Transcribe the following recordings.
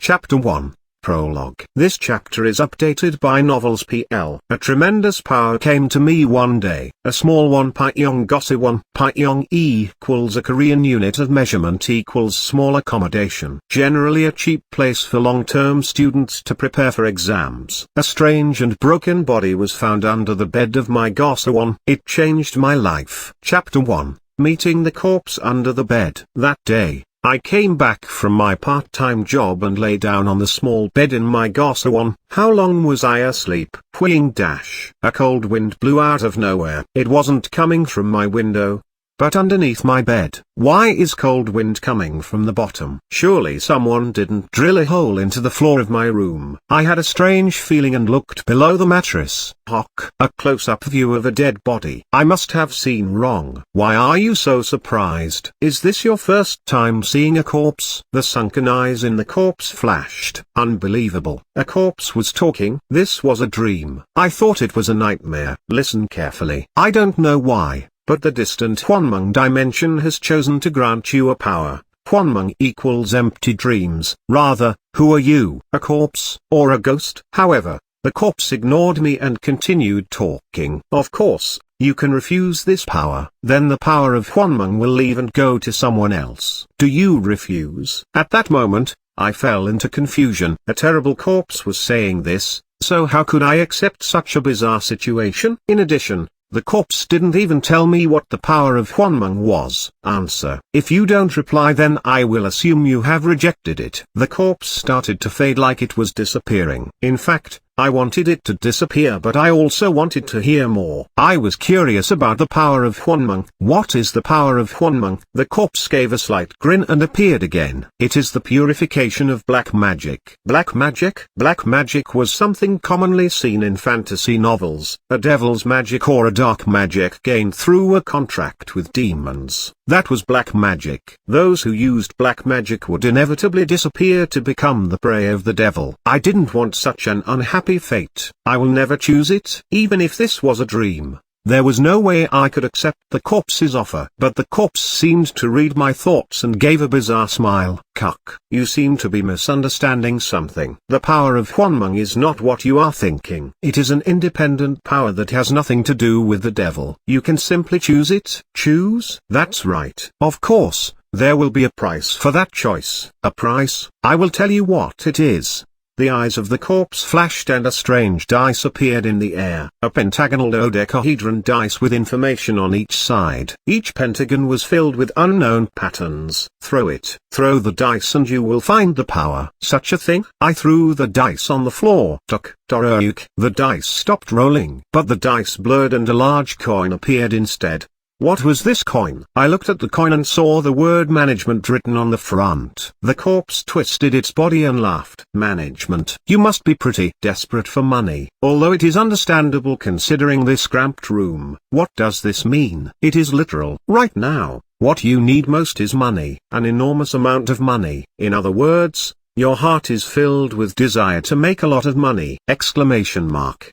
Chapter 1. Prologue. This chapter is updated by Novels PL. A tremendous power came to me one day. A small 1 Pyong Gosi 1 Pyong equals a Korean unit of measurement equals small accommodation. Generally a cheap place for long-term students to prepare for exams. A strange and broken body was found under the bed of my Gosi 1. It changed my life. Chapter 1. Meeting the corpse under the bed. That day, I came back from my part-time job and lay down on the small bed in my Gosa 1. How long was I asleep? A cold wind blew out of nowhere. It wasn't coming from my window, but underneath my bed. Why is cold wind coming from the bottom? Surely someone didn't drill a hole into the floor of my room. I had a strange feeling and looked below the mattress. A close-up view of a dead body. I must have seen wrong. Why are you so surprised? Is this your first time seeing a corpse? The sunken eyes in the corpse flashed. Unbelievable. A corpse was talking. This was a dream. I thought it was a nightmare. Listen carefully. I don't know why, but the distant Mung dimension has chosen to grant you a power. Mung equals empty dreams. Rather, who are you? A corpse, or a ghost? However, the corpse ignored me and continued talking. Of course, you can refuse this power. Then the power of Mung will leave and go to someone else. Do you refuse? At that moment, I fell into confusion. A terrible corpse was saying this, so how could I accept such a bizarre situation? In addition, the corpse didn't even tell me what the power of Mung was. Answer. If you don't reply, then I will assume you have rejected it. The corpse started to fade like it was disappearing. In fact, I wanted it to disappear, but I also wanted to hear more. I was curious about the power of Mung. What is the power of Mung? The corpse gave a slight grin and appeared again. It is the purification of black magic. Black magic? Black magic was something commonly seen in fantasy novels, a devil's magic or a dark magic gained through a contract with demons. That was black magic. Those who used black magic would inevitably disappear to become the prey of the devil. I didn't want such an unhappy fate. I will never choose it. Even if this was a dream, there was no way I could accept the corpse's offer. But the corpse seemed to read my thoughts and gave a bizarre smile. Cuck, you seem to be misunderstanding something. The power of Mung is not what you are thinking. It is an independent power that has nothing to do with the devil. You can simply choose it. Choose? That's right. Of course, there will be a price for that choice. A price? I will tell you what it is. The eyes of the corpse flashed and a strange dice appeared in the air. A pentagonal dodecahedron dice with information on each side. Each pentagon was filled with unknown patterns. Throw it. Throw the dice and you will find the power. Such a thing? I threw the dice on the floor. The dice stopped rolling, but the dice blurred and a large coin appeared instead. What was this coin? I looked at the coin and saw the word management written on the front. The corpse twisted its body and laughed. Management. You must be pretty desperate for money. Although it is understandable considering this cramped room. What does this mean? It is literal. Right now, what you need most is money. An enormous amount of money. In other words, your heart is filled with desire to make a lot of money! Exclamation mark.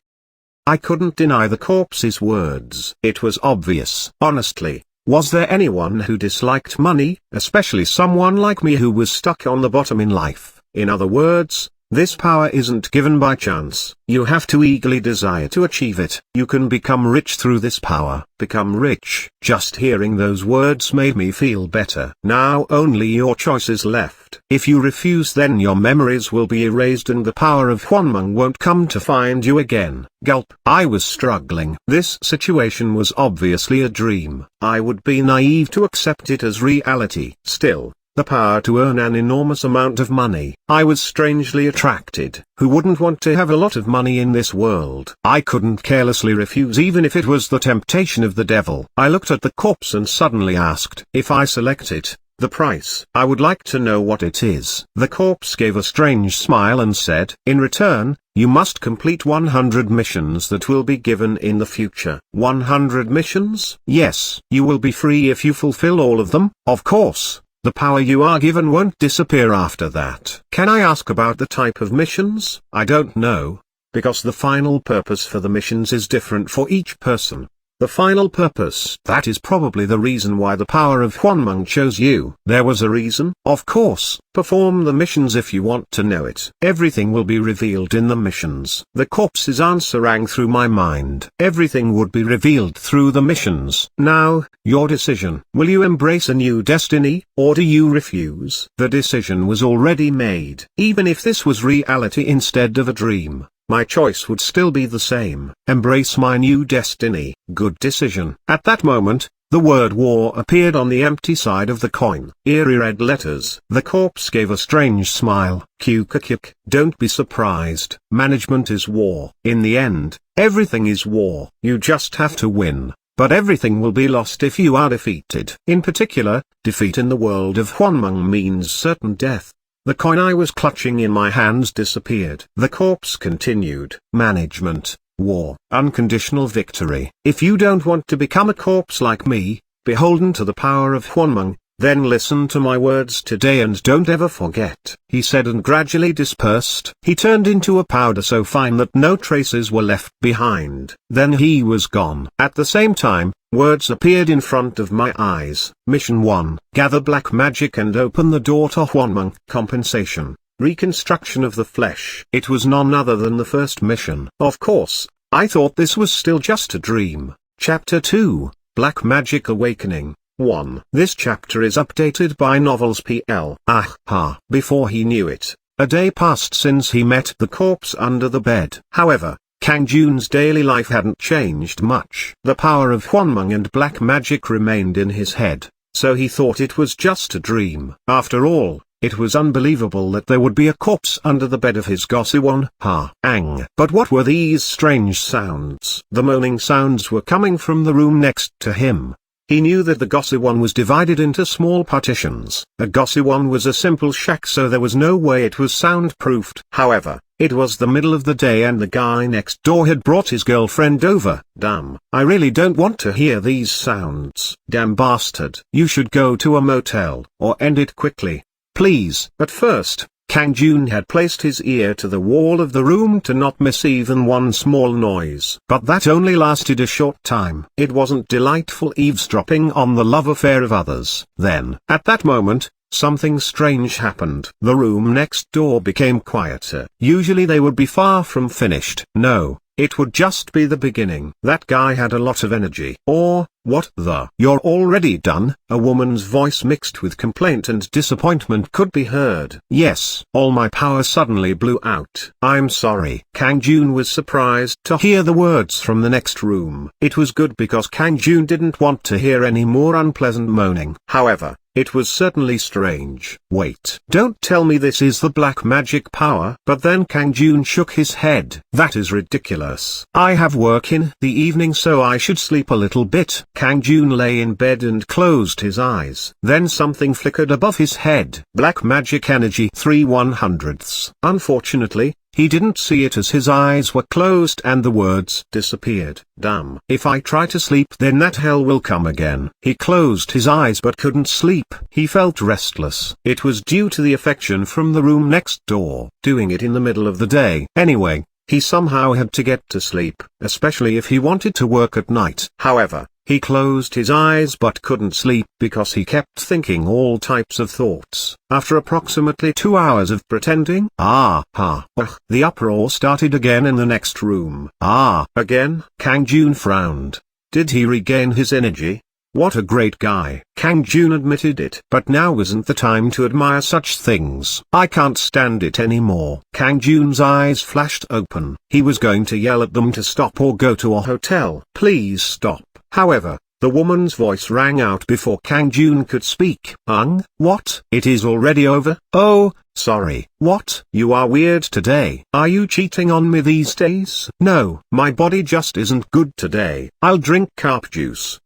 I couldn't deny the corpse's words. It was obvious. Honestly, was there anyone who disliked money, especially someone like me who was stuck on the bottom in life? In other words, this power isn't given by chance. You have to eagerly desire to achieve it. You can become rich through this power. Become rich. Just hearing those words made me feel better. Now only your choice is left. If you refuse, then your memories will be erased and the power of Mung won't come to find you again. Gulp. I was struggling. This situation was obviously a dream. I would be naive to accept it as reality. Still, the power to earn an enormous amount of money. I was strangely attracted. Who wouldn't want to have a lot of money in this world? I couldn't carelessly refuse even if it was the temptation of the devil. I looked at the corpse and suddenly asked, if I select it, the price? I would like to know what it is. The corpse gave a strange smile and said, in return, you must complete 100 missions that will be given in the future. 100 missions? Yes. You will be free if you fulfill all of them, of course. The power you are given won't disappear after that. Can I ask about the type of missions? I don't know, because the final purpose for the missions is different for each person. The final purpose. That is probably the reason why the power of Juan Mung chose you. There was a reason? Of course. Perform the missions if you want to know it. Everything will be revealed in the missions. The corpse's answer rang through my mind. Everything would be revealed through the missions. Now, your decision. Will you embrace a new destiny, or do you refuse? The decision was already made. Even if this was reality instead of a dream, my choice would still be the same. Embrace my new destiny. Good decision. At that moment, the word war appeared on the empty side of the coin. Eerie red letters. The corpse gave a strange smile. Kyuk. Don't be surprised. Management is war. In the end, everything is war. You just have to win. But everything will be lost if you are defeated. In particular, defeat in the world of Juan Mung means certain death. The coin I was clutching in my hands disappeared. The corpse continued. Management, war, unconditional victory. If you don't want to become a corpse like me, beholden to the power of Juan Mung, then listen to my words today and don't ever forget, he said, and gradually dispersed. He turned into a powder so fine that no traces were left behind. Then he was gone. At the same time, words appeared in front of my eyes. Mission 1, gather black magic and open the door to Juan Mung. Compensation, reconstruction of the flesh. It was none other than the first mission. Of course, I thought this was still just a dream. Chapter 2, Black Magic Awakening. 1. This chapter is updated by Novels PL. Before he knew it, a day passed since he met the corpse under the bed. However, Kang Jun's daily life hadn't changed much. The power of Juan Mung and black magic remained in his head, so he thought it was just a dream. After all, it was unbelievable that there would be a corpse under the bed of his Gosiwon. But what were these strange sounds? The moaning sounds were coming from the room next to him. He knew that the Gosiwon was divided into small partitions. A Gosiwon was a simple shack, so there was no way it was soundproofed. However, it was the middle of the day and the guy next door had brought his girlfriend over. Damn, I really don't want to hear these sounds. Damn bastard. You should go to a motel, or end it quickly. Please. At first, Kang Jun had placed his ear to the wall of the room to not miss even one small noise. But that only lasted a short time. It wasn't delightful eavesdropping on the love affair of others. Then, at that moment, something strange happened. The room next door became quieter. Usually they would be far from finished. No, it would just be the beginning. That guy had a lot of energy. Or, what the? You're already done? A woman's voice mixed with complaint and disappointment could be heard. Yes. All my power suddenly blew out. I'm sorry. Kang Jun was surprised to hear the words from the next room. It was good because Kang Jun didn't want to hear any more unpleasant moaning. However, it was certainly strange. Wait. Don't tell me this is the black magic power. But then Kang Jun shook his head. That is ridiculous. I have work in the evening, so I should sleep a little bit. Kang Jun lay in bed and closed his eyes. Then something flickered above his head. Black magic energy 3/100ths. Unfortunately, he didn't see it as his eyes were closed and the words disappeared. Damn. If I try to sleep, then that hell will come again. He closed his eyes but couldn't sleep. He felt restless. It was due to the affection from the room next door. Doing it in the middle of the day. Anyway, he somehow had to get to sleep, especially if he wanted to work at night. However, he closed his eyes but couldn't sleep because he kept thinking all types of thoughts. After approximately 2 hours of pretending, the uproar started again in the next room. Again? Kang Jun frowned. Did he regain his energy? What a great guy. Kang Jun admitted it. But now isn't the time to admire such things. I can't stand it anymore. Kang Jun's eyes flashed open. He was going to yell at them to stop or go to a hotel. Please stop. However, the woman's voice rang out before Kang Jun could speak. What? It is already over? Oh, sorry. What? You are weird today. Are you cheating on me these days? No, my body just isn't good today. I'll drink carp juice.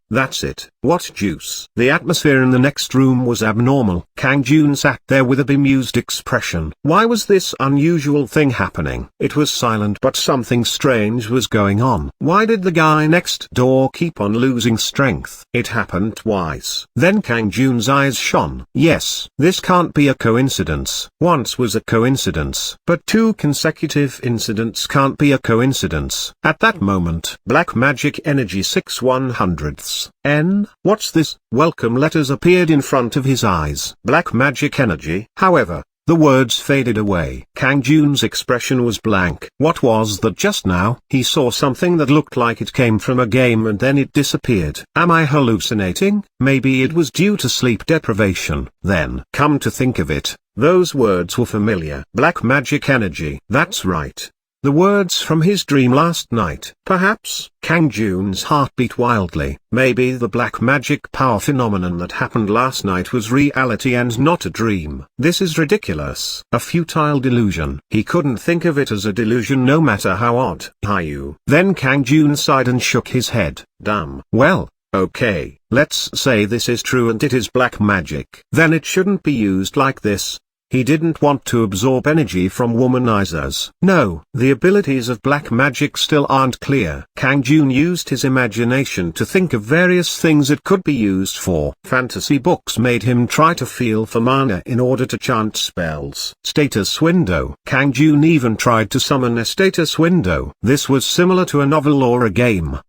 That's it. What juice? The atmosphere in the next room was abnormal. Kang Jun sat there with a bemused expression. Why was this unusual thing happening? It was silent, but something strange was going on. Why did the guy next door keep on losing strength? It happened twice. Then Kang Jun's eyes shone. Yes, this can't be a coincidence. One once was a coincidence. But two consecutive incidents can't be a coincidence. At that moment, black magic energy 6/100ths. N. What's this? Welcome letters appeared in front of his eyes. Black magic energy. However, the words faded away. Kang Jun's expression was blank. What was that just now? He saw something that looked like it came from a game and then it disappeared. Am I hallucinating? Maybe it was due to sleep deprivation. Then, come to think of it, those words were familiar. Black magic energy. That's right. The words from his dream last night. Perhaps. Kang Jun's heart beat wildly. Maybe the black magic power phenomenon that happened last night was reality and not a dream. This is ridiculous. A futile delusion. He couldn't think of it as a delusion no matter how odd. Hiyu. Then Kang Jun sighed and shook his head. Damn. Well, okay, let's say this is true and it is black magic. Then it shouldn't be used like this. He didn't want to absorb energy from womanizers. No, the abilities of black magic still aren't clear. Kang Jun used his imagination to think of various things it could be used for. Fantasy books made him try to feel for mana in order to chant spells. Status window. Kang Jun even tried to summon a status window. This was similar to a novel or a game.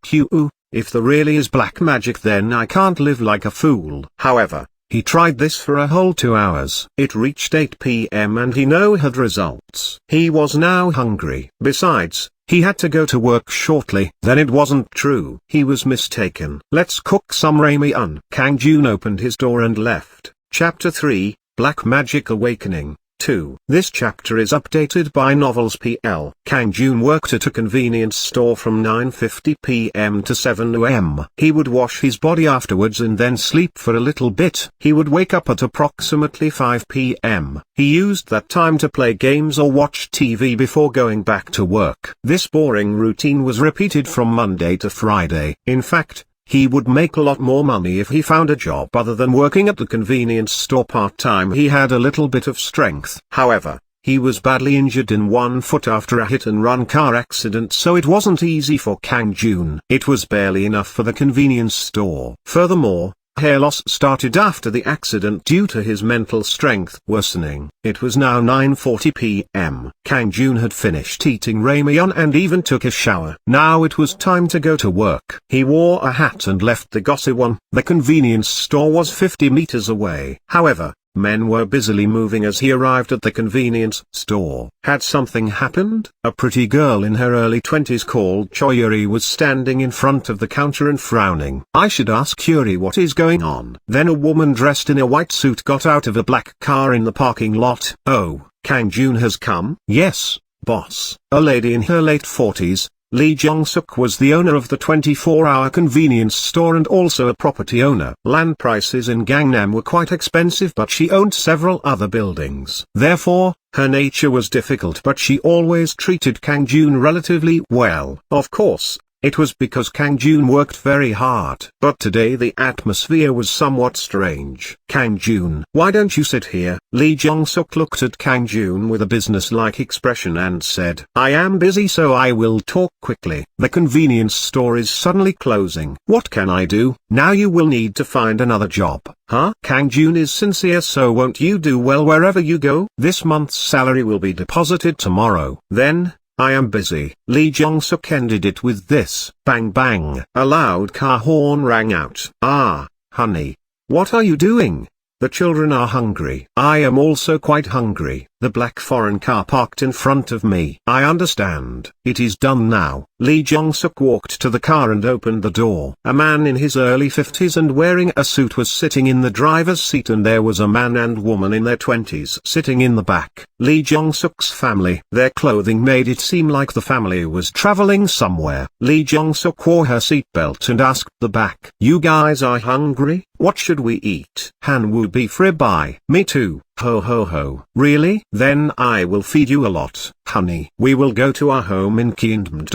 If there really is black magic, then I can't live like a fool. However, he tried this for a whole 2 hours. It reached 8 p.m. and he had results. He was now hungry. Besides, he had to go to work shortly. Then it wasn't true. He was mistaken. Let's cook some ramen. Kang Jun opened his door and left. Chapter 3, Black Magic Awakening. 2. This chapter is updated by Novels PL. Kang Jun worked at a convenience store from 9:50 p.m. to 7 a.m. He would wash his body afterwards and then sleep for a little bit. He would wake up at approximately 5 p.m. He used that time to play games or watch TV before going back to work. This boring routine was repeated from Monday to Friday. In fact, he would make a lot more money if he found a job other than working at the convenience store part-time. He had a little bit of strength. However, he was badly injured in one foot after a hit-and-run car accident, so it wasn't easy for Kang Jun. It was barely enough for the convenience store. Furthermore, hair loss started after the accident due to his mental strength worsening. It was now 9:40 p.m. Kang Jun had finished eating ramen and even took a shower. Now it was time to go to work. He wore a hat and left the Gosewon. The convenience store was 50 meters away. However, men were busily moving as he arrived at the convenience store. Had something happened? A pretty girl in her early 20s called Choyuri was standing in front of the counter and frowning. I should ask Yuri what is going on. Then a woman dressed in a white suit got out of a black car in the parking lot. Oh, Kang Jun has come? Yes, boss. A lady in her late 40s. Lee Jong-suk was the owner of the 24-hour convenience store and also a property owner. Land prices in Gangnam were quite expensive, but she owned several other buildings. Therefore, her nature was difficult, but she always treated Kang Jun relatively well. Of course, it was because Kang Jun worked very hard. But today the atmosphere was somewhat strange. Kang Jun, why don't you sit here? Lee Jong-suk looked at Kang Jun with a business-like expression and said, I am busy, so I will talk quickly. The convenience store is suddenly closing. What can I do? Now you will need to find another job. Huh? Kang Jun is sincere, so won't you do well wherever you go? This month's salary will be deposited tomorrow. Then, I am busy. Lee Jong-suk ended it with this. Bang bang. A loud car horn rang out. Ah, honey. What are you doing? The children are hungry. I am also quite hungry. The black foreign car parked in front of me. I understand. It is done now. Lee Jong-suk walked to the car and opened the door. A man in his early 50s and wearing a suit was sitting in the driver's seat, and there was a man and woman in their 20s sitting in the back. Lee Jong-suk's family. Their clothing made it seem like the family was traveling somewhere. Lee Jong-suk wore her seatbelt and asked the back, You guys are hungry? What should we eat? Hanwoo beef ribeye. Me too. Ho ho ho. Really? Then I will feed you a lot. honey. We will go to our home in Kingdom.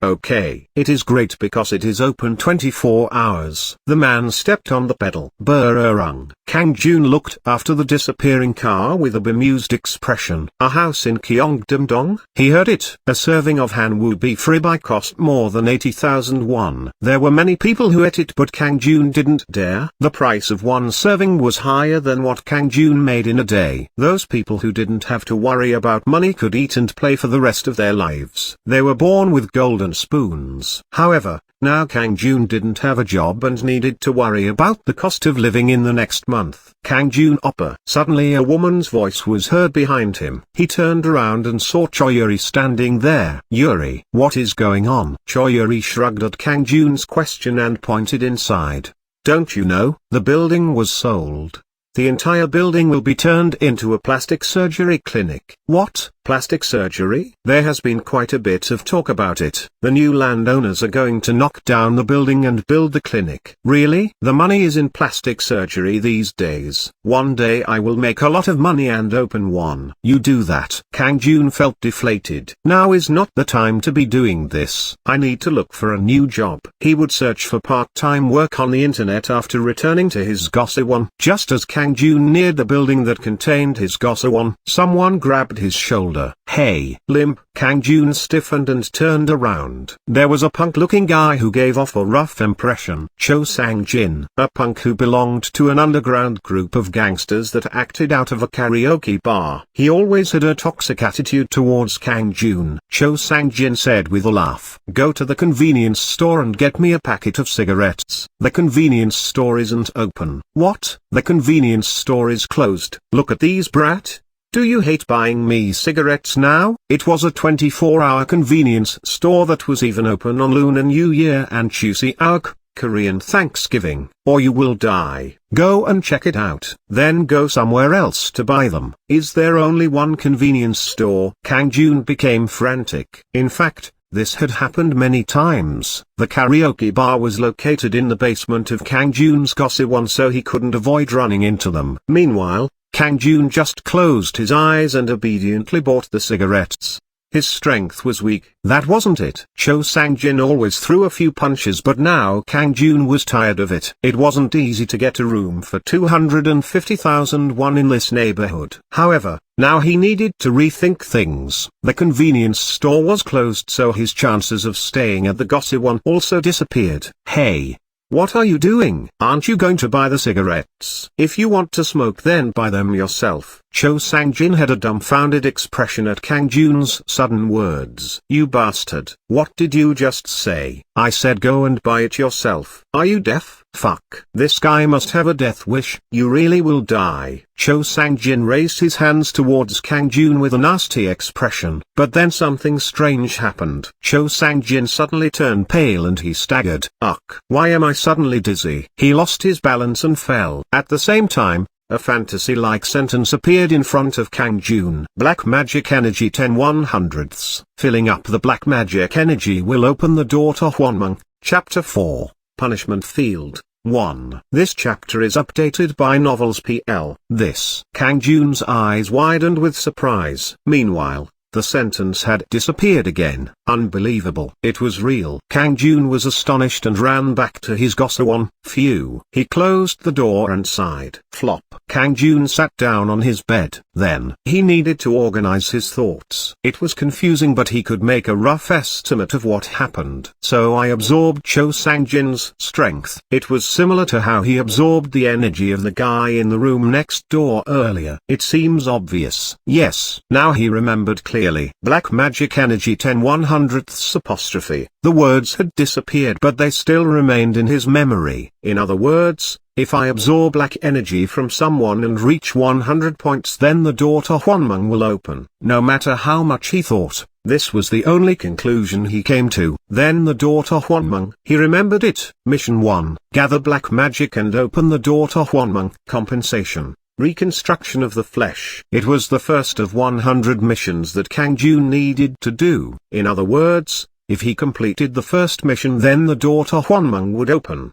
Okay. It is great because it is open 24 hours. The man stepped on the pedal. Barrack. Kang Jun looked after the disappearing car with a bemused expression. A house in Gyeongdam-dong? He heard it. A serving of Han-woo beef ribeye cost more than 80,000 won. There were many people who ate it, but Kang Jun didn't dare. The price of one serving was higher than what Kang Jun made in a day. Those people who didn't have to worry about money could eat and play for the rest of their lives. They were born with golden spoons. However, now Kang Jun didn't have a job and needed to worry about the cost of living in the next month. Kang Jun oppa. Suddenly a woman's voice was heard behind him. He turned around and saw Choyuri standing there. Yuri, what is going on? Choyuri shrugged at Kang Jun's question and pointed inside. Don't you know, the building was sold. The entire building will be turned into a plastic surgery clinic. What? Plastic surgery? There has been quite a bit of talk about it. The new landowners are going to knock down the building and build the clinic. Really? The money is in plastic surgery these days. One day I will make a lot of money and open one. You do that. Kang Jun felt deflated. Now is not the time to be doing this. I need to look for a new job. He would search for part-time work on the internet after returning to his Gosewon. Just as Kang Jun neared the building that contained his Gosewon, someone grabbed his shoulder. Hey, limp. Kang Jun stiffened and turned around. There was a punk-looking guy who gave off a rough impression. Cho Sang-jin, a punk who belonged to an underground group of gangsters that acted out of a karaoke bar. He always had a toxic attitude towards Kang Jun. Cho Sang-jin said with a laugh, "Go to the convenience store and get me a packet of cigarettes." The convenience store isn't open. What? The convenience store is closed. Look at these brat. Do you hate buying me cigarettes now? It was a 24-hour convenience store that was even open on Lunar New Year and Chuseok, Korean Thanksgiving. Or you will die. Go and check it out. Then go somewhere else to buy them. Is there only one convenience store? Kang Jun became frantic. In fact, this had happened many times. The karaoke bar was located in the basement of Kang Jun's Gosewon, so he couldn't avoid running into them. Meanwhile, Kang Jun just closed his eyes and obediently bought the cigarettes. His strength was weak. That wasn't it. Cho Sang-jin always threw a few punches, but now Kang Jun was tired of it. It wasn't easy to get a room for 250,000 won in this neighborhood. However, now he needed to rethink things. The convenience store was closed, so his chances of staying at the Gosewon also disappeared. Hey! What are you doing? Aren't you going to buy the cigarettes? If you want to smoke, then buy them yourself. Cho Sang-jin had a dumbfounded expression at Kang Jun's sudden words. You bastard. What did you just say? I said go and buy it yourself. Are you deaf? Fuck. This guy must have a death wish. You really will die. Cho Sang-jin raised his hands towards Kang Jun with a nasty expression. But then something strange happened. Cho Sang-jin suddenly turned pale and he staggered. Ugh. Why am I suddenly dizzy? He lost his balance and fell. At the same time, a fantasy-like sentence appeared in front of Kang Jun. Black magic energy 10/100ths. Filling up the black magic energy will open the door to Mung. Chapter 4. Punishment Field. 1. This chapter is updated by Novels PL. This. Kang Jun's eyes widened with surprise. Meanwhile, the sentence had disappeared again. Unbelievable. It was real. Kang Jun was astonished and ran back to his Gosewon. Phew. He closed the door and sighed. Flop. Kang Jun sat down on his bed. Then, he needed to organize his thoughts. It was confusing, but he could make a rough estimate of what happened. So I absorbed Cho Sang-jin's strength. It was similar to how he absorbed the energy of the guy in the room next door earlier. It seems obvious. Yes. Now he remembered clearly. Black magic energy 10/100ths apostrophe. The words had disappeared, but they still remained in his memory. In other words, if I absorb black energy from someone and reach 100 points, then the door to Mung will open. No matter how much he thought, this was the only conclusion he came to. Then the door to Mung. He remembered it. Mission 1. Gather black magic and open the door to Mung. Compensation. Reconstruction of the flesh. It was the first of 100 missions that Kang Jun needed to do. In other words, If he completed the first mission, then the door to Juan Mung would open.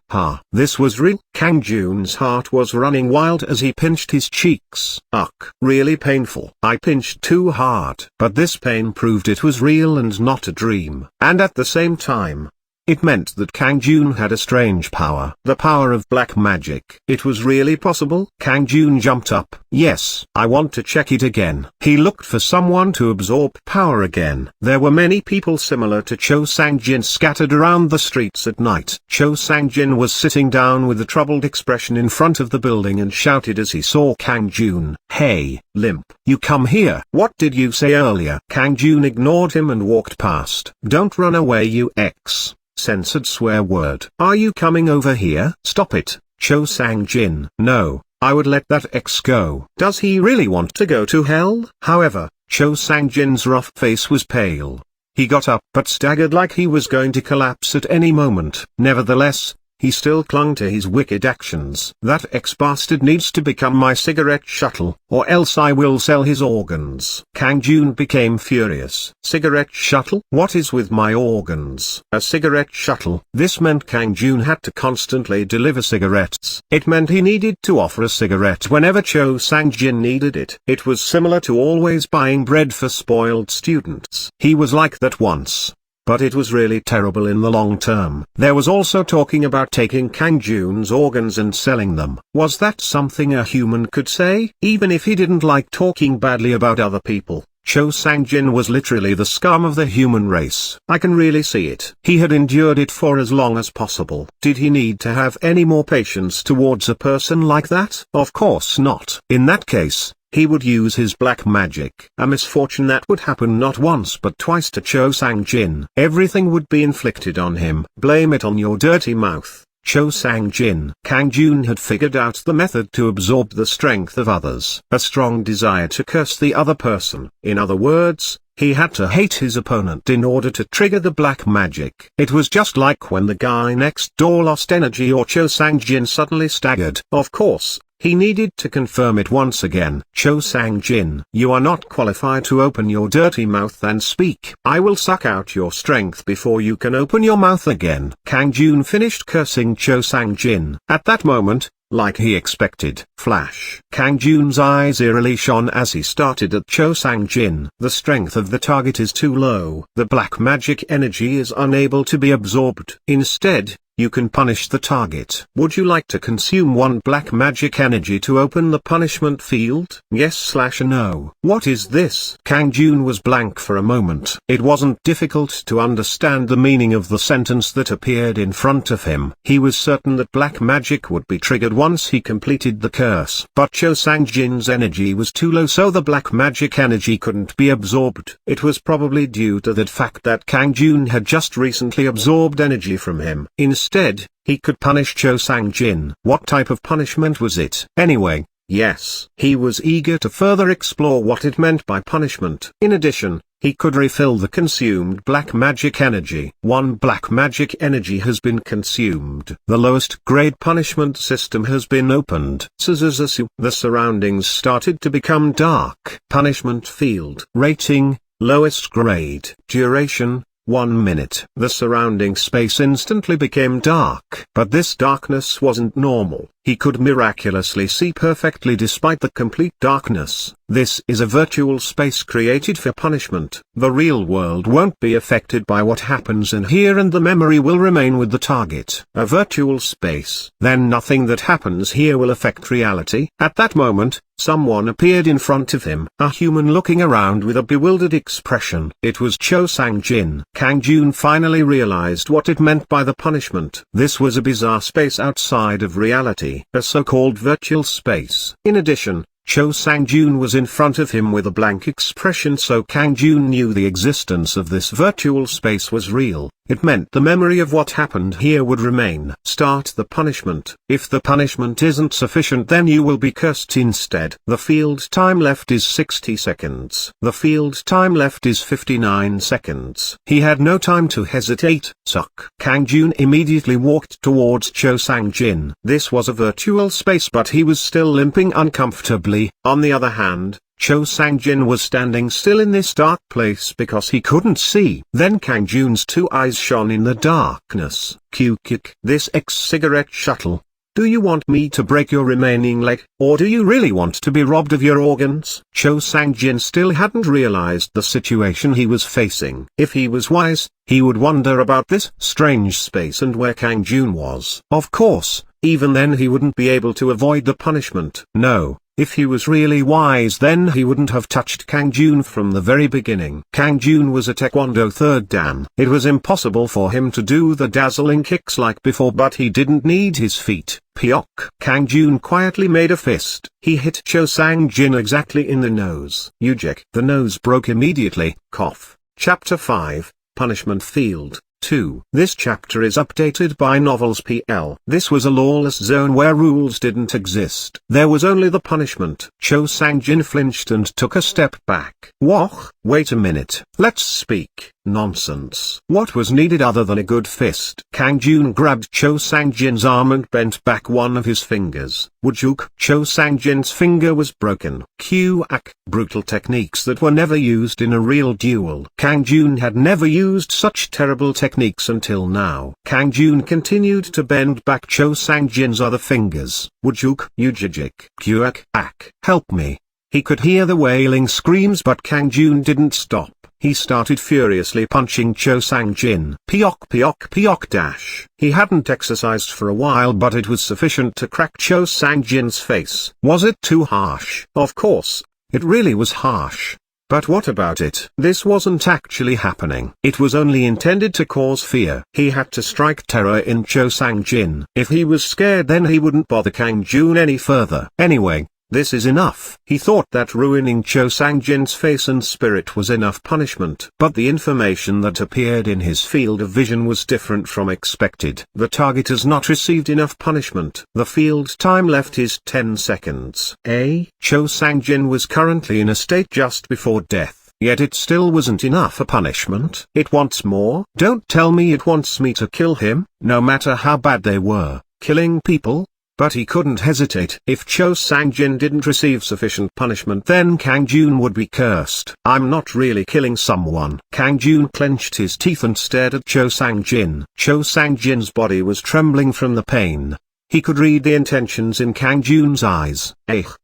This was real. Kang Jun's heart was running wild as he pinched his cheeks. Ugh, really painful. I pinched too hard. But this pain proved it was real and not a dream. And at the same time, it meant that Kang Jun had a strange power. The power of black magic. It was really possible. Kang Jun jumped up. Yes, I want to check it again. He looked for someone to absorb power again. There were many people similar to Cho Sang-jin scattered around the streets at night. Cho Sang-jin was sitting down with a troubled expression in front of the building and shouted as he saw Kang Jun. Hey, limp, you come here. What did you say earlier? Kang Jun ignored him and walked past. Don't run away, you X. Censored swear word. Are you coming over here? Stop it, Cho Sang-jin. No, I would let that X go. Does he really want to go to hell? However, Cho Sang-jin's rough face was pale. He got up but staggered like he was going to collapse at any moment. Nevertheless, he still clung to his wicked actions. That ex-bastard needs to become my cigarette shuttle, or else I will sell his organs. Kang Jun became furious. Cigarette shuttle? What is with my organs? A cigarette shuttle? This meant Kang Jun had to constantly deliver cigarettes. It meant he needed to offer a cigarette whenever Cho Sang-jin needed it. It was similar to always buying bread for spoiled students. He was like that once, but it was really terrible in the long term. There was also talking about taking Kang Jun's organs and selling them. Was that something a human could say? Even if he didn't like talking badly about other people, Cho Sang-jin was literally the scum of the human race. I can really see it. He had endured it for as long as possible. Did he need to have any more patience towards a person like that? Of course not. In that case, he would use his black magic. A misfortune that would happen not once but twice to Cho Sang-jin. Everything would be inflicted on him. Blame it on your dirty mouth, Cho Sang-jin. Kang Jun had figured out the method to absorb the strength of others. A strong desire to curse the other person. In other words, he had to hate his opponent in order to trigger the black magic. It was just like when the guy next door lost energy or Cho Sang-jin suddenly staggered. Of course, he needed to confirm it once again. Cho Sang-jin, you are not qualified to open your dirty mouth and speak. I will suck out your strength before you can open your mouth again. Kang Jun finished cursing Cho Sang-jin. At that moment, like he expected, flash. Kang Jun's eyes eerily shone as he started at Cho Sang-jin. The strength of the target is too low. The black magic energy is unable to be absorbed. Instead, you can punish the target. Would you like to consume one black magic energy to open the punishment field? Yes/no. What is this? Kang Jun was blank for a moment. It wasn't difficult to understand the meaning of the sentence that appeared in front of him. He was certain that black magic would be triggered once he completed the curse. But Cho Sang-jin's energy was too low, so the black magic energy couldn't be absorbed. It was probably due to the fact that Kang Jun had just recently absorbed energy from him. Instead, he could punish Cho Sang-jin. What type of punishment was it? Anyway, yes, he was eager to further explore what it meant by punishment. In addition, he could refill the consumed black magic energy. One black magic energy has been consumed. The lowest grade punishment system has been opened. The surroundings started to become dark. Punishment field. Rating, lowest grade. Duration, 1 minute. The surrounding space instantly became dark. But this darkness wasn't normal. He could miraculously see perfectly despite the complete darkness. This is a virtual space created for punishment. The real world won't be affected by what happens in here, and the memory will remain with the target. A virtual space. Then nothing that happens here will affect reality. At that moment, someone appeared in front of him. A human looking around with a bewildered expression. It was Cho Sang-jin. Kang Jun finally realized what it meant by the punishment. This was a bizarre space outside of reality. A so-called virtual space. In addition, Cho Sang-jun was in front of him with a blank expression, so Kang Jun knew the existence of this virtual space was real. It meant the memory of what happened here would remain. Start the punishment. If the punishment isn't sufficient, then you will be cursed instead. The field time left is 60 seconds. The field time left is 59 seconds. He had no time to hesitate. Suck. Kang Jun immediately walked towards Cho Sang-jin. This was a virtual space, but he was still limping uncomfortably. On the other hand, Cho Sang-jin was standing still in this dark place because he couldn't see. Then Kang Jun's two eyes shone in the darkness. Q-kick. This ex-cigarette shuttle. Do you want me to break your remaining leg, or do you really want to be robbed of your organs? Cho Sang-jin still hadn't realized the situation he was facing. If he was wise, he would wonder about this strange space and where Kang Jun was. Of course, even then he wouldn't be able to avoid the punishment. No. If he was really wise, then he wouldn't have touched Kang Jun from the very beginning. Kang Jun was a Taekwondo third dan. It was impossible for him to do the dazzling kicks like before, but he didn't need his feet. Pyok. Kang Jun quietly made a fist. He hit Cho Sang-jin exactly in the nose. Ujek. The nose broke immediately. Cough. Chapter 5, Punishment Field. 2. This chapter is updated by Novels PL. This was a lawless zone where rules didn't exist. There was only the punishment. Cho Sang-jin flinched and took a step back. Whoa, wait a minute. Let's speak. Nonsense. What was needed other than a good fist? Kang Jun grabbed Cho Sang-jin's arm and bent back one of his fingers. Wujuk. Cho Sang-jin's finger was broken. Q-ak. Brutal techniques that were never used in a real duel. Kang Jun had never used such terrible techniques until now. Kang Jun continued to bend back Cho Sang-jin's other fingers. Wujuk. Ujijik. Q-ak. Ak. Help me. He could hear the wailing screams, but Kang Jun didn't stop. He started furiously punching Cho Sang-jin. Pyok pyok pyok dash. He hadn't exercised for a while, but it was sufficient to crack Cho Sang-jin's face. Was it too harsh? Of course, it really was harsh. But what about it? This wasn't actually happening. It was only intended to cause fear. He had to strike terror in Cho Sang-jin. If he was scared, then he wouldn't bother Kang Jun any further. Anyway, this is enough. He thought that ruining Cho Sang-jin's face and spirit was enough punishment. But the information that appeared in his field of vision was different from expected. The target has not received enough punishment. The field time left is 10 seconds. Cho Sang-jin was currently in a state just before death. Yet it still wasn't enough a punishment. It wants more. Don't tell me it wants me to kill him, no matter how bad they were. Killing people? But he couldn't hesitate. If Cho Sang-jin didn't receive sufficient punishment, then Kang Jun would be cursed. I'm not really killing someone. Kang Jun clenched his teeth and stared at Cho Sang-jin. Cho Sang-jin's body was trembling from the pain. He could read the intentions in Kang Jun's eyes.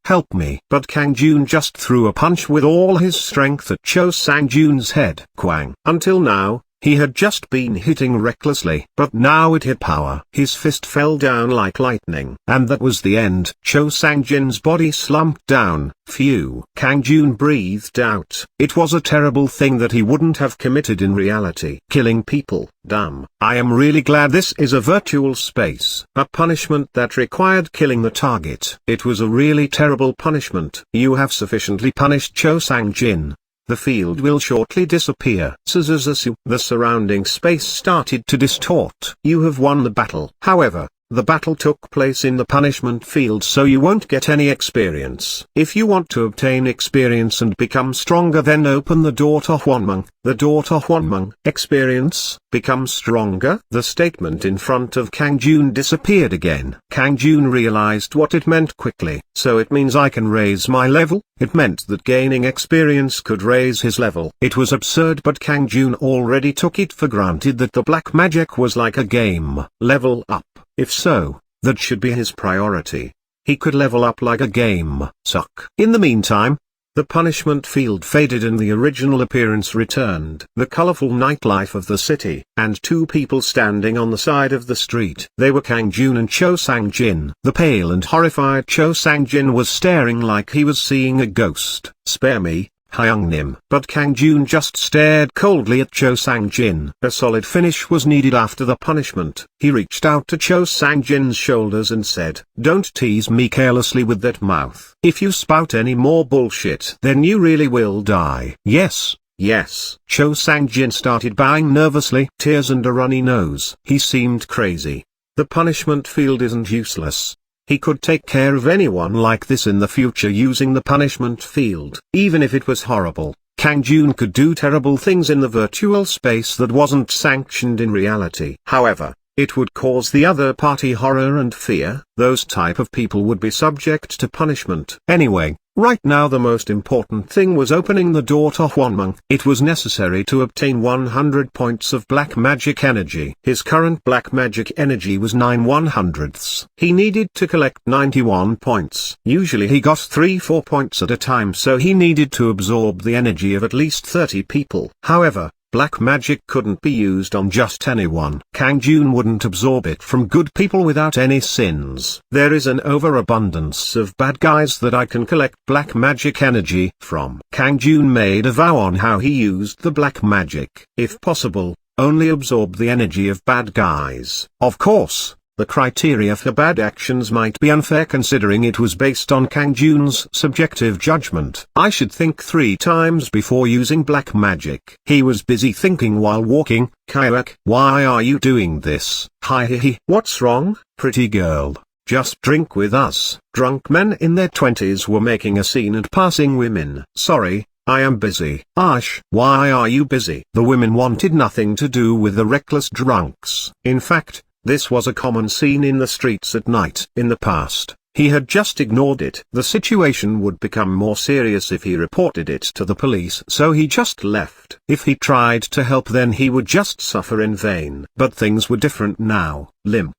Help me. But Kang Jun just threw a punch with all his strength at Cho Sang-jun's head. Quang. Until now, he had just been hitting recklessly, but now it had power. His fist fell down like lightning. And that was the end. Cho Sang-jin's body slumped down. Phew. Kang Jun breathed out. It was a terrible thing that he wouldn't have committed in reality. Killing people. Damn. I am really glad this is a virtual space. A punishment that required killing the target. It was a really terrible punishment. You have sufficiently punished Cho Sang-jin. The field will shortly disappear. The surrounding space started to distort. You have won the battle. However, the battle took place in the punishment field, so you won't get any experience. If you want to obtain experience and become stronger, then open the door to Mung. The door to Mung. Experience, become stronger? The statement in front of Kang Jun disappeared again. Kang Jun realized what it meant quickly. So it means I can raise my level? It meant that gaining experience could raise his level. It was absurd, but Kang Jun already took it for granted that the black magic was like a game. Level up. If so, that should be his priority. He could level up like a game. Suck. In the meantime, the punishment field faded and the original appearance returned. The colorful nightlife of the city, and two people standing on the side of the street. They were Kang Jun and Cho Sang-jin. The pale and horrified Cho Sang-jin was staring like he was seeing a ghost. Spare me, Hyungnim. But Kang Jun just stared coldly at Cho Sang-jin. A solid finish was needed after the punishment. He reached out to Cho Sang-jin's shoulders and said, "Don't tease me carelessly with that mouth. If you spout any more bullshit, then you really will die." Yes. Yes. Cho Sang-jin started bowing nervously. Tears and a runny nose. He seemed crazy. The punishment field isn't useless. He could take care of anyone like this in the future using the punishment field. Even if it was horrible, Kang Jun could do terrible things in the virtual space that wasn't sanctioned in reality. However, it would cause the other party horror and fear. Those type of people would be subject to punishment. Anyway, right now the most important thing was opening the door to Juan Mung. It was necessary to obtain 100 points of black magic energy. His current black magic energy was 9/100ths. He needed to collect 91 points. Usually he got 3-4 points at a time, so he needed to absorb the energy of at least 30 people. However, black magic couldn't be used on just anyone. Kang Jun wouldn't absorb it from good people without any sins. There is an overabundance of bad guys that I can collect black magic energy from. Kang Jun made a vow on how he used the black magic. If possible, only absorb the energy of bad guys. Of course, the criteria for bad actions might be unfair considering it was based on Kang Jun's subjective judgment. I should think 3 times before using black magic. He was busy thinking while walking. Kayak, why are you doing this? Hi. What's wrong, pretty girl? Just drink with us. Drunk men in their 20s were making a scene and passing women. Sorry, I am busy. Ash, why are you busy? The women wanted nothing to do with the reckless drunks. In fact, this was a common scene in the streets at night. In the past, he had just ignored it. The situation would become more serious if he reported it to the police, so he just left. If he tried to help, then he would just suffer in vain. But things were different now. Limp.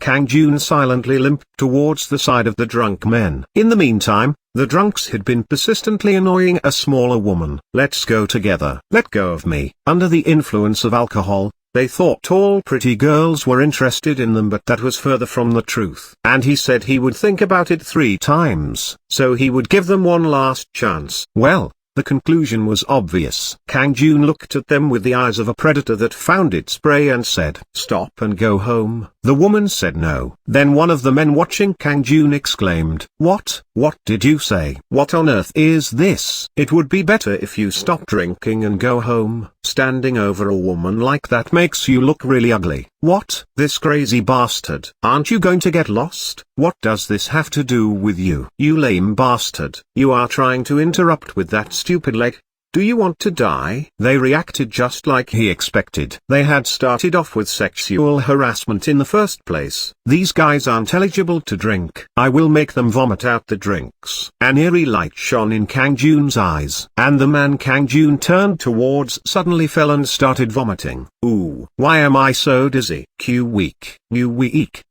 Kang Jun silently limped towards the side of the drunk men. In the meantime, the drunks had been persistently annoying a smaller woman. Let's go together. Let go of me. Under the influence of alcohol, they thought all pretty girls were interested in them, but that was further from the truth. And he said he would think about it 3 times, so he would give them one last chance. Well, the conclusion was obvious. Kang Jun looked at them with the eyes of a predator that found its prey and said, "Stop and go home." The woman said no. Then one of the men watching Kang Jun exclaimed, What did you say? What on earth is this? It would be better if you stop drinking and go home. Standing over a woman like that makes you look really ugly. What? This crazy bastard. Aren't you going to get lost? What does this have to do with you? You lame bastard. You are trying to interrupt with that stupid leg. Do you want to die? They reacted just like he expected. They had started off with sexual harassment in the first place. These guys aren't eligible to drink. I will make them vomit out the drinks. An eerie light shone in Kang Jun's eyes, and the man Kang Jun turned towards suddenly fell and started vomiting. Ooh, why am I so dizzy? You weak, you weak,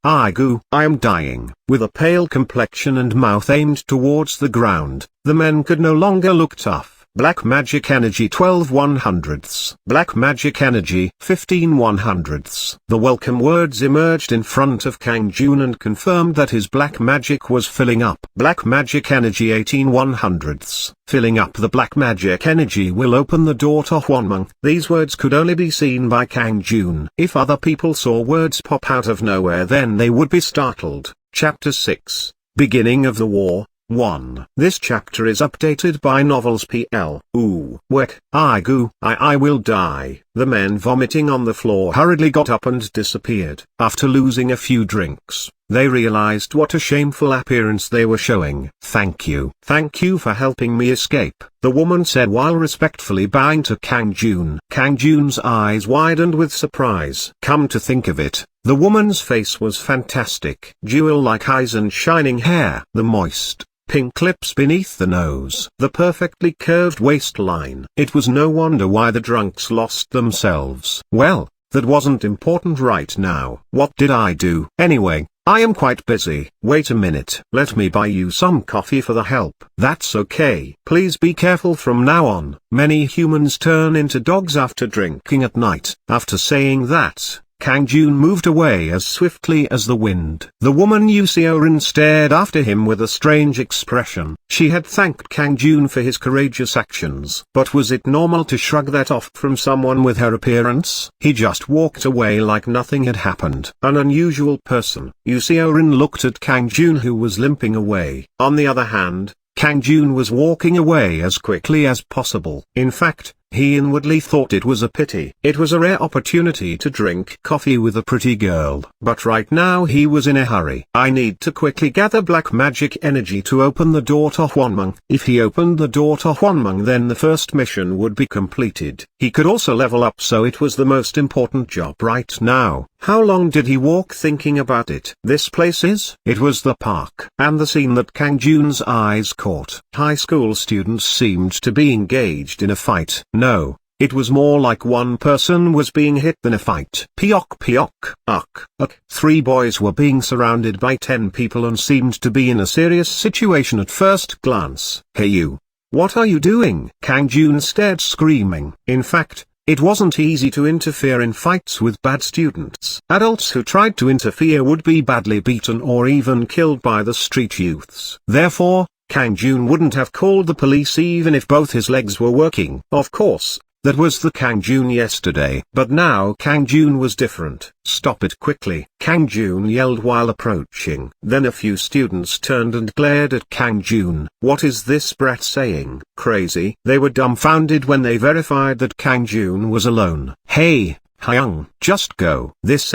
I goo, I am dying. With a pale complexion and mouth aimed towards the ground, the men could no longer look tough. Black magic energy 12/100ths. Black magic energy 15/100ths. The welcome words emerged in front of Kang Jun and confirmed that his black magic was filling up. Black magic energy 18/100ths. Filling up the black magic energy will open the door to Juan Mung. These words could only be seen by Kang Jun. If other people saw words pop out of nowhere, then they would be startled. Chapter 6. Beginning of the War. 1. This chapter is updated by Novels PL. Ooh, wek, I goo, I will die. The men vomiting on the floor hurriedly got up and disappeared. After losing a few drinks, they realized what a shameful appearance they were showing. Thank you for helping me escape, the woman said while respectfully bowing to Kang Jun. Kang Jun's eyes widened with surprise. Come to think of it, the woman's face was fantastic. Jewel-like eyes and shining hair. The moist, pink lips beneath the nose. The perfectly curved waistline. It was no wonder why the drunks lost themselves. Well, that wasn't important right now. What did I do? Anyway, I am quite busy. Wait a minute. Let me buy you some coffee for the help. That's okay. Please be careful from now on. Many humans turn into dogs after drinking at night. After saying that, Kang Jun moved away as swiftly as the wind. The woman Yusiorin stared after him with a strange expression. She had thanked Kang Jun for his courageous actions. But was it normal to shrug that off from someone with her appearance? He just walked away like nothing had happened. An unusual person. Yusiorin looked at Kang Jun, who was limping away. On the other hand, Kang Jun was walking away as quickly as possible. In fact, He inwardly thought it was a pity. It was a rare opportunity to drink coffee with a pretty girl. But right now he was in a hurry. I need to quickly gather black magic energy to open the door to Juan Mung. If he opened the door to Juan Mung, then the first mission would be completed. He could also level up, so it was the most important job right now. How long did he walk thinking about it? This place is? It was the park. And the scene that Kang Jun's eyes caught. High school students seemed to be engaged in a fight. No, it was more like one person was being hit than a fight. Piok piok, uck. 3 boys were being surrounded by 10 people and seemed to be in a serious situation at first glance. Hey you! What are you doing? Kang Jun stared, screaming. In fact, it wasn't easy to interfere in fights with bad students. Adults who tried to interfere would be badly beaten or even killed by the street youths. Therefore, Kang Jun wouldn't have called the police even if both his legs were working. Of course, that was the Kang Jun yesterday. But now Kang Jun was different. Stop it quickly, Kang Jun yelled while approaching. Then a few students turned and glared at Kang Jun. What is this brat saying? Crazy. They were dumbfounded when they verified that Kang Jun was alone. Hey, Hyung, just go. This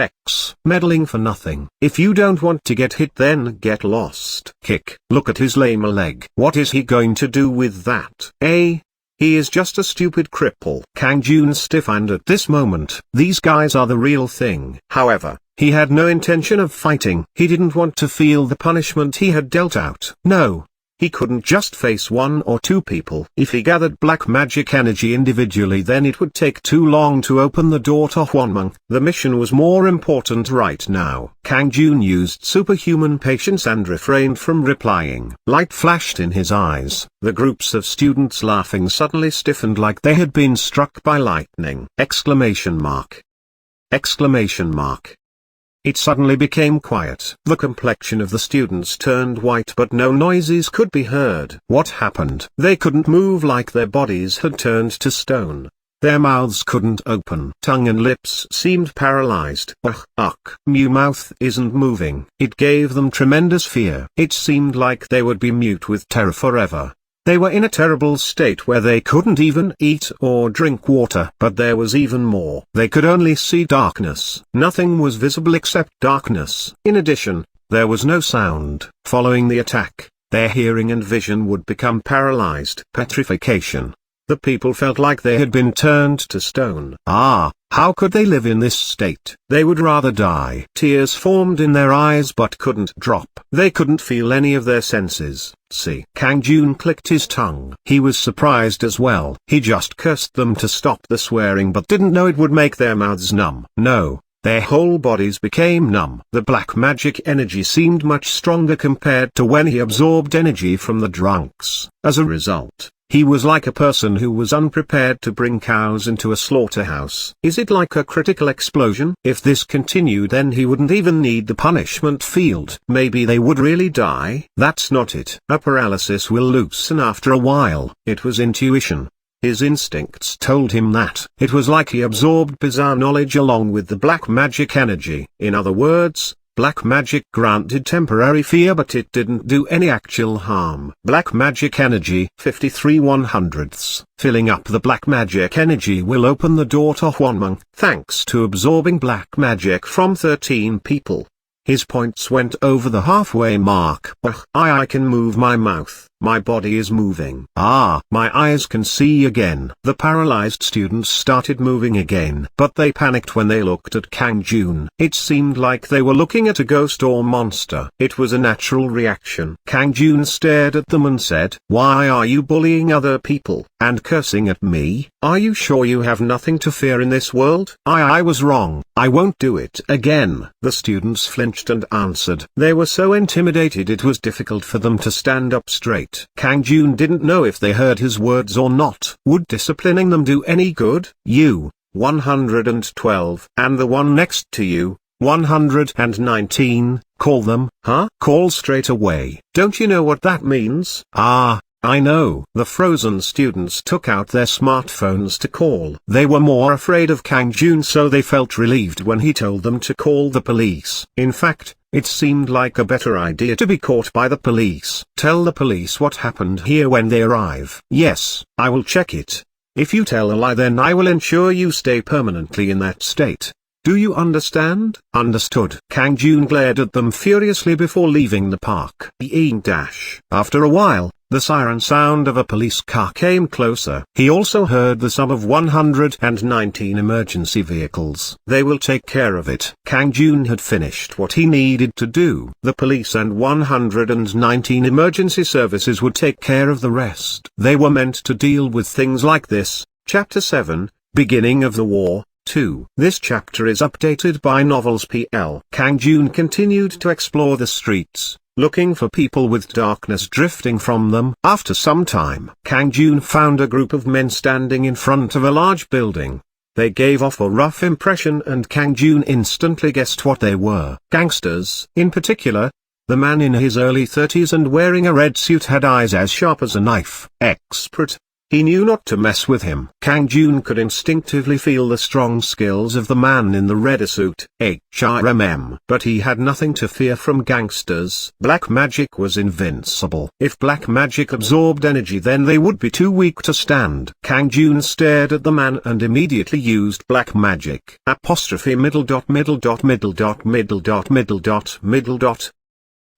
meddling for nothing. If you don't want to get hit, then get lost. Kick. Look at his lame leg. What is he going to do with that? He is just a stupid cripple. Kang Jun stiffened at this moment. These guys are the real thing. However, he had no intention of fighting. He didn't want to feel the punishment he had dealt out. No. He couldn't just face 1 or 2 people. If he gathered black magic energy individually, then it would take too long to open the door to Juan Mung. The mission was more important right now. Kang Jun used superhuman patience and refrained from replying. Light flashed in his eyes. The groups of students laughing suddenly stiffened like they had been struck by lightning. Exclamation mark. Exclamation mark. It suddenly became quiet. The complexion of the students turned white, but no noises could be heard. What happened? They couldn't move, like their bodies had turned to stone. Their mouths couldn't open. Tongue and lips seemed paralyzed. Mew mouth isn't moving. It gave them tremendous fear. It seemed like they would be mute with terror forever. They were in a terrible state where they couldn't even eat or drink water. But there was even more. They could only see darkness. Nothing was visible except darkness. In addition, there was no sound. Following the attack, their hearing and vision would become paralyzed. Petrification. The people felt like they had been turned to stone. How could they live in this state? They would rather die. Tears formed in their eyes but couldn't drop. They couldn't feel any of their senses. See, Kang Jun clicked his tongue. He was surprised as well. He just cursed them to stop the swearing but didn't know it would make their mouths numb. No, their whole bodies became numb. The black magic energy seemed much stronger compared to when he absorbed energy from the drunks. As a result, he was like a person who was unprepared to bring cows into a slaughterhouse. Is it like a critical explosion? If this continued, then he wouldn't even need the punishment field. Maybe they would really die? That's not it. A paralysis will loosen after a while. It was intuition. His instincts told him that. It was like he absorbed bizarre knowledge along with the black magic energy. In other words, black magic granted temporary fear, but it didn't do any actual harm. Black magic energy 53/100ths. Filling up the black magic energy will open the door to Juan Mung, thanks to absorbing black magic from 13 people. His points went over the halfway mark. I can move my mouth. My body is moving. My eyes can see again. The paralyzed students started moving again, but they panicked when they looked at Kang Jun. It seemed like they were looking at a ghost or monster. It was a natural reaction. Kang Jun stared at them and said, "Why are you bullying other people, and cursing at me? Are you sure you have nothing to fear in this world?" I was wrong. I won't do it again." The students flinched and answered. They were so intimidated it was difficult for them to stand up straight. Kang Jun didn't know if they heard his words or not. Would disciplining them do any good? You, 112, and the one next to you, 119, call them. Call straight away. Don't you know what that means? I know. The frozen students took out their smartphones to call. They were more afraid of Kang Jun, so they felt relieved when he told them to call the police. In fact, it seemed like a better idea to be caught by the police. Tell the police what happened here when they arrive. Yes, I will check it. If you tell a lie, then I will ensure you stay permanently in that state. Do you understand? Understood. Kang Jun glared at them furiously before leaving the park. After a while, the siren sound of a police car came closer. He also heard the sum of 119 emergency vehicles. They will take care of it. Kang Jun had finished what he needed to do. The police and 119 emergency services would take care of the rest. They were meant to deal with things like this. Chapter 7, Beginning of the War. 2. This chapter is updated by Novels PL. Kang Jun continued to explore the streets, looking for people with darkness drifting from them. After some time, Kang Jun found a group of men standing in front of a large building. They gave off a rough impression and Kang Jun instantly guessed what they were. Gangsters. In particular, the man in his early 30s and wearing a red suit had eyes as sharp as a knife. Expert. He knew not to mess with him. Kang Jun could instinctively feel the strong skills of the man in the red suit. But he had nothing to fear from gangsters. Black magic was invincible. If black magic absorbed energy, then they would be too weak to stand. Kang Jun stared at the man and immediately used black magic. Middle dot middle dot middle dot middle dot middle dot middle dot.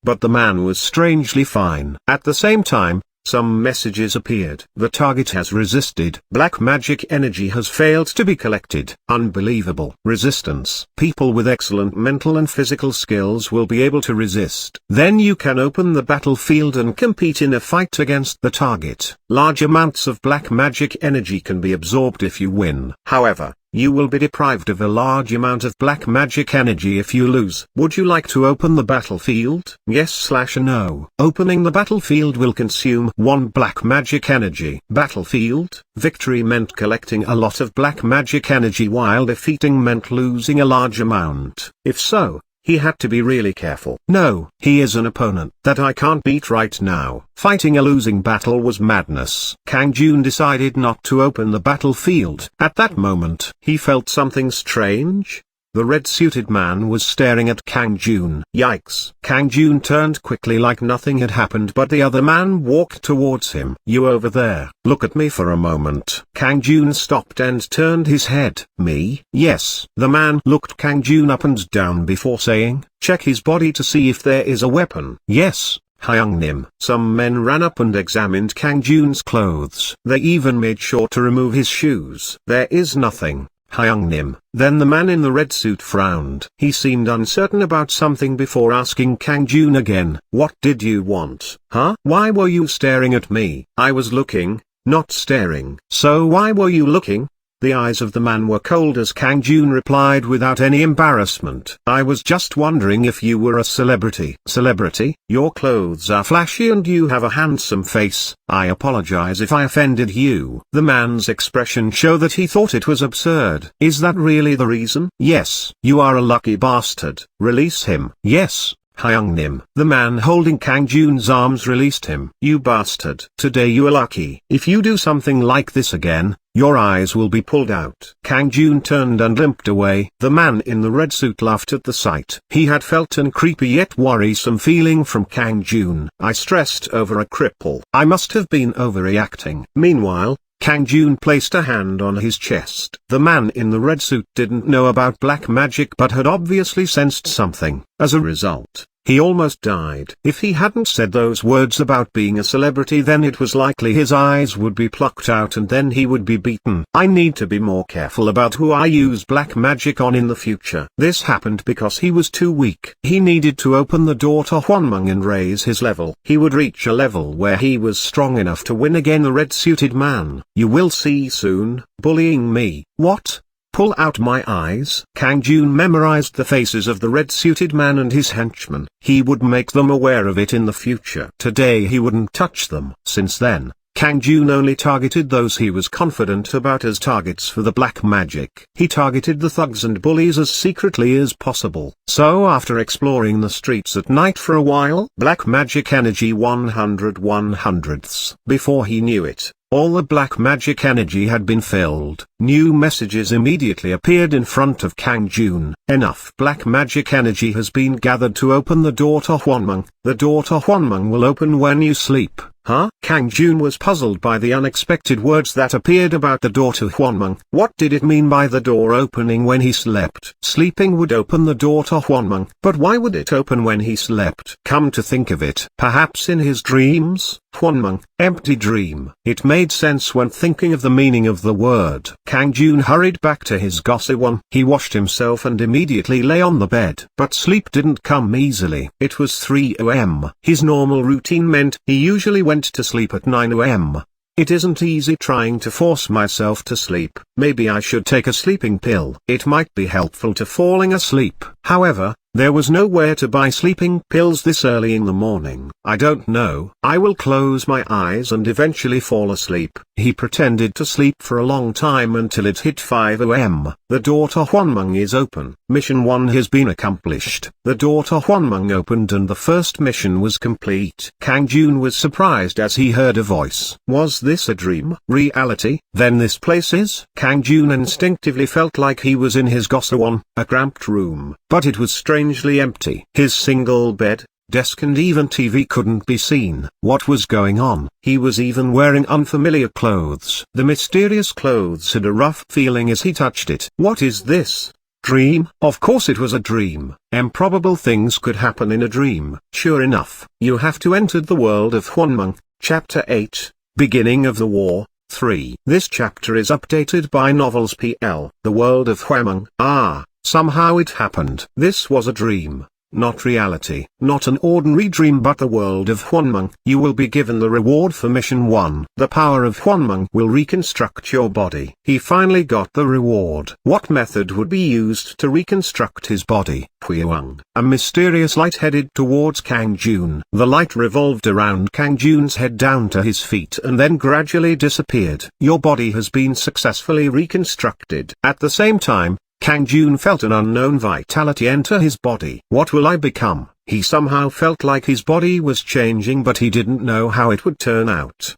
But the man was strangely fine. At the same time, some messages appeared. The target has resisted. Black magic energy has failed to be collected. Unbelievable. Resistance. People with excellent mental and physical skills will be able to resist. Then you can open the battlefield and compete in a fight against the target. Large amounts of black magic energy can be absorbed if you win. However, you will be deprived of a large amount of black magic energy if you lose. Would you like to open the battlefield? Yes/no. Opening the battlefield will consume 1 black magic energy. Battlefield. Victory meant collecting a lot of black magic energy, while defeating meant losing a large amount. If so, he had to be really careful. No, he is an opponent that I can't beat right now. Fighting a losing battle was madness. Kang Jun decided not to open the battlefield. At that moment, he felt something strange. The red-suited man was staring at Kang Jun. Yikes. Kang Jun turned quickly like nothing had happened, but the other man walked towards him. You over there, look at me for a moment. Kang Jun stopped and turned his head. Me? Yes. The man looked Kang Jun up and down before saying, check his body to see if there is a weapon. Yes. Hyungnim. Some men ran up and examined Kang Jun's clothes. They even made sure to remove his shoes. There is nothing. Hyungnim. Then the man in the red suit frowned. He seemed uncertain about something before asking Kang Jun again, what did you want? Huh? Why were you staring at me? I was looking, not staring. So why were you looking? The eyes of the man were cold as Kang Jun replied without any embarrassment. I was just wondering if you were a celebrity. Celebrity? Your clothes are flashy and you have a handsome face. I apologize if I offended you. The man's expression showed that he thought it was absurd. Is that really the reason? Yes. You are a lucky bastard. Release him. Yes. Hyungnim. The man holding Kang Jun's arms released him. You bastard. Today you are lucky. If you do something like this again, your eyes will be pulled out. Kang Jun turned and limped away. The man in the red suit laughed at the sight. He had felt an creepy yet worrisome feeling from Kang Jun. I stressed over a cripple. I must have been overreacting. Meanwhile, Kang Jun placed a hand on his chest. The man in the red suit didn't know about black magic but had obviously sensed something. As a result, he almost died. If he hadn't said those words about being a celebrity, then it was likely his eyes would be plucked out and then he would be beaten. I need to be more careful about who I use black magic on in the future. This happened because he was too weak. He needed to open the door to Juan Mung and raise his level. He would reach a level where he was strong enough to win again. The red-suited man. You will see soon. Bullying me. What? Pull out my eyes. Kang Jun memorized the faces of the red-suited man and his henchmen. He would make them aware of it in the future. Today he wouldn't touch them. Since then, Kang Jun only targeted those he was confident about as targets for the black magic. He targeted the thugs and bullies as secretly as possible. So after exploring the streets at night for a while, black magic energy 100/100ths. Before he knew it, all the black magic energy had been filled. New messages immediately appeared in front of Kang Jun. Enough black magic energy has been gathered to open the door to Juan Mung. The door to Juan Mung will open when you sleep. Huh? Kang Jun was puzzled by the unexpected words that appeared about the door to Huan Mung. What did it mean by the door opening when he slept? Sleeping would open the door to Huan Mung, but why would it open when he slept? Come to think of it, perhaps in his dreams? Huan Mung, empty dream. It made sense when thinking of the meaning of the word. Kang Jun hurried back to his Gosewon. He washed himself and immediately lay on the bed. But sleep didn't come easily. It was 3 am. His normal routine meant he usually went to sleep at 9 am. It isn't easy trying to force myself to sleep. Maybe I should take a sleeping pill. It might be helpful to falling asleep. However, there was nowhere to buy sleeping pills this early in the morning. I don't know. I will close my eyes and eventually fall asleep. He pretended to sleep for a long time until it hit 5 am. The door to Huan Mung is open. Mission 1 has been accomplished. The door to Huan Mung opened and the first mission was complete. Kang Jun was surprised as he heard a voice. Was this a dream? Reality? Then this place is? Kang Jun instinctively felt like he was in his Gosewon, a cramped room, but it was strangely empty. His single bed, desk and even TV couldn't be seen. What was going on? He was even wearing unfamiliar clothes. The mysterious clothes had a rough feeling as he touched it. What is this? Dream? Of course it was a dream. Improbable things could happen in a dream. Sure enough, you have to enter the world of Huan Mung, Chapter 8, Beginning of the War. 3. This chapter is updated by Novels PL. The world of Huan Mung. Somehow it happened. This was a dream, not reality. Not an ordinary dream but the world of Huan Mung. You will be given the reward for Mission 1. The power of Huan Mung will reconstruct your body. He finally got the reward. What method would be used to reconstruct his body? Huang. A mysterious light headed towards Kang Jun. The light revolved around Kang Jun's head down to his feet and then gradually disappeared. Your body has been successfully reconstructed. At the same time, Kang Jun felt an unknown vitality enter his body. What will I become? He somehow felt like his body was changing but he didn't know how it would turn out.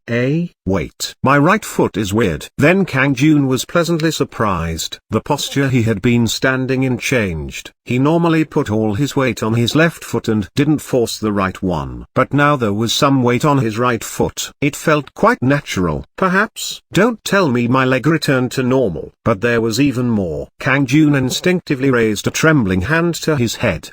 Wait. My right foot is weird. Then Kang Jun was pleasantly surprised. The posture he had been standing in changed. He normally put all his weight on his left foot and didn't force the right one. But now there was some weight on his right foot. It felt quite natural. Perhaps? Don't tell me my leg returned to normal. But there was even more. Kang Jun instinctively raised a trembling hand to his head.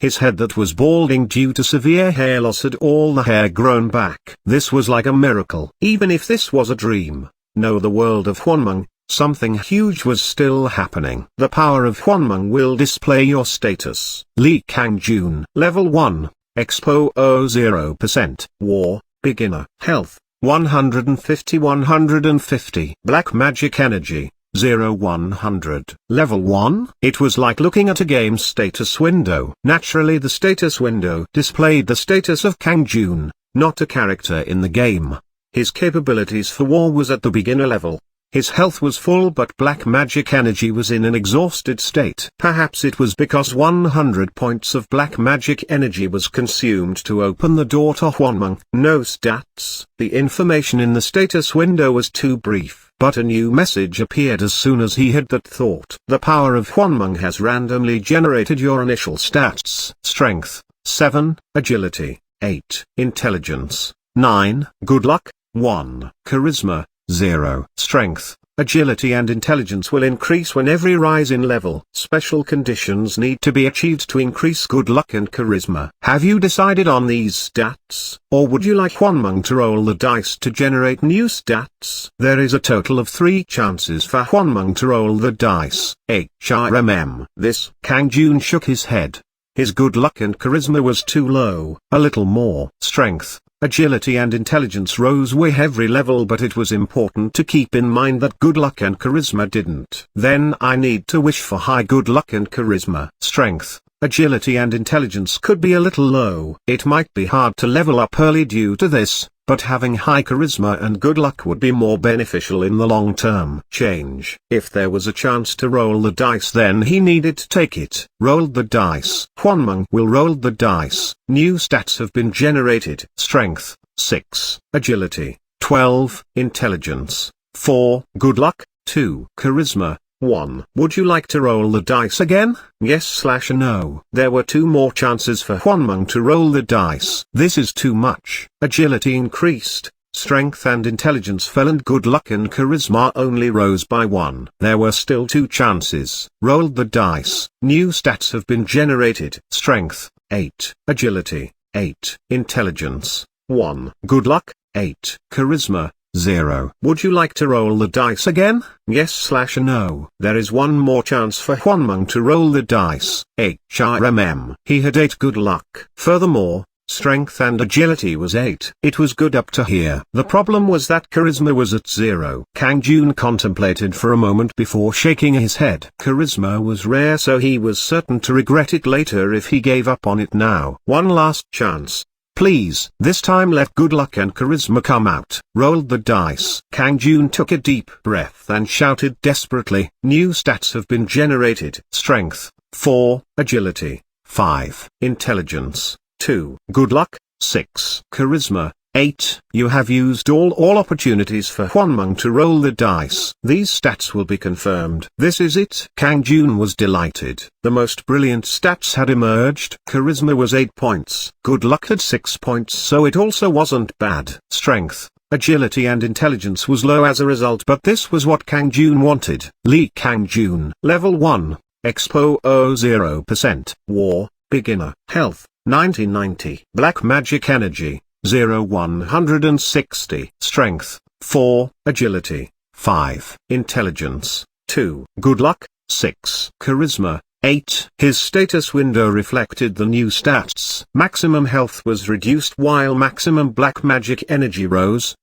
His head that was balding due to severe hair loss had all the hair grown back. This was like a miracle. Even if this was a dream, no, the world of Huan Mung, something huge was still happening. The power of Huan Mung will display your status. Li Kang Jun. Level 1, Expo 0%. War, Beginner. Health, 150. Black Magic Energy, 0-100. Level 1? It was like looking at a game status window. Naturally the status window displayed the status of Kang Jun, not a character in the game. His capabilities for war was at the beginner level. His health was full but black magic energy was in an exhausted state. Perhaps it was because 100 points of black magic energy was consumed to open the door to Huan Mung. No stats. The information in the status window was too brief. But a new message appeared as soon as he had that thought. The power of Huan Mung has randomly generated your initial stats. Strength, 7, Agility, 8, Intelligence, 9, Good Luck, 1, Charisma, 0. Strength, agility and intelligence will increase when every rise in level. Special conditions need to be achieved to increase good luck and charisma. Have you decided on these stats? Or would you like Huan Mung to roll the dice to generate new stats? There is a total of 3 chances for Huan Mung to roll the dice. HRMM. This. Kang Jun shook his head. His good luck and charisma was too low. A little more. Strength, agility and intelligence rose with every level, but it was important to keep in mind that good luck and charisma didn't. Then I need to wish for high good luck and charisma. Strength, agility and intelligence could be a little low. It might be hard to level up early due to this, but having high charisma and good luck would be more beneficial in the long term. Change. If there was a chance to roll the dice, then he needed to take it. Rolled the dice. Huan Mung will roll the dice. New stats have been generated. Strength, 6, agility, 12, intelligence, 4, good luck, 2, charisma, 1. Would you like to roll the dice again? Yes/no. There were 2 more chances for Juan Mung to roll the dice. This is too much. Agility increased. Strength and intelligence fell and good luck and charisma only rose by 1. There were still 2 chances. Rolled the dice. New stats have been generated. Strength, 8. Agility, 8. Intelligence, 1. Good luck, 8. Charisma, 0. Would you like to roll the dice again? Yes/no. There is 1 more chance for Juan Mung to roll the dice. HRMM. He had 8 good luck. Furthermore, strength and agility was 8. It was good up to here. The problem was that charisma was at 0. Kang Jun contemplated for a moment before shaking his head. Charisma was rare, so he was certain to regret it later if he gave up on it now. 1 last chance. Please. This time let good luck and charisma come out. Rolled the dice. Kang Jun took a deep breath and shouted desperately. New stats have been generated. Strength, 4. Agility, 5. Intelligence, 2. Good luck, 6. Charisma, 8. You have used all opportunities for Juan Mung to roll the dice. These stats will be confirmed. This is it. Kang Jun was delighted. The most brilliant stats had emerged. Charisma was 8 points. Good luck had 6 points, so it also wasn't bad. Strength, agility and intelligence was low as a result, but this was what Kang Jun wanted. Lee Kang Jun. Level 1. Expo 0%. War, beginner. Health, 1990. Black magic energy, 0/160. Strength, 4. Agility, 5. Intelligence, 2. Good luck, 6. Charisma, 8. His status window reflected the new stats. Maximum health was reduced while maximum black magic energy rose.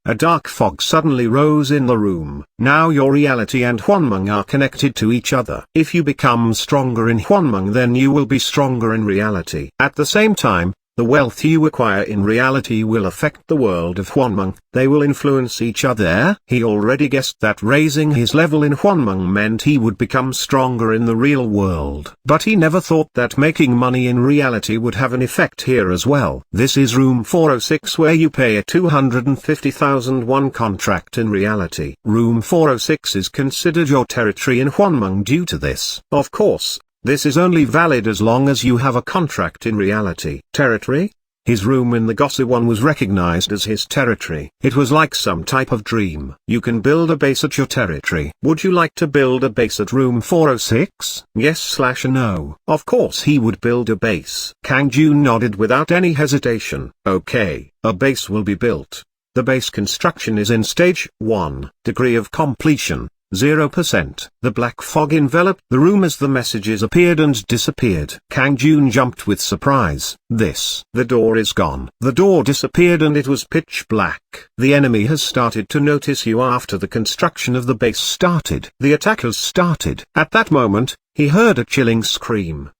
A dark fog suddenly rose in the room. Now your reality and Juan Mung are connected to each other. If you become stronger in Juan Mung, then you will be stronger in reality. At the same time, the wealth you acquire in reality will affect the world of Juan Mung. They will influence each other. He already guessed that raising his level in Juan Mung meant he would become stronger in the real world. But he never thought that making money in reality would have an effect here as well. This is room 406, where you pay a 250,001 contract in reality. Room 406 is considered your territory in Juan Mung due to this. Of course, this is only valid as long as you have a contract in reality. Territory? His room in the Gossy One was recognized as his territory. It was like some type of dream. You can build a base at your territory. Would you like to build a base at room 406? Yes/no. Of course he would build a base. Kang Jun nodded without any hesitation. Okay, a base will be built. The base construction is in stage 1. Degree of completion, 0%. The black fog enveloped the room as the messages appeared and disappeared. Kang Jun jumped with surprise. The door is gone. The door disappeared and it was pitch black. The enemy has started to notice you after the construction of the base started. The attackers started. At that moment, he heard a chilling scream.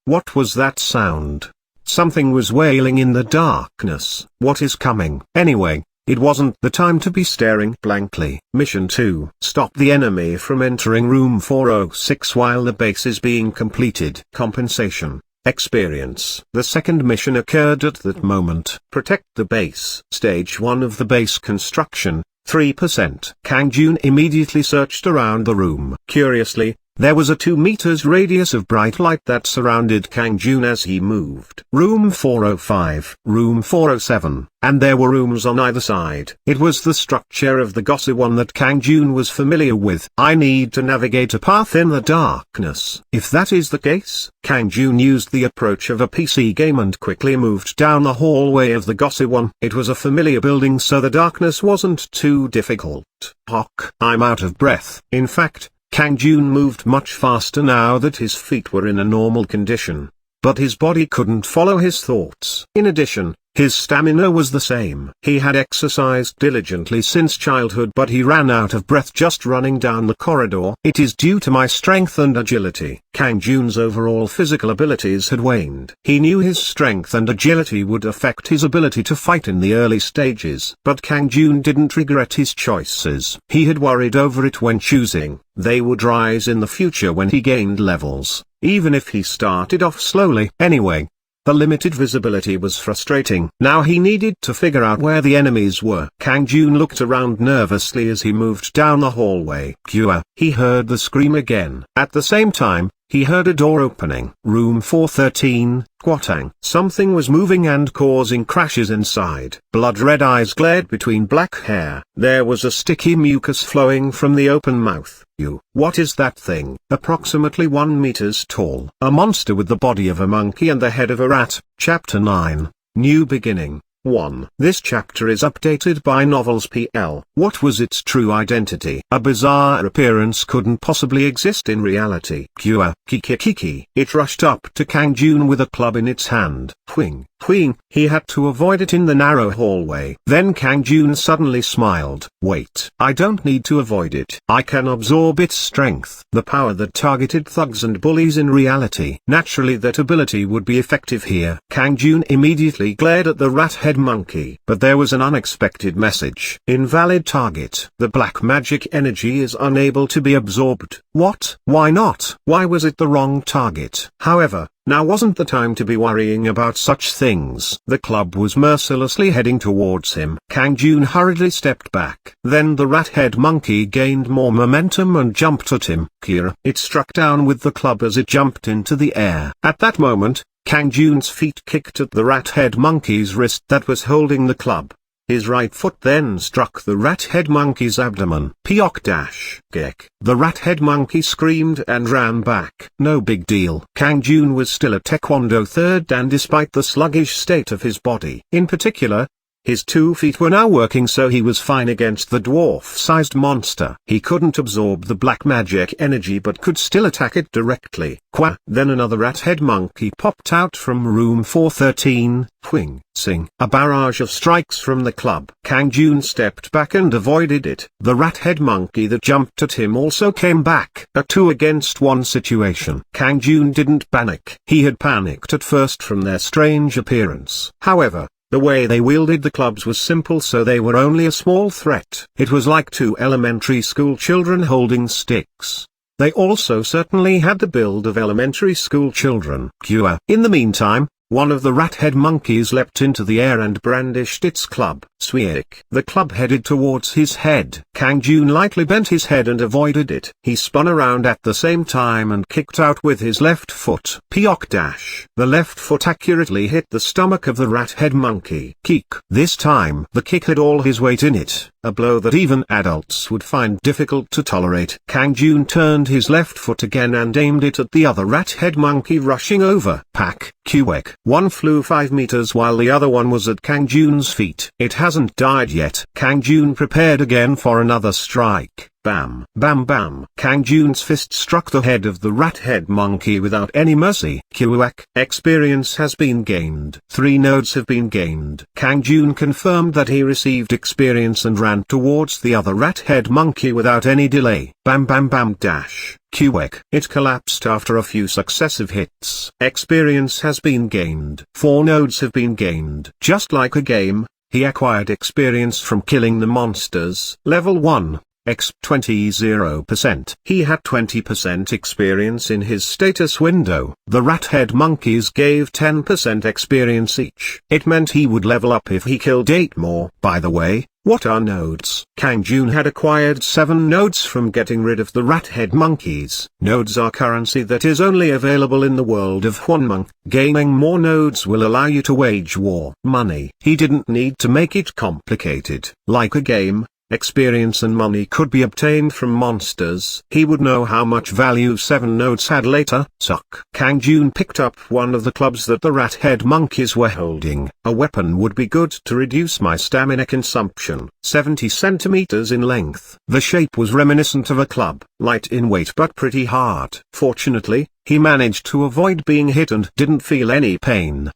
What was that sound? Something was wailing in the darkness. What is coming? Anyway, it wasn't the time to be staring blankly. Mission 2. Stop the enemy from entering room 406 while the base is being completed. Compensation. Experience. The second mission occurred at that moment. Protect the base. Stage 1 of the base construction, 3%. Kang Jun immediately searched around the room. Curiously, there was a 2 meters radius of bright light that surrounded Kang Jun as he moved. Room 405, room 407, and there were rooms on either side. It was the structure of the Gossy One that Kang Jun was familiar with. I need to navigate a path in the darkness. If that is the case, Kang Jun used the approach of a PC game and quickly moved down the hallway of the Gossy One. It was a familiar building, so the darkness wasn't too difficult. I'm out of breath. In fact, Kang Jun moved much faster now that his feet were in a normal condition. But his body couldn't follow his thoughts. In addition, his stamina was the same. He had exercised diligently since childhood, but he ran out of breath just running down the corridor. It is due to my strength and agility. Kang Jun's overall physical abilities had waned. He knew his strength and agility would affect his ability to fight in the early stages. But Kang Jun didn't regret his choices. He had worried over it when choosing. They would rise in the future when he gained levels, even if he started off slowly. Anyway, The limited visibility was frustrating. Now he needed to figure out where the enemies were. Kang Jun looked around nervously as he moved down the hallway. He heard the scream again. At the same time, he heard a door opening. Room 413, Guotang. Something was moving and causing crashes inside. Blood-red eyes glared between black hair. There was a sticky mucus flowing from the open mouth. What is that thing? Approximately 1 meters tall. A monster with the body of a monkey and the head of a rat. Chapter 9. New Beginning. 1. This chapter is updated by Novels PL. What was its true identity? A bizarre appearance couldn't possibly exist in reality. Kiki. It rushed up to Kang Jun with a club in its hand. Whing. He had to avoid it in the narrow hallway. Then Kang Jun suddenly smiled. Wait. I don't need to avoid it. I can absorb its strength. The power that targeted thugs and bullies in reality. Naturally that ability would be effective here. Kang Jun immediately glared at the rat-head monkey. But there was an unexpected message. Invalid target. The black magic energy is unable to be absorbed. What? Why not? Why was it the wrong target? However, now wasn't the time to be worrying about such things. The club was mercilessly heading towards him. Kang Jun hurriedly stepped back. Then the rat-head monkey gained more momentum and jumped at him. It struck down with the club as it jumped into the air. At that moment, Kang Jun's feet kicked at the rat-head monkey's wrist that was holding the club. His right foot then struck the rat-head monkey's abdomen. Gek. The rat-head monkey screamed and ran back. No big deal. Kang Jun was still a Taekwondo third dan despite the sluggish state of his body. In particular, his 2 feet were now working, so he was fine against the dwarf-sized monster. He couldn't absorb the black magic energy but could still attack it directly. Then another rat-head monkey popped out from room 413, Whing, sing. A barrage of strikes from the club. Kang Jun stepped back and avoided it. The rat-head monkey that jumped at him also came back. A 2-against-1 situation. Kang Jun didn't panic. He had panicked at first from their strange appearance. However, the way they wielded the clubs was simple, so they were only a small threat. It was like 2 elementary school children holding sticks. They also certainly had the build of elementary school children. In the meantime, one of the rat-head monkeys leapt into the air and brandished its club. Sweek. The club headed towards his head. Kang Jun lightly bent his head and avoided it. He spun around at the same time and kicked out with his left foot. The left foot accurately hit the stomach of the rat-head monkey. Kick. This time the kick had all his weight in it, a blow that even adults would find difficult to tolerate. Kang Jun turned his left foot again and aimed it at the other rat-head monkey rushing over. One flew 5 meters while the other one was at Kang Jun's feet. It hasn't died yet. Kang Jun prepared again for another strike. Bam. Bam bam. Kang Jun's fist struck the head of the rat-head monkey without any mercy. Experience has been gained. 3 nodes have been gained. Kang Jun confirmed that he received experience and ran towards the other rat-head monkey without any delay. Bam bam bam dash. It collapsed after a few successive hits. Experience has been gained. 4 nodes have been gained. Just like a game, he acquired experience from killing the monsters. Level 1. Exp 20%. He had 20% experience in his status window. The rat-head monkeys gave 10% experience each. It meant he would level up if he killed 8 more. By the way, what are nodes? Kang Jun had acquired 7 nodes from getting rid of the rat-head monkeys. Nodes are currency that is only available in the world of Mung. Gaining more nodes will allow you to wage war. Money. He didn't need to make it complicated. Like a game, experience and money could be obtained from monsters. He would know how much value 7 nodes had later. Kang Jun picked up one of the clubs that the rat-head monkeys were holding. A weapon would be good to reduce my stamina consumption. 70 centimeters in length. The shape was reminiscent of a club, light in weight but pretty hard. Fortunately, he managed to avoid being hit and didn't feel any pain.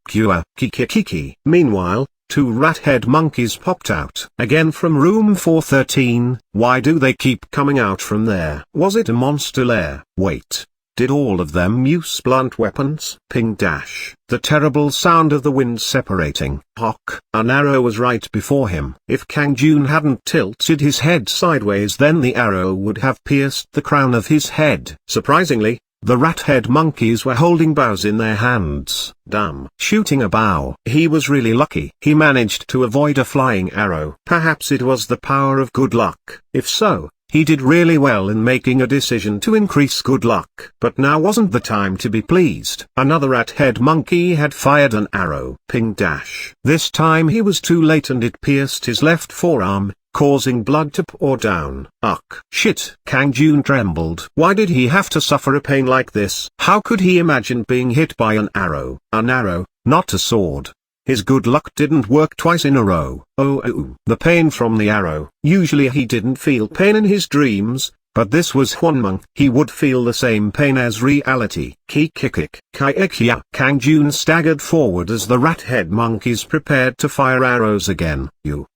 Meanwhile, 2 rat-head monkeys popped out. Again from room 413, why do they keep coming out from there? Was it a monster lair? Wait. Did all of them use blunt weapons? Ping dash. The terrible sound of the wind separating. Hock. An arrow was right before him. If Kang Jun hadn't tilted his head sideways, then the arrow would have pierced the crown of his head. Surprisingly, The rat-head monkeys were holding bows in their hands. Damn. Shooting a bow. He was really lucky. He managed to avoid a flying arrow. Perhaps it was the power of good luck. If so, he did really well in making a decision to increase good luck. But now wasn't the time to be pleased. Another rat-head monkey had fired an arrow. Ping dash. This time he was too late and it pierced his left forearm, causing blood to pour down. Ugh. Shit. Kang Jun trembled. Why did he have to suffer a pain like this? How could he imagine being hit by an arrow? An arrow, not a sword. His good luck didn't work twice in a row. Oh. The pain from the arrow. Usually he didn't feel pain in his dreams, but this was Juan Mung. He would feel the same pain as reality. Kikikik. Kaikia. Kang Jun staggered forward as the rat-head monkeys prepared to fire arrows again.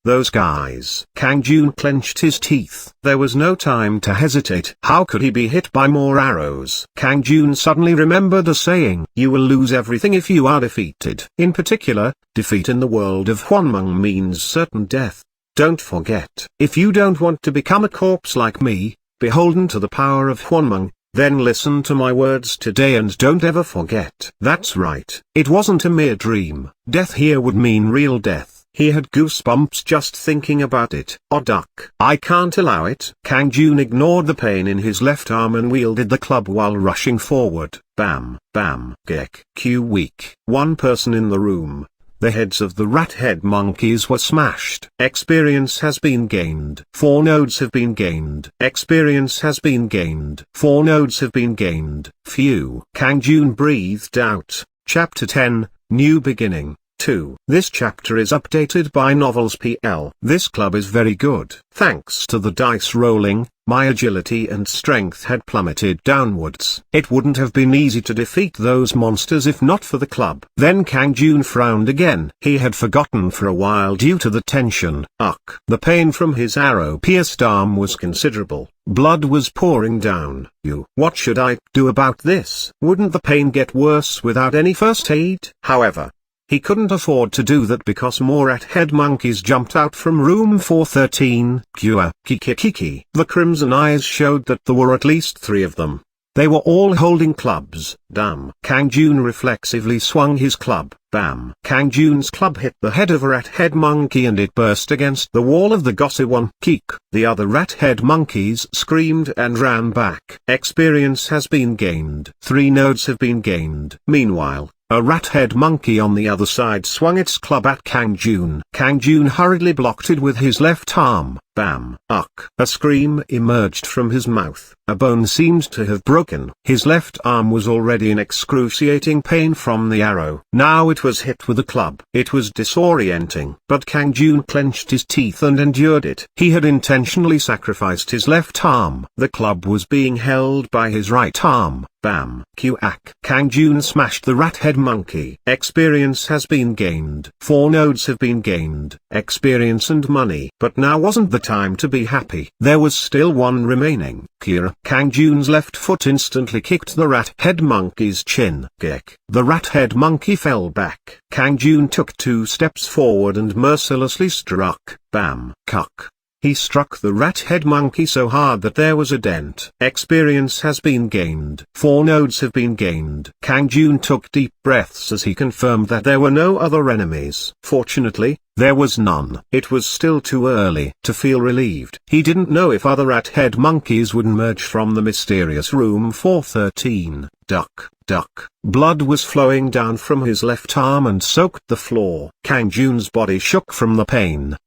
Those guys. Kang Jun clenched his teeth. There was no time to hesitate. How could he be hit by more arrows? Kang Jun suddenly remembered a saying, "You will lose everything if you are defeated." In particular, defeat in the world of Juan Mung means certain death. Don't forget. If you don't want to become a corpse like me, beholden to the power of Juan Mung, then listen to my words today and don't ever forget. That's right. It wasn't a mere dream. Death here would mean real death. He had goosebumps just thinking about it. Oh duck. I can't allow it. Kang Jun ignored the pain in his left arm and wielded the club while rushing forward. Bam, bam, gek. Q weak. One person in the room. The heads of the rat-head monkeys were smashed. Experience has been gained. 4 nodes have been gained. Experience has been gained. 4 nodes have been gained. Phew. Kang Jun breathed out. Chapter 10, New Beginning. 2. This chapter is updated by Novels PL. This club is very good. Thanks to the dice rolling, my agility and strength had plummeted downwards. It wouldn't have been easy to defeat those monsters if not for the club. Then Kang Jun frowned again. He had forgotten for a while due to the tension. Ugh. The pain from his arrow-pierced arm was considerable. Blood was pouring down. What should I do about this? Wouldn't the pain get worse without any first aid? However, he couldn't afford to do that because more rat-head monkeys jumped out from room 413. Kikikiki. The crimson eyes showed that there were at least 3 of them. They were all holding clubs. Damn. Kang Jun reflexively swung his club. Bam. Kang Jun's club hit the head of a rat-head monkey and it burst against the wall of the gossy one. Keek. The other rat-head monkeys screamed and ran back. Experience has been gained. 3 nodes have been gained. Meanwhile, a rat-head monkey on the other side swung its club at Kang Jun. Kang Jun hurriedly blocked it with his left arm. Bam. Ugh. A scream emerged from his mouth. A bone seemed to have broken. His left arm was already in excruciating pain from the arrow. Now it was hit with a club. It was disorienting. But Kang Jun clenched his teeth and endured it. He had intentionally sacrificed his left arm. The club was being held by his right arm. Bam. Quack. Kang Jun smashed the rat-head monkey. Experience has been gained. 4 nodes have been gained. Experience and money. But now wasn't the time to be happy. There was still 1 remaining. Kira. Kang Jun's left foot instantly kicked the rat-head monkey's chin. Gek. The rat-head monkey fell back. Kang Jun took 2 steps forward and mercilessly struck. Bam. Cuck. He struck the rat-head monkey so hard that there was a dent. Experience has been gained. 4 nodes have been gained. Kang Jun took deep breaths as he confirmed that there were no other enemies. Fortunately, there was none. It was still too early to feel relieved. He didn't know if other rat-head monkeys would emerge from the mysterious room 413. Duck. Blood was flowing down from his left arm and soaked the floor. Kang Jun's body shook from the pain.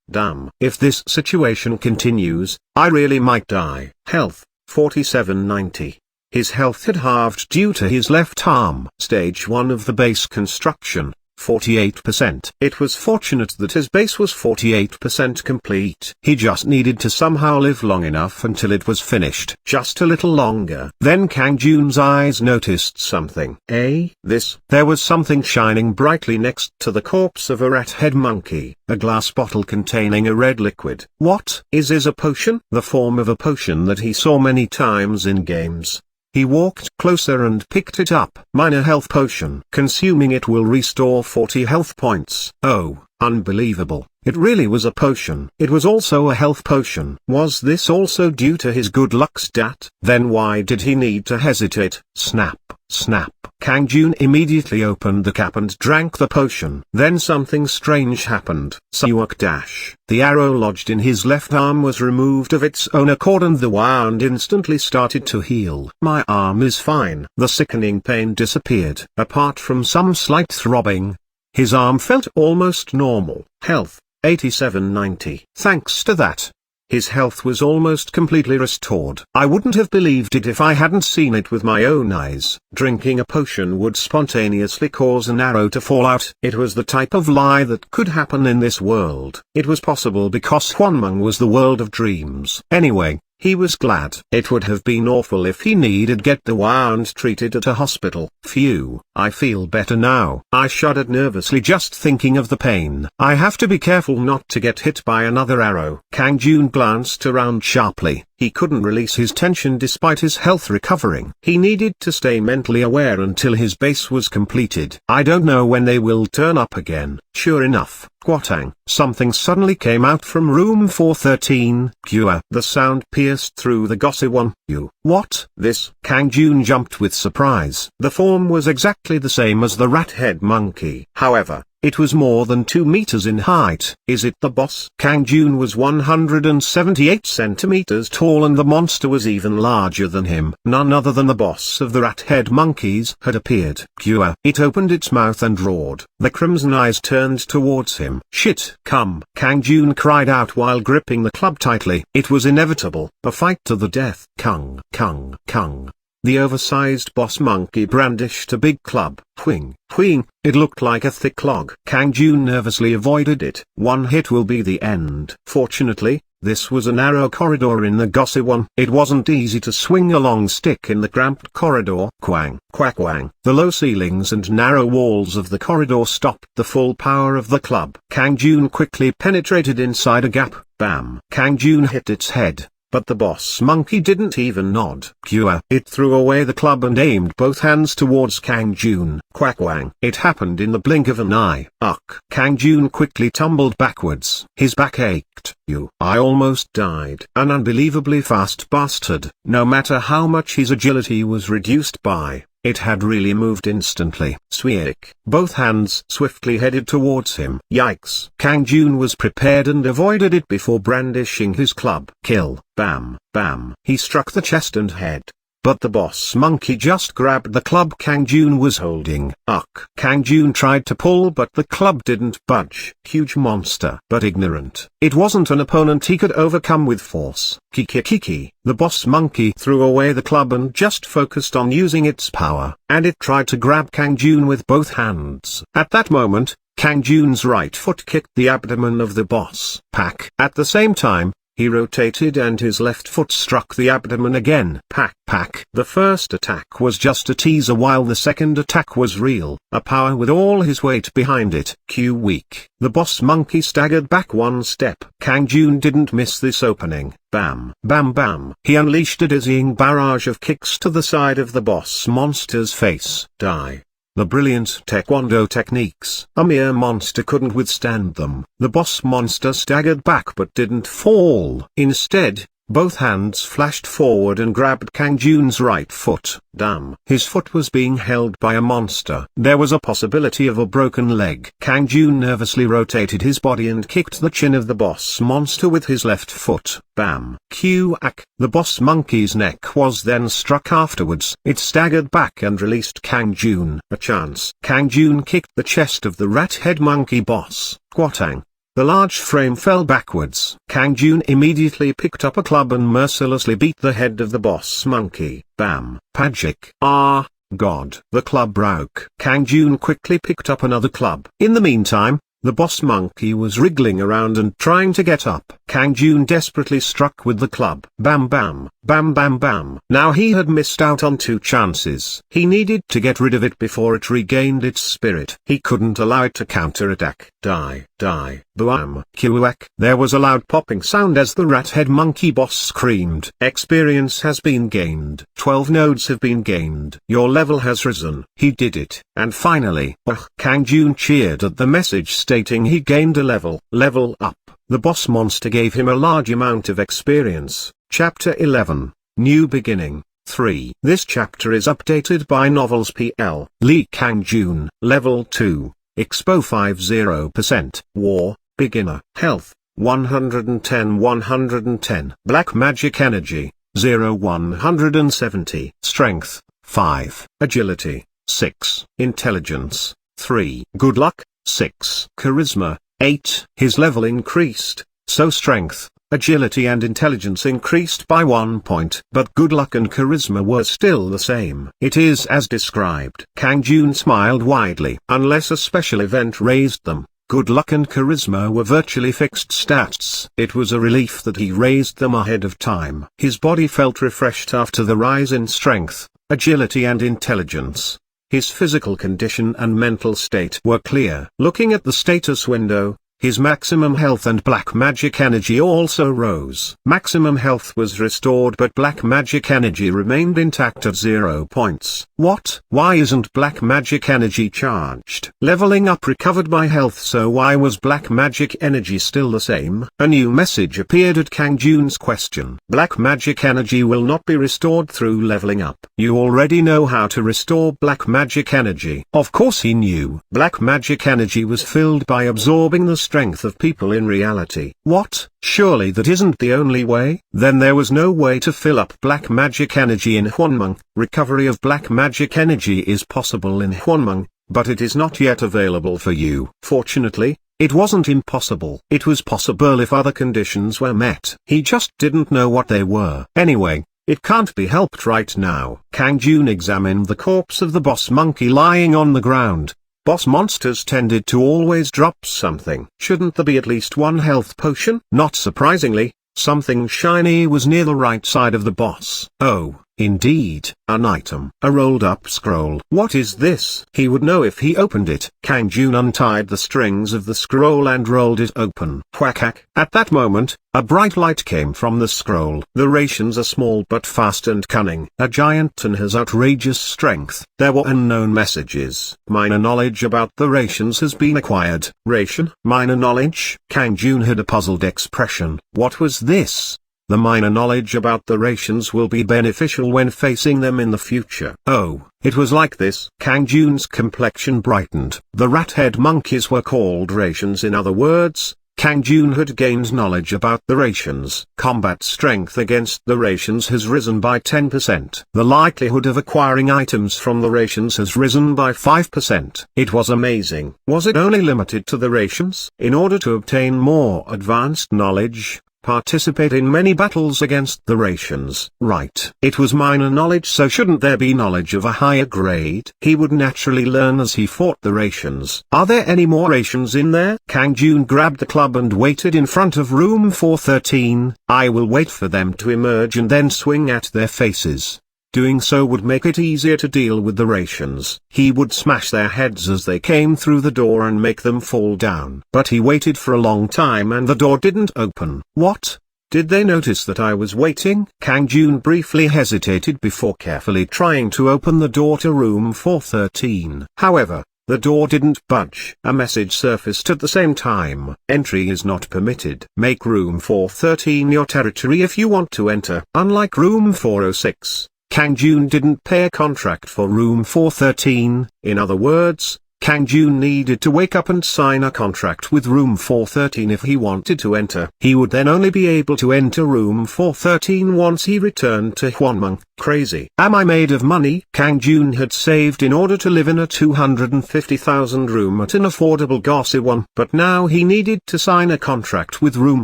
Damn. If this situation continues, I really might die. Health, 4790. His health had halved due to his left arm. Stage 1 of the base construction. 48%. It was fortunate that his base was 48% complete. He just needed to somehow live long enough until it was finished. Just a little longer. Then Kang Jun's eyes noticed something. This. There was something shining brightly next to the corpse of a rat-head monkey. A glass bottle containing a red liquid. What is a potion? The form of a potion that he saw many times in games. He walked closer and picked it up. Minor health potion. Consuming it will restore 40 health points. Oh, Unbelievable. It really was a potion. It was also a health potion. Was this also due to his good luck stat? Then why did he need to hesitate? Snap, snap. Kang Jun immediately opened the cap and drank the potion. Then something strange happened. Suak dash. The arrow lodged in his left arm was removed of its own accord and the wound instantly started to heal. My arm is fine. The sickening pain disappeared. Apart from some slight throbbing, his arm felt almost normal. Health, 8790. Thanks to that, his health was almost completely restored. I wouldn't have believed it if I hadn't seen it with my own eyes. Drinking a potion would spontaneously cause an arrow to fall out. It was the type of lie that could happen in this world. It was possible because Mung was the world of dreams. Anyway, he was glad. It would have been awful if he needed get the wound treated at a hospital. Phew, I feel better now. I shuddered nervously just thinking of the pain. I have to be careful not to get hit by another arrow. Kang Jun glanced around sharply. He couldn't release his tension despite his health recovering. He needed to stay mentally aware until his base was completed. I don't know when they will turn up again. Sure enough, Kwatang. Something suddenly came out from room 413. Kua. The sound pierced through the Gossi-1. You. What? This? Kang Jun jumped with surprise. The form was exactly the same as the rat-head monkey. However, it was more than 2 meters in height. Is it the boss? Kang Jun was 178 centimeters tall and the monster was even larger than him. None other than the boss of the rat-head monkeys had appeared. Kua. It opened its mouth and roared. The crimson eyes turned towards him. Shit! Come! Kang Jun cried out while gripping the club tightly. It was inevitable. A fight to the death. Kung, kung, kung. The oversized boss monkey brandished a big club. Whing, whing, it looked like a thick log. Kang Jun nervously avoided it. One hit will be the end. Fortunately, this was a narrow corridor in the Gossi-1. It wasn't easy to swing a long stick in the cramped corridor. Quang, quack wang. The low ceilings and narrow walls of the corridor stopped the full power of the club. Kang Jun quickly penetrated inside a gap. Bam. Kang Jun hit its head. But the boss monkey didn't even nod. Kua. It threw away the club and aimed both hands towards Kang Jun. Quack wang. It happened in the blink of an eye. Uck. Kang Jun quickly tumbled backwards. His back ached. I almost died. An unbelievably fast bastard. No matter how much his agility was reduced by, it had really moved instantly. Sweek. Both hands swiftly headed towards him. Yikes. Kang Jun was prepared and avoided it before brandishing his club. Kill. Bam, bam. He struck the chest and head. But the boss monkey just grabbed the club Kang Jun was holding. Uck. Kang Jun tried to pull but the club didn't budge. Huge monster. But ignorant. It wasn't an opponent he could overcome with force. Kiki. The boss monkey threw away the club and just focused on using its power. And it tried to grab Kang Jun with both hands. At that moment, Kang Jun's right foot kicked the abdomen of the boss. Pack. At the same time, he rotated and his left foot struck the abdomen again. Pack, pack. The first attack was just a teaser while the second attack was real. A power with all his weight behind it. Q weak. The boss monkey staggered back one step. Kang Jun didn't miss this opening. Bam, bam, bam. He unleashed a dizzying barrage of kicks to the side of the boss monster's face. Die. The brilliant taekwondo techniques. A mere monster couldn't withstand them. The boss monster staggered back but didn't fall. Instead, both hands flashed forward and grabbed Kang Jun's right foot. Damn. His foot was being held by a monster. There was a possibility of a broken leg. Kang Jun nervously rotated his body and kicked the chin of the boss monster with his left foot. Bam. Q-ack. The boss monkey's neck was then struck afterwards. It staggered back and released Kang Jun. A chance. Kang Jun kicked the chest of the rat-head monkey boss. Kwatang. The large frame fell backwards. Kang Jun immediately picked up a club and mercilessly beat the head of the boss monkey. Bam. Pajik. Ah, God. The club broke. Kang Jun quickly picked up another club. In the meantime, the boss monkey was wriggling around and trying to get up. Kang Jun desperately struck with the club. Bam bam. Bam bam bam. Now he had missed out on 2 chances. He needed to get rid of it before it regained its spirit. He couldn't allow it to counterattack. Die, die, boam, kiwak. There was a loud popping sound as the rat-head monkey boss screamed. Experience has been gained. 12 nodes have been gained. Your level has risen. He did it. And finally, Kang Jun cheered at the message stating he gained a level. Level up. The boss monster gave him a large amount of experience. Chapter 11, New Beginning, 3. This chapter is updated by Novels PL. Lee Kang Jun, Level 2, Expo 50%, War, Beginner, Health, 110 Black Magic Energy, 170 Strength, 5 Agility, 6 Intelligence, 3 Good Luck, 6 Charisma, 8 His level increased, so Strength, Agility and Intelligence increased by 1 point. But Good Luck and Charisma were still the same. It is as described. Kang Jun smiled widely. Unless a special event raised them, Good Luck and Charisma were virtually fixed stats. It was a relief that he raised them ahead of time. His body felt refreshed after the rise in Strength, Agility and Intelligence. His physical condition and mental state were clear. Looking at the status window, his maximum health and black magic energy also rose. Maximum health was restored but black magic energy remained intact at 0 points. What? Why isn't black magic energy charged? Leveling up recovered my health, so why was black magic energy still the same? A new message appeared at Kang Jun's question. Black magic energy will not be restored through leveling up. You already know how to restore black magic energy. Of course he knew. Black magic energy was filled by absorbing the strength of people in reality. What? Surely that isn't the only way? Then there was no way to fill up black magic energy in Huanmeng. Recovery of black magic energy is possible in Huanmeng, but it is not yet available for you. Fortunately, it wasn't impossible. It was possible if other conditions were met. He just didn't know what they were. Anyway, it can't be helped right now. Kang Jun examined the corpse of the boss monkey lying on the ground. Boss monsters tended to always drop something. Shouldn't there be at least 1 health potion? Not surprisingly, something shiny was near the right side of the boss. Oh, indeed, an item. A rolled up scroll. What is this? He would know if he opened it. Kang Jun untied the strings of the scroll and rolled it open. Whack. At that moment, a bright light came from the scroll. The rations are small but fast and cunning. A giant and has outrageous strength. There were unknown messages. Minor knowledge about the rations has been acquired. Ration? Minor knowledge? Kang Jun had a puzzled expression. What was this? The minor knowledge about the rations will be beneficial when facing them in the future. Oh, it was like this. Kang Jun's complexion brightened. The rat-head monkeys were called rations. In other words, Kang Jun had gained knowledge about the rations. Combat strength against the rations has risen by 10%. The likelihood of acquiring items from the rations has risen by 5%. It was amazing. Was it only limited to the rations? In order to obtain more advanced knowledge, participate in many battles against the rations. Right. It was minor knowledge, so shouldn't there be knowledge of a higher grade? He would naturally learn as he fought the rations. Are there any more rations in there? Kang Jun grabbed the club and waited in front of room 413. I will wait for them to emerge and then swing at their faces. Doing so would make it easier to deal with the rations. He would smash their heads as they came through the door and make them fall down. But he waited for a long time and the door didn't open. What? Did they notice that I was waiting? Kang Jun briefly hesitated before carefully trying to open the door to room 413. However, the door didn't budge. A message surfaced at the same time. Entry is not permitted. Make room 413 your territory if you want to enter. Unlike room 406. Kang Jun didn't pay a contract for room 413, in other words, Kang Jun needed to wake up and sign a contract with room 413 if he wanted to enter. He would then only be able to enter room 413 once he returned to Huanmeng. Crazy. Am I made of money? Kang Jun had saved in order to live in a 250,000 room at an affordable Gossi one, but now he needed to sign a contract with room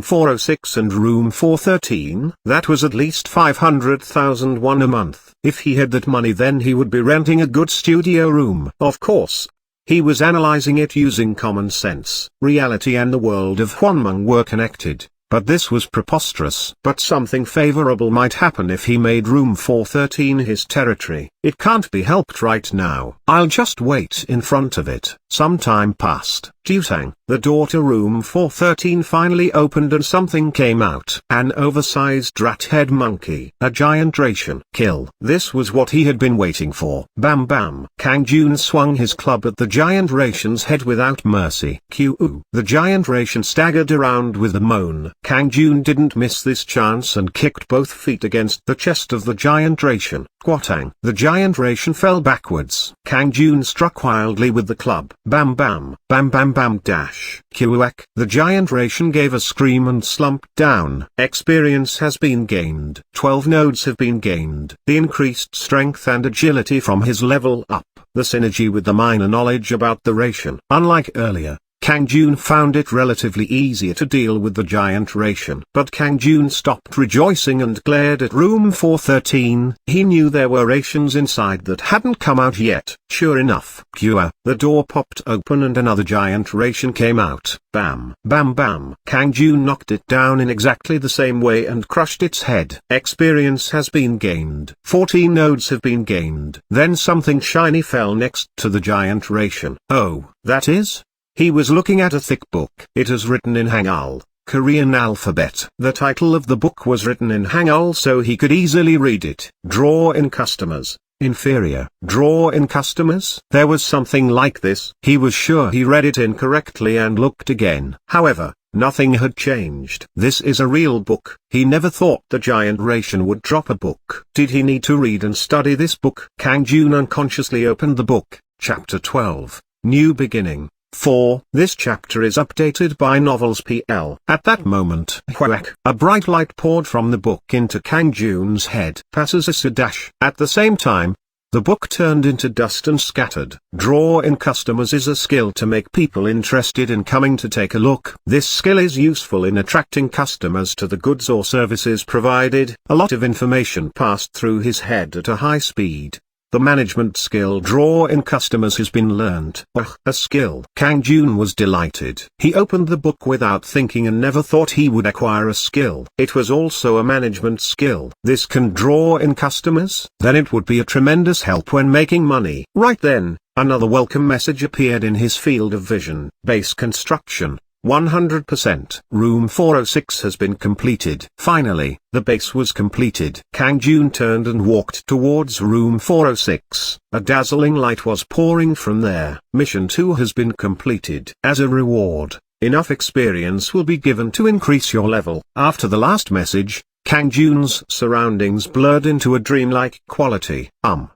406 and room 413. That was at least 500,000 won a month. If he had that money, then he would be renting a good studio room. Of course. He was analyzing it using common sense. Reality and the world of Huanmeng were connected. but this was preposterous. But something favorable might happen if he made room 413 his territory. It can't be helped right now. I'll just wait in front of it. Some time passed. Jutang, the door to room 413 finally opened and something came out. An oversized rat-head monkey. A giant ration. Kill. This was what he had been waiting for. Bam bam. Kang Jun swung his club at the giant ration's head without mercy. Q. The giant ration staggered around with a moan. Kang Jun didn't miss this chance and kicked both feet against the chest of the giant ration. Quatang. The giant ration fell backwards. Kang Jun struck wildly with the club. Bam bam. Bam bam bam dash. Qak. The giant ration gave a scream and slumped down. Experience has been gained. 12 nodes have been gained. The increased strength and agility from his level up. The synergy with the minor knowledge about the ration. Unlike earlier, Kang Jun found it relatively easier to deal with the giant ration. But Kang Jun stopped rejoicing and glared at room 413. He knew there were rations inside that hadn't come out yet. Sure enough, the door popped open and another giant ration came out. Bam, bam bam. Kang Jun knocked it down in exactly the same way and crushed its head. Experience has been gained. 14 nodes have been gained. Then something shiny fell next to the giant ration. Oh, that is? He was looking at a thick book. It is written in Hangul, Korean alphabet. The title of the book was written in Hangul so he could easily read it. Draw in customers. Inferior. Draw in customers? There was something like this. He was sure he read it incorrectly and looked again. However, nothing had changed. This is a real book. He never thought the giant ration would drop a book. Did he need to read and study this book? Kang Jun unconsciously opened the book. Chapter 12. New Beginning. 4. This chapter is updated by Novels PL. At that moment, whack, a bright light poured from the book into Kang Jun's head. Passes a dash. At the same time, the book turned into dust and scattered. Draw in customers is a skill to make people interested in coming to take a look. This skill is useful in attracting customers to the goods or services provided. A lot of information passed through his head at a high speed. The management skill draw in customers has been learned. A skill. Kang Jun was delighted. He opened the book without thinking and never thought he would acquire a skill. It was also a management skill. This can draw in customers? Then it would be a tremendous help when making money. Right then, another welcome message appeared in his field of vision. Base construction. 100%. Room 406 has been completed. Finally, the base was completed. Kang Jun turned and walked towards room 406. A dazzling light was pouring from there. Mission 2 has been completed. As a reward, enough experience will be given to increase your level. After the last message, Kang Jun's surroundings blurred into a dreamlike quality.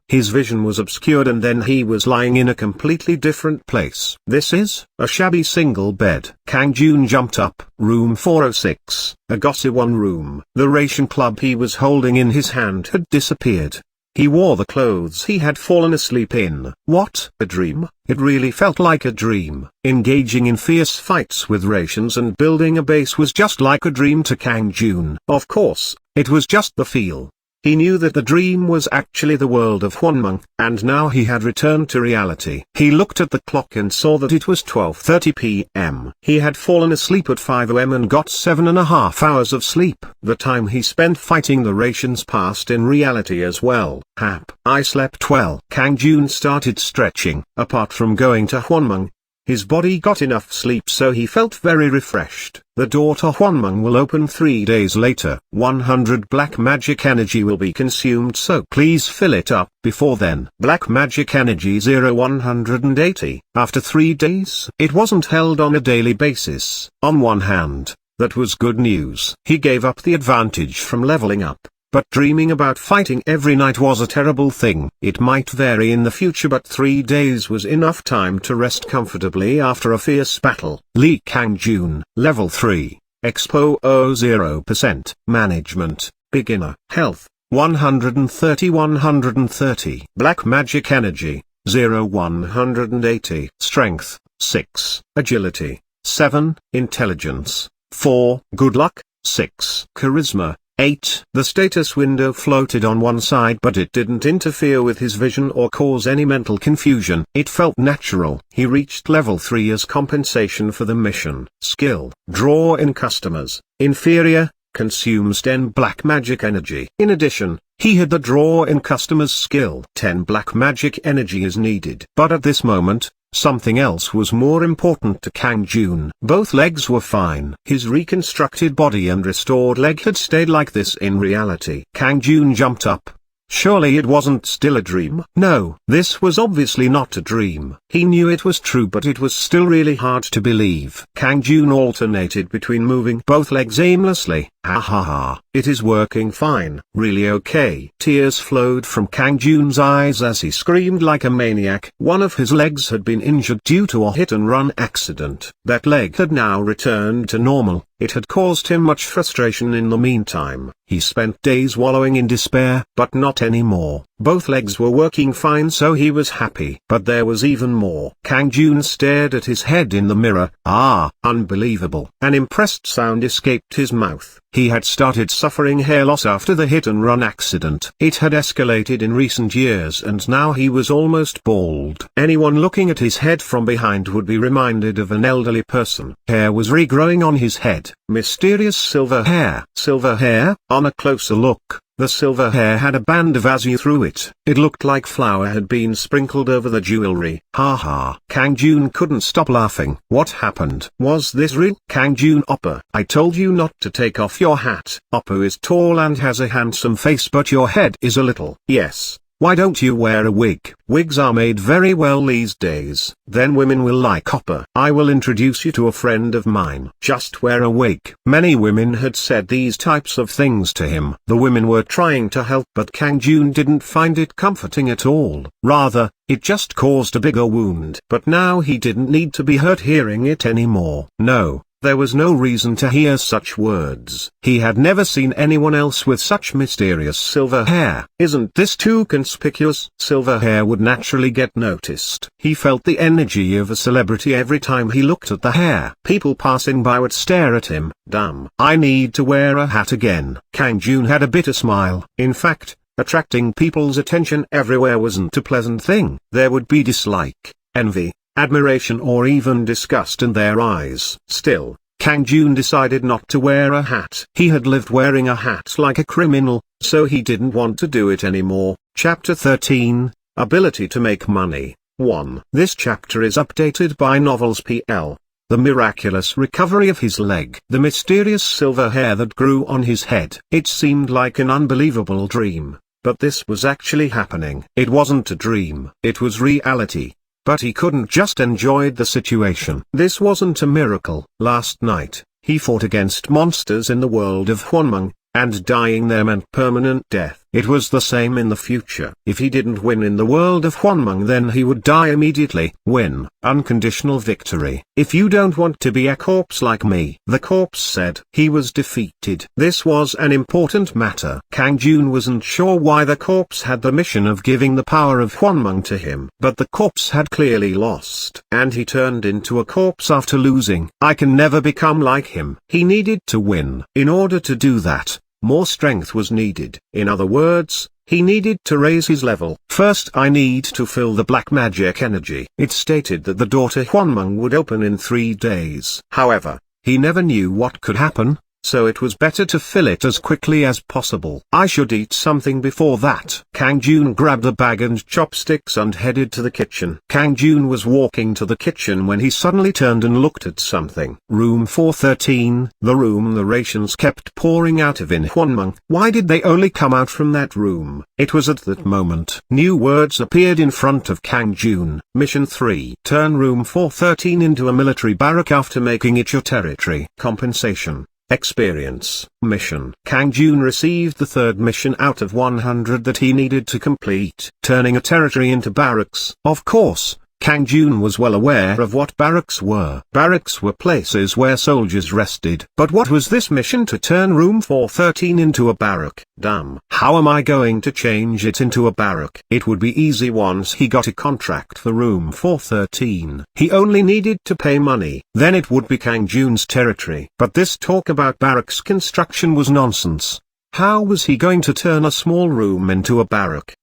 His vision was obscured and then he was lying in a completely different place. This is a shabby single bed. Kang Jun jumped up. Room 406, a gossy one room. The ration club he was holding in his hand had disappeared. He wore the clothes he had fallen asleep in. What? A dream? It really felt like a dream. Engaging in fierce fights with rations and building a base was just like a dream to Kang Jun. Of course, it was just the feel. He knew that the dream was actually the world of Mung, and now he had returned to reality. He looked at the clock and saw that it was 12:30 p.m. He had fallen asleep at 5 am and got 7.5 hours of sleep. The time he spent fighting the rations passed in reality as well. I slept well. Kang Jun started stretching. Apart from going to Mung, his body got enough sleep so he felt very refreshed. The door to Mung will open 3 days later. 100 black magic energy will be consumed, so please fill it up before then. Black magic energy 180. After 3 days, it wasn't held on a daily basis. On one hand, that was good news. He gave up the advantage from leveling up. But dreaming about fighting every night was a terrible thing. It might vary in the future, but 3 days was enough time to rest comfortably after a fierce battle. Lee Kang Jun, Level 3, Expo 0%, Management, Beginner, Health, 130. Black Magic Energy, 180. Strength, 6. Agility, 7. Intelligence, 4. Good Luck, 6. Charisma, 8. The status window floated on one side, but it didn't interfere with his vision or cause any mental confusion. It felt natural. He reached level 3 as compensation for the mission. Skill: draw in customers. Inferior, consumes 10 black magic energy. In addition, he had the draw in customers skill. 10 black magic energy is needed. But at this moment, something else was more important to Kang Jun. Both legs were fine. His reconstructed body and restored leg had stayed like this in reality. Kang Jun jumped up. Surely it wasn't still a dream? No, this was obviously not a dream. He knew it was true, but it was still really hard to believe. Kang Jun alternated between moving both legs aimlessly. Ha ha ha, it is working fine. Really okay. Tears flowed from Kang Jun's eyes as he screamed like a maniac. One of his legs had been injured due to a hit-and-run accident. That leg had now returned to normal. It had caused him much frustration in the meantime. He spent days wallowing in despair, but not anymore. Both legs were working fine, so he was happy. But there was even more. Kang Jun stared at his head in the mirror. Ah, unbelievable. An impressed sound escaped his mouth. He had started suffering hair loss after the hit-and-run accident. It had escalated in recent years and now he was almost bald. Anyone looking at his head from behind would be reminded of an elderly person. Hair was regrowing on his head. Mysterious silver hair. Silver hair? On a closer look, the silver hair had a band of azure through it. It looked like flour had been sprinkled over the jewelry. Ha ha. Kang Jun couldn't stop laughing. What happened? Was this real? Kang Jun, Oppa, I told you not to take off your hat. Oppa is tall and has a handsome face, but your head is a little. Yes. Why don't you wear a wig? Wigs are made very well these days. Then women will like Oppa. I will introduce you to a friend of mine. Just wear a wig. Many women had said these types of things to him. The women were trying to help, but Kang Jun didn't find it comforting at all. Rather, it just caused a bigger wound. But now he didn't need to be hurt hearing it anymore. No. There was no reason to hear such words. He had never seen anyone else with such mysterious silver hair. Isn't this too conspicuous? Silver hair would naturally get noticed. He felt the energy of a celebrity every time he looked at the hair. People passing by would stare at him. Damn. I need to wear a hat again. Kang Jun had a bitter smile. In fact, attracting people's attention everywhere wasn't a pleasant thing. There would be dislike, envy, admiration or even disgust in their eyes. Still, Kang Jun decided not to wear a hat. He had lived wearing a hat like a criminal, so he didn't want to do it anymore. Chapter 13, Ability to Make Money. 1. This chapter is updated by Novels PL. The miraculous recovery of his leg. The mysterious silver hair that grew on his head. It seemed like an unbelievable dream, but this was actually happening. It wasn't a dream. It was reality. But he couldn't just enjoy the situation. This wasn't a miracle. Last night, he fought against monsters in the world of Mung, and dying there meant permanent death. It was the same in the future. If he didn't win in the world of Mung, then he would die immediately. Win. Unconditional victory. If you don't want to be a corpse like me, the corpse said. He was defeated. This was an important matter. Kang Jun wasn't sure why the corpse had the mission of giving the power of Mung to him. But the corpse had clearly lost. And he turned into a corpse after losing. I can never become like him. He needed to win. In order to do that, more strength was needed. In other words, he needed to raise his level. First, I need to fill the black magic energy. It stated that the door to Mung would open in 3 days. However, he never knew what could happen, so it was better to fill it as quickly as possible. I should eat something before that. Kang Jun grabbed a bag and chopsticks and headed to the kitchen. Kang Jun was walking to the kitchen when he suddenly turned and looked at something. Room 413, the room the rations kept pouring out of in Mung. Why did they only come out from that room? It was at that moment. New words appeared in front of Kang Jun. Mission 3. Turn room 413 into a military barrack after making it your territory. Compensation. Experience. Mission. Kang Jun received the 3rd mission out of 100 that he needed to complete. Turning a territory into barracks. Of course, Kang Jun was well aware of what barracks were. Barracks were places where soldiers rested. But what was this mission to turn room 413 into a barrack? Damn. How am I going to change it into a barrack? It would be easy once he got a contract for room 413. He only needed to pay money. Then it would be Kang Jun's territory. But this talk about barracks construction was nonsense. How was he going to turn a small room into a barrack?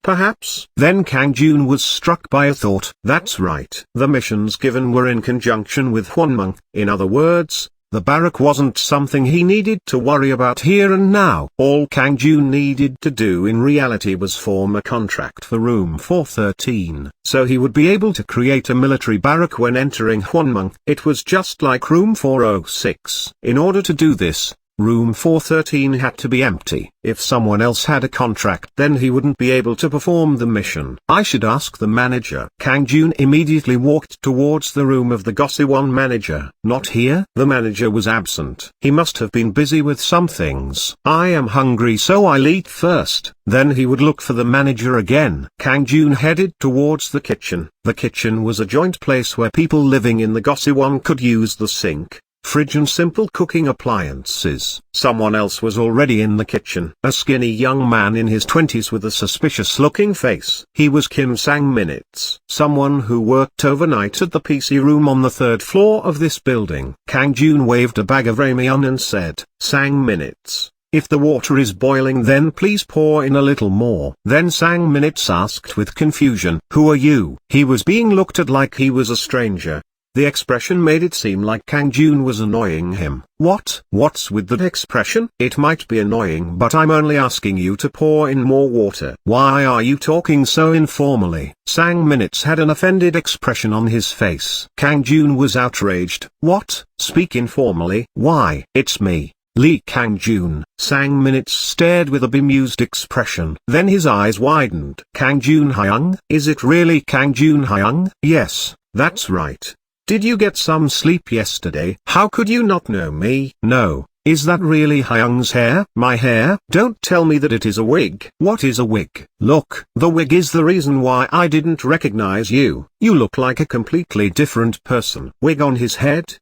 Perhaps? Then Kang Jun was struck by a thought. That's right. The missions given were in conjunction with Juan Mung. In other words, the barrack wasn't something he needed to worry about here and now. All Kang Jun needed to do in reality was form a contract for room 413, so he would be able to create a military barrack when entering Juan Mung. It was just like room 406. In order to do this, room 413 had to be empty. If someone else had a contract, then he wouldn't be able to perform the mission. I should ask the manager. Kang Jun immediately walked towards the room of the Gossy One manager. Not here? The manager was absent. He must have been busy with some things. I am hungry, so I'll eat first. Then he would look for the manager again. Kang Jun headed towards the kitchen. The kitchen was a joint place where people living in the Gossy One could use the sink, fridge and simple cooking appliances. Someone else was already in the kitchen. A skinny young man in his 20s with a suspicious-looking face. He was Kim Sang-minutes, someone who worked overnight at the PC room on the 3rd floor of this building. Kang Jun waved a bag of ramen and said, "Sang-minutes, if the water is boiling then please pour in a little more." Then Sang-minutes asked with confusion, "Who are you?" He was being looked at like he was a stranger. The expression made it seem like Kang Jun was annoying him. What's with that expression? It might be annoying, but I'm only asking you to pour in more water. Why are you talking so informally? Sang-minutes had an offended expression on his face. Kang Jun was outraged. What? Speak informally? Why? It's me, Lee Kang Jun. Sang-minutes stared with a bemused expression. Then his eyes widened. Kang Jun Hyung? Is it really Kang Jun Hyung? Yes, that's right. Did you get some sleep yesterday? How could you not know me? No. Is that really Hyung's hair? My hair? Don't tell me that it is a wig. What is a wig? Look, the wig is the reason why I didn't recognize you. You look like a completely different person. Wig on his head?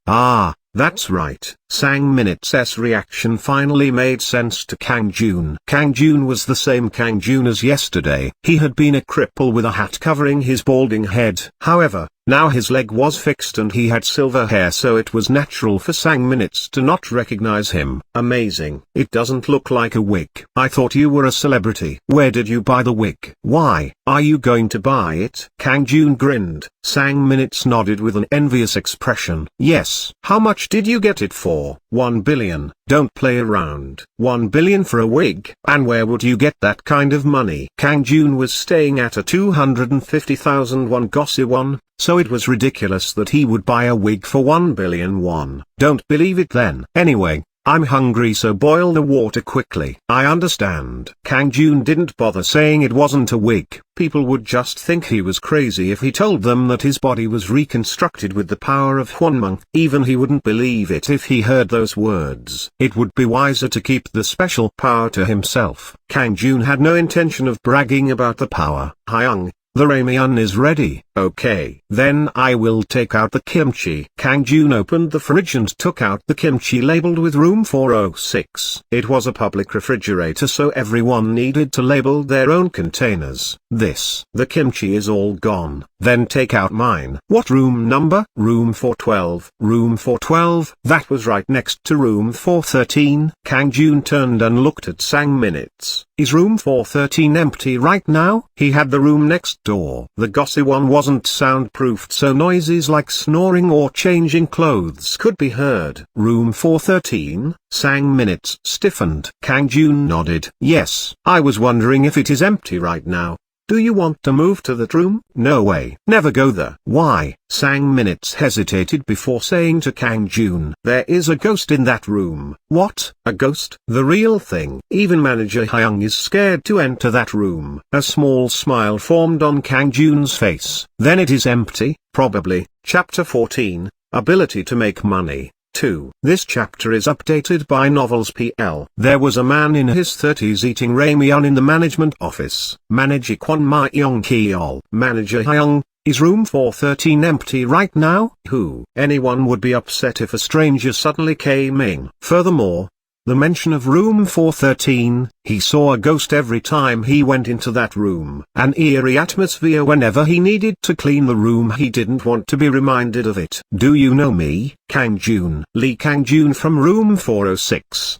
That's right. Sang-minutes' reaction finally made sense to Kang Jun. Kang Jun was the same Kang Jun as yesterday. He had been a cripple with a hat covering his balding head. However, now his leg was fixed and he had silver hair, so it was natural for Sang-minutes to not recognize him. Amazing. It doesn't look like a wig. I thought you were a celebrity. Where did you buy the wig? Why, are you going to buy it? Kang Jun grinned. Sang-minutes nodded with an envious expression. Yes. How much did you get it for? 1 billion. Don't play around. 1 billion for a wig? And where would you get that kind of money? Kang Jun was staying at a 250,000 won Gossy One, so it was ridiculous that he would buy a wig for 1 billion won. Don't believe it then. Anyway, I'm hungry, so boil the water quickly. I understand. Kang Jun didn't bother saying it wasn't a wig. People would just think he was crazy if he told them that his body was reconstructed with the power of Juan Mung. Even he wouldn't believe it if he heard those words. It would be wiser to keep the special power to himself. Kang Jun had no intention of bragging about the power. Hyung, the ramen is ready. Okay. Then I will take out the kimchi. Kang Jun opened the fridge and took out the kimchi labeled with room 406. It was a public refrigerator, so everyone needed to label their own containers. The kimchi is all gone. Then take out mine. What room number? Room 412. Room 412. That was right next to room 413. Kang Jun turned and looked at Sang-minutes. Is room 413 empty right now? He had the room next door. The Gossy One wasn't soundproofed, so noises like snoring or changing clothes could be heard. Room 413? Sang-minutes stiffened. Kang Jun nodded. Yes, I was wondering if it is empty right now. Do you want to move to that room? No way. Never go there. Why? Sang-minutes hesitated before saying to Kang Jun, there is a ghost in that room. What? A ghost? The real thing. Even Manager Hyung is scared to enter that room. A small smile formed on Kang Jun's face. Then it is empty? Probably. Chapter 14, Ability to Make Money. 2. This chapter is updated by Novels PL. There was a man in his 30s eating ramen in the management office. Manager Kwon Myong Kiol. Manager Hyung, is room 413 empty right now? Anyone would be upset if a stranger suddenly came in. Furthermore, the mention of room 413, he saw a ghost every time he went into that room. An eerie atmosphere whenever he needed to clean the room. He didn't want to be reminded of it. Do you know me, Kang Jun? Lee Kang Jun from room 406.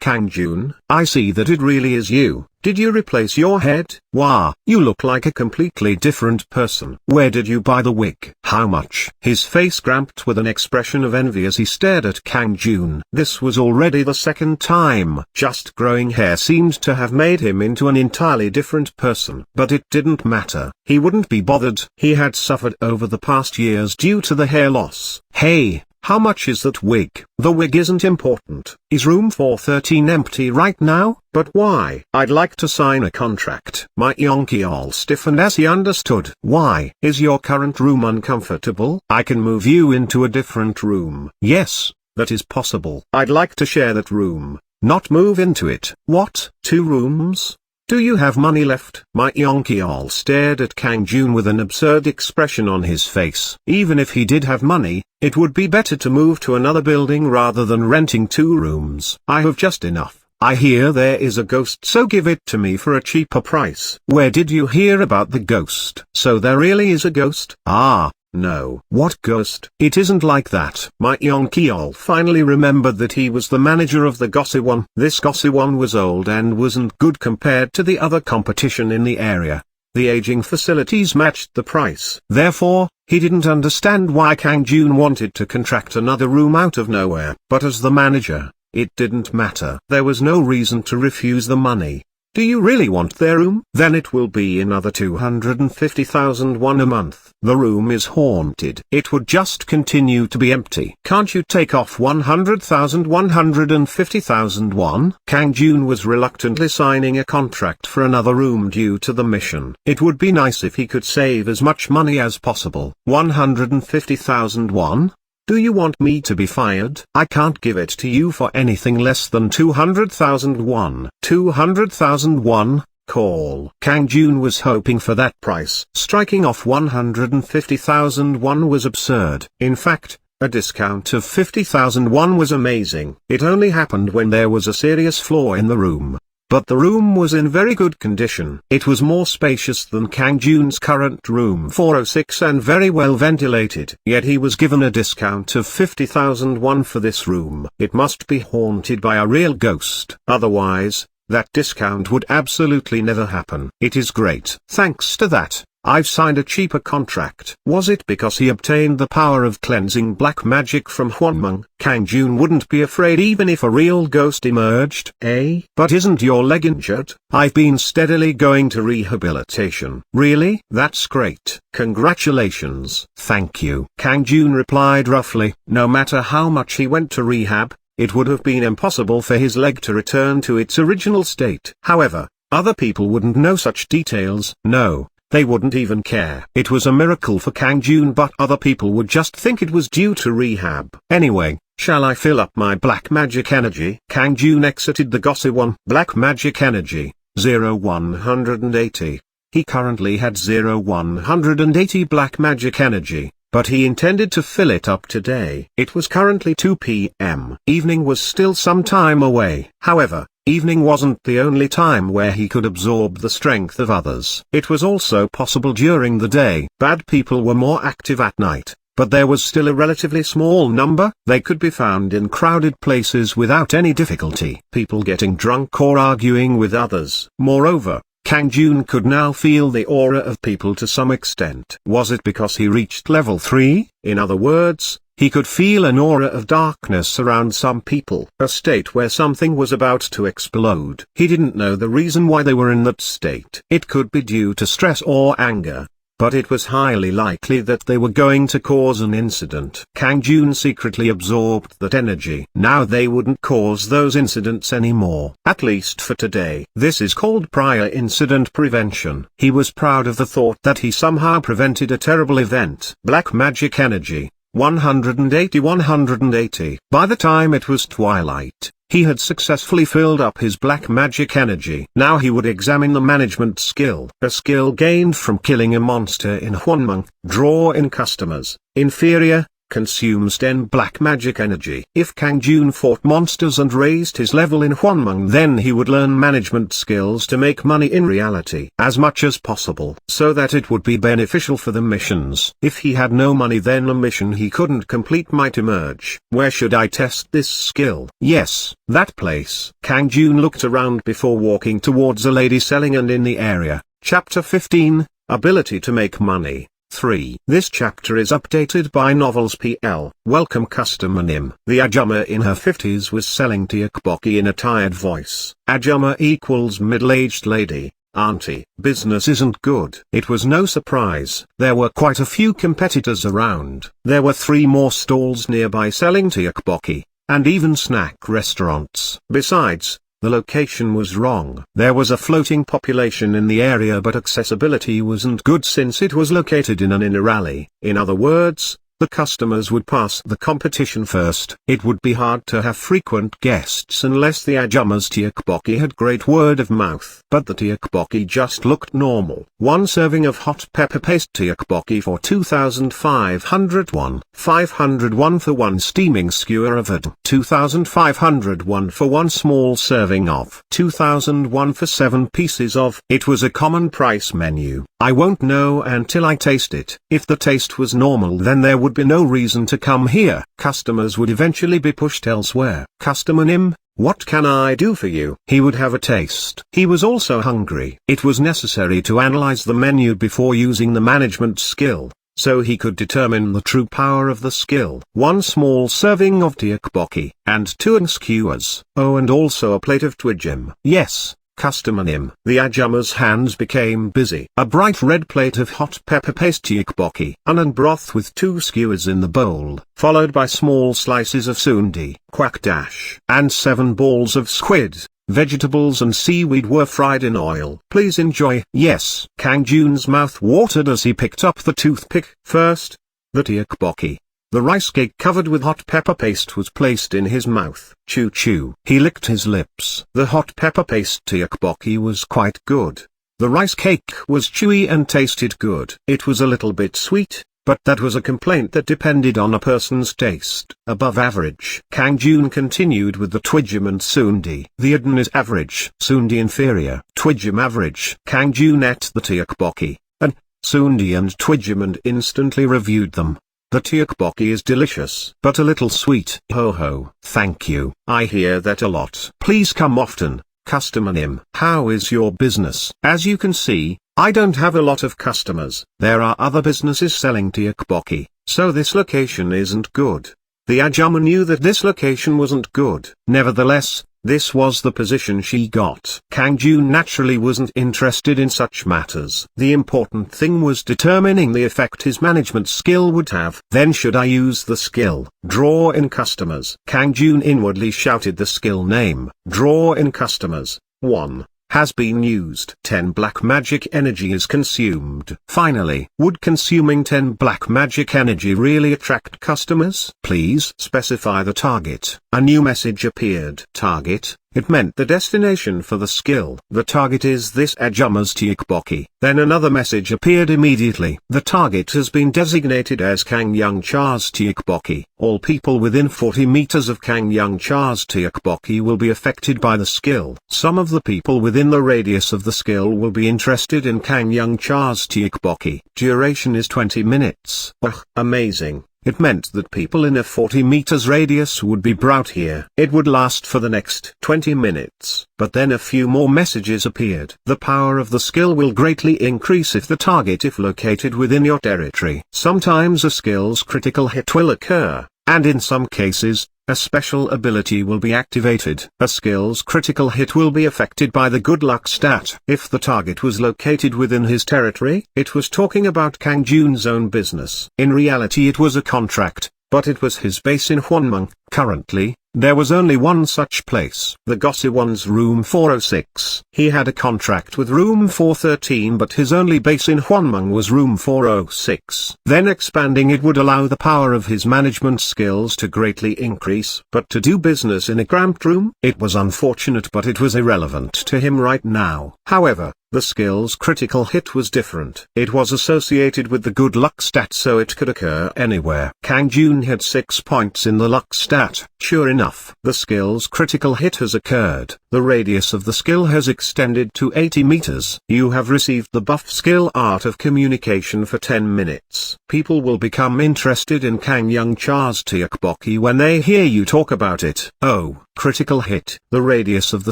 Kang Jun, I see that it really is you. Did you replace your head? Wow, you look like a completely different person. Where did you buy the wig? How much? His face cramped with an expression of envy as he stared at Kang Jun. This was already the second time. Just growing hair seemed to have made him into an entirely different person. But it didn't matter. He wouldn't be bothered. He had suffered over the past years due to the hair loss. Hey, how much is that wig? The wig isn't important. Is room 413 empty right now? But why? I'd like to sign a contract. My Yonki stiffened as he understood. Why? Is your current room uncomfortable? I can move you into a different room. Yes, that is possible. I'd like to share that room, not move into it. What? 2 rooms? Do you have money left? My Yonki stared at Kang Jun with an absurd expression on his face. Even if he did have money, it would be better to move to another building rather than renting 2 rooms. I have just enough. I hear there is a ghost, so give it to me for a cheaper price. Where did you hear about the ghost? So there really is a ghost? Ah. No. What ghost? It isn't like that. My Yonki finally remembered that he was the manager of the Gossy One. This Gossy One was old and wasn't good compared to the other competition in the area. The aging facilities matched the price. Therefore, he didn't understand why Kang Jun wanted to contract another room out of nowhere. But as the manager, it didn't matter. There was no reason to refuse the money. Do you really want their room? Then it will be another 250,000 won a month. The room is haunted. It would just continue to be empty. Can't you take off 100,000 150,000 won? Kang Jun was reluctantly signing a contract for another room due to the mission. It would be nice if he could save as much money as possible. 150,000 won? Do you want me to be fired? I can't give it to you for anything less than 200,000 won. 200,000 won? Call. Kang Jun was hoping for that price. Striking off 150,000 won was absurd. In fact, a discount of 50,000 won was amazing. It only happened when there was a serious flaw in the room. But the room was in very good condition. It was more spacious than Kang Jun's current room 406 and very well ventilated. Yet he was given a discount of 50,000 won for this room. It must be haunted by a real ghost. Otherwise, that discount would absolutely never happen. It is great. Thanks to that, I've signed a cheaper contract. Was it because he obtained the power of cleansing black magic from Juan Mung? Kang Jun wouldn't be afraid even if a real ghost emerged. But isn't your leg injured? I've been steadily going to rehabilitation. Really? That's great. Congratulations. Thank you. Kang Jun replied roughly. No matter how much he went to rehab, it would have been impossible for his leg to return to its original state. However, other people wouldn't know such details. No. They wouldn't even care. It was a miracle for Kang Jun, but other people would just think it was due to rehab. Anyway, shall I fill up my black magic energy? Kang Jun exited the Gossy One. Black magic energy, 0180. He currently had 0180 black magic energy, but he intended to fill it up today. It was currently 2 p.m. Evening was still some time away. However, evening wasn't the only time where he could absorb the strength of others. It was also possible during the day. Bad people were more active at night, but there was still a relatively small number. They could be found in crowded places without any difficulty. People getting drunk or arguing with others. Moreover, Kang Jun could now feel the aura of people to some extent. Was it because he reached level 3? In other words, he could feel an aura of darkness around some people. A state where something was about to explode. He didn't know the reason why they were in that state. It could be due to stress or anger, but it was highly likely that they were going to cause an incident. Kang Jun secretly absorbed that energy. Now they wouldn't cause those incidents anymore. At least for today. This is called prior incident prevention. He was proud of the thought that he somehow prevented a terrible event. Black magic energy. 180. By the time it was twilight, he had successfully filled up his black magic energy. Now he would examine the management skill. A skill gained from killing a monster in Huanmeng. Draw in customers. Inferior, consumes 10 black magic energy. If Kang Jun fought monsters and raised his level in Huanmeng, then he would learn management skills to make money in reality as much as possible, so that it would be beneficial for the missions. If he had no money, then a mission he couldn't complete might emerge. Where should I test this skill? Yes, that place. Kang Jun looked around before walking towards a lady selling and in the area. Chapter 15, Ability to Make Money. 3. This chapter is updated by Novels PL. Welcome customer Nim. The Ajumma in her 50s was selling tteokbokki in a tired voice. Ajumma equals middle-aged lady, auntie. Business isn't good. It was no surprise. There were quite a few competitors around. There were 3 more stalls nearby selling tteokbokki, and even snack restaurants. Besides, the location was wrong. There was a floating population in the area, but accessibility wasn't good since it was located in an inner alley. In other words, the customers would pass the competition first. It would be hard to have frequent guests unless the Ajumma's tteokbokki had great word of mouth. But the tteokbokki just looked normal. 1 serving of hot pepper paste tteokbokki for 2,500 won. 500 won for 1 steaming skewer of it. 2,500 won for 1 small serving of. 2,000 won for 7 pieces of. It was a common price menu. I won't know until I taste it. If the taste was normal, then there would be no reason to come here. Customers would eventually be pushed elsewhere. Customer Nim, what can I do for you? He would have a taste. He was also hungry. It was necessary to analyze the menu before using the management skill, so he could determine the true power of the skill. 1 small serving of tteokbokki, and 2 skewers. Oh, and also a plate of twigim. Yes, customer Nim. The Ajumma's hands became busy. A bright red plate of hot pepper paste tteokbokki, and broth with 2 skewers in the bowl, followed by small slices of sundi, quack dash, and 7 balls of squid. Vegetables and seaweed were fried in oil. Please enjoy. Yes. Kang Jun's mouth watered as he picked up the toothpick. First, the tteokbokki. The rice cake covered with hot pepper paste was placed in his mouth. Chew chew. He licked his lips. The hot pepper paste tteokbokki was quite good. The rice cake was chewy and tasted good. It was a little bit sweet, but that was a complaint that depended on a person's taste. Above average. Kang Jun continued with the twigim and sundi. The adon is average, sundi inferior, twigim average. Kang Jun ate the tteokbokki, and sundi and twigim and instantly reviewed them. The tteokbokki is delicious, but a little sweet. Ho ho. Thank you. I hear that a lot. Please come often. Customer Nim. How is your business? As you can see, I don't have a lot of customers. There are other businesses selling tteokbokki, so this location isn't good. The Ajumma knew that this location wasn't good. Nevertheless, this was the position she got. Kang Jun naturally wasn't interested in such matters. The important thing was determining the effect his management skill would have. Then should I use the skill? Draw in customers. Kang Jun inwardly shouted the skill name. Draw in customers. 1. Has been used. 10 black magic energy is consumed. Finally, would consuming 10 black magic energy really attract customers? Please specify the target. A new message appeared. Target. It meant the destination for the skill. The target is this Ajumma's tteokbokki. Then another message appeared immediately. The target has been designated as Kang Young Cha's tteokbokki. All people within 40 meters of Kang Young Cha's tteokbokki will be affected by the skill. Some of the people within the radius of the skill will be interested in Kang Young Cha's tteokbokki. Duration is 20 minutes. Ugh, amazing. It meant that people in a 40 meters radius would be brought here. It would last for the next 20 minutes. But then a few more messages appeared. The power of the skill will greatly increase if the target is located within your territory. Sometimes a skill's critical hit will occur, and in some cases, a special ability will be activated. A skill's critical hit will be affected by the good luck stat. If the target was located within his territory, it was talking about Kang Jun's own business. In reality it was a contract, but it was his base in Huanmeng. Currently, there was only one such place. The Gossy One's room 406. He had a contract with room 413, but his only base in Huanmeng was room 406. Then expanding it would allow the power of his management skills to greatly increase. But to do business in a cramped room? It was unfortunate, but it was irrelevant to him right now. However, The skill's critical hit was different. It was associated with the good luck stat, so it could occur anywhere. Kang Jun had 6 points in the luck stat. Sure enough, the skill's critical hit has occurred. The radius of the skill has extended to 80 meters. You have received the buff skill Art of Communication for 10 minutes. People will become interested in Kang Young Cha's Tteokbokki when they hear you talk about it. Oh, critical hit. The radius of the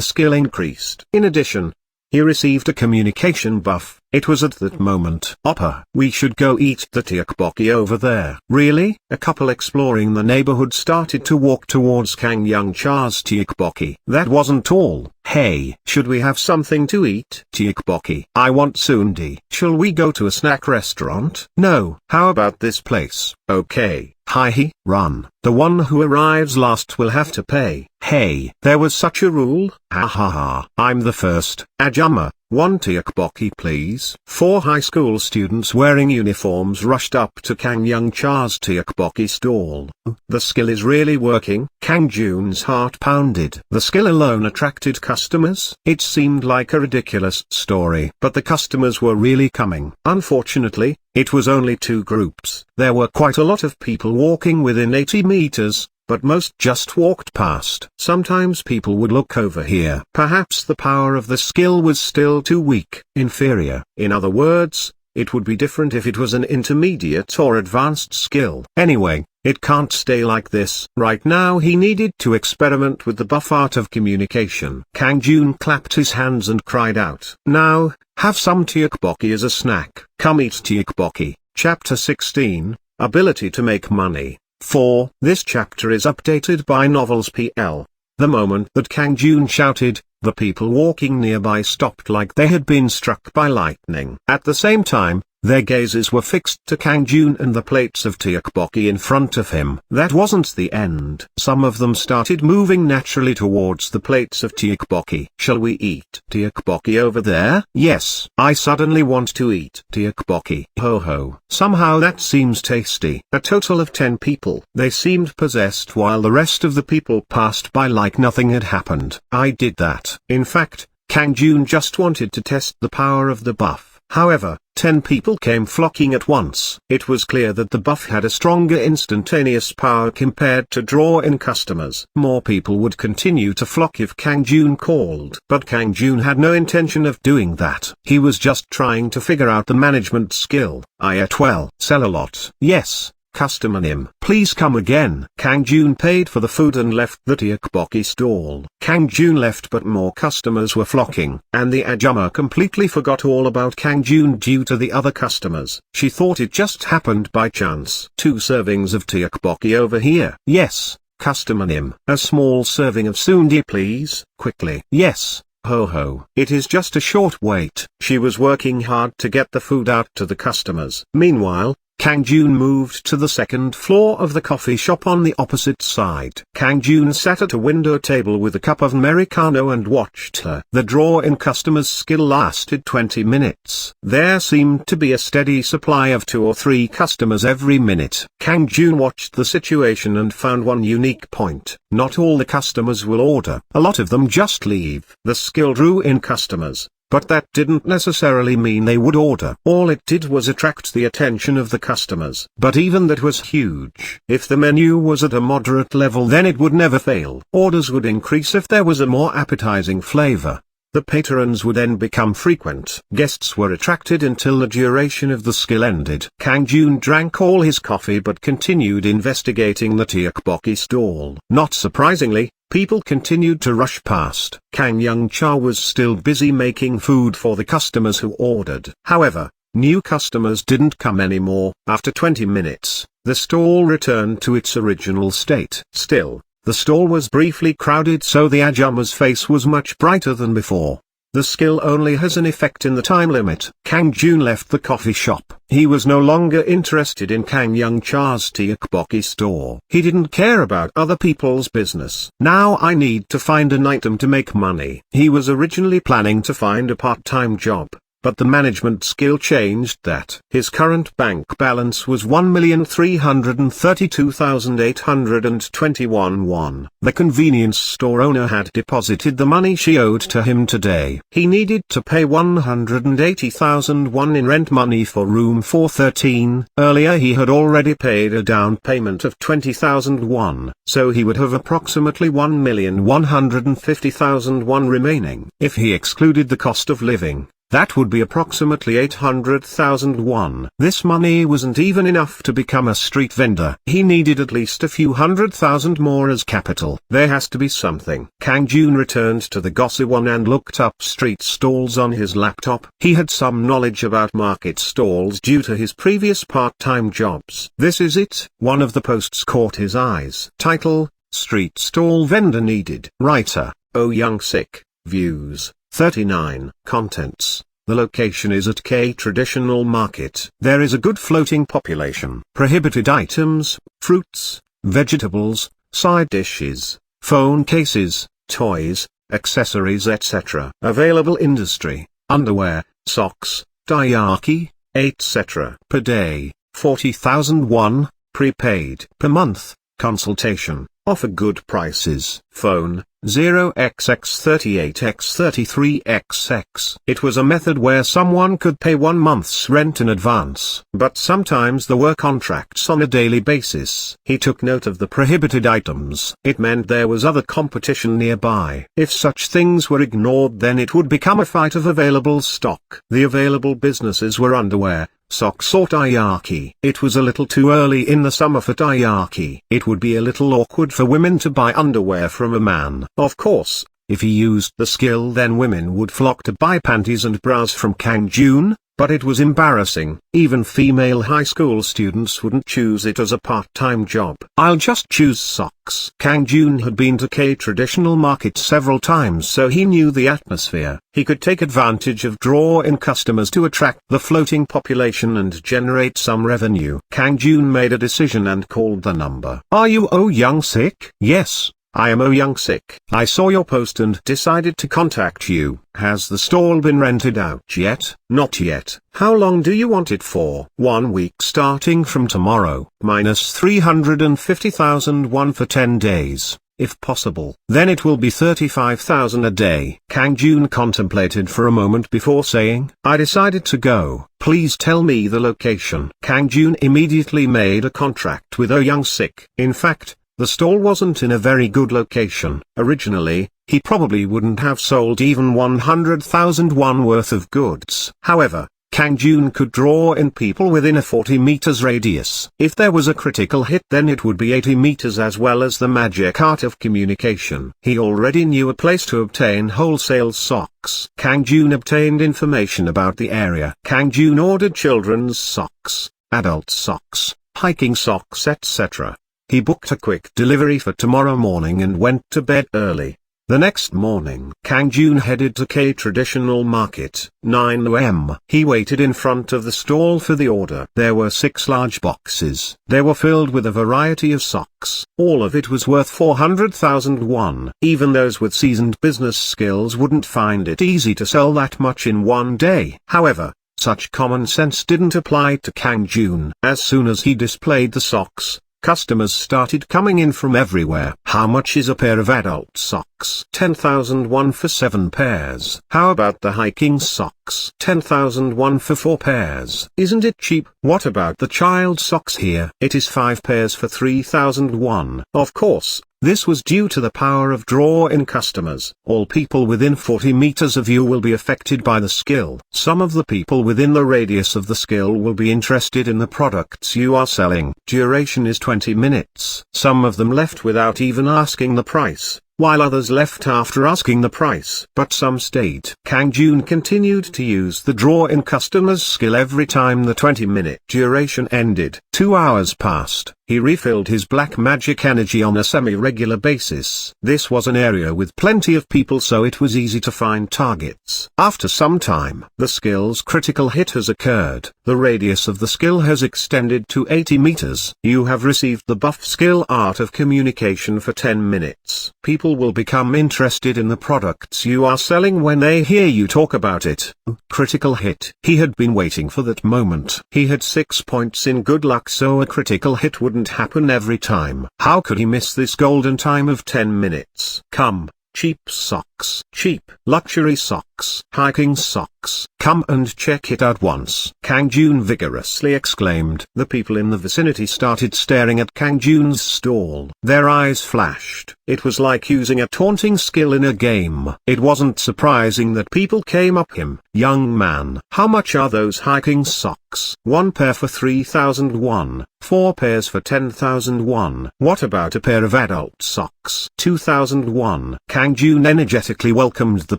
skill increased. In addition, he received a communication buff. It was at that moment. Oppa, we should go eat the tteokbokki over there. Really? A couple exploring the neighborhood started to walk towards Kang Young Cha's tteokbokki. That wasn't all. Hey, should we have something to eat? Tteokbokki. I want sundi. Shall we go to a snack restaurant? No. How about this place? Okay. Hi, run. The one who arrives last will have to pay. Hey, there was such a rule? Ha ha ha. I'm the first. Ajama, one tteokbokki please. 4 high school students wearing uniforms rushed up to Kang Young Cha's tteokbokki stall. The skill is really working. Kang Jun's heart pounded. The skill alone attracted customers. It seemed like a ridiculous story, but the customers were really coming. Unfortunately, it was only 2 groups. There were quite a lot of people walking within 80 meters, but most just walked past. Sometimes people would look over here. Perhaps the power of the skill was still too weak, inferior. In other words, it would be different if it was an intermediate or advanced skill. Anyway, it can't stay like this. Right now he needed to experiment with the buff Art of Communication. Kang Jun clapped his hands and cried out. Now, have some tteokbokki as a snack. Come eat tteokbokki. Chapter 16, Ability to Make Money. 4. This chapter is updated by Novels PL. The moment that Kang Jun shouted, the people walking nearby stopped like they had been struck by lightning. At the same time, their gazes were fixed to Kang Jun and the plates of tteokbokki in front of him. That wasn't the end. Some of them started moving naturally towards the plates of tteokbokki. Shall we eat tteokbokki over there? Yes. I suddenly want to eat tteokbokki. Ho ho. Somehow that seems tasty. A total of 10 people. They seemed possessed while the rest of the people passed by like nothing had happened. I did that. In fact, Kang Jun just wanted to test the power of the buff. However, 10 people came flocking at once. It was clear that the buff had a stronger instantaneous power compared to draw-in customers. More people would continue to flock if Kang Jun called. But Kang Jun had no intention of doing that. He was just trying to figure out the management skill. I ate well. Sell a lot. Yes. Customer Nim. Please come again. Kang Jun paid for the food and left the tteokbokki stall. Kang Jun left but more customers were flocking, and the Ajama completely forgot all about Kang Jun due to the other customers. She thought it just happened by chance. 2 servings of tteokbokki over here. Yes, Customer Nim. A small serving of sundi please, quickly. Yes. Ho ho. It is just a short wait. She was working hard to get the food out to the customers. Meanwhile, Kang Jun moved to the second floor of the coffee shop on the opposite side. Kang Jun sat at a window table with a cup of Americano and watched her. The draw-in customers' skill lasted 20 minutes. There seemed to be a steady supply of 2 or 3 customers every minute. Kang Jun watched the situation and found one unique point. Not all the customers will order. A lot of them just leave. The skill drew in customers, but that didn't necessarily mean they would order. All it did was attract the attention of the customers. But even that was huge. If the menu was at a moderate level, then it would never fail. Orders would increase if there was a more appetizing flavor. The patrons would then become frequent. Guests were attracted until the duration of the skill ended. Kang Jun drank all his coffee but continued investigating the tteokbokki stall. Not surprisingly, people continued to rush past. Kang Young Cha was still busy making food for the customers who ordered. However, new customers didn't come anymore. After 20 minutes, the stall returned to its original state. Still, the stall was briefly crowded, so the Ajama's face was much brighter than before. The skill only has an effect in the time limit. Kang Jun left the coffee shop. He was no longer interested in Kang Young Cha's tteokbokki store. He didn't care about other people's business. Now I need to find an item to make money. He was originally planning to find a part-time job, but the management skill changed that. His current bank balance was 1,332,821 won. The convenience store owner had deposited the money she owed to him today. He needed to pay 180,000 won in rent money for room 413. Earlier he had already paid a down payment of 20,000 won, so he would have approximately 1,150,000 won remaining. If he excluded the cost of living, that would be approximately 800,000 won. This money wasn't even enough to become a street vendor. He needed at least a few 100,000 more as capital. There has to be something. Kang Jun returned to the Gosewon and looked up street stalls on his laptop. He had some knowledge about market stalls due to his previous part-time jobs. This is it. One of the posts caught his eyes. Title: Street Stall Vendor Needed. Writer: Oh Young Sik. Views: 39. Contents: the location is at K Traditional Market. There is a good floating population. Prohibited items: fruits, vegetables, side dishes, phone cases, toys, accessories etc. Available industry: underwear, socks, taiyaki, etc. Per day, 40,000 won, prepaid. Per month, consultation. Offer good prices. Phone: 0xx38x33xx. It was a method where someone could pay 1 month's rent in advance. But sometimes there were contracts on a daily basis. He took note of the prohibited items. It meant there was other competition nearby. If such things were ignored, then it would become a fight of available stock. The available businesses were underwear, socks or taiyaki. It was a little too early in the summer for taiyaki. It would be a little awkward for women to buy underwear from a man. Of course, if he used the skill, then women would flock to buy panties and bras from Kang Jun, but it was embarrassing. Even female high school students wouldn't choose it as a part-time job. I'll just choose socks. Kang Jun had been to K Traditional Market several times, so he knew the atmosphere. He could take advantage of draw-in customers to attract the floating population and generate some revenue. Kang Jun made a decision and called the number. Are you Oh Young Sik? Yes, I am Oh Young Sik. I saw your post and decided to contact you. Has the stall been rented out yet? Not yet. How long do you want it for? 1 week starting from tomorrow. Minus 350,000 won for 10 days. If possible, then it will be 35,000 a day. Kang Jun contemplated for a moment before saying, I decided to go. Please tell me the location. Kang Jun immediately made a contract with Oh Young Sik. In fact, the stall wasn't in a very good location. Originally, he probably wouldn't have sold even 100,000 won worth of goods. However, Kang Jun could draw in people within a 40 meters radius. If there was a critical hit, then it would be 80 meters, as well as the magic art of communication. He already knew a place to obtain wholesale socks. Kang Jun obtained information about the area. Kang Jun ordered children's socks, adult socks, hiking socks etc. He booked a quick delivery for tomorrow morning and went to bed early. The next morning, Kang Jun headed to K Traditional Market, 9 am. He waited in front of the stall for the order. There were 6 large boxes. They were filled with a variety of socks. All of it was worth 400,000 won. Even those with seasoned business skills wouldn't find it easy to sell that much in one day. However, such common sense didn't apply to Kang Jun. As soon as he displayed the socks, customers started coming in from everywhere. How much is a pair of adult socks? 10,000 won for 7 pairs. How about the hiking socks? 10,000 won for 4 pairs. Isn't it cheap? What about the child socks here? It is 5 pairs for 3,000 won. Of course, this was due to the power of draw-in customers. All people within 40 meters of you will be affected by the skill. Some of the people within the radius of the skill will be interested in the products you are selling. Duration is 20 minutes. Some of them left without even asking the price, while others left after asking the price. But some stayed. Kang Jun continued to use the draw-in customers skill every time the 20-minute duration ended. 2 hours passed. He refilled his black magic energy on a semi-regular basis. This was an area with plenty of people, so it was easy to find targets. After some time, the skill's critical hit has occurred. The radius of the skill has extended to 80 meters. You have received the buff skill Art of Communication for 10 minutes. People people will become interested in the products you are selling when they hear you talk about it. Critical hit. He had been waiting for that moment. He had 6 points in good luck, so a critical hit wouldn't happen every time. How could he miss this golden time of 10 minutes? Come. Cheap socks. Cheap luxury socks. Hiking socks. Come and check it out once. Kang Jun vigorously exclaimed. The people in the vicinity started staring at Kang Jun's stall. Their eyes flashed. It was like using a taunting skill in a game. It wasn't surprising that people came up him. Young man, how much are those hiking socks? 1 pair for 3,001. 4 pairs for 10,001. What about a pair of adult socks? 2,001. Kang Jun energetically welcomed the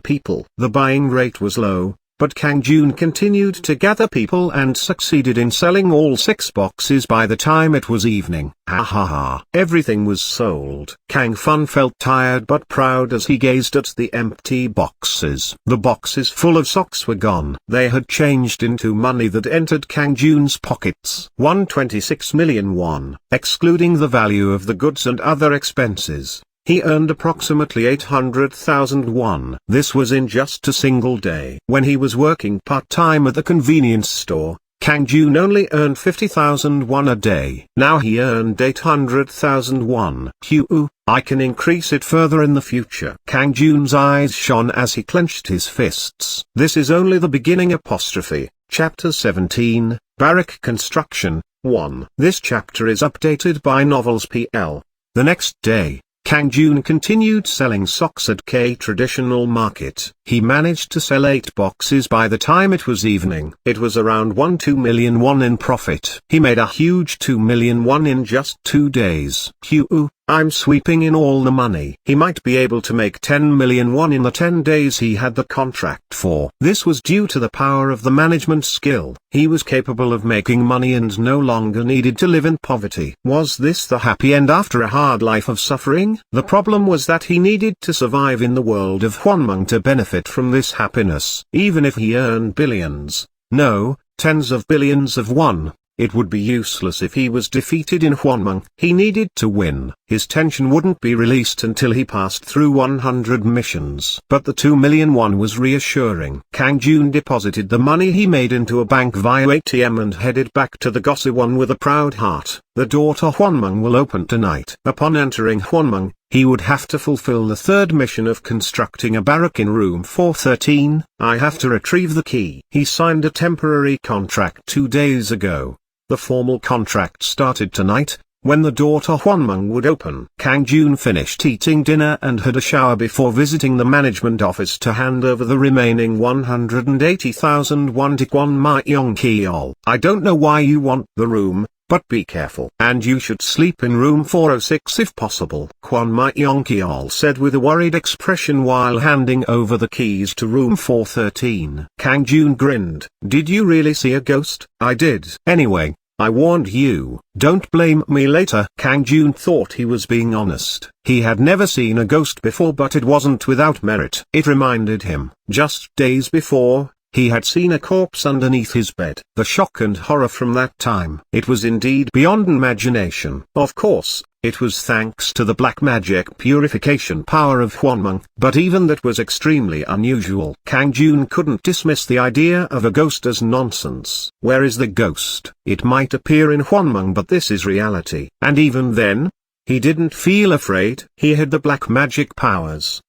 people. The buying rate was low, but Kang Jun continued to gather people and succeeded in selling all 6 boxes by the time it was evening. Ha ha ha. Everything was sold. Kang Fun felt tired but proud as he gazed at the empty boxes. The boxes full of socks were gone. They had changed into money that entered Kang Jun's pockets. 126 million won, excluding the value of the goods and other expenses. He earned approximately 800,000 won. This was in just a single day. When he was working part-time at the convenience store, Kang Jun only earned 50,000 won a day. Now he earned 800,000 won. I can increase it further in the future. Kang Jun's eyes shone as he clenched his fists. This is only the beginning. Chapter 17, Barrack Construction, 1. This chapter is updated by Novels PL. The next day, Kang Jun continued selling socks at K Traditional Market. He managed to sell 8 boxes by the time it was evening. It was around 2 million won in profit. He made a huge 2 million won in just 2 days. I'm sweeping in all the money. He might be able to make 10 million won in the 10 days he had the contract for. This was due to the power of the management skill. He was capable of making money and no longer needed to live in poverty. Was this the happy end after a hard life of suffering? The problem was that he needed to survive in the world of Juan Mung to benefit from this happiness. Even if he earned billions, no, tens of billions of won, it would be useless if he was defeated in Juan Mung. He needed to win. His tension wouldn't be released until he passed through 100 missions. But the 2 million won was reassuring. Kang Jun deposited the money he made into a bank via ATM and headed back to the Gossi-won with a proud heart. The door to Juan Mung will open tonight. Upon entering Juan Mung, he would have to fulfill the 3rd mission of constructing a barrack in room 413. I have to retrieve the key. He signed a temporary contract 2 days ago. The formal contract started tonight, when the door to Juan Mung would open. Kang Jun finished eating dinner and had a shower before visiting the management office to hand over the remaining 180,000 won to Kwon Myong-keol. I don't know why you want the room, but be careful. And you should sleep in room 406 if possible, Kwon Myong-keol said with a worried expression while handing over the keys to room 413. Kang Jun grinned. Did you really see a ghost? I did. Anyway, I warned you. Don't blame me later. Kang Jun thought he was being honest. He had never seen a ghost before, but it wasn't without merit. It reminded him, just days before, he had seen a corpse underneath his bed. The shock and horror from that time. It was indeed beyond imagination. Of course, it was thanks to the black magic purification power of Juan Mung, but even that was extremely unusual. Kang Jun couldn't dismiss the idea of a ghost as nonsense. Where is the ghost? It might appear in Juan Mung, but this is reality. And even then, he didn't feel afraid. He had the black magic powers.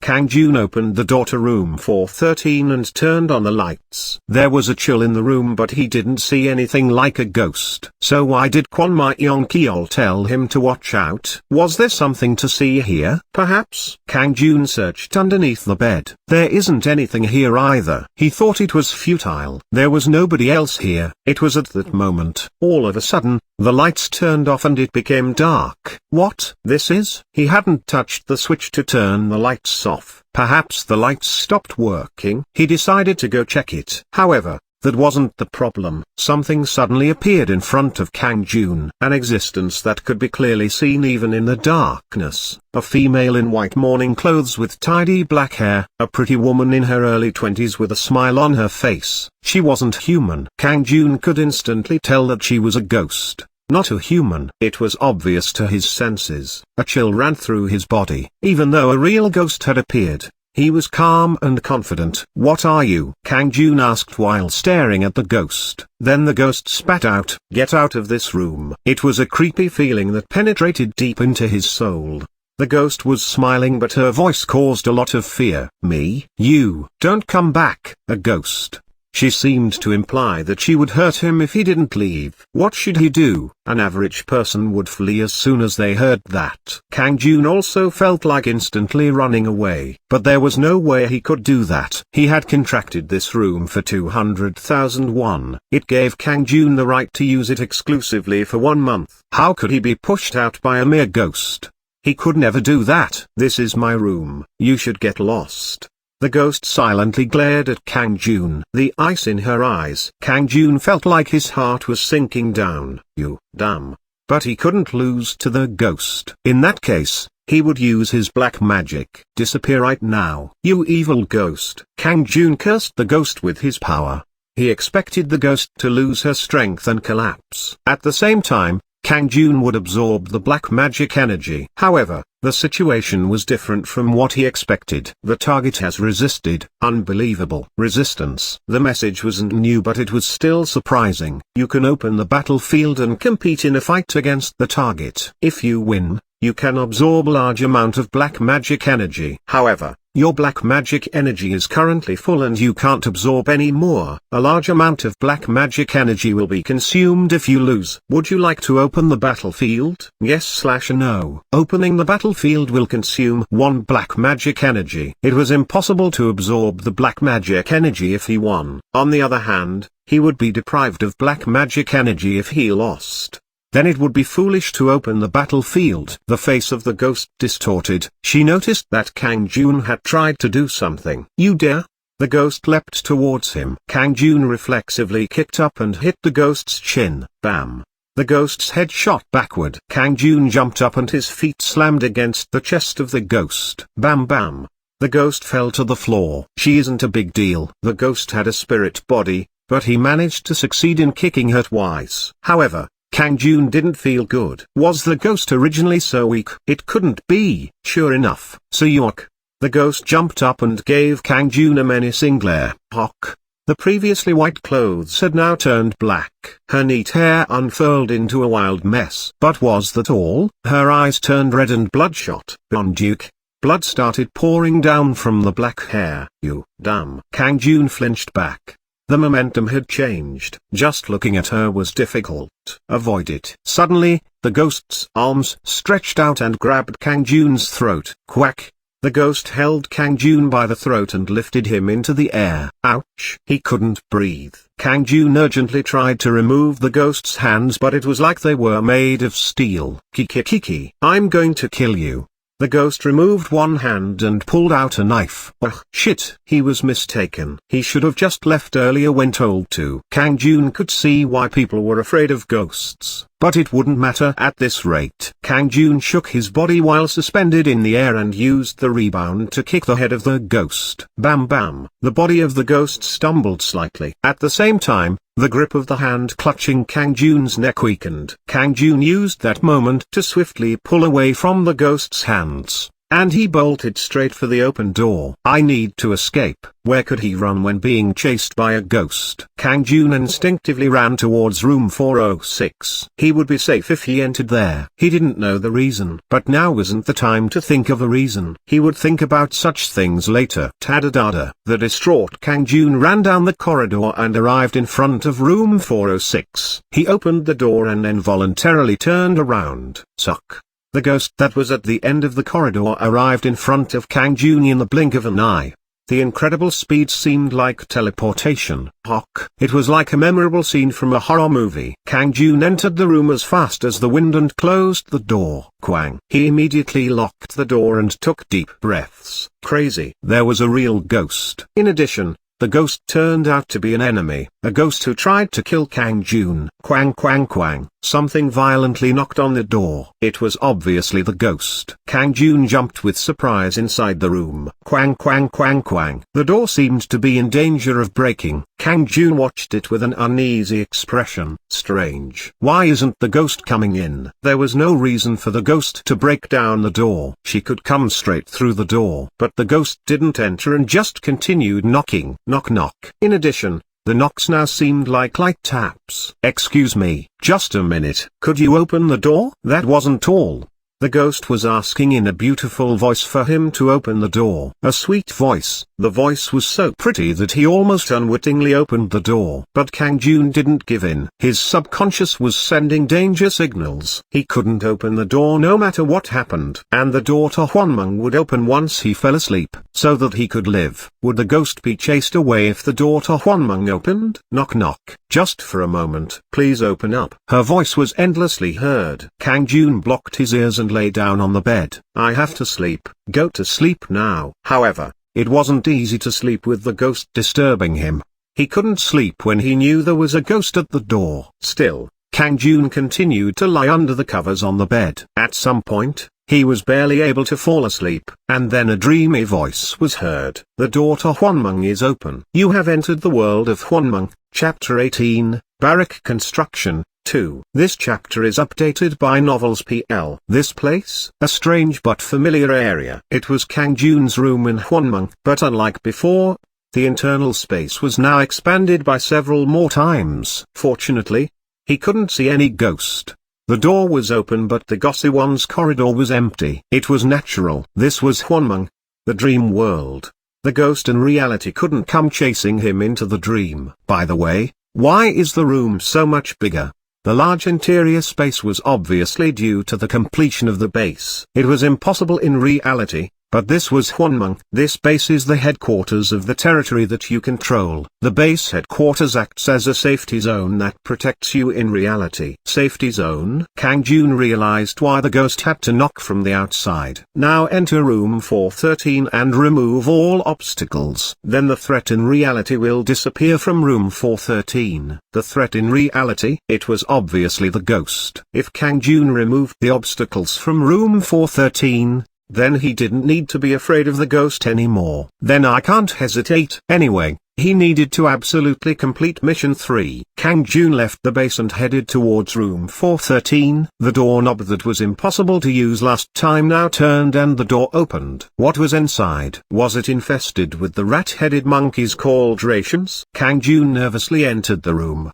Kang Jun opened the door to room 413 and turned on the lights. There was a chill in the room, but he didn't see anything like a ghost. So why did Kwon Myong-keol tell him to watch out? Was there something to see here? Perhaps? Kang Jun searched underneath the bed. There isn't anything here either. He thought it was futile. There was nobody else here. It was at that moment, all of a sudden, the lights turned off and it became dark. What? This is? He hadn't touched the switch to turn the lights off. Perhaps the lights stopped working. He decided to go check it. However, that wasn't the problem. Something suddenly appeared in front of Kang Jun. An existence that could be clearly seen even in the darkness. A female in white morning clothes with tidy black hair. A pretty woman in her early 20s with a smile on her face. She wasn't human. Kang Jun could instantly tell that she was a ghost. not a human. It was obvious to his senses. A chill ran through his body. Even though a real ghost had appeared, he was calm and confident. "What are you?" Kang Jun asked while staring at the ghost. Then the ghost spat out, "Get out of this room." It was a creepy feeling that penetrated deep into his soul. The ghost was smiling, but her voice caused a lot of fear. "Me? You? Don't come back." A ghost. She seemed to imply that she would hurt him if he didn't leave. What should he do? An average person would flee as soon as they heard that. Kang Jun also felt like instantly running away. But there was no way he could do that. He had contracted this room for 200,000 won. It gave Kang Jun the right to use it exclusively for 1 month. How could he be pushed out by a mere ghost? He could never do that. "This is my room. You should get lost." The ghost silently glared at Kang Jun. The ice in her eyes. Kang Jun felt like his heart was sinking down. "You, damn." But he couldn't lose to the ghost. In that case, he would use his black magic. "Disappear right now, you evil ghost." Kang Jun cursed the ghost with his power. He expected the ghost to lose her strength and collapse. At the same time, Kang Jun would absorb the black magic energy. However, the situation was different from what he expected. "The target has resisted." Unbelievable. Resistance. The message wasn't new, but it was still surprising. You can open the battlefield and compete in a fight against the target. If you win, you can absorb a large amount of black magic energy. However, your black magic energy is currently full and you can't absorb any more. A large amount of black magic energy will be consumed if you lose. Would you like to open the battlefield? Yes/no. Opening the battlefield will consume 1 black magic energy. It was impossible to absorb the black magic energy if he won. On the other hand, he would be deprived of black magic energy if he lost. Then it would be foolish to open the battlefield. The face of the ghost distorted. She noticed that Kang Jun had tried to do something. "You dare?" The ghost leapt towards him. Kang Jun reflexively kicked up and hit the ghost's chin. Bam! The ghost's head shot backward. Kang Jun jumped up and his feet slammed against the chest of the ghost. Bam bam! The ghost fell to the floor. "She isn't a big deal." The ghost had a spirit body, but he managed to succeed in kicking her twice. However, Kang Jun didn't feel good. Was the ghost originally so weak? It couldn't be. Sure enough. "Suyok." The ghost jumped up and gave Kang Jun a menacing glare. Hok. The previously white clothes had now turned black. Her neat hair unfurled into a wild mess. But was that all? Her eyes turned red and bloodshot. Duke. Blood started pouring down from the black hair. "You, damn." Kang Jun flinched back. The momentum had changed. Just looking at her was difficult. Avoid it. Suddenly, the ghost's arms stretched out and grabbed Kang Jun's throat. Quack! The ghost held Kang Jun by the throat and lifted him into the air. Ouch! He couldn't breathe. Kang Jun urgently tried to remove the ghost's hands, but it was like they were made of steel. "Kiki, I'm going to kill you." The ghost removed one hand and pulled out a knife. Ugh, shit. He was mistaken. He should have just left earlier when told to. Kang Jun could see why people were afraid of ghosts, but it wouldn't matter at this rate. Kang Jun shook his body while suspended in the air and used the rebound to kick the head of the ghost. Bam bam. The body of the ghost stumbled slightly. At the same time, the grip of the hand clutching Kang Jun's neck weakened. Kang Jun used that moment to swiftly pull away from the ghost's hands, and he bolted straight for the open door. I need to escape. Where could he run when being chased by a ghost? Kang Jun instinctively ran towards room 406. He would be safe if he entered there. He didn't know the reason, but now wasn't the time to think of a reason. He would think about such things later. Tadadada. The distraught Kang Jun ran down the corridor and arrived in front of room 406. He opened the door and involuntarily turned around. Suck. The ghost that was at the end of the corridor arrived in front of Kang Jun in the blink of an eye. The incredible speed seemed like teleportation. Hok. It was like a memorable scene from a horror movie. Kang Jun entered the room as fast as the wind and closed the door. Quang. He immediately locked the door and took deep breaths. Crazy. There was a real ghost. In addition, the ghost turned out to be an enemy, a ghost who tried to kill Kang Jun. Quang quang quang. something violently knocked on the door. It was obviously the ghost. Kang Jun jumped with surprise inside the room. Quang quang quang quang. The door seemed to be in danger of breaking. Kang Jun watched it with an uneasy expression. Strange. Why isn't the ghost coming in? There was no reason for the ghost to break down the door. She could come straight through the door. But the ghost didn't enter and just continued knocking. Knock knock. In addition, the knocks now seemed like light taps. Excuse me, just a minute. Could you open the door? That wasn't all. The ghost was asking in a beautiful voice for him to open the door. A sweet voice. The voice was so pretty that he almost unwittingly opened the door. But Kang Jun didn't give in. His subconscious was sending danger signals. He couldn't open the door no matter what happened. And the door to Juan Mung would open once he fell asleep, so that he could live. Would the ghost be chased away if the door to Juan Mung opened? Knock knock. Just for a moment. Please open up. Her voice was endlessly heard. Kang Jun blocked his ears and lay down on the bed. I have to sleep. Go to sleep now. However, it wasn't easy to sleep with the ghost disturbing him. He couldn't sleep when he knew there was a ghost at the door. Still, Kang Jun continued to lie under the covers on the bed. At some point, he was barely able to fall asleep, and then a dreamy voice was heard. The door to Juan Mung is open. You have entered the world of Juan Mung. Chapter 18, Barrack Construction, 2. This chapter is updated by Novels PL. This place, a strange but familiar area. It was Kang Jun's room in Juan Mung, but unlike before, the internal space was now expanded by several more times. Fortunately, he couldn't see any ghost. The door was open but the Gossy One's corridor was empty. It was natural. This was Juan Mung, the dream world. The ghost in reality couldn't come chasing him into the dream. By the way, why is the room so much bigger? The large interior space was obviously due to the completion of the base. It was impossible in reality, but this was Juan Mung. This base is the headquarters of the territory that you control. The base headquarters acts as a safety zone that protects you in reality. Safety zone? Kang Jun realized why the ghost had to knock from the outside. Now enter room 413 and remove all obstacles. Then the threat in reality will disappear from room 413. The threat in reality? It was obviously the ghost. If Kang Jun removed the obstacles from room 413, then he didn't need to be afraid of the ghost anymore. Then I can't hesitate. Anyway, he needed to absolutely complete mission 3. Kang Jun left the base and headed towards room 413. The doorknob that was impossible to use last time now turned and the door opened. What was inside? Was it infested with the rat-headed monkeys called rations? Kang Jun nervously entered the room.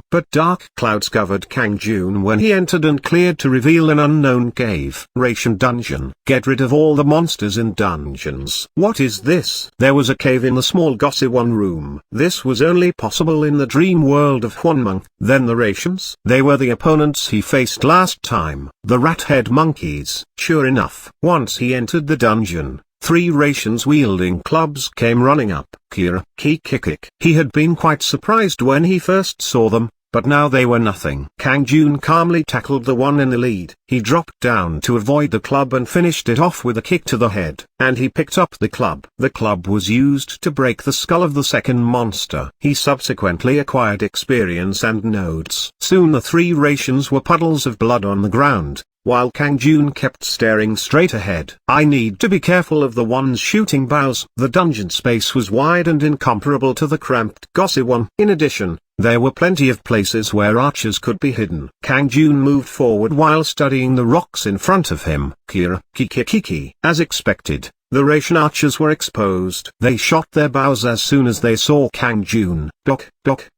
But dark clouds covered Kang Jun when he entered and cleared to reveal an unknown cave. Ration dungeon. Get rid of all the monsters in dungeons. What is this? There was a cave in the small Gossy One room. This was only possible in the dream world of Juan Mung. Then the rations? They were the opponents he faced last time, the rat-head monkeys. Sure enough, once he entered the dungeon, 3 rations wielding clubs came running up. Kira, Kikikik. He had been quite surprised when he first saw them, but now they were nothing. Kang Jun calmly tackled the one in the lead. He dropped down to avoid the club and finished it off with a kick to the head. And he picked up the club. The club was used to break the skull of the second monster. He subsequently acquired experience and nodes. Soon the 3 rations were puddles of blood on the ground, while Kang Jun kept staring straight ahead. I need to be careful of the ones shooting bows. The dungeon space was wide and incomparable to the cramped Gossy One. In addition, there were plenty of places where archers could be hidden. Kang Jun moved forward while studying the rocks in front of him. Kira, Kikikiki. As expected, the ration archers were exposed. They shot their bows as soon as they saw Kang Jun. Doc.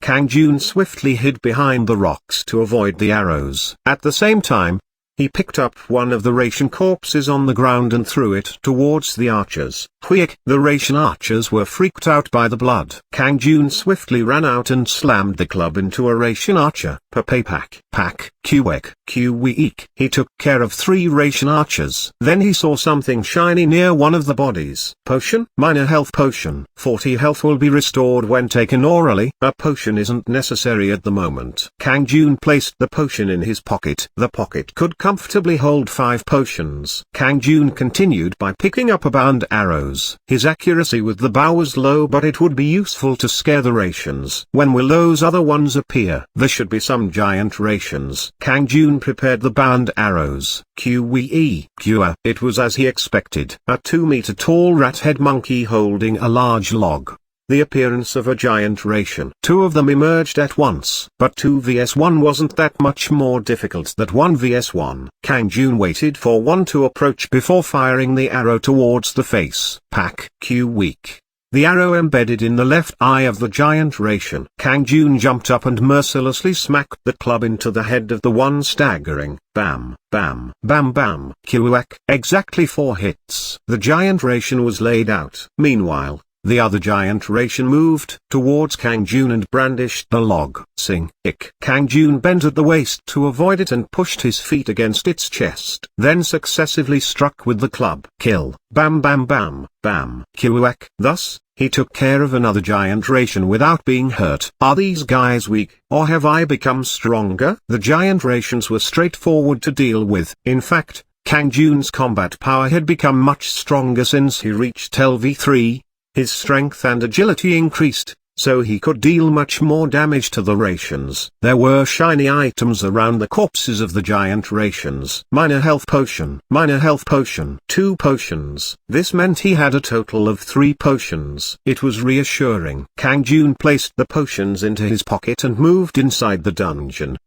Kang Jun swiftly hid behind the rocks to avoid the arrows. At the same time, he picked up one of the ration corpses on the ground and threw it towards the archers. Quick! The ration archers were freaked out by the blood. Kang Jun swiftly ran out and slammed the club into a ration archer. Papak. Quick! Weak. He took care of 3 ration archers. Then he saw something shiny near one of the bodies. Potion? Minor health potion. 40 health will be restored when taken orally. A potion isn't necessary at the moment. Kang Jun placed the potion in his pocket. The pocket could comfortably hold 5 potions. Kang Jun continued by picking up a bow and arrows. His accuracy with the bow was low, but it would be useful to scare the rations. When will those other ones appear? There should be some giant rations. Kang Jun prepared the bow and arrows. It was as he expected. A 2-meter tall rat-head monkey holding a large log. The appearance of a giant ration. 2 of them emerged at once. But 2 vs 1 wasn't that much more difficult than 1 vs 1. Kang Jun waited for one to approach before firing the arrow towards the face. Pack. Weak. The arrow embedded in the left eye of the giant ration. Kang Jun jumped up and mercilessly smacked the club into the head of the one staggering. Bam, bam, bam bam. Whack. Exactly 4 hits. The giant ration was laid out. Meanwhile, the other giant ration moved towards Kang Jun and brandished the log. Sing. Ick. Kang Jun bent at the waist to avoid it and pushed his feet against its chest. Then successively struck with the club. Kill. Bam bam bam, bam. Whack. Thus, he took care of another giant ration without being hurt. Are these guys weak, or have I become stronger? The giant rations were straightforward to deal with. In fact, Kang Jun's combat power had become much stronger since he reached LV3. His strength and agility increased, so he could deal much more damage to the rations. There were shiny items around the corpses of the giant rations. Minor health potion. Minor health potion. 2 potions. This meant he had a total of 3 potions. It was reassuring. Kang Jun placed the potions into his pocket and moved inside the dungeon.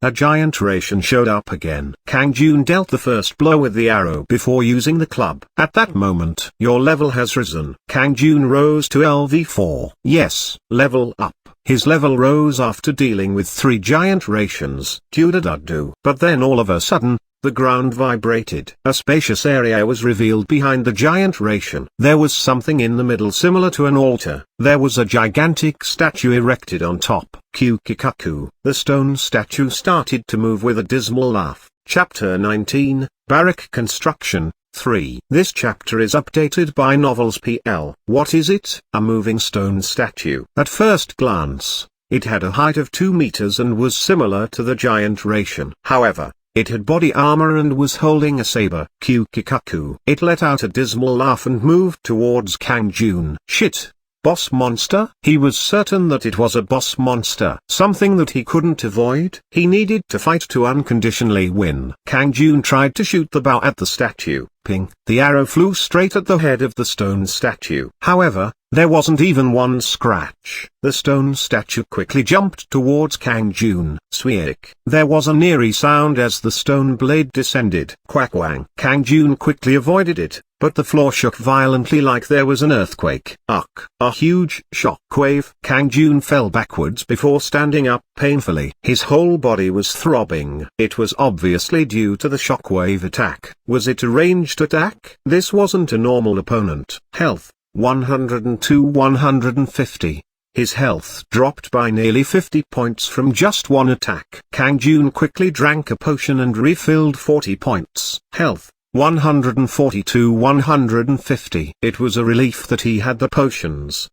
A giant ration showed up again. Kang Jun dealt the first blow with the arrow before using the club. At that moment, your level has risen. Kang Jun rose to LV4. Yes. Level up. His level rose after dealing with 3 giant rations. But then all of a sudden, the ground vibrated. A spacious area was revealed behind the giant ration. There was something in the middle similar to an altar. There was a gigantic statue erected on top. The stone statue started to move with a dismal laugh. Chapter 19, Barrack Construction. 3. This chapter is updated by Novels PL. What is it? A moving stone statue. At first glance, it had a height of 2 meters and was similar to the giant ration. However, it had body armor and was holding a saber. It let out a dismal laugh and moved towards Kang Jun. Shit. Boss monster? He was certain that it was a boss monster. Something that he couldn't avoid. He needed to fight to unconditionally win. Kang Jun tried to shoot the bow at the statue. Ping. The arrow flew straight at the head of the stone statue. However, there wasn't even one scratch. The stone statue quickly jumped towards Kang Jun. Sweek. There was an eerie sound as the stone blade descended. Quack-wang. Kang Jun quickly avoided it, but the floor shook violently like there was an earthquake. A huge shockwave. Kang Jun fell backwards before standing up painfully. His whole body was throbbing. It was obviously due to the shockwave attack. Was it a ranged attack? This wasn't a normal opponent. Health. 102-150. His health dropped by nearly 50 points from just one attack. Kang Jun quickly drank a potion and refilled 40 points. Health. 142-150. It was a relief that he had the potions.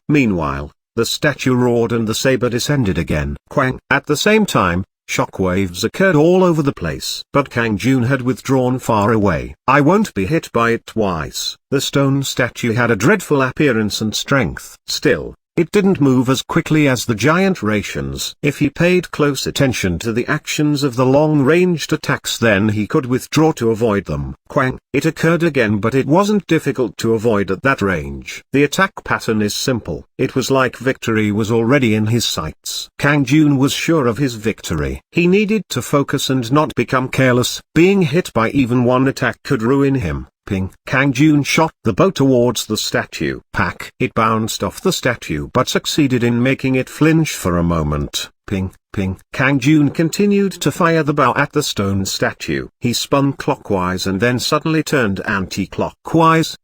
Meanwhile, the statue roared and the saber descended again. Quang. At the same time, shockwaves occurred all over the place. But Kang Jun had withdrawn far away. I won't be hit by it twice. The stone statue had a dreadful appearance and strength. Still, it didn't move as quickly as the giant rations. If he paid close attention to the actions of the long-ranged attacks, then he could withdraw to avoid them. Quang. It occurred again, but it wasn't difficult to avoid at that range. The attack pattern is simple. It was like victory was already in his sights. Kang Jun was sure of his victory. He needed to focus and not become careless. Being hit by even one attack could ruin him. Ping. Kang Jun shot the bow towards the statue. Pack. It bounced off the statue but succeeded in making it flinch for a moment. Ping, ping. Kang Jun continued to fire the bow at the stone statue. He spun clockwise and then suddenly turned anti-clockwise.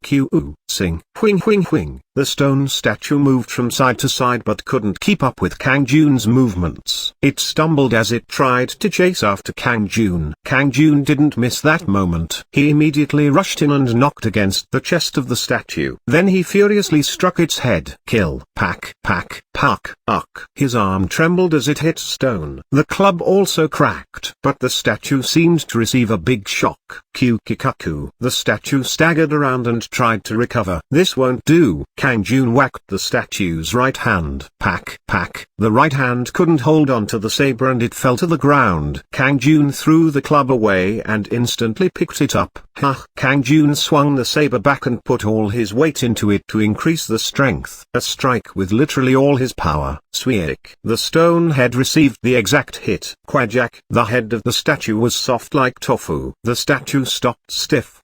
Sing. Whing whing whing. The stone statue moved from side to side but couldn't keep up with Kang Jun's movements. It stumbled as it tried to chase after Kang Jun. Kang Jun didn't miss that moment. He immediately rushed in and knocked against the chest of the statue. Then he furiously struck its head. Kill. Pack. Pack. Puck. Uck. His arm trembled as it hit stone. The club also cracked. But the statue seemed to receive a big shock. Kukikaku. The statue staggered around and tried to recover. This won't do. Kang Jun whacked the statue's right hand. Pack. Pack. The right hand couldn't hold on to the saber and it fell to the ground. Kang Jun threw the club away and instantly picked it up. Kang Jun swung the saber back and put all his weight into it to increase the strength. A strike with literally all his power. Swiek. The stone head received the exact hit. Quajak. The head of the statue was soft like tofu. The statue stopped stiff.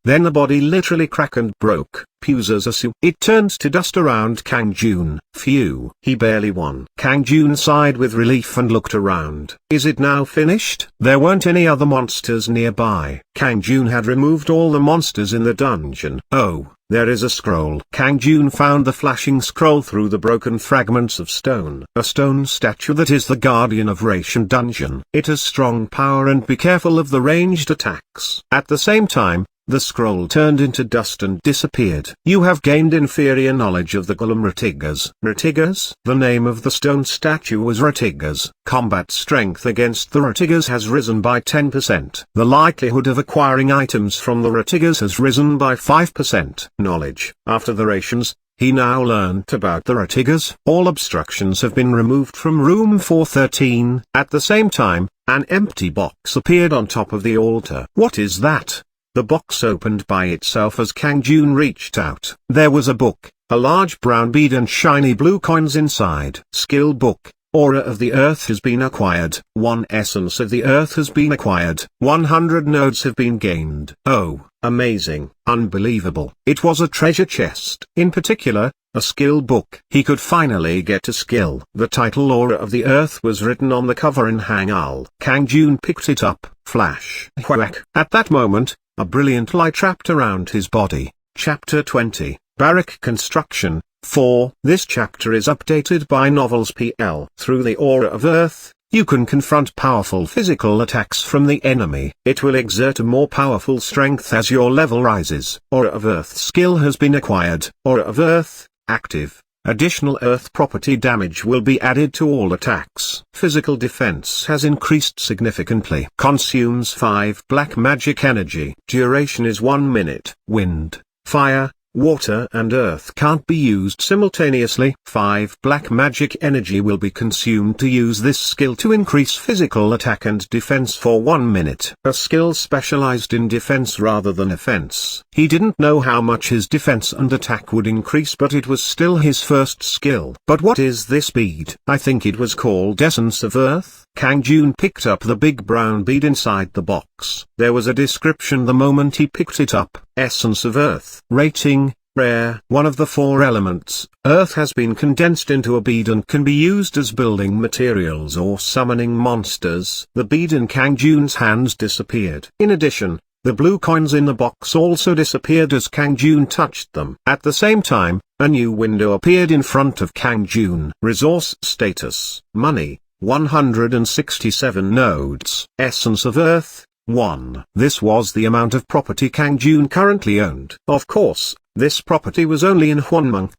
Then the body literally cracked and broke. It turned to dust around Kang Jun. Phew. He barely won. Kang Jun sighed with relief and looked around. Is it now finished? There weren't any other monsters nearby. Kang Jun had removed all the monsters in the dungeon. Oh, there is a scroll. Kang Jun found the flashing scroll through the broken fragments of stone. A stone statue that is the guardian of Ration Dungeon. It has strong power and be careful of the ranged attacks. At the same time, the scroll turned into dust and disappeared. You have gained inferior knowledge of the Golem Ratigas. Ratigas? The name of the stone statue was Ratigas. Combat strength against the Ratigas has risen by 10%. The likelihood of acquiring items from the Ratigas has risen by 5%. Knowledge. After the rations, he now learnt about the Ratigas. All obstructions have been removed from room 413. At the same time, an empty box appeared on top of the altar. What is that? The box opened by itself as Kang Jun reached out. There was a book, a large brown bead and shiny blue coins inside. Skill book. Aura of the Earth has been acquired. 1 essence of the Earth has been acquired. 100 nodes have been gained. Oh, amazing. Unbelievable. It was a treasure chest. In particular, a skill book. He could finally get a skill. The title Aura of the Earth was written on the cover in Hangul. Kang Jun picked it up. Flash. Whack. At that moment, a brilliant light wrapped around his body. Chapter 20. Barrack Construction. 4. This chapter is updated by Novels PL. Through the Aura of Earth, you can confront powerful physical attacks from the enemy. It will exert a more powerful strength as your level rises. Aura of Earth skill has been acquired. Aura of Earth, active. Additional Earth property damage will be added to all attacks. Physical defense has increased significantly. Consumes 5 black magic energy. Duration is 1 minute. Wind, fire, water and earth can't be used simultaneously. 5 black magic energy will be consumed to use this skill to increase physical attack and defense for 1 minute. A skill specialized in defense rather than offense. He didn't know how much his defense and attack would increase, but it was still his first skill. But what is this bead? I think it was called Essence of Earth. Kang Jun picked up the big brown bead inside the box. There was a description the moment he picked it up. Essence of Earth. Rating, rare. One of the 4 elements, Earth has been condensed into a bead and can be used as building materials or summoning monsters. The bead in Kang Jun's hands disappeared. In addition, the blue coins in the box also disappeared as Kang Jun touched them. At the same time, a new window appeared in front of Kang Jun. Resource status, money, 167 nodes. Essence of Earth, 1. This was the amount of property Kang Jun currently owned. Of course, this property was only in Mung.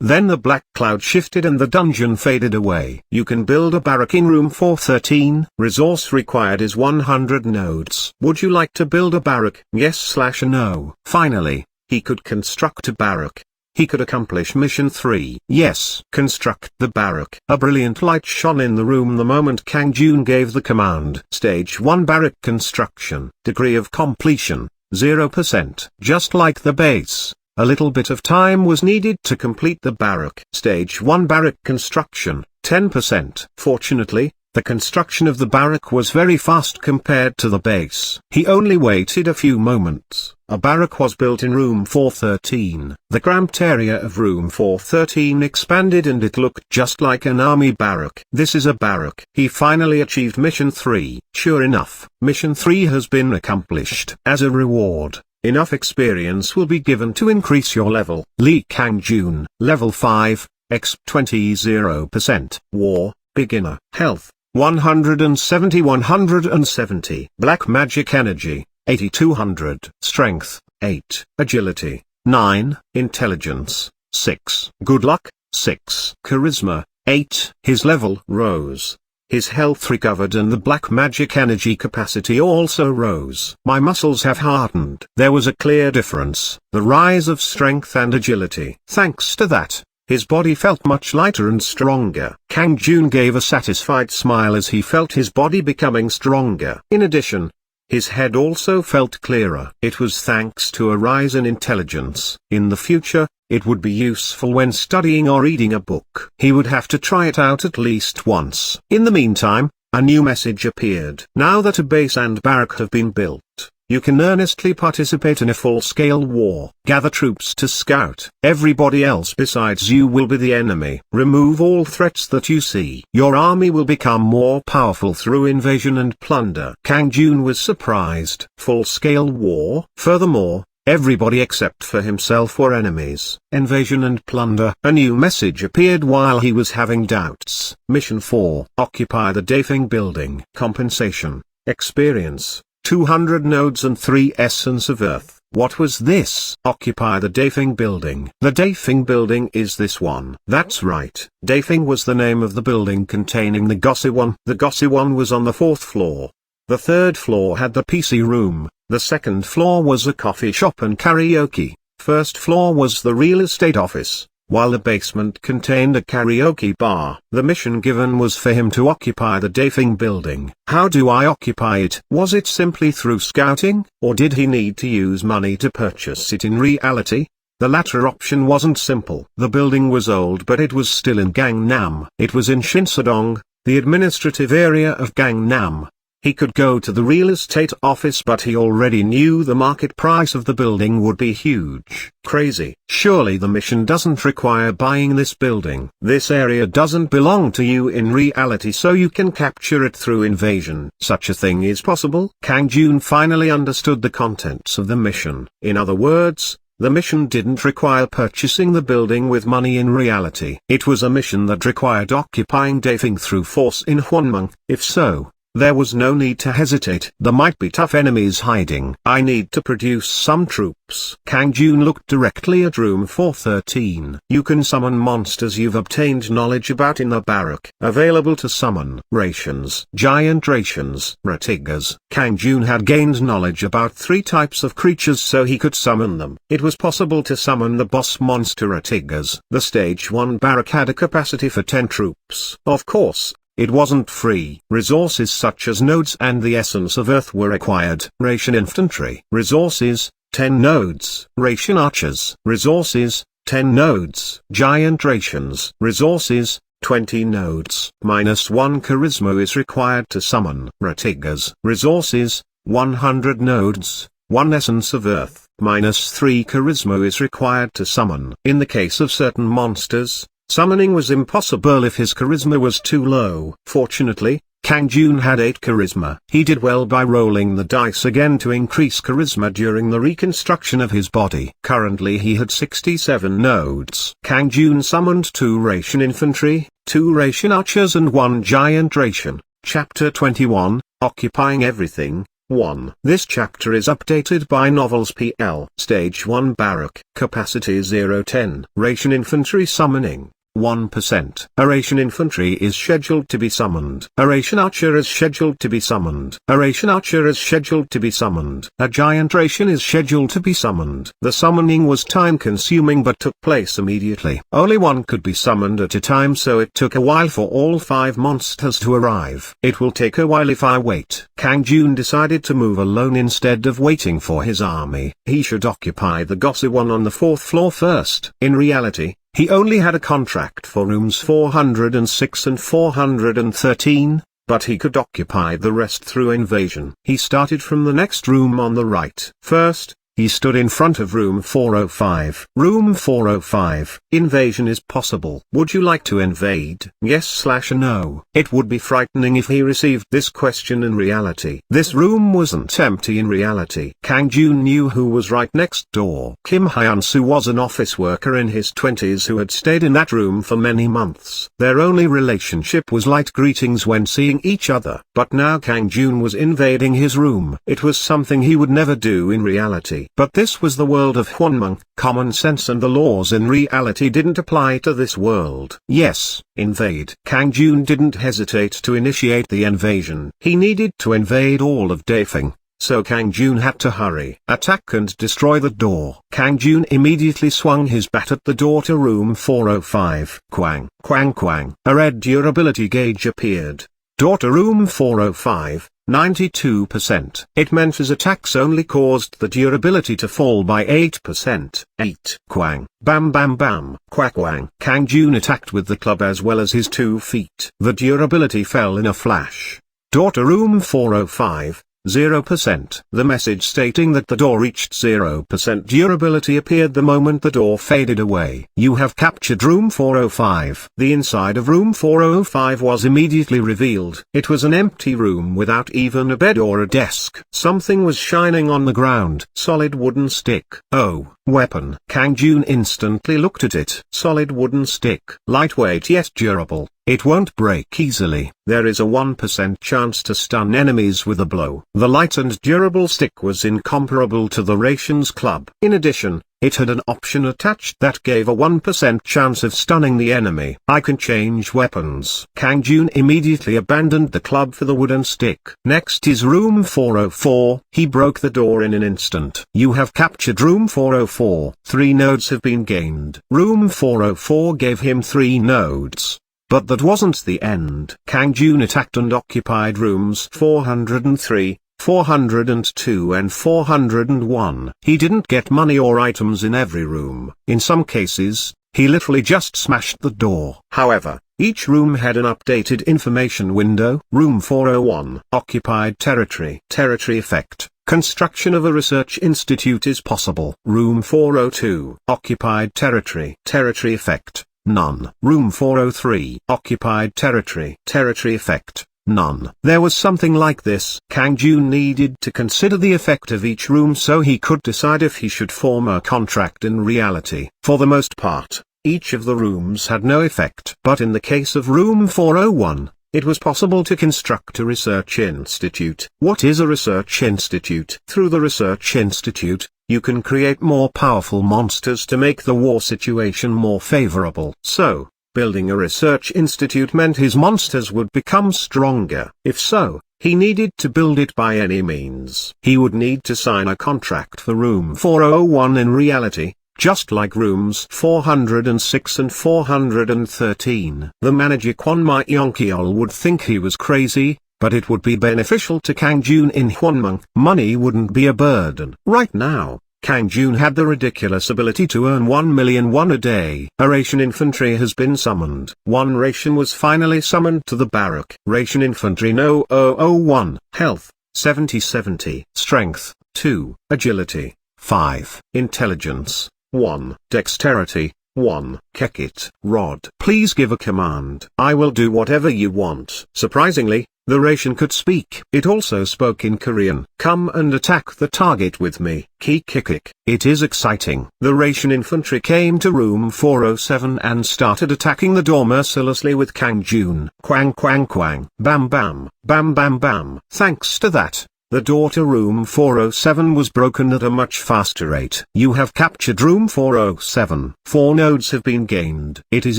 Then the black cloud shifted and the dungeon faded away. You can build a barrack in room 413. Resource required is 100 nodes. Would you like to build a barrack? Yes/no. Finally, he could construct a barrack. He could accomplish mission 3. Yes. Construct the barrack. A brilliant light shone in the room the moment Kang Jun gave the command. Stage 1 barrack construction. Degree of completion, 0%. Just like the base, a little bit of time was needed to complete the barrack. Stage 1 barrack construction, 10%. Fortunately, the construction of the barrack was very fast compared to the base. He only waited a few moments. A barrack was built in room 413. The cramped area of room 413 expanded and it looked just like an army barrack. This is a barrack. He finally achieved mission 3. Sure enough, mission 3 has been accomplished. As a reward, enough experience will be given to increase your level. Lee Kang-jun, level 5, exp 20%. War, beginner. Health, 170. Black magic energy, 8200. Strength, 8. Agility, 9. Intelligence, 6. Good luck, 6. Charisma, 8. His level rose. His health recovered and the black magic energy capacity also rose. My muscles have hardened. There was a clear difference, the rise of strength and agility. Thanks to that, his body felt much lighter and stronger. Kang-jun gave a satisfied smile as he felt his body becoming stronger. In addition, his head also felt clearer. It was thanks to a rise in intelligence. In the future, it would be useful when studying or reading a book. He would have to try it out at least once. In the meantime, a new message appeared. Now that a base and barrack have been built, you can earnestly participate in a full-scale war. Gather troops to scout. Everybody else besides you will be the enemy. Remove all threats that you see. Your army will become more powerful through invasion and plunder. Kang-jun was surprised. Full-scale war? Furthermore, everybody except for himself were enemies. Invasion and plunder. A new message appeared while he was having doubts. Mission 4. Occupy the Dafeng building. Compensation. Experience. 200 nodes and 3 essence of earth. What was this? Occupy the Dafeng building. The Dafeng building is this one. That's right. Dafeng was the name of the building containing the Gossi-won. The Gossi-won was on the 4th floor. The 3rd floor had the PC room. The 2nd floor was a coffee shop and karaoke. 1st floor was the real estate office, while the basement contained a karaoke bar. The mission given was for him to occupy the Dafeng building. How do I occupy it? Was it simply through scouting, or did he need to use money to purchase it in reality? The latter option wasn't simple. The building was old but it was still in Gangnam. It was in Shinsadong, the administrative area of Gangnam. He could go to the real estate office but he already knew the market price of the building would be huge. Crazy. Surely the mission doesn't require buying this building. This area doesn't belong to you in reality so you can capture it through invasion. Such a thing is possible. Kang-jun finally understood the contents of the mission. In other words, the mission didn't require purchasing the building with money in reality. It was a mission that required occupying Dafeng through force in Mung. If so, there was no need to hesitate. There might be tough enemies hiding. I need to produce some troops. Kang-jun looked directly at room 413. You can summon monsters you've obtained knowledge about in the barrack. Available to summon. Rations. Giant rations. Ratigas. Kang-jun had gained knowledge about 3 types of creatures so he could summon them. It was possible to summon the boss monster Ratigas. The stage 1 barrack had a capacity for 10 troops. Of course, it wasn't free. Resources such as nodes and the essence of earth were required. Ration infantry. Resources, 10 nodes. Ration archers. Resources, 10 nodes. Giant rations. Resources, 20 nodes. -1 charisma is required to summon. Ratigas. Resources, 100 nodes. 1 essence of earth. -3 charisma is required to summon. In the case of certain monsters, summoning was impossible if his charisma was too low. Fortunately, Kang-jun had 8 charisma. He did well by rolling the dice again to increase charisma during the reconstruction of his body. Currently he had 67 nodes. Kang-jun summoned 2 ration infantry, 2 ration archers and 1 giant ration. Chapter 21, Occupying Everything. 1. This chapter is updated by Novels PL. Stage 1 Barrack. Capacity 010. Ration infantry summoning. 1%. A ration infantry is scheduled to be summoned. A ration archer is scheduled to be summoned. A ration archer is scheduled to be summoned. A giant ration is scheduled to be summoned. The summoning was time-consuming but took place immediately. Only one could be summoned at a time so it took a while for all 5 monsters to arrive. It will take a while if I wait. Kang-jun decided to move alone instead of waiting for his army. He should occupy the Gossi-won on the 4th floor first. In reality, he only had a contract for rooms 406 and 413, but he could occupy the rest through invasion. He started from the next room on the right. First, He stood in front of room 405. Room 405. Invasion is possible. Would you like to invade? Yes/no. It would be frightening if he received this question in reality. This room wasn't empty in reality. Kang Jun knew who was right next door. Kim Hyun-soo was an office worker in his 20s who had stayed in that room for many months. Their only relationship was light greetings when seeing each other. But now Kang Jun was invading his room. It was something he would never do in reality. But this was the world of Juan Mung. Common sense and the laws in reality didn't apply to this world. Yes, invade. Kang Jun didn't hesitate to initiate the invasion. He needed to invade all of Daefeng. So Kang Jun had to hurry, attack and destroy the door. Kang Jun immediately swung his bat at the door to room 405. Quang, quang quang. A red durability gauge appeared. Door to room 405, 92%. It meant his attacks only caused the durability to fall by 8%. 8. Quang. Bam bam bam. Quack quang. Kang Jun attacked with the club as well as his 2 feet. The durability fell in a flash. Door to room 405. 0%. The message stating that the door reached 0% durability appeared the moment the door faded away. You have captured room 405. The inside of room 405 was immediately revealed. It was an empty room without even a bed or a desk. Something was shining on the ground. Solid wooden stick. Oh, weapon. Kang Jun instantly looked at it. Solid wooden stick. Lightweight yet durable. It won't break easily. There is a 1% chance to stun enemies with a blow. The light and durable stick was incomparable to the Ration's club. In addition, it had an option attached that gave a 1% chance of stunning the enemy. I can change weapons. Kang Jun immediately abandoned the club for the wooden stick. Next is room 404. He broke the door in an instant. You have captured room 404. 3 nodes have been gained. Room 404 gave him 3 nodes. But that wasn't the end. Kang Jun attacked and occupied rooms 403, 402 and 401. He didn't get money or items in every room. In some cases, he literally just smashed the door. However, each room had an updated information window. Room 401, occupied territory. Territory effect. Construction of a research institute is possible. Room 402, occupied territory. Territory effect. None. Room 403. Occupied territory. Territory effect. None. There was something like this. Kang Jun needed to consider the effect of each room so he could decide if he should form a contract in reality. For the most part, each of the rooms had no effect. But in the case of room 401, it was possible to construct a research institute. What is a research institute? Through the research institute, you can create more powerful monsters to make the war situation more favorable. So, building a research institute meant his monsters would become stronger. If so, he needed to build it by any means. He would need to sign a contract for room 401 in reality, just like rooms 406 and 413. The manager Kwon Myung-kyol would think he was crazy, but it would be beneficial to Kang Jun in Hwonmung. Money wouldn't be a burden. Right now, Kang Jun had the ridiculous ability to earn 1 million won a day. A ration infantry has been summoned. 1 ration was finally summoned to the Barrack. Ration infantry No. 001, health, 70-70, strength, 2, agility, 5, intelligence, 1, dexterity, 1, Kekit, rod. Please give a command. I will do whatever you want. Surprisingly, the ration could speak. It also spoke in Korean. Come and attack the target with me. Kikikik. It is exciting. The ration infantry came to room 407 and started attacking the door mercilessly with Kang Jun. Quang quang quang. Bam bam. Bam bam bam. Thanks to that, the door to room 407 was broken at a much faster rate. You have captured room 407. 4 nodes have been gained. It is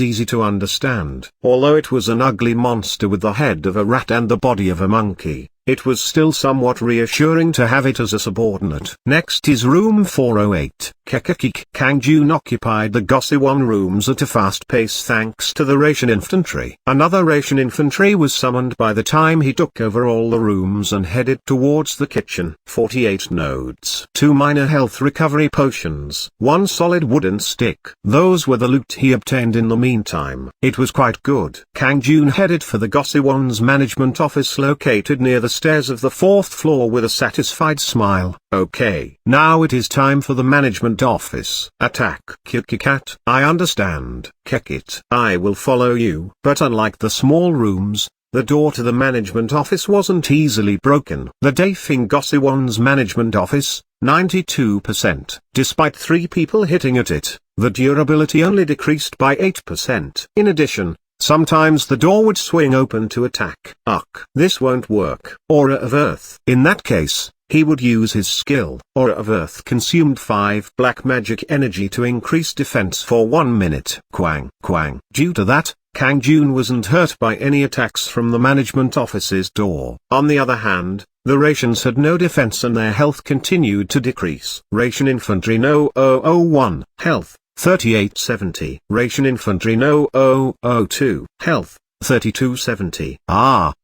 easy to understand. Although it was an ugly monster with the head of a rat and the body of a monkey, it was still somewhat reassuring to have it as a subordinate. Next is room 408. Kekakik. Kang Jun occupied the Gossi-1 rooms at a fast pace thanks to the Ration infantry. Another Ration infantry was summoned by the time he took over all the rooms and headed towards the kitchen. 48 nodes. 2 minor health recovery potions. 1 solid wooden stick. Those were the loot he obtained in the meantime. It was quite good. Kang Jun headed for the Gossi-1's management office located near the stairs of the 4th floor with a satisfied smile. Okay. Now it is time for the management office. Attack. Kikikat. I understand. Kekit. I will follow you. But unlike the small rooms, the door to the management office wasn't easily broken. The Dafing Gossi-1's management office, 92%. Despite 3 people hitting at it, the durability only decreased by 8%. In addition, sometimes the door would swing open to attack. Ugh. This won't work. Aura of Earth. In that case, he would use his skill. Aura of Earth consumed 5 black magic energy to increase defense for 1 minute. Quang. Quang. Due to that, Kang Jun wasn't hurt by any attacks from the management office's door. On the other hand, the Rations had no defense and their health continued to decrease. Ration Infantry No. 001, health, 3870. Ration Infantry No. 002, health, 3270.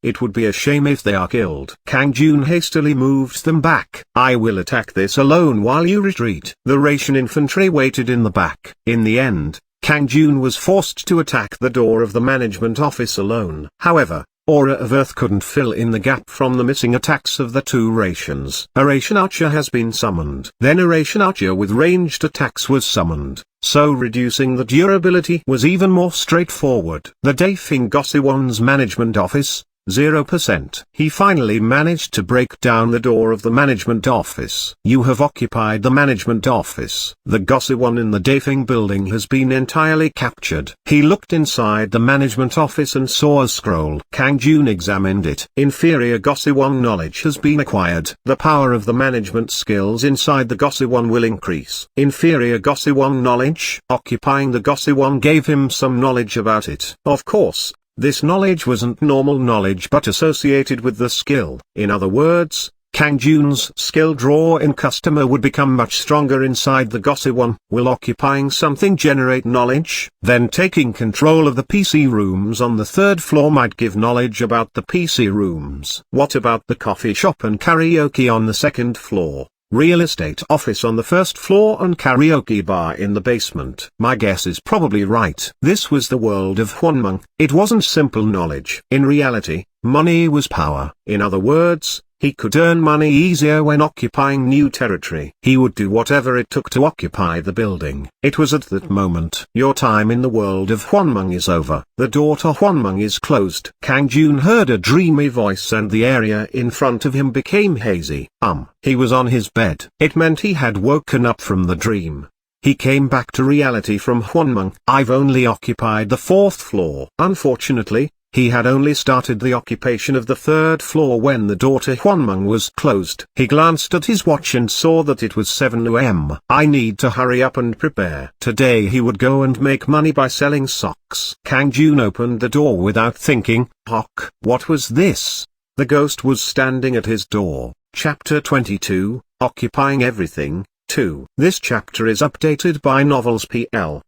It would be a shame if they are killed. Kang Jun hastily moved them back. I will attack this alone while you retreat. The Ration infantry waited in the back. In the end, Kang Jun was forced to attack the door of the management office alone. However, Aura of Earth couldn't fill in the gap from the missing attacks of the 2 Rations. A Ration Archer has been summoned. Then a Ration Archer with ranged attacks was summoned, so reducing the durability was even more straightforward. The Dafing Gossi-1's management office, 0%. He finally managed to break down the door of the management office. You have occupied the management office. The Gossi-1 in the Dafing building has been entirely captured. He looked inside the management office and saw a scroll. Kang Jun examined it. Inferior Gossi-1 knowledge has been acquired. The power of the management skills inside the Gossi-1 will increase. Inferior Gossi-1 knowledge. Occupying the Gossi-1 gave him some knowledge about it. Of course, this knowledge wasn't normal knowledge but associated with the skill. In other words, Kang Jun's skill draw-in customer would become much stronger inside the Gossi-1. Will occupying something generate knowledge? Then taking control of the PC rooms on the 3rd floor might give knowledge about the PC rooms. What about the coffee shop and karaoke on the 2nd floor? Real estate office on the 1st floor and karaoke bar in the basement. My guess is probably right. This was the world of Juan Mung. It wasn't simple knowledge. In reality, money was power. In other words, he could earn money easier when occupying new territory. He would do whatever it took to occupy the building. It was at that moment. Your time in the world of Juan Mung is over. The door to Juan Mung is closed. Kang Jun heard a dreamy voice and the area in front of him became hazy. He was on his bed. It meant he had woken up from the dream. He came back to reality from Juan Mung. I've only occupied the 4th floor. Unfortunately, he had only started the occupation of the 3rd floor when the door to Juan Mung was closed. He glanced at his watch and saw that it was 7 AM. I need to hurry up and prepare. Today he would go and make money by selling socks. Kang Jun opened the door without thinking. What was this? The ghost was standing at his door. Chapter 22, Occupying Everything, 2. This chapter is updated by Novels PL.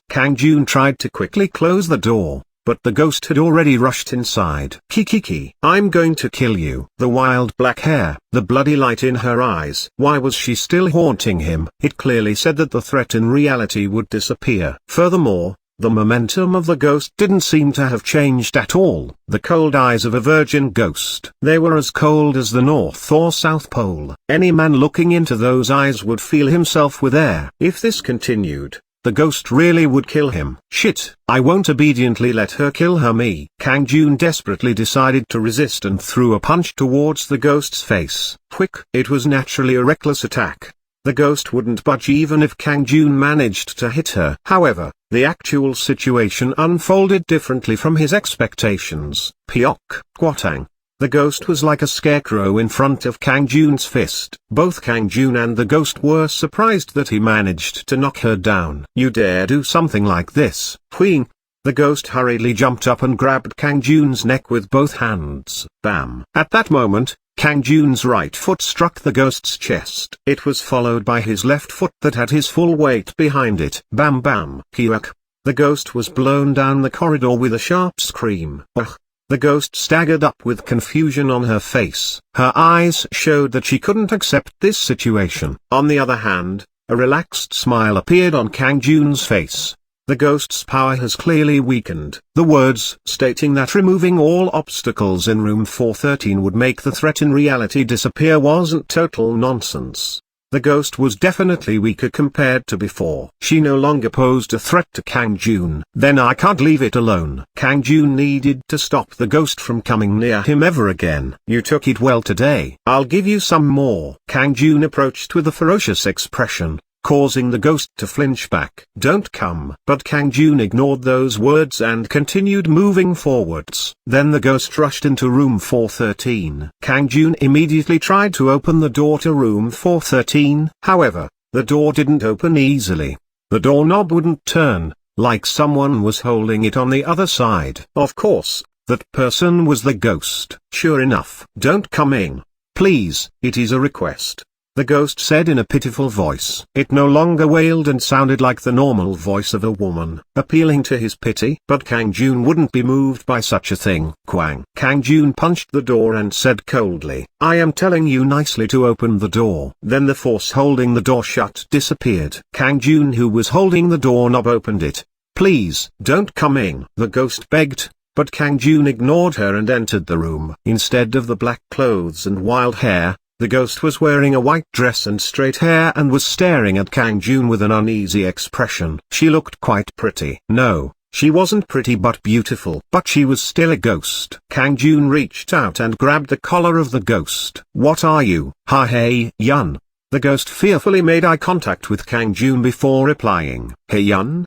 Kang Jun tried to quickly close the door, but the ghost had already rushed inside. Kikiki. I'm going to kill you. The wild black hair, the bloody light in her eyes. Why was she still haunting him? It clearly said that the threat in reality would disappear. Furthermore, the momentum of the ghost didn't seem to have changed at all. The cold eyes of a virgin ghost. They were as cold as the North or South Pole. Any man looking into those eyes would feel himself with air. If this continued, the ghost really would kill him. Shit, I won't obediently let her kill me. Kang Jun desperately decided to resist and threw a punch towards the ghost's face. Quick. It was naturally a reckless attack. The ghost wouldn't budge even if Kang Jun managed to hit her. However, the actual situation unfolded differently from his expectations. Quatang. The ghost was like a scarecrow in front of Kang Jun's fist. Both Kang Jun and the ghost were surprised that he managed to knock her down. You dare do something like this? Whing. The ghost hurriedly jumped up and grabbed Kang Jun's neck with both hands. Bam! At that moment, Kang Jun's right foot struck the ghost's chest. It was followed by his left foot that had his full weight behind it. Bam bam! Kiak! The ghost was blown down the corridor with a sharp scream. Ugh! The ghost staggered up with confusion on her face. Her eyes showed that she couldn't accept this situation. On the other hand, a relaxed smile appeared on Kang Jun's face. The ghost's power has clearly weakened. The words stating that removing all obstacles in room 413 would make the threat in reality disappear wasn't total nonsense. The ghost was definitely weaker compared to before. She no longer posed a threat to Kang Jun. Then I can't leave it alone. Kang Jun needed to stop the ghost from coming near him ever again. You took it well today. I'll give you some more. Kang Jun approached with a ferocious expression, causing the ghost to flinch back. Don't come. But Kang Jun ignored those words and continued moving forwards. Then the ghost rushed into room 413. Kang Jun immediately tried to open the door to room 413, however, the door didn't open easily. The doorknob wouldn't turn, like someone was holding it on the other side. Of course, that person was the ghost. Sure enough. Don't come in. Please, it is a request, the ghost said in a pitiful voice. It no longer wailed and sounded like the normal voice of a woman, appealing to his pity. But Kang Jun wouldn't be moved by such a thing. Quang. Kang Jun punched the door and said coldly, I am telling you nicely to open the door. Then the force holding the door shut disappeared. Kang Jun, who was holding the doorknob, opened it. Please, don't come in, the ghost begged. But Kang Jun ignored her and entered the room. Instead of the black clothes and wild hair, the ghost was wearing a white dress and straight hair and was staring at Kang Jun with an uneasy expression. She looked quite pretty. No, she wasn't pretty but beautiful. But she was still a ghost. Kang Jun reached out and grabbed the collar of the ghost. What are you? Ha hey Yun. The ghost fearfully made eye contact with Kang Jun before replying. Hey Yun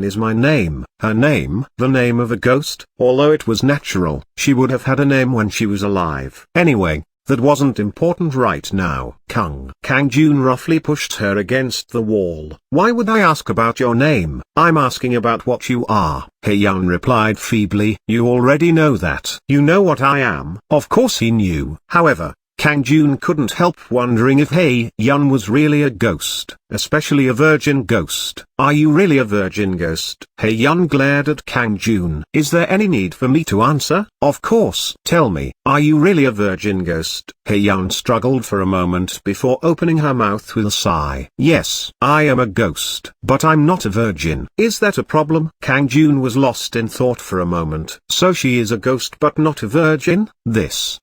is my name. Her name? The name of a ghost? Although it was natural, she would have had a name when she was alive. Anyway, that wasn't important right now. Kang Jun roughly pushed her against the wall. Why would I ask about your name? I'm asking about what you are. Yun replied feebly. You already know that. You know what I am. Of course he knew. However, Kang Jun couldn't help wondering if Yun was really a ghost, especially a virgin ghost. Are you really a virgin ghost? Yun glared at Kang Jun. Is there any need for me to answer? Of course. Tell me, are you really a virgin ghost? Yun struggled for a moment before opening her mouth with a sigh. Yes, I am a ghost, but I'm not a virgin. Is that a problem? Kang Jun was lost in thought for a moment. So she is a ghost but not a virgin?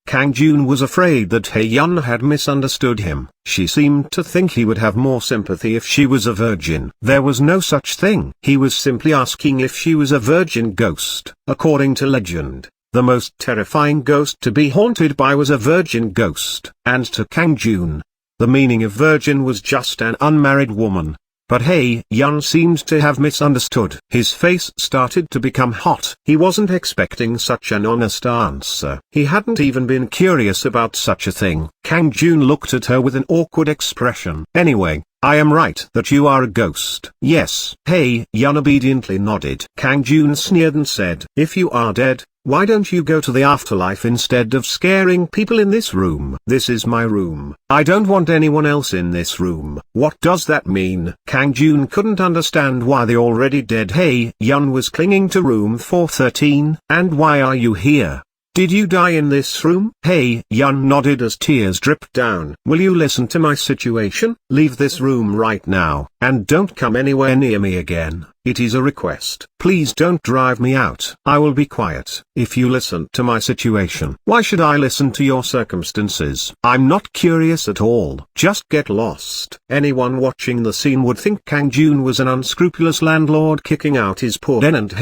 Kang Jun was afraid that Yun had misunderstood him. She seemed to think he would have more sympathy if she was a virgin. There was no such thing. He was simply asking if she was a virgin ghost. According to legend, the most terrifying ghost to be haunted by was a virgin ghost. And to Kang Jun, the meaning of virgin was just an unmarried woman. But Yun seemed to have misunderstood. His face started to become hot. He wasn't expecting such an honest answer. He hadn't even been curious about such a thing. Kang Jun looked at her with an awkward expression. Anyway, I am right that you are a ghost. Yes. Yun obediently nodded. Kang Jun sneered and said, if you are dead, why don't you go to the afterlife instead of scaring people in this room? This is my room. I don't want anyone else in this room. What does that mean? Kang Jun couldn't understand why the already dead Yun was clinging to room 413. And why are you here? Did you die in this room? Yun nodded as tears dripped down. Will you listen to my situation? Leave this room right now, and don't come anywhere near me again. It is a request. Please don't drive me out. I will be quiet if you listen to my situation. Why should I listen to your circumstances? I'm not curious at all. Just get lost. Anyone watching the scene would think Kang Jun was an unscrupulous landlord kicking out his poor tenant.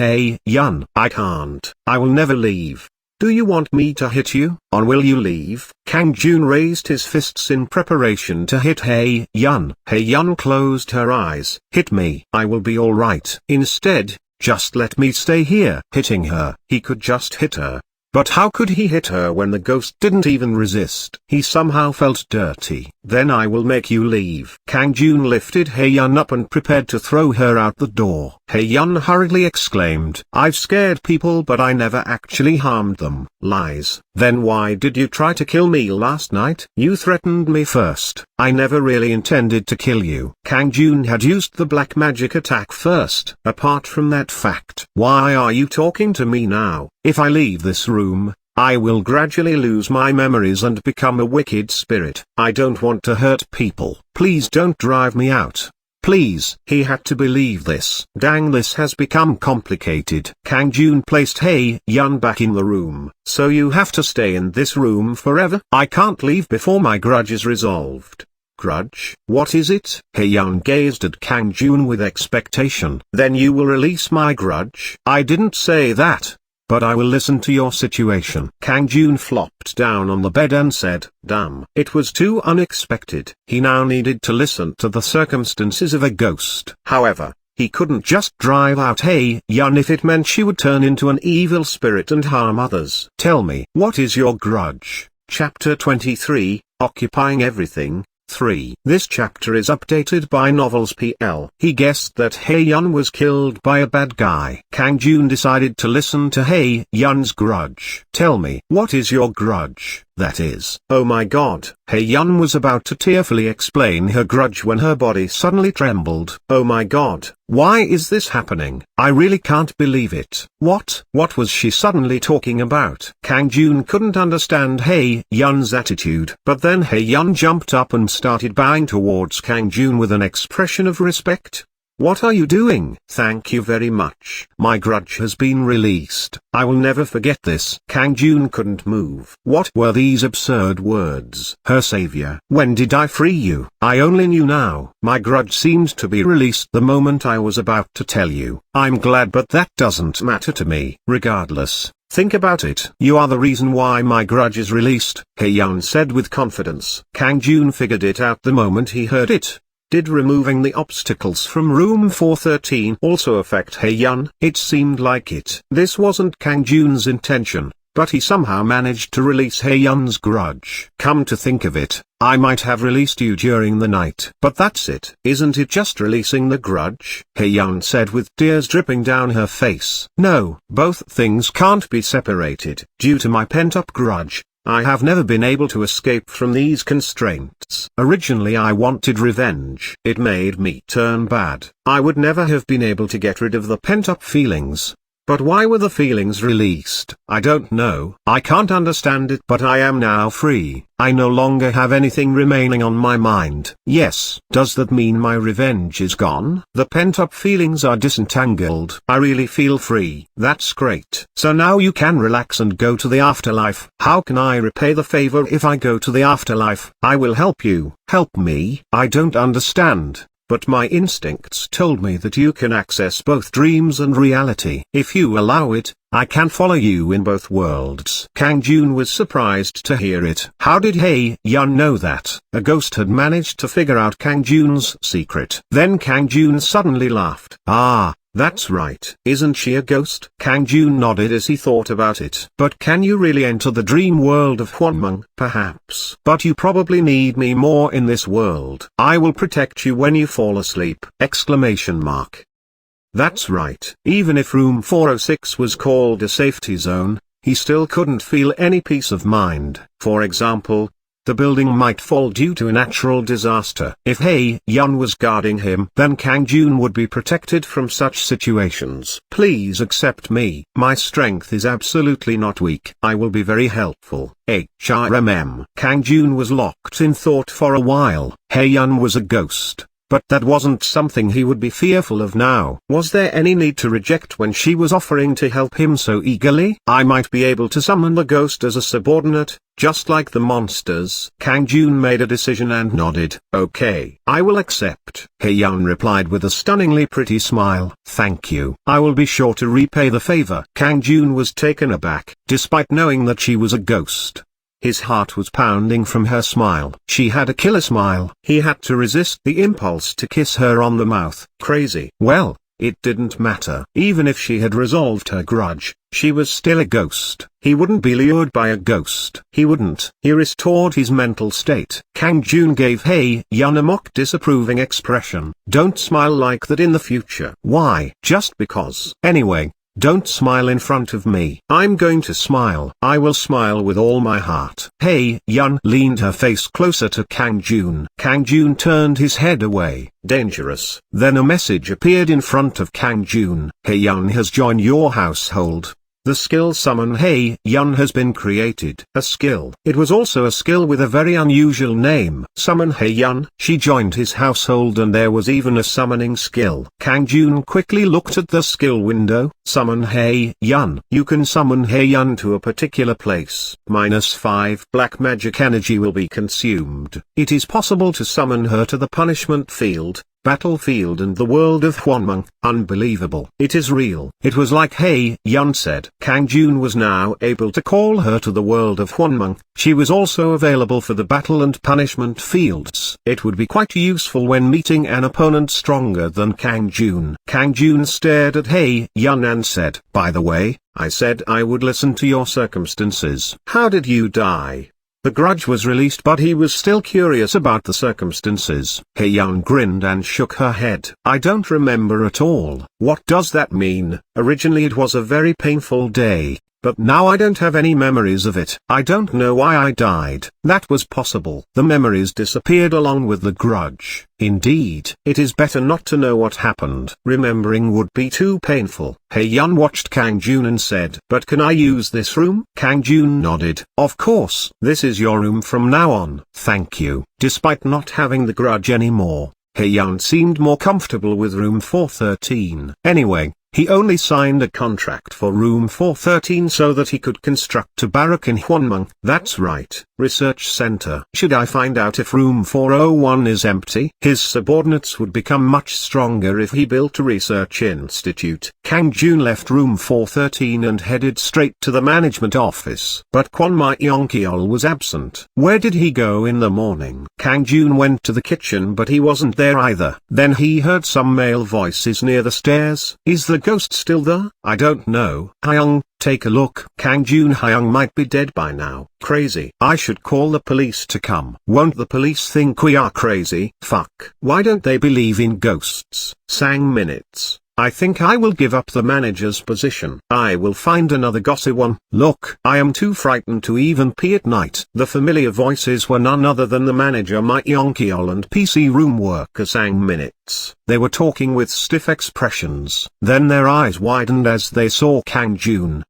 Yun. I can't. I will never leave. Do you want me to hit you, or will you leave? Kang Jun raised his fists in preparation to hit Yun. Yun closed her eyes. Hit me. I will be alright. Instead, just let me stay here. Hitting her. He could just hit her. But how could he hit her when the ghost didn't even resist? He somehow felt dirty. Then I will make you leave. Kang Jun lifted Hye-yeon up and prepared to throw her out the door. Hye-yeon hurriedly exclaimed, I've scared people but I never actually harmed them. Lies. Then why did you try to kill me last night? You threatened me first. I never really intended to kill you. Kang Jun had used the black magic attack first. Apart from that fact, why are you talking to me now? If I leave this room, I will gradually lose my memories and become a wicked spirit. I don't want to hurt people. Please don't drive me out. Please. He had to believe this. Dang, this has become complicated. Kang Jun placed Hye-yeon back in the room. So you have to stay in this room forever? I can't leave before my grudge is resolved. Grudge? What is it? Hye-yeon gazed at Kang Jun with expectation. Then you will release my grudge? I didn't say that. But I will listen to your situation. Kang Jun flopped down on the bed and said, damn. It was too unexpected. He now needed to listen to the circumstances of a ghost. However, he couldn't just drive out Hye-yeon if it meant she would turn into an evil spirit and harm others. Tell me, what is your grudge? Chapter 23, Occupying Everything. 3. This chapter is updated by Novels PL. He guessed that Hye-yeon was killed by a bad guy. Kang Jun decided to listen to Hye-yeon's grudge. Tell me, what is your grudge? That is. Oh my god. Hye-yeon was about to tearfully explain her grudge when her body suddenly trembled. Oh my god. Why is this happening? I really can't believe it. What was she suddenly talking about? Kang Jun couldn't understand Hye-yeon's attitude. But then Hye-yeon jumped up and started bowing towards Kang Jun with an expression of respect. What are you doing? Thank you very much. My grudge has been released. I will never forget this. Kang Jun couldn't move. What were these absurd words? Her savior. When did I free you? I only knew now. My grudge seemed to be released the moment I was about to tell you. I'm glad, but that doesn't matter to me. Regardless, think about it. You are the reason why my grudge is released, Hye-yeon said with confidence. Kang Jun figured it out the moment he heard it. Did removing the obstacles from room 413 also affect Hye-yeon? It seemed like it. This wasn't Kang Jun's intention, but he somehow managed to release Hye-yeon's grudge. Come to think of it, I might have released you during the night. But that's it. Isn't it just releasing the grudge? Hye-yeon said with tears dripping down her face. No, both things can't be separated. Due to my pent-up grudge, I have never been able to escape from these constraints. Originally I wanted revenge. It made me turn bad. I would never have been able to get rid of the pent-up feelings. But why were the feelings released? I don't know. I can't understand it, but I am now free. I no longer have anything remaining on my mind. Yes. Does that mean my revenge is gone? The pent-up feelings are disentangled. I really feel free. That's great. So now you can relax and go to the afterlife. How can I repay the favor if I go to the afterlife? I will help you. Help me? I don't understand. But my instincts told me that you can access both dreams and reality. If you allow it, I can follow you in both worlds. Kang Jun was surprised to hear it. How did Hye-yeon know that? A ghost had managed to figure out Kang Jun's secret. Then Kang Jun suddenly laughed. Ah, that's right. Isn't she a ghost? Kang Jun nodded as he thought about it. But can you really enter the dream world of Juan Mung? Perhaps. But you probably need me more in this world. I will protect you when you fall asleep! Exclamation mark. That's right. Even if room 406 was called a safety zone, he still couldn't feel any peace of mind. For example, the building might fall due to a natural disaster. If Hye-yeon was guarding him, then Kang Jun would be protected from such situations. Please accept me. My strength is absolutely not weak. I will be very helpful. HRMM. Kang Jun was locked in thought for a while. Hye-yeon was a ghost. But that wasn't something he would be fearful of now. Was there any need to reject when she was offering to help him so eagerly? I might be able to summon the ghost as a subordinate, just like the monsters. Kang Jun made a decision and nodded. Okay, I will accept. Hye-yeon replied with a stunningly pretty smile. Thank you. I will be sure to repay the favor. Kang Jun was taken aback, despite knowing that she was a ghost. His heart was pounding from her smile. She had a killer smile. He had to resist the impulse to kiss her on the mouth. Crazy. Well, it didn't matter. Even if she had resolved her grudge, she was still a ghost. He wouldn't be lured by a ghost. He wouldn't. He restored his mental state. Kang Jun gave Hye Yun a mock disapproving expression. Don't smile like that in the future. Why? Just because. Anyway, don't smile in front of me. I'm going to smile. I will smile with all my heart. Hye Yun leaned her face closer to Kang Jun. Kang Jun turned his head away. Dangerous. Then a message appeared in front of Kang Jun. Hye Yun has joined your household. The skill Summon Hye Yun has been created. A skill. It was also a skill with a very unusual name. Summon Hye Yun. She joined his household and there was even a summoning skill. Kang Jun quickly looked at the skill window. Summon Hye Yun. You can summon Hye Yun to a particular place. -5 black magic energy will be consumed. It is possible to summon her to the punishment field, battlefield and the world of Mung. Unbelievable. It is real. It was like Hye Yun said. Kang Jun was now able to call her to the world of Mung. She was also available for the battle and punishment fields. It would be quite useful when meeting an opponent stronger than Kang Jun. Kang Jun stared at Hye Yun and said, by the way, I said I would listen to your circumstances. How did you die? The grudge was released but he was still curious about the circumstances. Hye Yun grinned and shook her head. I don't remember at all. What does that mean? Originally it was a very painful day, but now I don't have any memories of it. I don't know why I died. That was possible. The memories disappeared along with the grudge. Indeed. It is better not to know what happened. Remembering would be too painful. Hye Yun watched Kang Jun and said, but can I use this room? Kang Jun nodded. Of course. This is your room from now on. Thank you. Despite not having the grudge anymore, Hye Yun seemed more comfortable with room 413. Anyway, he only signed a contract for room 413 so that he could construct a barrack in Mung. That's right. Research Center. Should I find out if room 401 is empty? His subordinates would become much stronger if he built a research institute. Kang Jun left room 413 and headed straight to the management office. But Kwon Myongkyol was absent. Where did he go in the morning? Kang Jun went to the kitchen but he wasn't there either. Then he heard some male voices near the stairs. Is the ghost still there? I don't know. Hyung, take a look. Kang Jun Hyung might be dead by now. Crazy. I should call the police to come. Won't the police think we are crazy? Fuck. Why don't they believe in ghosts? Sang minutes. I think I will give up the manager's position. I will find another gossip one. Look, I am too frightened to even pee at night. The familiar voices were none other than the manager Myongkyol and PC room worker Sang minutes. They were talking with stiff expressions. Then their eyes widened as they saw Kang Jun.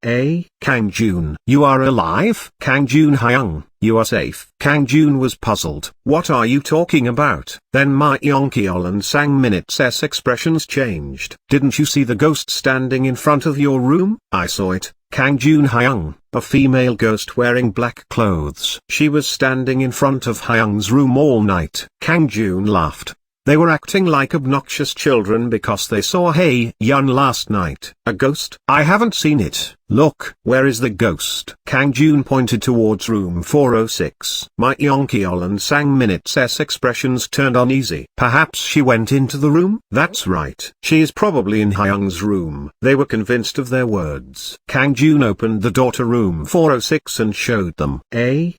Kang Jun, you are alive? Kang Jun Hyung, you are safe. Kang Jun was puzzled. What are you talking about? Then Myongkyol and Sang minutes' expressions changed. Didn't you see the ghost standing in front of your room? I saw it. Kang Jun Hyung, a female ghost wearing black clothes. She was standing in front of Hyung's room all night. Kang Jun laughed. They were acting like obnoxious children because they saw Hye Yun last night. A ghost? I haven't seen it. Look, where is the ghost? Kang Jun pointed towards room 406. Myongkyol and Sang minutes' expressions turned uneasy. Perhaps she went into the room? That's right. She is probably in Hyung's room. They were convinced of their words. Kang Jun opened the door to room 406 and showed them.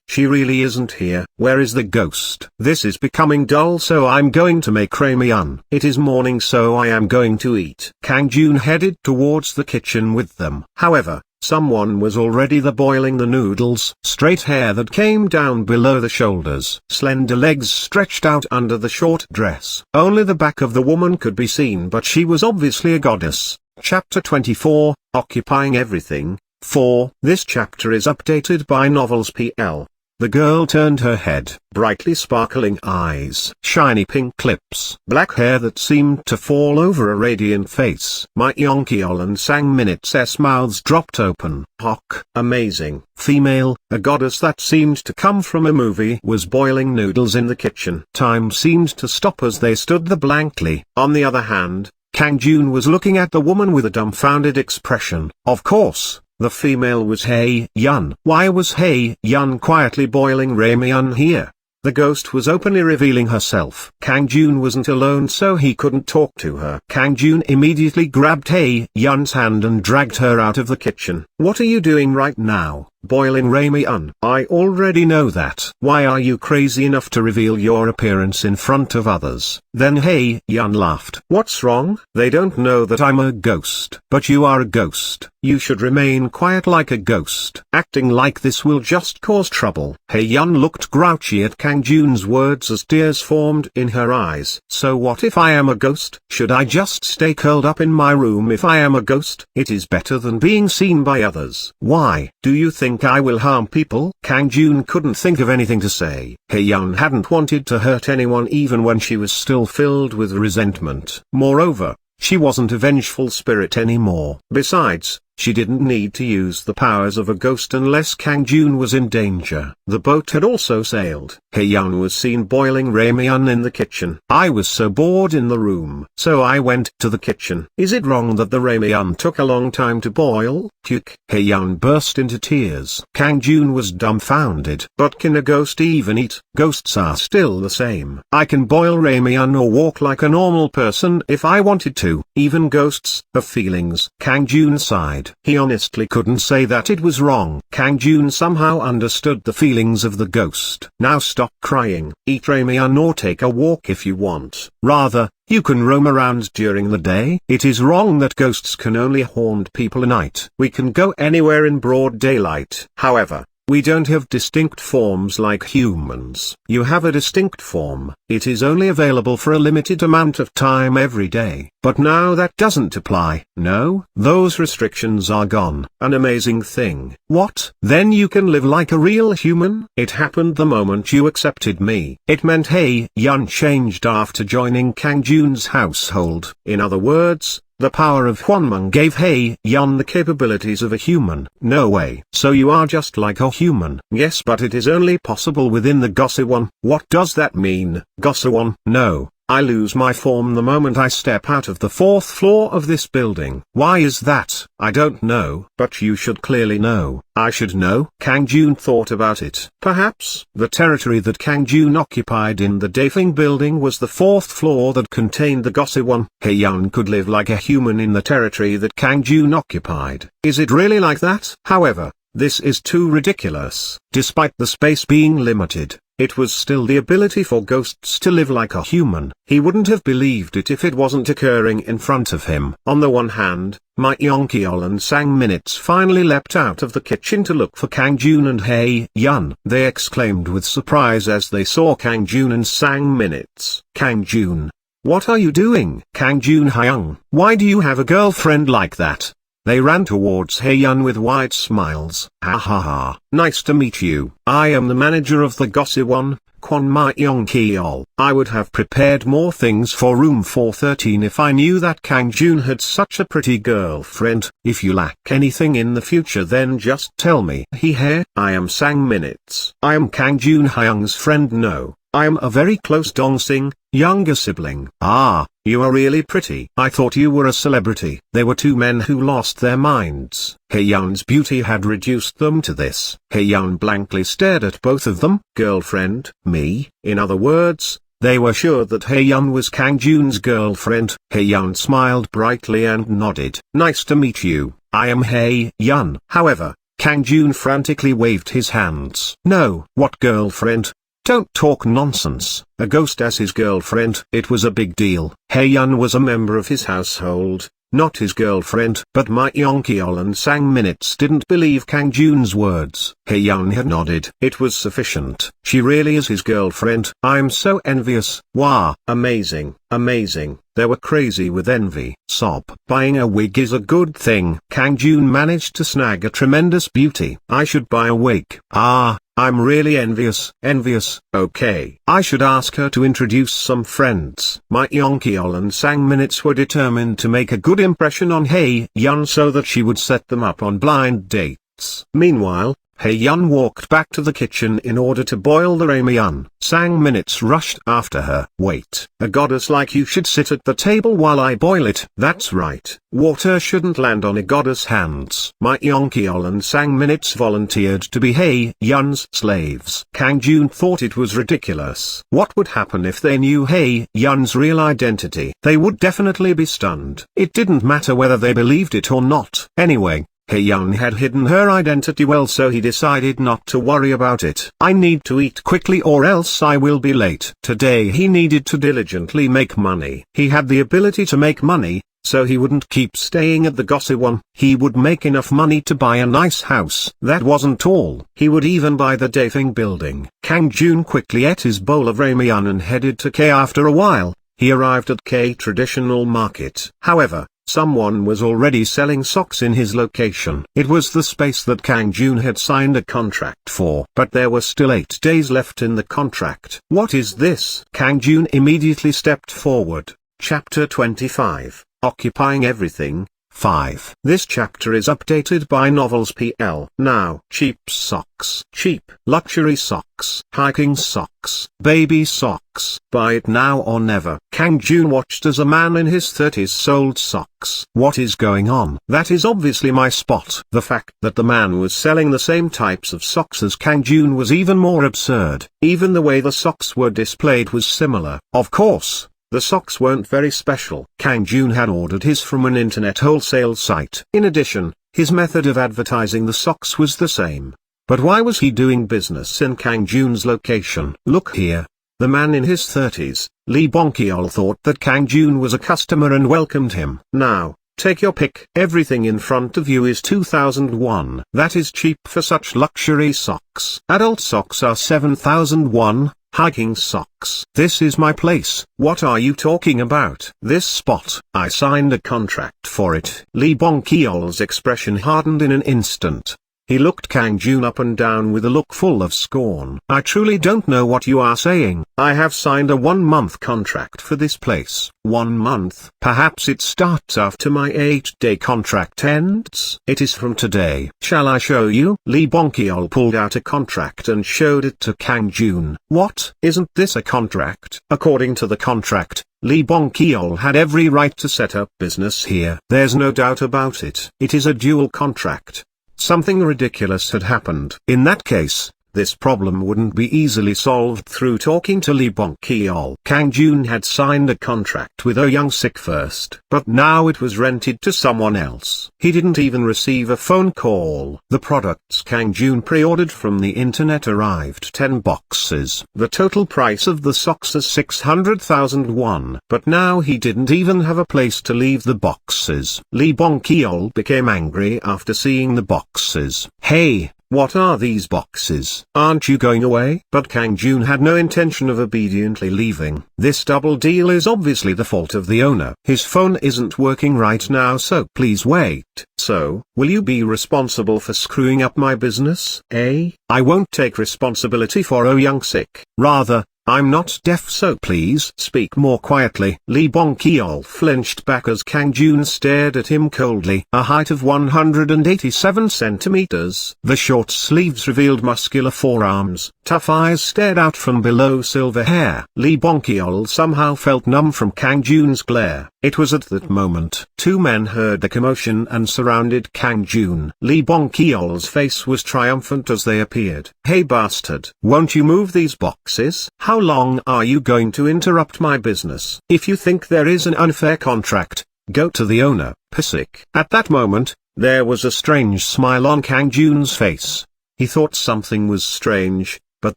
She really isn't here. Where is the ghost? This is becoming dull so I'm going to make ramen. It is morning so I am going to eat. Kang Jun headed towards the kitchen with them. However, someone was already boiling the noodles. Straight hair that came down below the shoulders. Slender legs stretched out under the short dress. Only the back of the woman could be seen but she was obviously a goddess. Chapter 24, Occupying Everything. 4. This chapter is updated by Novels PL. The girl turned her head. Brightly sparkling eyes. Shiny pink lips. Black hair that seemed to fall over a radiant face. Myongkyol and Sang minutes' mouths dropped open. Hock. Amazing. Female, a goddess that seemed to come from a movie, was boiling noodles in the kitchen. Time seemed to stop as they stood there blankly. On the other hand, Kang Jun was looking at the woman with a dumbfounded expression. Of course. The female was Hye Yun. Why was Hye Yun quietly boiling ramen here? The ghost was openly revealing herself. Kang Jun wasn't alone, so he couldn't talk to her. Kang Jun immediately grabbed Hae Yun's hand and dragged her out of the kitchen. "What are you doing right now? Boiling ramen?" "I already know that. Why are you crazy enough to reveal your appearance in front of others?" Then Hae Yun laughed. "What's wrong? They don't know that I'm a ghost." "But you are a ghost. You should remain quiet like a ghost. Acting like this will just cause trouble." Hae Yun looked grouchy at Kang Jun's words as tears formed in her eyes. "So what if I am a ghost? Should I just stay curled up in my room if I am a ghost? It is better than being seen by others." "Why, do you think I will harm people?" Kang Jun couldn't think of anything to say. Hae Yun hadn't wanted to hurt anyone even when she was still filled with resentment. Moreover, she wasn't a vengeful spirit anymore. Besides, she didn't need to use the powers of a ghost unless Kang Jun was in danger. The boat had also sailed. Hae Yun was seen boiling ramen in the kitchen. "I was so bored in the room, so I went to the kitchen." "Is it wrong that the ramen took a long time to boil?" Puke. Hae Yun burst into tears. Kang Jun was dumbfounded. "But can a ghost even eat?" "Ghosts are still the same. I can boil ramen or walk like a normal person if I wanted to. Even ghosts have feelings." Kang Jun sighed. He honestly couldn't say that it was wrong. Kang Jun somehow understood the feelings of the ghost. "Now stop crying. Eat ramen or take a walk if you want. Rather, you can roam around during the day." "It is wrong that ghosts can only haunt people at night. We can go anywhere in broad daylight. However, we don't have distinct forms like humans." "You have a distinct form. It is only available for a limited amount of time every day. But now that doesn't apply." "No, those restrictions are gone." "An amazing thing." "What? Then you can live like a real human?" "It happened the moment you accepted me." It meant Hae Yun changed after joining Kang Jun's household. In other words, the power of Juan Mung gave Hae Yun the capabilities of a human. "No way. So you are just like a human?" "Yes, but it is only possible within the Gossewan." "What does that mean?" "Gossewan?" "No. I lose my form the moment I step out of the 4th floor of this building." "Why is that?" "I don't know." "But you should clearly know." "I should know?" Kang Jun thought about it. Perhaps the territory that Kang Jun occupied in the Dafeng building was the 4th floor that contained the Gossewan. Hae Yun could live like a human in the territory that Kang Jun occupied. Is it really like that? However, this is too ridiculous. Despite the space being limited, it was still the ability for ghosts to live like a human. He wouldn't have believed it if it wasn't occurring in front of him. On the one hand, my Yonkiol and Sang Minutes finally leapt out of the kitchen to look for Kang Jun and Hae Yun. They exclaimed with surprise as they saw Kang Jun and Sang Minutes. "Kang Jun, what are you doing?" "Kang Jun Hyung, why do you have a girlfriend like that?" They ran towards Hae Yun with wide smiles. "Ha ha ha, nice to meet you. I am the manager of the Gossewan, Kwon Ma Yong Kiol." I would have prepared more things for room 413 if I knew that Kang Jun had such a pretty girlfriend. "If you lack anything in the future then just tell me." I am Sang Minutes. I am Kang Jun Hyung's friend. No, I am a very close Dongsing, younger sibling. "Ah, you are really pretty. I thought you were a celebrity." They were two men who lost their minds. Hae Yun's beauty had reduced them to this. Hae Yun blankly stared at both of them. "Girlfriend? Me?" In other words, they were sure that Hae Yun was Kang Jun's girlfriend. Hae Yun smiled brightly and nodded. "Nice to meet you. I am Hae Yun." However, Kang Jun frantically waved his hands. "No." "What girlfriend? Don't talk nonsense. A ghost as his girlfriend." It was a big deal. Hae Yun was a member of his household, not his girlfriend. But my Yonkiol and Sang Minutes didn't believe Kang Jun's words. Hae Yun had nodded. It was sufficient. "She really is his girlfriend. I'm so envious." "Wow, amazing, amazing." They were crazy with envy. Sob. Buying a wig is a good thing. Kang Jun managed to snag a tremendous beauty. "I should buy a wig." "Ah, I'm really envious." "Envious? Okay. I should ask her to introduce some friends." My Yonkiol and Sang Minutes were determined to make a good impression on Hae Yun so that she would set them up on blind dates. Meanwhile, Yun walked back to the kitchen in order to boil the ramen. Sang minutes rushed after her. Wait, a goddess like you should sit at the table while I boil it. That's right, water shouldn't land on a goddess' hands. My Yonkiol and Sang minutes volunteered to be Yun's slaves. Kang Jun thought it was ridiculous. What would happen if they knew Yun's real identity? They would definitely be stunned. It didn't matter whether they believed it or not. Anyway, Yun had hidden her identity well, so he decided not to worry about it. I need to eat quickly or else I will be late. Today he needed to diligently make money. He had the ability to make money, so he wouldn't keep staying at the Gossy One. He would make enough money to buy a nice house. That wasn't all. He would even buy the Dafeng building. Kang Jun quickly ate his bowl of ramen and headed to K. After a while, he arrived at K traditional market. However, someone was already selling socks in his location. It was the space that Kang Jun had signed a contract for. But there were still 8 days left in the contract. What is this? Kang Jun immediately stepped forward. Chapter 25, Occupying Everything. 5. This chapter is updated by Novels PL. Now, cheap socks. Cheap, luxury socks. Hiking socks. Baby socks. Buy it now or never. Kang Jun watched as a man in his 30s sold socks. What is going on? That is obviously my spot. The fact that the man was selling the same types of socks as Kang Jun was even more absurd. Even the way the socks were displayed was similar. Of course, the socks weren't very special. Kang Jun had ordered his from an internet wholesale site. In addition, his method of advertising the socks was the same. But why was he doing business in Kang Jun's location? Look here. The man in his 30s, Lee Bonkiol, thought that Kang Jun was a customer and welcomed him. Now, take your pick. Everything in front of you is 2001. That is cheap for such luxury socks. Adult socks are 7001. Hiking socks. This is my place. What are you talking about? This spot. I signed a contract for it. Lee Bonkiol's expression hardened in an instant. He looked Kang Jun up and down with a look full of scorn. I truly don't know what you are saying. I have signed a 1-month contract for this place. 1 month? Perhaps it starts after my 8-day contract ends? It is from today. Shall I show you? Lee Bonkiol pulled out a contract and showed it to Kang Jun. What? Isn't this a contract? According to the contract, Lee Bonkiol had every right to set up business here. There's no doubt about it. It is a dual contract. Something ridiculous had happened. In that case, this problem wouldn't be easily solved through talking to Lee Bonkiol. Kang Jun had signed a contract with Young Sik first, but now it was rented to someone else. He didn't even receive a phone call. The products Kang Jun pre-ordered from the internet arrived 10 boxes. The total price of the socks is 600,000 won. But now he didn't even have a place to leave the boxes. Lee Bonkiol became angry after seeing the boxes. Hey! What are these boxes? Aren't you going away? But Kang Jun had no intention of obediently leaving. This double deal is obviously the fault of the owner. His phone isn't working right now, so please wait. So, will you be responsible for screwing up my business? I won't take responsibility for Young Sik. Rather, I'm not deaf, so please speak more quietly. Lee Bonkiol flinched back as Kang Jun stared at him coldly. A height of 187 centimeters. The short sleeves revealed muscular forearms. Tough eyes stared out from below silver hair. Lee Bonkiol somehow felt numb from Kang Jun's glare. It was at that moment 2 men heard the commotion and surrounded Kang Jun. Lee Bonkiol's face was triumphant as they appeared. Hey bastard, won't you move these boxes? How long are you going to interrupt my business? If you think there is an unfair contract, go to the owner, Pasik. At that moment, there was a strange smile on Kang Jun's face. He thought something was strange, but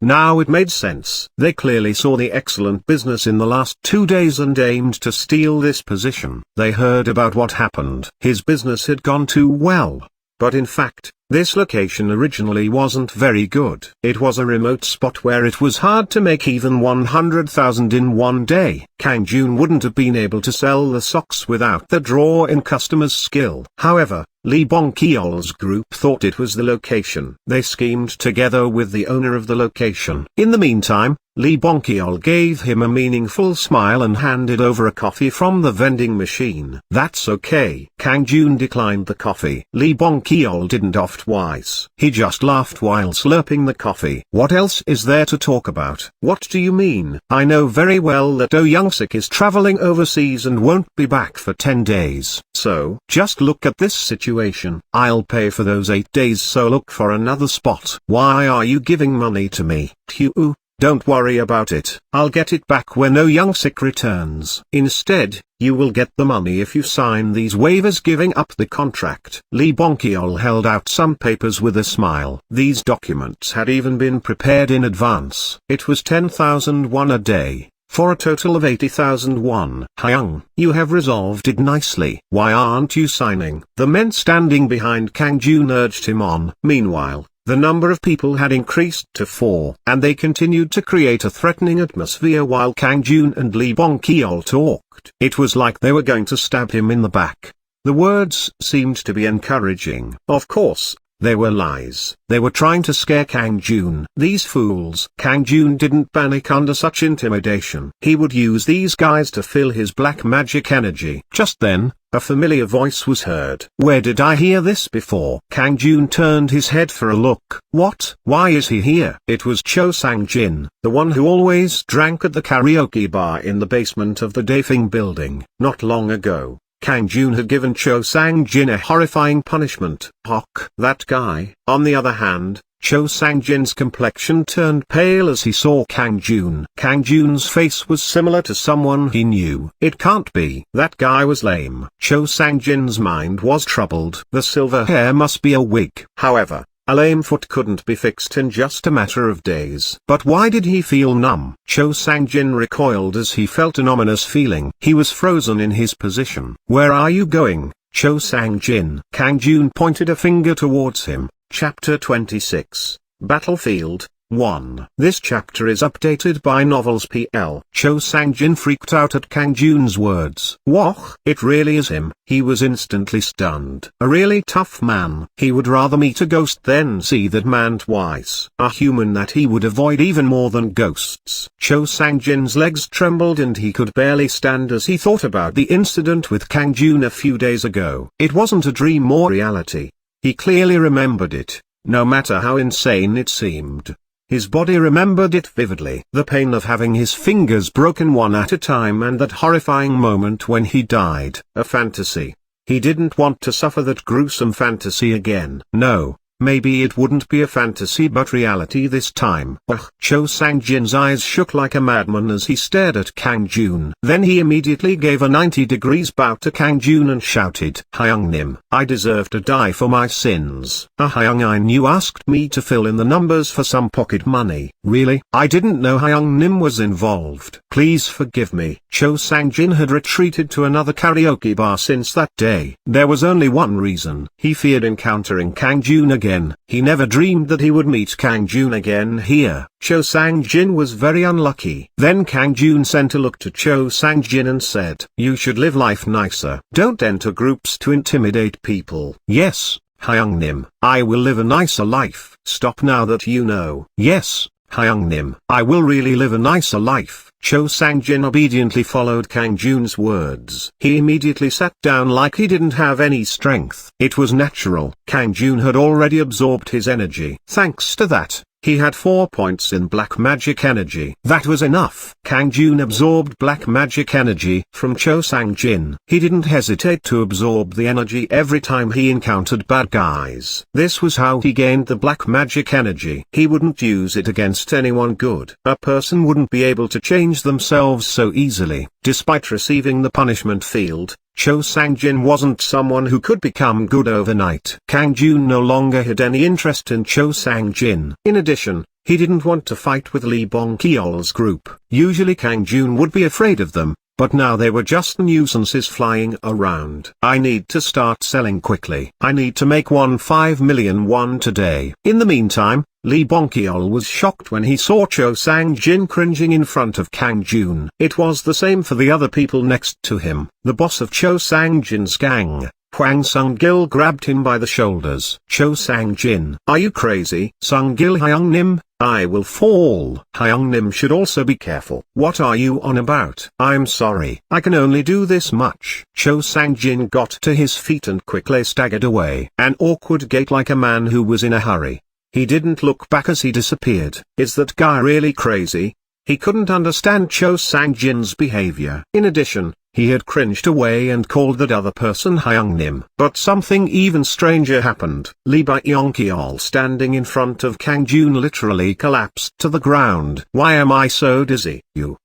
now it made sense. They clearly saw the excellent business in the last 2 days and aimed to steal this position. They heard about what happened. His business had gone too well. But in fact, this location originally wasn't very good. It was a remote spot where it was hard to make even 100,000 in one day. Kang Jun wouldn't have been able to sell the socks without the draw-in customers' skill. However, Lee Bong-keol's group thought it was the location. They schemed together with the owner of the location. In the meantime, Lee Bong-keol gave him a meaningful smile and handed over a coffee from the vending machine. "That's okay." Kang Jun declined the coffee. Lee Bong-keol didn't off twice. He just laughed while slurping the coffee. "What else is there to talk about?" "What do you mean?" "I know very well that Oh Young-sik is traveling overseas and won't be back for 10 days. So, just look at this situation. I'll pay for those 8 days, so look for another spot." "Why are you giving money to me?" "Tue. Don't worry about it. I'll get it back when Oh Young-sik returns. Instead, you will get the money if you sign these waivers giving up the contract." Lee Bong-keol held out some papers with a smile. These documents had even been prepared in advance. It was 10,000 won a day, for a total of 80,000 won. "Hyung, you have resolved it nicely. Why aren't you signing?" The men standing behind Kang Jun urged him on. Meanwhile, the number of people had increased to 4, and they continued to create a threatening atmosphere while Kang Jun and Lee Bong-keol talked. It was like they were going to stab him in the back. The words seemed to be encouraging. Of course, they were lies. They were trying to scare Kang Jun. These fools. Kang Jun didn't panic under such intimidation. He would use these guys to fill his black magic energy. Just then, a familiar voice was heard. "Where did I hear this before?" Kang Jun turned his head for a look. "What? Why is he here?" It was Cho Sang-jin, the one who always drank at the karaoke bar in the basement of the Dafeng building. Not long ago, Kang Jun had given Cho Sang-jin a horrifying punishment. Hock. That guy. On the other hand, Cho Sang-jin's complexion turned pale as he saw Kang Jun. Kang Jun's face was similar to someone he knew. It can't be. That guy was lame. Cho Sang-jin's mind was troubled. The silver hair must be a wig. However, a lame foot couldn't be fixed in just a matter of days. But why did he feel numb? Cho Sang-jin recoiled as he felt an ominous feeling. He was frozen in his position. "Where are you going, Cho Sang-jin?" Kang Jun pointed a finger towards him. Chapter 26, Battlefield, 1. This chapter is updated by Novels PL. Cho Sang-jin freaked out at Kang Jun's words. "Whoa, it really is him." He was instantly stunned. A really tough man. He would rather meet a ghost than see that man twice. A human that he would avoid even more than ghosts. Cho Sang-jin's legs trembled and he could barely stand as he thought about the incident with Kang Jun a few days ago. It wasn't a dream or reality. He clearly remembered it, no matter how insane it seemed. His body remembered it vividly. The pain of having his fingers broken one at a time and that horrifying moment when he died. A fantasy. He didn't want to suffer that gruesome fantasy again. No. Maybe it wouldn't be a fantasy but reality this time. Ugh. Cho Sang-jin's eyes shook like a madman as he stared at Kang Jun. Then he immediately gave a 90 degrees bow to Kang Jun and shouted, "Hyung Nim, I deserve to die for my sins." Hyung In, you asked me to fill in the numbers for some pocket money. Really? I didn't know Hyung Nim was involved. Please forgive me. Cho Sang-jin had retreated to another karaoke bar since that day. There was only one reason. He feared encountering Kang Jun again. He never dreamed that he would meet Kang Jun again here. Cho Sang-jin was very unlucky. Then Kang Jun sent a look to Cho Sang-jin and said, "You should live life nicer. Don't enter groups to intimidate people." "Yes, Hyung Nim, I will live a nicer life." "Stop now that you know." "Yes, Hyung Nim, I will really live a nicer life." Cho Sang-jin obediently followed Kang Jun's words. He immediately sat down like he didn't have any strength. It was natural. Kang Jun had already absorbed his energy. Thanks to that, he had 4 points in black magic energy. That was enough. Kang Jun absorbed black magic energy from Cho Sang-jin. He didn't hesitate to absorb the energy every time he encountered bad guys. This was how he gained the black magic energy. He wouldn't use it against anyone good. A person wouldn't be able to change themselves so easily. Despite receiving the punishment field, Cho Sang-jin wasn't someone who could become good overnight. Kang Jun no longer had any interest in Cho Sang-jin. In addition, he didn't want to fight with Lee Bong-keol's group. Usually Kang Jun would be afraid of them, but now they were just nuisances flying around. I need to start selling quickly. I need to make 5 million won today. In the meantime, Lee Bong-keol was shocked when he saw Cho Sang-jin cringing in front of Kang Jun. It was the same for the other people next to him. The boss of Cho Sang-jin's gang, Huang Sung-gil grabbed him by the shoulders. Cho Sang-jin, are you crazy? Sung-gil Hyung-nim, I will fall. Hyung-nim should also be careful. What are you on about? I'm sorry. I can only do this much. Cho Sang-jin got to his feet and quickly staggered away. An awkward gait like a man who was in a hurry. He didn't look back as he disappeared. Is that guy really crazy? He couldn't understand Cho Sang-jin's behavior. In addition, he had cringed away and called that other person Hyung-nim. But something even stranger happened. Lee Byung-kyol standing in front of Kang-jun literally collapsed to the ground. Why am I so dizzy?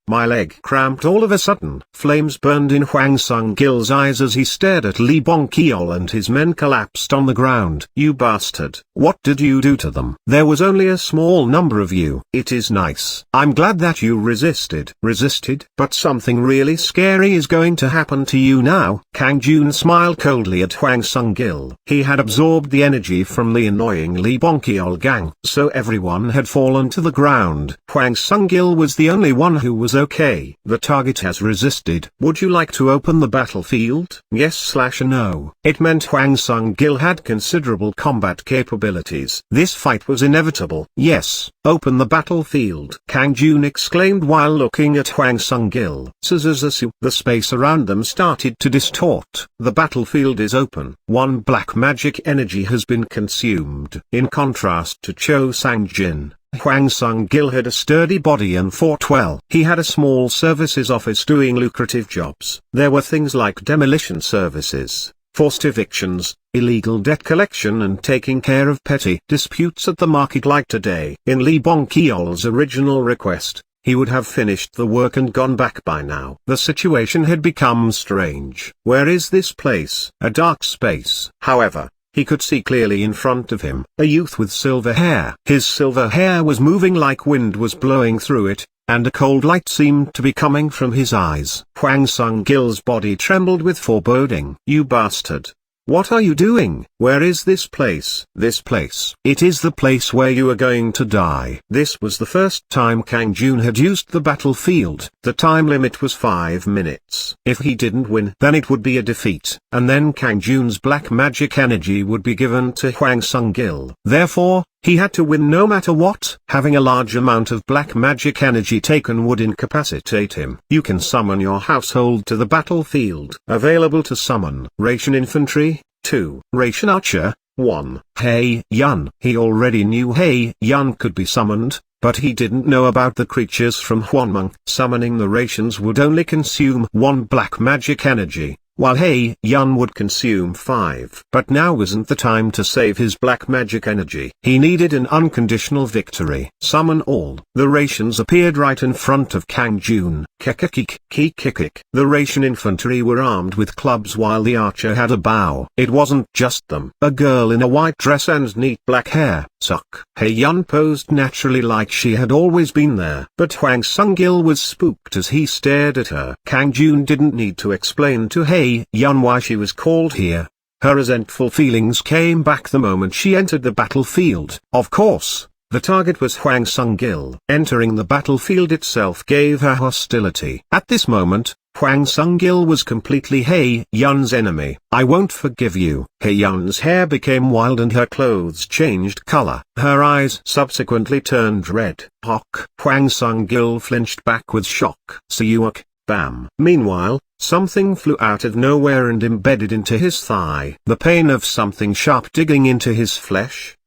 My leg cramped all of a sudden. Flames burned in Huang Sung-gil's eyes as he stared at Lee Byung-kyol and his men collapsed on the ground. You bastard. What did you do to them? There was only a small number of you. It is nice. I'm glad that you resisted. Resisted? But something really scary is going to happen to you now. Kang-jun smiled coldly at Huang Sung-gil. He had absorbed the energy from the annoying Lee Byung-kyol gang, so everyone had fallen to the ground. Huang Sung-gil was the only one who was okay. The target has resisted. Would you like to open the battlefield? Yes/no. It meant Huang Sung-gil had considerable combat capabilities. This fight was inevitable. Yes, open the battlefield. Kang-jun exclaimed while looking at Huang Sung-gil. The space around them started to distort. The battlefield is open. One black magic energy has been consumed. In contrast to Cho Sang-jin, Huang Sung-gil had a sturdy body and fought well. He had a small services office doing lucrative jobs. There were things like demolition services, forced evictions, illegal debt collection and taking care of petty disputes at the market like today. In Lee Byung-kyol's original request, he would have finished the work and gone back by now. The situation had become strange. Where is this place? A dark space. However, he could see clearly in front of him, a youth with silver hair. His silver hair was moving like wind was blowing through it, and a cold light seemed to be coming from his eyes. Huang Sung-gil's body trembled with foreboding. You bastard. What are you doing? Where is this place? This place. It is the place where you are going to die. This was the first time Kang-jun had used the battlefield. The time limit was 5 minutes. If he didn't win, then it would be a defeat, and then Kang-jun's black magic energy would be given to Huang Sung-gil. Therefore, he had to win no matter what. Having a large amount of black magic energy taken would incapacitate him. You can summon your household to the battlefield. Available to summon. Ration Infantry, 2. Ration Archer, 1. Hey Yun. He already knew Hey Yun could be summoned, but he didn't know about the creatures from Juan Mung. Summoning the rations would only consume 1 black magic energy, while Hey Yun would consume 5. But now wasn't the time to save his black magic energy. He needed an unconditional victory. Summon all. The rations appeared right in front of Kang-jun. Kikikik. The ration infantry were armed with clubs while the archer had a bow. It wasn't just them. A girl in a white dress and neat black hair. Suck. Hey Yun posed naturally like she had always been there. But Huang Sung-gil was spooked as he stared at her. Kang-jun didn't need to explain to Hey Yun why she was called here. Her resentful feelings came back the moment she entered the battlefield. Of course, the target was Huang Sung-gil. Entering the battlefield itself gave her hostility. At this moment, Huang Sung-gil was completely Hey Yun's enemy. I won't forgive you. Hey Yun's hair became wild and her clothes changed color. Her eyes subsequently turned red. Hock. Huang Sung-gil flinched back with shock. Suyuk. Bam. Meanwhile, something flew out of nowhere and embedded into his thigh. The pain of something sharp digging into his flesh.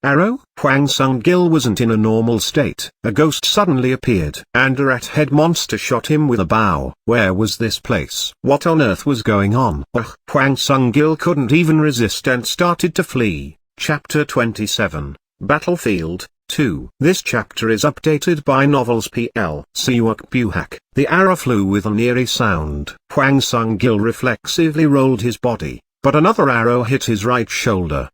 Arrow? Huang Sung-gil wasn't in a normal state. A ghost suddenly appeared, and a rat-head monster shot him with a bow. Where was this place? What on earth was going on? Huang Sung-gil couldn't even resist and started to flee. Chapter 27. Battlefield. 2. This chapter is updated by Novels PL. Siwak Buhak. The arrow flew with an eerie sound. Huang Sung-gil reflexively rolled his body, but another arrow hit his right shoulder.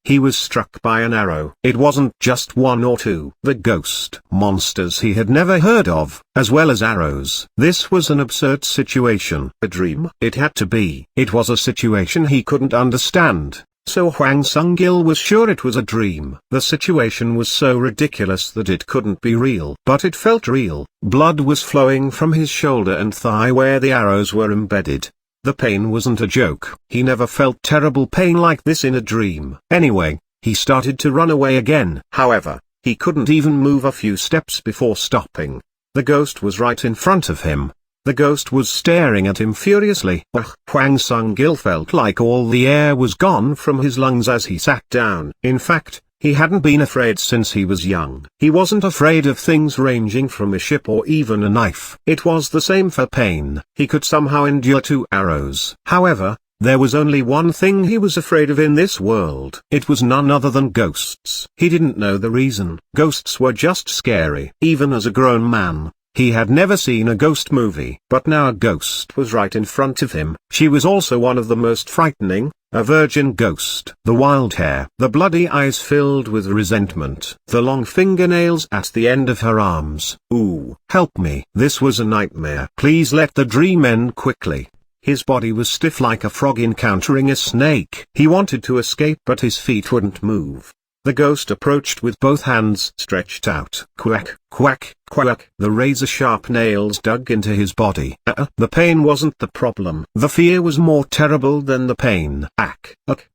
He was struck by an arrow. It wasn't just 1 or 2. The ghost monsters he had never heard of, as well as arrows. This was an absurd situation. A dream? It had to be. It was a situation he couldn't understand. So Huang Sung-gil was sure it was a dream. The situation was so ridiculous that it couldn't be real. But it felt real. Blood was flowing from his shoulder and thigh where the arrows were embedded. The pain wasn't a joke. He never felt terrible pain like this in a dream. Anyway, he started to run away again. However, he couldn't even move a few steps before stopping. The ghost was right in front of him. The ghost was staring at him furiously. Huang Sung-gil felt like all the air was gone from his lungs as he sat down. In fact, he hadn't been afraid since he was young. He wasn't afraid of things ranging from a ship or even a knife. It was the same for pain. He could somehow endure 2 arrows. However, there was only one thing he was afraid of in this world. It was none other than ghosts. He didn't know the reason. Ghosts were just scary. Even as a grown man, he had never seen a ghost movie. But now a ghost was right in front of him. She was also one of the most frightening, a virgin ghost. The wild hair, the bloody eyes filled with resentment, the long fingernails at the end of her arms. Ooh, help me. This was a nightmare. Please let the dream end quickly. His body was stiff like a frog encountering a snake. He wanted to escape but his feet wouldn't move. The ghost approached with both hands stretched out. Quack, quack, quack. The razor-sharp nails dug into his body. The pain wasn't the problem. The fear was more terrible than the pain.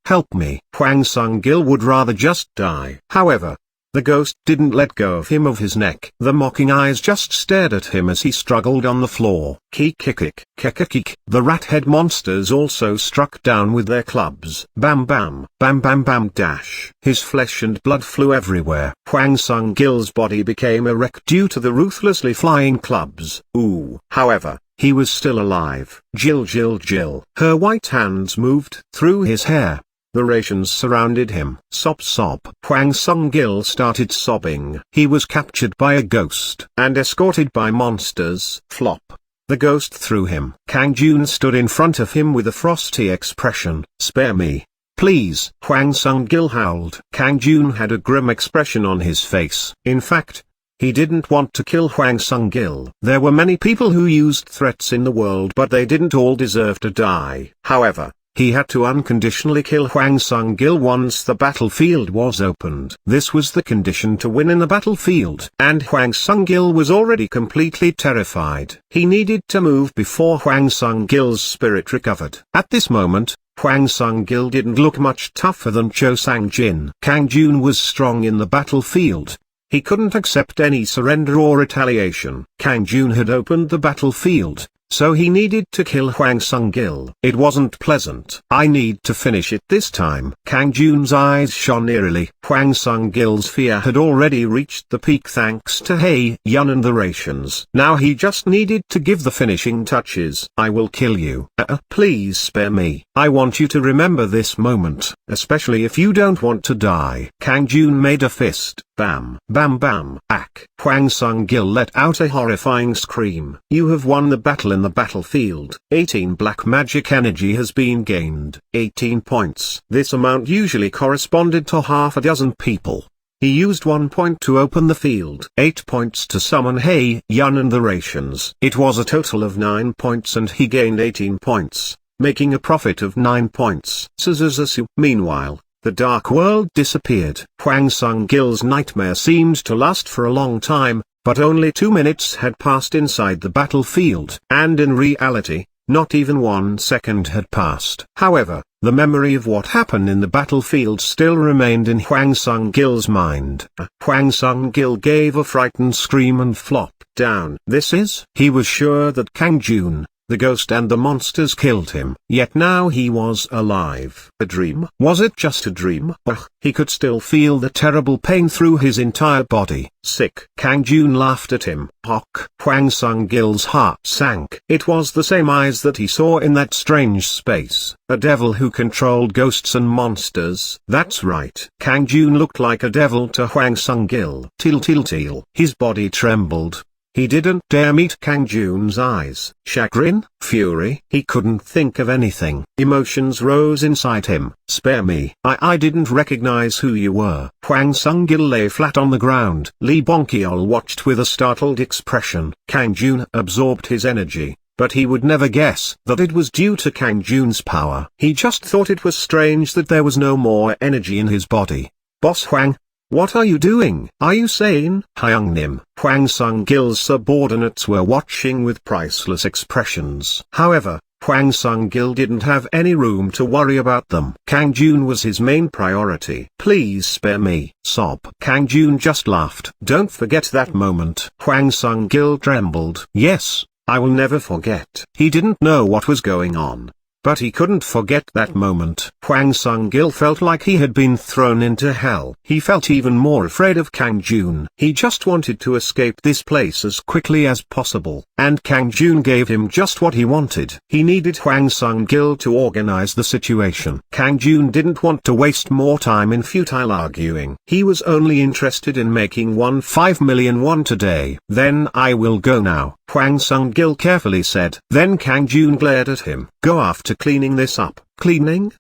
Help me. Huang Sung-gil would rather just die. However, the ghost didn't let go of him of his neck. The mocking eyes just stared at him as he struggled on the floor. Kekekek. The rat-head monsters also struck down with their clubs. Bam bam, bam bam bam dash. His flesh and blood flew everywhere. Huang Sung-gil's body became a wreck due to the ruthlessly flying clubs. Ooh. However, he was still alive. Jill. Her white hands moved through his hair. The rations surrounded him. Sob. Huang Sung-gil started sobbing. He was captured by a ghost and escorted by monsters. Flop. The ghost threw him. Kang Jun stood in front of him with a frosty expression. Spare me, please. Huang Sung-gil howled. Kang Jun had a grim expression on his face. In fact, he didn't want to kill Huang Sung-gil. There were many people who used threats in the world but they didn't all deserve to die. However, he had to unconditionally kill Huang Sung-gil once the battlefield was opened. This was the condition to win in the battlefield. And Huang Sung-gil was already completely terrified. He needed to move before Huang Sung-gil's spirit recovered. At this moment, Huang Sung-gil didn't look much tougher than Cho Sang-jin. Kang Jun was strong in the battlefield. He couldn't accept any surrender or retaliation. Kang Jun had opened the battlefield, so he needed to kill Huang Sung-gil. It wasn't pleasant. I need to finish it this time. Kang Jun's eyes shone eerily. Huang Sung-gil's fear had already reached the peak thanks to Hei Yun and the rations. Now he just needed to give the finishing touches. I will kill you. Please spare me. I want you to remember this moment, especially if you don't want to die. Kang Jun made a fist. Bam, bam bam. Huang Sung-gil let out a horrifying scream. You have won the battle in the battlefield. 18 black magic energy has been gained. 18 points. This amount usually corresponded to half a dozen people. He used 1 point to open the field. 8 points to summon Hei Yun and the rations. It was a total of 9 points and he gained 18 points, making a profit of 9 points. Meanwhile, the dark world disappeared. Huang Sung-gil's nightmare seemed to last for a long time, but only 2 minutes had passed inside the battlefield. And in reality, not even 1 second had passed. However, the memory of what happened in the battlefield still remained in Huang Sung-gil's mind. Huang Sung-gil gave a frightened scream and flopped down. He was sure that Kang Jun, the ghost and the monsters killed him. Yet now he was alive. A dream? Was it just a dream? He could still feel the terrible pain through his entire body. Sick. Kang Jun laughed at him. Huang Sung-gil's heart sank. It was the same eyes that he saw in that strange space. A devil who controlled ghosts and monsters. That's right. Kang Jun looked like a devil to Huang Sung-gil. Til. His body trembled. He didn't dare meet Kang Jun's eyes. Chagrin, fury, he couldn't think of anything. Emotions rose inside him. Spare me. I didn't recognize who you were. Huang Sung-gil lay flat on the ground. Li Bongqiol watched with a startled expression. Kang Jun absorbed his energy, but he would never guess that it was due to Kang Jun's power. He just thought it was strange that there was no more energy in his body. Boss Huang, what are you doing? Are you sane? Hyungnim. Huang Sung-gil's subordinates were watching with priceless expressions. However, Hwang Sung-gil didn't have any room to worry about them. Kang Jun was his main priority. "Please spare me," sob. Kang Jun just laughed. "Don't forget that moment." Hwang Sung-gil trembled. "Yes, I will never forget." He didn't know what was going on, but he couldn't forget that moment. Hwang Sung-gil felt like he had been thrown into hell. He felt even more afraid of Kang Jun. He just wanted to escape this place as quickly as possible, and Kang Jun gave him just what he wanted. He needed Hwang Sung-gil to organize the situation. Kang Jun didn't want to waste more time in futile arguing. He was only interested in making 5 million won today. "Then I will go now," Hwang Sung-gil carefully said. Then Kang Jun glared at him. "Go after cleaning this up." "Cleaning?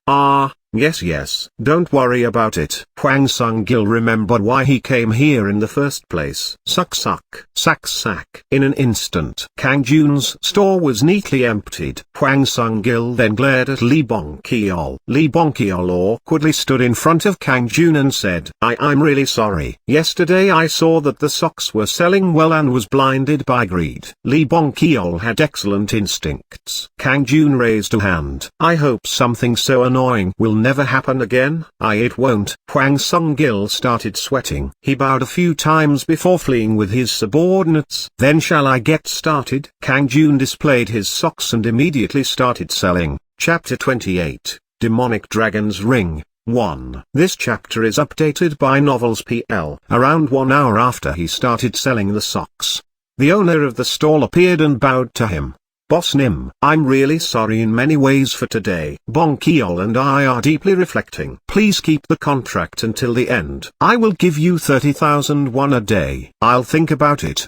Yes. Don't worry about it." Hwang Sung-gil remembered why he came here in the first place. Sack. In an instant, Kang Jun's store was neatly emptied. Hwang Sung-gil then glared at Lee Bong-keol. Lee Bong-keol awkwardly stood in front of Kang Jun and said, I'm really sorry. Yesterday I saw that the socks were selling well and was blinded by greed." Lee Bong-keol had excellent instincts. Kang Jun raised a hand. "I hope something so annoying will never happen again." "It won't." Hwang Sung-gil started sweating. He bowed a few times before fleeing with his subordinates. "Then shall I get started?" Kang Jun displayed his socks and immediately started selling. Chapter 28, Demonic Dragon's Ring, 1. This chapter is updated by Novels PL. Around 1 hour after he started selling the socks, the owner of the stall appeared and bowed to him. "Boss Nim, I'm really sorry in many ways for today. Bong-keol and I are deeply reflecting. Please keep the contract until the end. I will give you 30,000 won a day. I'll think about it.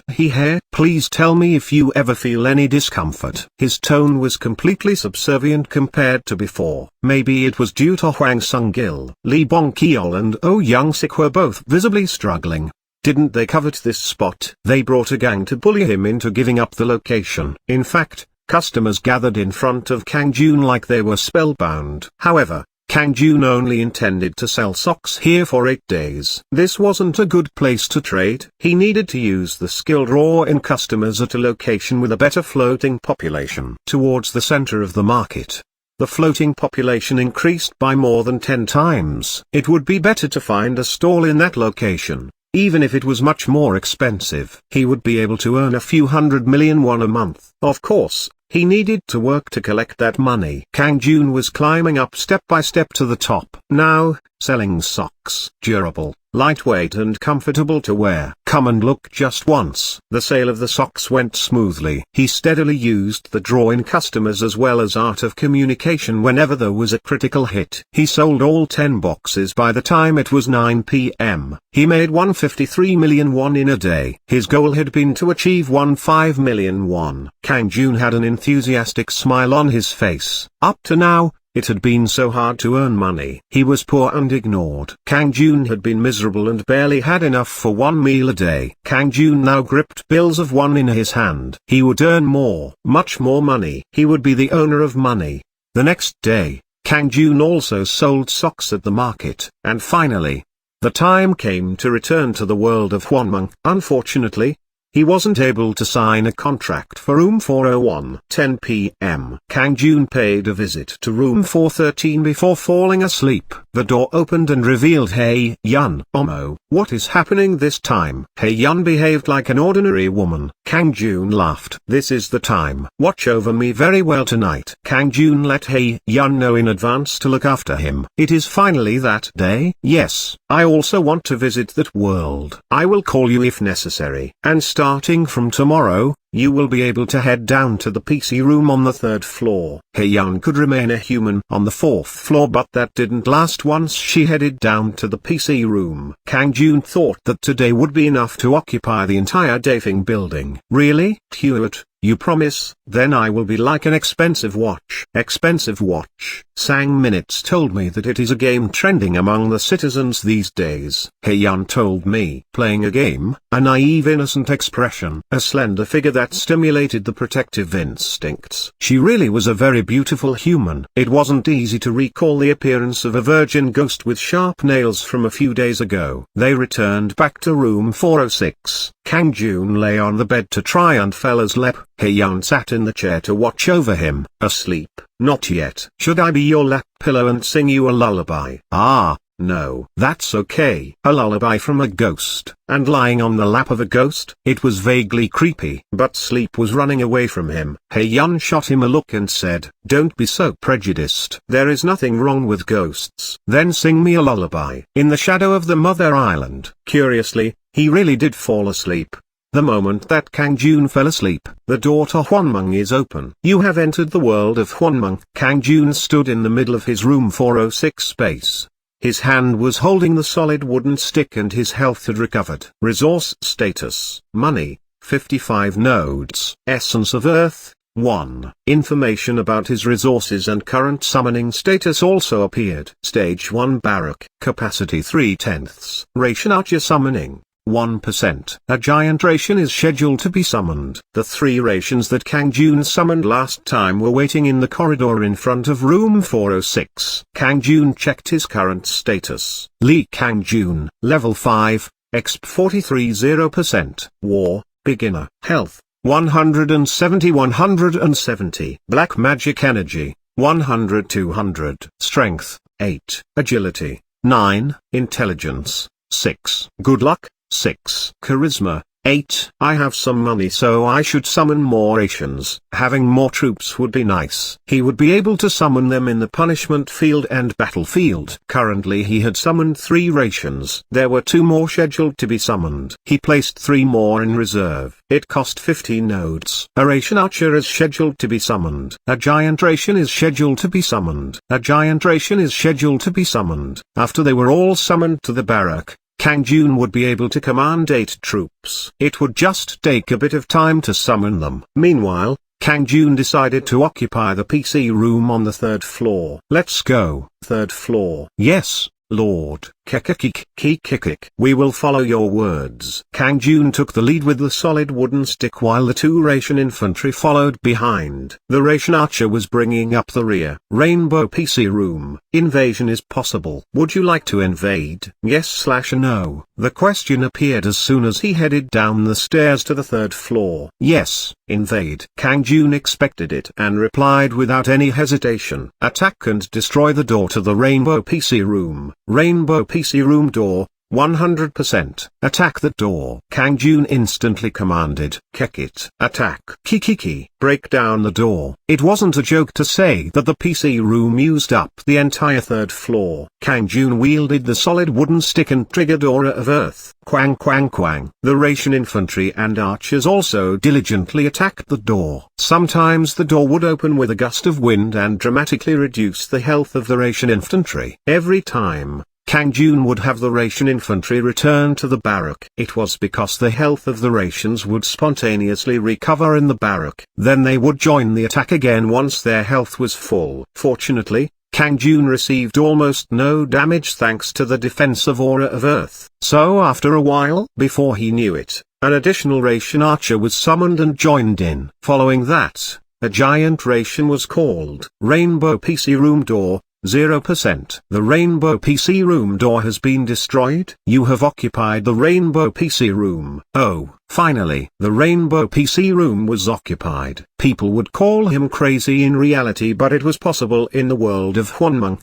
Please tell me if you ever feel any discomfort." His tone was completely subservient compared to before. Maybe it was due to Hwang Sung-gil. Lee Bong-keol and Oh Young-sik were both visibly struggling. Didn't they covet this spot? They brought a gang to bully him into giving up the location. In fact, customers gathered in front of Kang Jun like they were spellbound. However, Kang Jun only intended to sell socks here for 8 days. This wasn't a good place to trade. He needed to use the skill draw in customers at a location with a better floating population. Towards the center of the market, the floating population increased by more than 10 times. It would be better to find a stall in that location. Even if it was much more expensive, he would be able to earn a few 100 million won a month. Of course, he needed to work to collect that money. Kang Jun was climbing up step by step to the top. Now, selling socks. Durable, lightweight and comfortable to wear. Come and look just once. The sale of the socks went smoothly. He steadily used the draw-in customers as well as art of communication whenever there was a critical hit. He sold all 10 boxes by the time it was 9 p.m. He made 153 million won in a day. His goal had been to achieve 15 million won. Kang Jun had an enthusiastic smile on his face. Up to now, it had been so hard to earn money. He was poor and ignored. Kang Jun had been miserable and barely had enough for 1 meal a day. Kang Jun now gripped bills of 1 in his hand. He would earn more, much more money. He would be the owner of money. The next day, Kang Jun also sold socks at the market. And finally, the time came to return to the world of Mung. Unfortunately, he wasn't able to sign a contract for room 401. 10 p.m. Kang Jun paid a visit to room 413 before falling asleep. The door opened and revealed Hye Yun. "Omo, what is happening this time?" Hye Yun behaved like an ordinary woman. Kang Jun laughed. "This is the time. Watch over me very well tonight." Kang Jun let Hye Yun know in advance to look after him. "It is finally that day." "Yes, I also want to visit that world. I will call you if necessary. And starting from tomorrow, you will be able to head down to the PC room on the 3rd floor. Hye Yun could remain a human on the 4th floor, but that didn't last once she headed down to the PC room. Kang Jun thought that today would be enough to occupy the entire Dafing building. "Really, Hewitt? You promise?" "Then I will be like an expensive watch." "Expensive watch?" Sang Minutes told me that it is a game trending among the citizens these days. Hye Yun told me. Playing a game? A naive innocent expression. A slender figure that stimulated the protective instincts. She really was a very beautiful human. It wasn't easy to recall the appearance of a virgin ghost with sharp nails from a few days ago. They returned back to room 406. Kang Jun lay on the bed to try and fell asleep. Hyun sat in the chair to watch over him. Asleep? Not yet. Should I be your lap pillow and sing you a lullaby? Ah, no. That's okay. A lullaby from a ghost. And lying on the lap of a ghost? It was vaguely creepy. But sleep was running away from him. Hyun shot him a look and said, "Don't be so prejudiced. There is nothing wrong with ghosts." "Then sing me a lullaby." In the shadow of the Mother Island. Curiously, he really did fall asleep. The moment that Kang Jun fell asleep, the door to Juan Mung is open. You have entered the world of Juan Mung. Kang Jun stood in the middle of his room 406 space. His hand was holding the solid wooden stick and his health had recovered. Resource status: money, 55 nodes. Essence of Earth, 1. Information about his resources and current summoning status also appeared. Stage 1 Barrack. Capacity 3/10. Ration Archer summoning, 1%. A giant ration is scheduled to be summoned. The 3 rations that Kang Jun summoned last time were waiting in the corridor in front of room 406. Kang Jun checked his current status. Lee Kang Jun, level 5, exp 43 0%. War, beginner. Health, 170. Black magic energy, 100. Strength, 8. Agility, 9. Intelligence, 6. Good luck, 6. Charisma, 8. I have some money so I should summon more rations. Having more troops would be nice. He would be able to summon them in the punishment field and battlefield. Currently he had summoned 3 rations. There were 2 more scheduled to be summoned. He placed 3 more in reserve. It cost 50 nodes. A ration archer is scheduled to be summoned. A giant ration is scheduled to be summoned. A giant ration is scheduled to be summoned. After they were all summoned to the barrack, Kang Jun would be able to command 8 troops. It would just take a bit of time to summon them. Meanwhile, Kang Jun decided to occupy the PC room on the 3rd floor. Let's go. 3rd floor. Yes, Lord. Kikikik. We will follow your words. Kang Jun took the lead with the solid wooden stick while the 2 ration infantry followed behind. The ration archer was bringing up the rear. Rainbow PC room. Invasion is possible. Would you like to invade? Yes/no. The question appeared as soon as he headed down the stairs to the 3rd floor. Yes, invade. Kang Jun expected it and replied without any hesitation. Attack and destroy the door to the Rainbow PC room. Rainbow PC room door, 100%. Attack the door. Kang Jun instantly commanded. Kick it. Attack. Kikiki. Break down the door. It wasn't a joke to say that the PC room used up the entire 3rd floor. Kang Jun wielded the solid wooden stick and triggered Aura of Earth. Quang quang quang. The ration infantry and archers also diligently attacked the door. Sometimes the door would open with a gust of wind and dramatically reduce the health of the ration infantry. Every time, Kang Jun would have the ration infantry return to the barrack. It was because the health of the rations would spontaneously recover in the barrack. Then they would join the attack again once their health was full. Fortunately, Kang Jun received almost no damage thanks to the defense of Aura of Earth. So after a while, before he knew it, an additional ration archer was summoned and joined in. Following that, a giant ration was called Rainbow PC room door, 0%. The Rainbow PC room door has been destroyed. You have occupied the Rainbow PC room. Oh, finally, the Rainbow PC room was occupied. People would call him crazy in reality, but it was possible in the world of Juan Mung.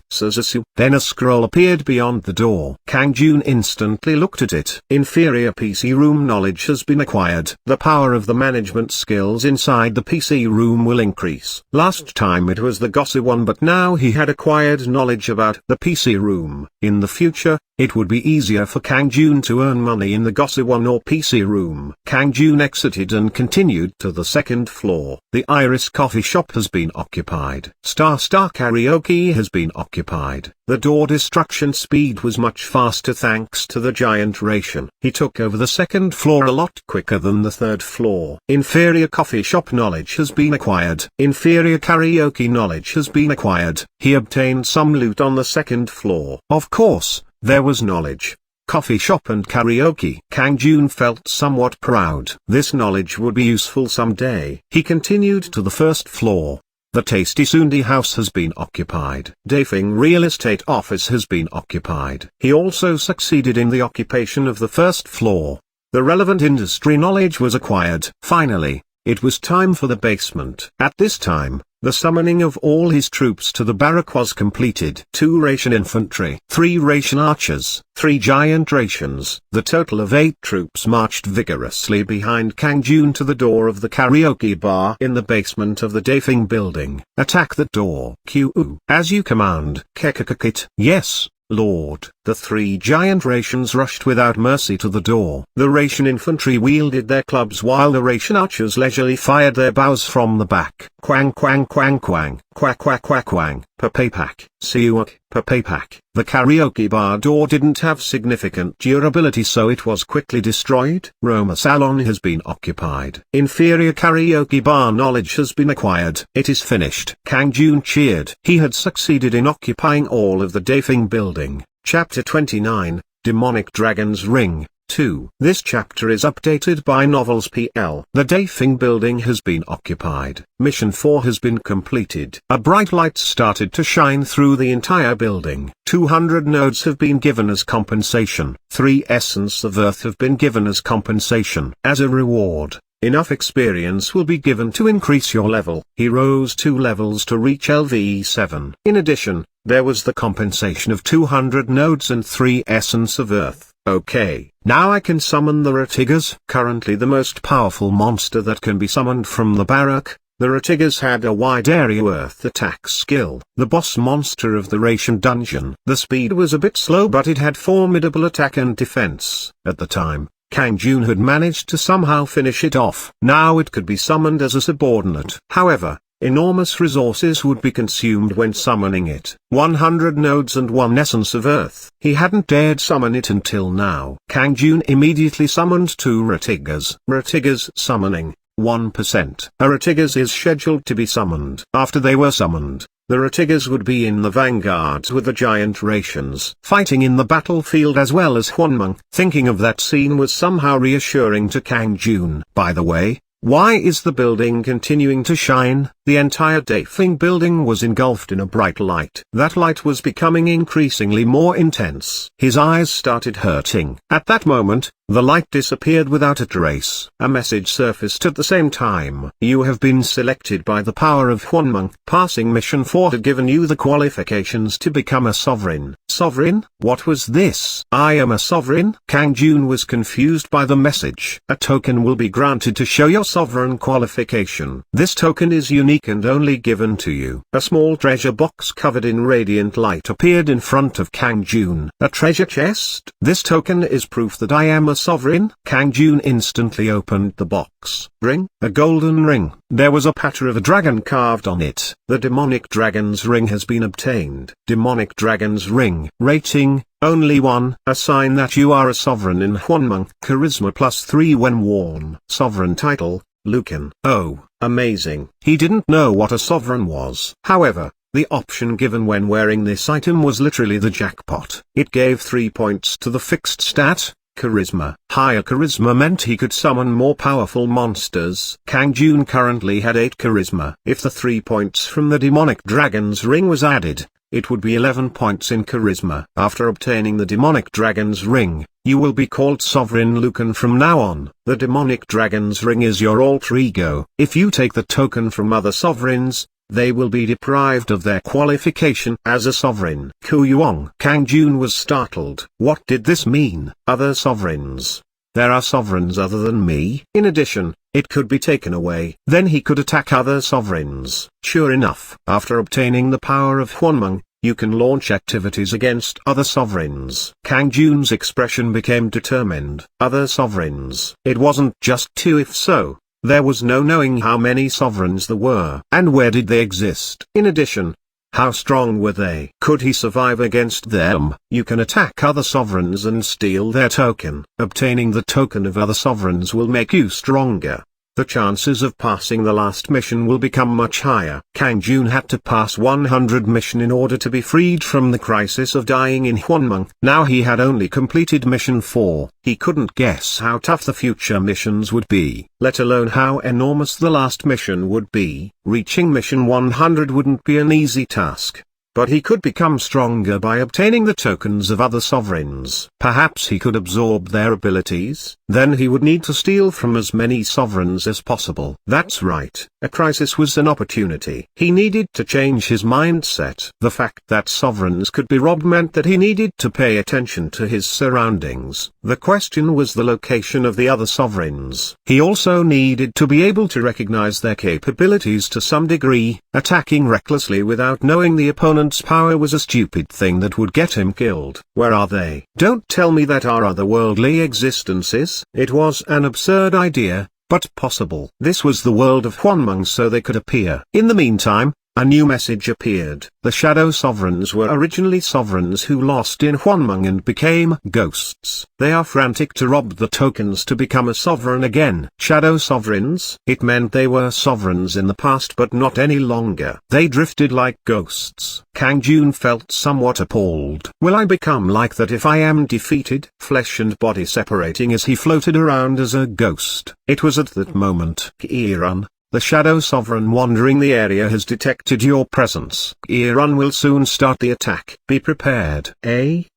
Then a scroll appeared beyond the door. Kang Jun instantly looked at it. Inferior PC room knowledge has been acquired. The power of the management skills inside the PC room will increase. Last time it was the Gossy one, but now he had acquired knowledge about the PC room. In the future, it would be easier for Kang Jun to earn money in the Gossy one or PC room. Kang Jun exited and continued to the 2nd floor. The Iris coffee shop has been occupied. Star karaoke has been occupied. The door destruction speed was much faster thanks to the giant ration. He took over the 2nd floor a lot quicker than the 3rd floor. Inferior coffee shop knowledge has been acquired. Inferior karaoke knowledge has been acquired. He obtained some loot on the 2nd floor. Of course, there was knowledge, coffee shop and karaoke. Kang Jun felt somewhat proud. This knowledge would be useful someday. He continued to the 1st floor. The Tasty Sundi house has been occupied. Dafing real estate office has been occupied. He also succeeded in the occupation of the 1st floor. The relevant industry knowledge was acquired. Finally, It was time for the basement. At this time, the summoning of all his troops to the barrack was completed. 2 ration infantry, 3 ration archers, 3 giant rations. The total of 8 troops marched vigorously behind Kang Jun to the door of the karaoke bar in the basement of the Dafing building. Attack the door. Q. As you command. Kekakakit. Yes, Lord. The 3 giant rations rushed without mercy to the door. The ration infantry wielded their clubs while the ration archers leisurely fired their bows from the back. Quang quang quang quang, quack quack quack quang, papapak, siuak, papapak. The karaoke bar door didn't have significant durability, so it was quickly destroyed. Roma Salon has been occupied. Inferior karaoke bar knowledge has been acquired. It is finished. Kang Jun cheered. He had succeeded in occupying all of the Dafing building. Chapter 29, Demonic Dragon's Ring, 2. This chapter is updated by Novels PL. The Dafing building has been occupied. Mission 4 has been completed. A bright light started to shine through the entire building. 200 nodes have been given as compensation. 3 Essence of Earth have been given as compensation. As a reward, enough experience will be given to increase your level. He rose 2 levels to reach LV7. In addition, there was the compensation of 200 nodes and 3 Essence of Earth. Okay, now I can summon the Ratigas. Currently the most powerful monster that can be summoned from the barrack. The Ratigas had a wide area Earth attack skill. The boss monster of the ration dungeon. The speed was a bit slow, but it had formidable attack and defense. At the time, Kang Jun had managed to somehow finish it off. Now it could be summoned as a subordinate. However, enormous resources would be consumed when summoning it. 100 nodes and 1 essence of Earth. He hadn't dared summon it until now. Kang Jun immediately summoned 2 Ratigas. Ratigas summoning, 1%. A Ratigas is scheduled to be summoned. After they were summoned, the Ratigas would be in the vanguards with the giant rations, fighting in the battlefield as well as Juan Mung. Thinking of that scene was somehow reassuring to Kang Jun. By the way, why is the building continuing to shine? The entire Dafing building was engulfed in a bright light. That light was becoming increasingly more intense. His eyes started hurting. At that moment, the light disappeared without a trace. A message surfaced at the same time. You have been selected by the power of Juan Mung. Passing mission 4 had given you the qualifications to become a sovereign. Sovereign? What was this? I am a sovereign? Kang Jun was confused by the message. A token will be granted to show your sovereign qualification. This token is unique and only given to you. A small treasure box covered in radiant light appeared in front of Kang Jun. A treasure chest? This token is proof that I am a sovereign. Kang Jun instantly opened the box. Ring? A golden ring. There was a pattern of a dragon carved on it. The demonic dragon's ring has been obtained. Demonic dragon's ring. Rating, only 1. A sign that you are a sovereign in Juan Mung. Charisma +3 when worn. Sovereign title, Lucan. Oh, amazing. He didn't know what a sovereign was. However, the option given when wearing this item was literally the jackpot. It gave 3 points to the fixed stat, Charisma. Higher charisma meant he could summon more powerful monsters. Kang Jun currently had 8 charisma. If the 3 points from the demonic dragon's ring was added, it would be 11 points in charisma. After obtaining the demonic dragon's ring, you will be called Sovereign Lucan from now on. The demonic dragon's ring is your alter ego. If you take the token from other sovereigns, they will be deprived of their qualification as a sovereign. Kuyuong. Kang Jun was startled. What did this mean? Other sovereigns? There are sovereigns other than me? In addition, it could be taken away. Then he could attack other sovereigns. Sure enough, after obtaining the power of Juan Mung, you can launch activities against other sovereigns. Kang Jun's expression became determined. Other sovereigns. It wasn't just 2. If so, there was no knowing how many sovereigns there were. And where did they exist? In addition, how strong were they? Could he survive against them? You can attack other sovereigns and steal their token. Obtaining the token of other sovereigns will make you stronger. The chances of passing the last mission will become much higher. Kang Jun had to pass 100 mission in order to be freed from the crisis of dying in Juan Mung. Now he had only completed mission 4. He couldn't guess how tough the future missions would be, let alone how enormous the last mission would be. Reaching mission 100 wouldn't be an easy task. but he could become stronger by obtaining the tokens of other sovereigns. Perhaps he could absorb their abilities, then he would need to steal from as many sovereigns as possible. That's right, a crisis was an opportunity. He needed to change his mindset. The fact that sovereigns could be robbed meant that he needed to pay attention to his surroundings. The question was the location of the other sovereigns. He also needed to be able to recognize their capabilities to some degree. Attacking recklessly without knowing the opponent's power was a stupid thing that would get him killed. Where are they? Don't tell me that are otherworldly existences. It was an absurd idea, but possible. This was the world of Juan Mung, so they could appear. In the meantime, a new message appeared. The Shadow Sovereigns were originally sovereigns who lost in Juan Mung and became ghosts. They are frantic to rob the tokens to become a sovereign again. Shadow Sovereigns? It meant they were sovereigns in the past but not any longer. They drifted like ghosts. Kang Jun felt somewhat appalled. Will I become like that if I am defeated? Flesh and body separating as he floated around as a ghost. It was at that moment. Kieran, the Shadow Sovereign wandering the area, has detected your presence. Kieran will soon start the attack. Be prepared.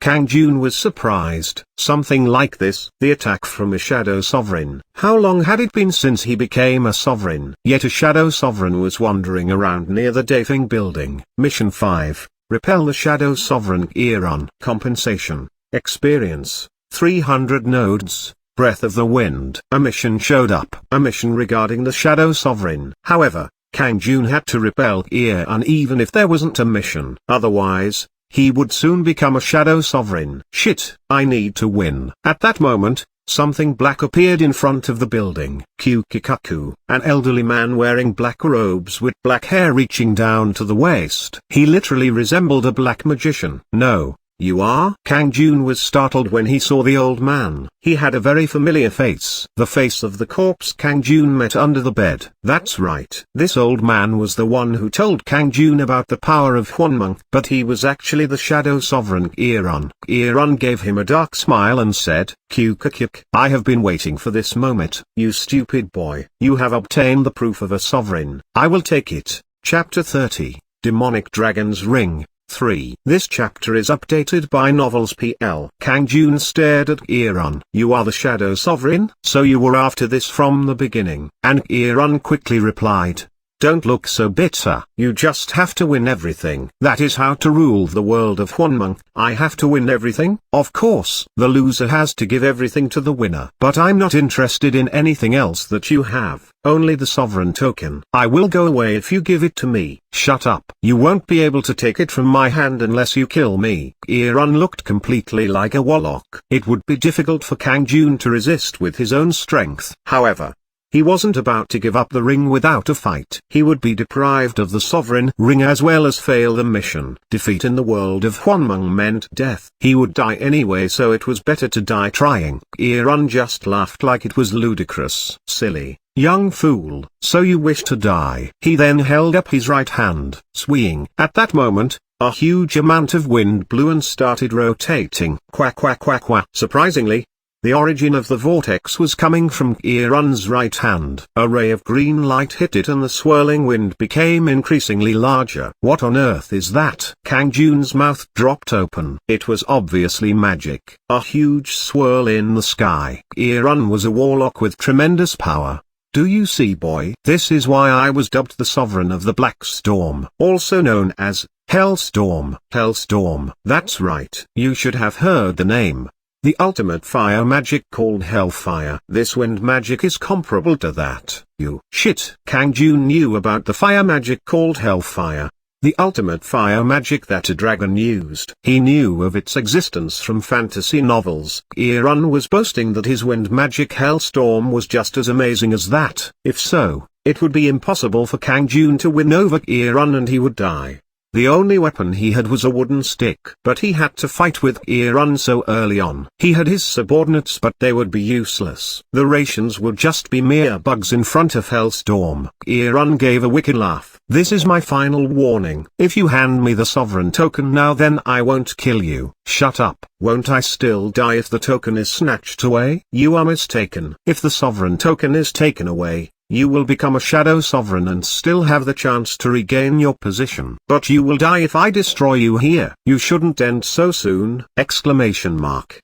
Kang Jun was surprised. Something like this, the attack from a Shadow Sovereign. How long had it been since he became a sovereign? Yet a Shadow Sovereign was wandering around near the Dafeng building. Mission 5. Repel the Shadow Sovereign. Kieran. Compensation. Experience. 300 nodes. Breath of the Wind. A mission showed up. A mission regarding the Shadow Sovereign. However, Kang Jun had to repel Kieran even if there wasn't a mission. Otherwise, he would soon become a Shadow Sovereign. Shit, I need to win. At that moment, something black appeared in front of the building. Kukikaku, an elderly man wearing black robes with black hair reaching down to the waist. He literally resembled a black magician. No. You are? Kang Jun was startled when he saw the old man. He had a very familiar face. The face of the corpse Kang Jun met under the bed. That's right. This old man was the one who told Kang Jun about the power of Juan Mung, but he was actually the Shadow Sovereign Kieran. Kieran gave him a dark smile and said, Kukikuk, I have been waiting for this moment. You stupid boy. You have obtained the proof of a sovereign. I will take it. Chapter 30, Demonic Dragon's Ring. 3. This chapter is updated by Novels PL. Kang Jun stared at Kieran. You are the Shadow Sovereign? So you were after this from the beginning? And Kieran quickly replied, don't look so bitter. You just have to win everything. That is how to rule the world of Juan Mung. I have to win everything? Of course. The loser has to give everything to the winner. But I'm not interested in anything else that you have. Only the sovereign token. I will go away if you give it to me. Shut up. You won't be able to take it from my hand unless you kill me. Kieran looked completely like a warlock. It would be difficult for Kang Jun to resist with his own strength. However, he wasn't about to give up the ring without a fight. He would be deprived of the sovereign ring as well as fail the mission. Defeat in the world of Juan Mung meant death. He would die anyway, so it was better to die trying. Kieran just laughed like it was ludicrous. Silly, young fool, so you wish to die. He then held up his right hand, swaying. At that moment, a huge amount of wind blew and started rotating. Quack quack quack quack. Surprisingly, the origin of the vortex was coming from Kieran's right hand. A ray of green light hit it and the swirling wind became increasingly larger. What on earth is that? Kang Jun's mouth dropped open. It was obviously magic. A huge swirl in the sky. Kieran was a warlock with tremendous power. Do you see, boy? This is why I was dubbed the Sovereign of the Black Storm, also known as Hellstorm. Hellstorm. That's right. You should have heard the name. The ultimate fire magic called Hellfire. This wind magic is comparable to that. Shit. Kang Jun knew about the fire magic called Hellfire. The ultimate fire magic that a dragon used. He knew of its existence from fantasy novels. Kieran was boasting that his wind magic Hellstorm was just as amazing as that. If so, it would be impossible for Kang Jun to win over Kieran and he would die. The only weapon he had was a wooden stick. But he had to fight with Kieran so early on. He had his subordinates, but they would be useless. The rations would just be mere bugs in front of Hellstorm. Kieran gave a wicked laugh. This is my final warning. If you hand me the sovereign token now, then I won't kill you. Shut up. Won't I still die if the token is snatched away? You are mistaken. If the sovereign token is taken away, you will become a shadow sovereign and still have the chance to regain your position. But you will die if I destroy you here. You shouldn't end so soon! Exclamation mark.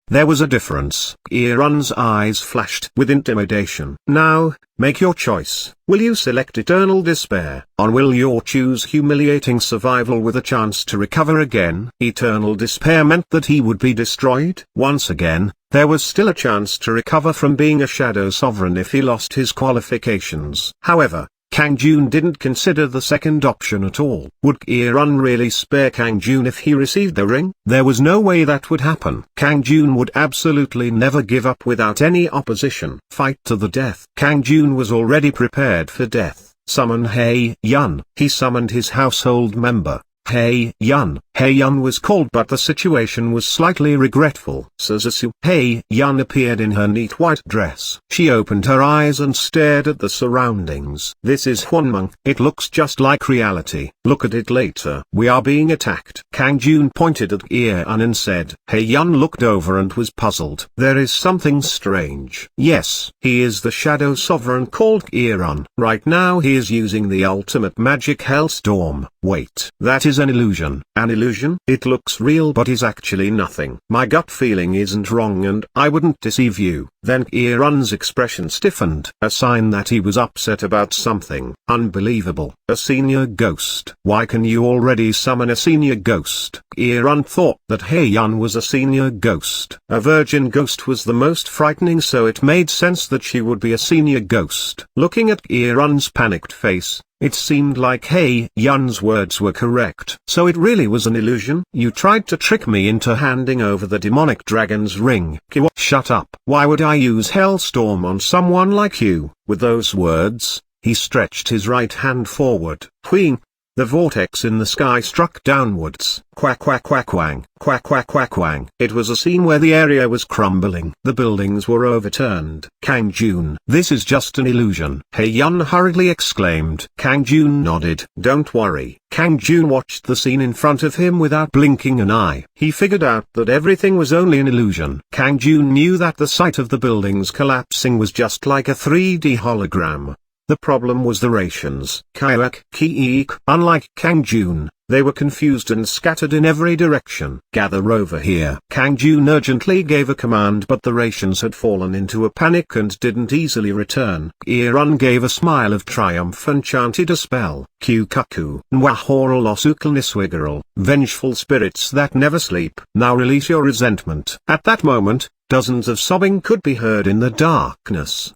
There was a difference. Kieran's eyes flashed with intimidation. Now, make your choice. Will you select eternal despair, or will you choose humiliating survival with a chance to recover again? Eternal despair meant that he would be destroyed. Once again, there was still a chance to recover from being a shadow sovereign if he lost his qualifications. However, Kang Jun didn't consider the second option at all. Would Kieran really spare Kang Jun if he received the ring? There was no way that would happen. Kang Jun would absolutely never give up without any opposition. Fight to the death. Kang Jun was already prepared for death. Summon Hei Yun. He summoned his household member, Hei Yun. Hei Yun was called, but the situation was slightly regretful. Suzusu. Hei Yun appeared in her neat white dress. She opened her eyes and stared at the surroundings. This is Juan Mung. It looks just like reality. Look at it later. We are being attacked. Kang Jun pointed at Kieran and said. Hei Yun looked over and was puzzled. There is something strange. Yes, he is the shadow sovereign called Kieran. Right now he is using the ultimate magic Hellstorm. Wait, that is an illusion. An illusion? It looks real but is actually nothing. My gut feeling isn't wrong and I wouldn't deceive you. Then Kieran's expression stiffened. A sign that he was upset about something. Unbelievable. A senior ghost. Why can you already summon a senior ghost? Kieran thought that Hei Yun was a senior ghost. A virgin ghost was the most frightening, so it made sense that she would be a senior ghost. Looking at Kieran's panicked face, it seemed like Hei Yun's words were correct. So it really was an illusion? You tried to trick me into handing over the demonic dragon's ring. Kiwa, shut up. Why would I use Hellstorm on someone like you? With those words, he stretched his right hand forward. Whing! The vortex in the sky struck downwards. Quack quack quack wang, quack quack quack wang. It was a scene where the area was crumbling. The buildings were overturned. Kang Jun. This is just an illusion. Hei Yun hurriedly exclaimed. Kang Jun nodded. Don't worry. Kang Jun watched the scene in front of him without blinking an eye. He figured out that everything was only an illusion. Kang Jun knew that the sight of the buildings collapsing was just like a 3D hologram. The problem was the rations. Kayak, Kiik. Unlike Kang Jun, they were confused and scattered in every direction. Gather over here. Kang Jun urgently gave a command, but the rations had fallen into a panic and didn't easily return. Kieran gave a smile of triumph and chanted a spell. Kukaku. Nwahorolosukilniswigarol. Vengeful spirits that never sleep. Now release your resentment. At that moment, dozens of sobbing could be heard in the darkness.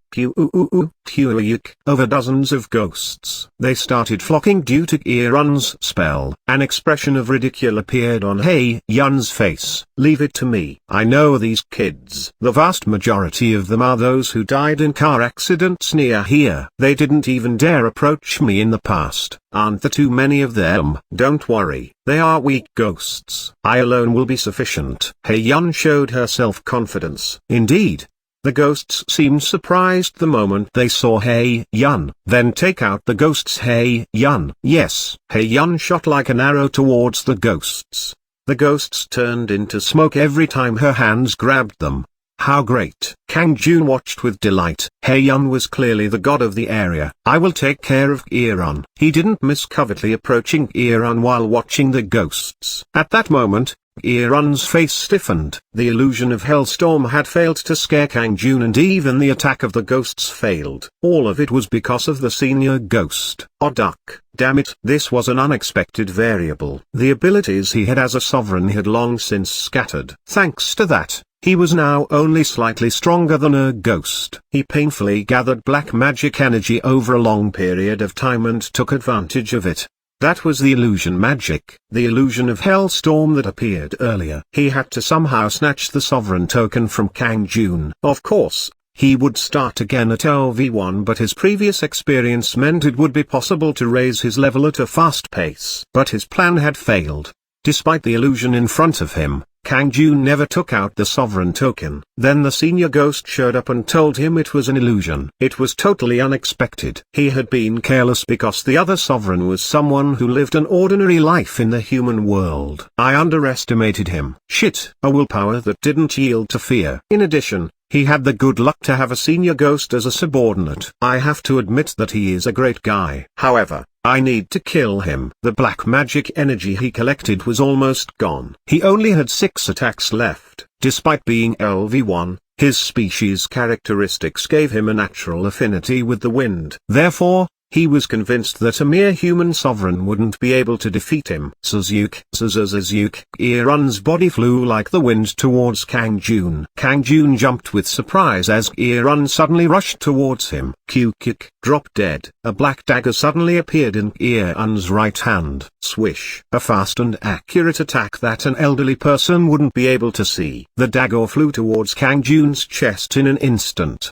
Over dozens of ghosts. They started flocking due to Kieran's spell. An expression of ridicule appeared on Hei Yun's face. Leave it to me. I know these kids. The vast majority of them are those who died in car accidents near here. They didn't even dare approach me in the past. Aren't there too many of them? Don't worry. They are weak ghosts. I alone will be sufficient. Hei Yun showed her self-confidence. Indeed. The ghosts seemed surprised the moment they saw Hei Yun. Then take out the ghosts, Hei Yun. Yes. Hei Yun shot like an arrow towards the ghosts. The ghosts turned into smoke every time her hands grabbed them. How great. Kang Jun watched with delight. Hei Yun was clearly the god of the area. I will take care of Kieran. He didn't miss covertly approaching Kieran while watching the ghosts. At that moment, Kieran's face stiffened. The illusion of Hellstorm had failed to scare Kang Jun, and even the attack of the ghosts failed. All of it was because of the senior ghost. Oh duck, damn it. This was an unexpected variable. The abilities he had as a sovereign had long since scattered. Thanks to that, he was now only slightly stronger than a ghost. He painfully gathered black magic energy over a long period of time and took advantage of it. That was the illusion magic, the illusion of Hellstorm that appeared earlier. He had to somehow snatch the sovereign token from Kang Jun. Of course, he would start again at LV1, but his previous experience meant it would be possible to raise his level at a fast pace. But his plan had failed. Despite the illusion in front of him, Kang Jun never took out the sovereign token. Then the senior ghost showed up and told him it was an illusion. It was totally unexpected. He had been careless because the other sovereign was someone who lived an ordinary life in the human world. I underestimated him. Shit, a willpower that didn't yield to fear. In addition, he had the good luck to have a senior ghost as a subordinate. I have to admit that he is a great guy. However, I need to kill him. The black magic energy he collected was almost gone. He only had 6 attacks left. Despite being LV1, his species characteristics gave him a natural affinity with the wind. Therefore, he was convinced that a mere human sovereign wouldn't be able to defeat him. Suzuki, Irun's body flew like the wind towards Kang Jun. Kang Jun jumped with surprise as Irun suddenly rushed towards him. Q-kick, drop dead. A black dagger suddenly appeared in Irun's right hand. Swish. A fast and accurate attack that an elderly person wouldn't be able to see. The dagger flew towards Kang Jun's chest in an instant.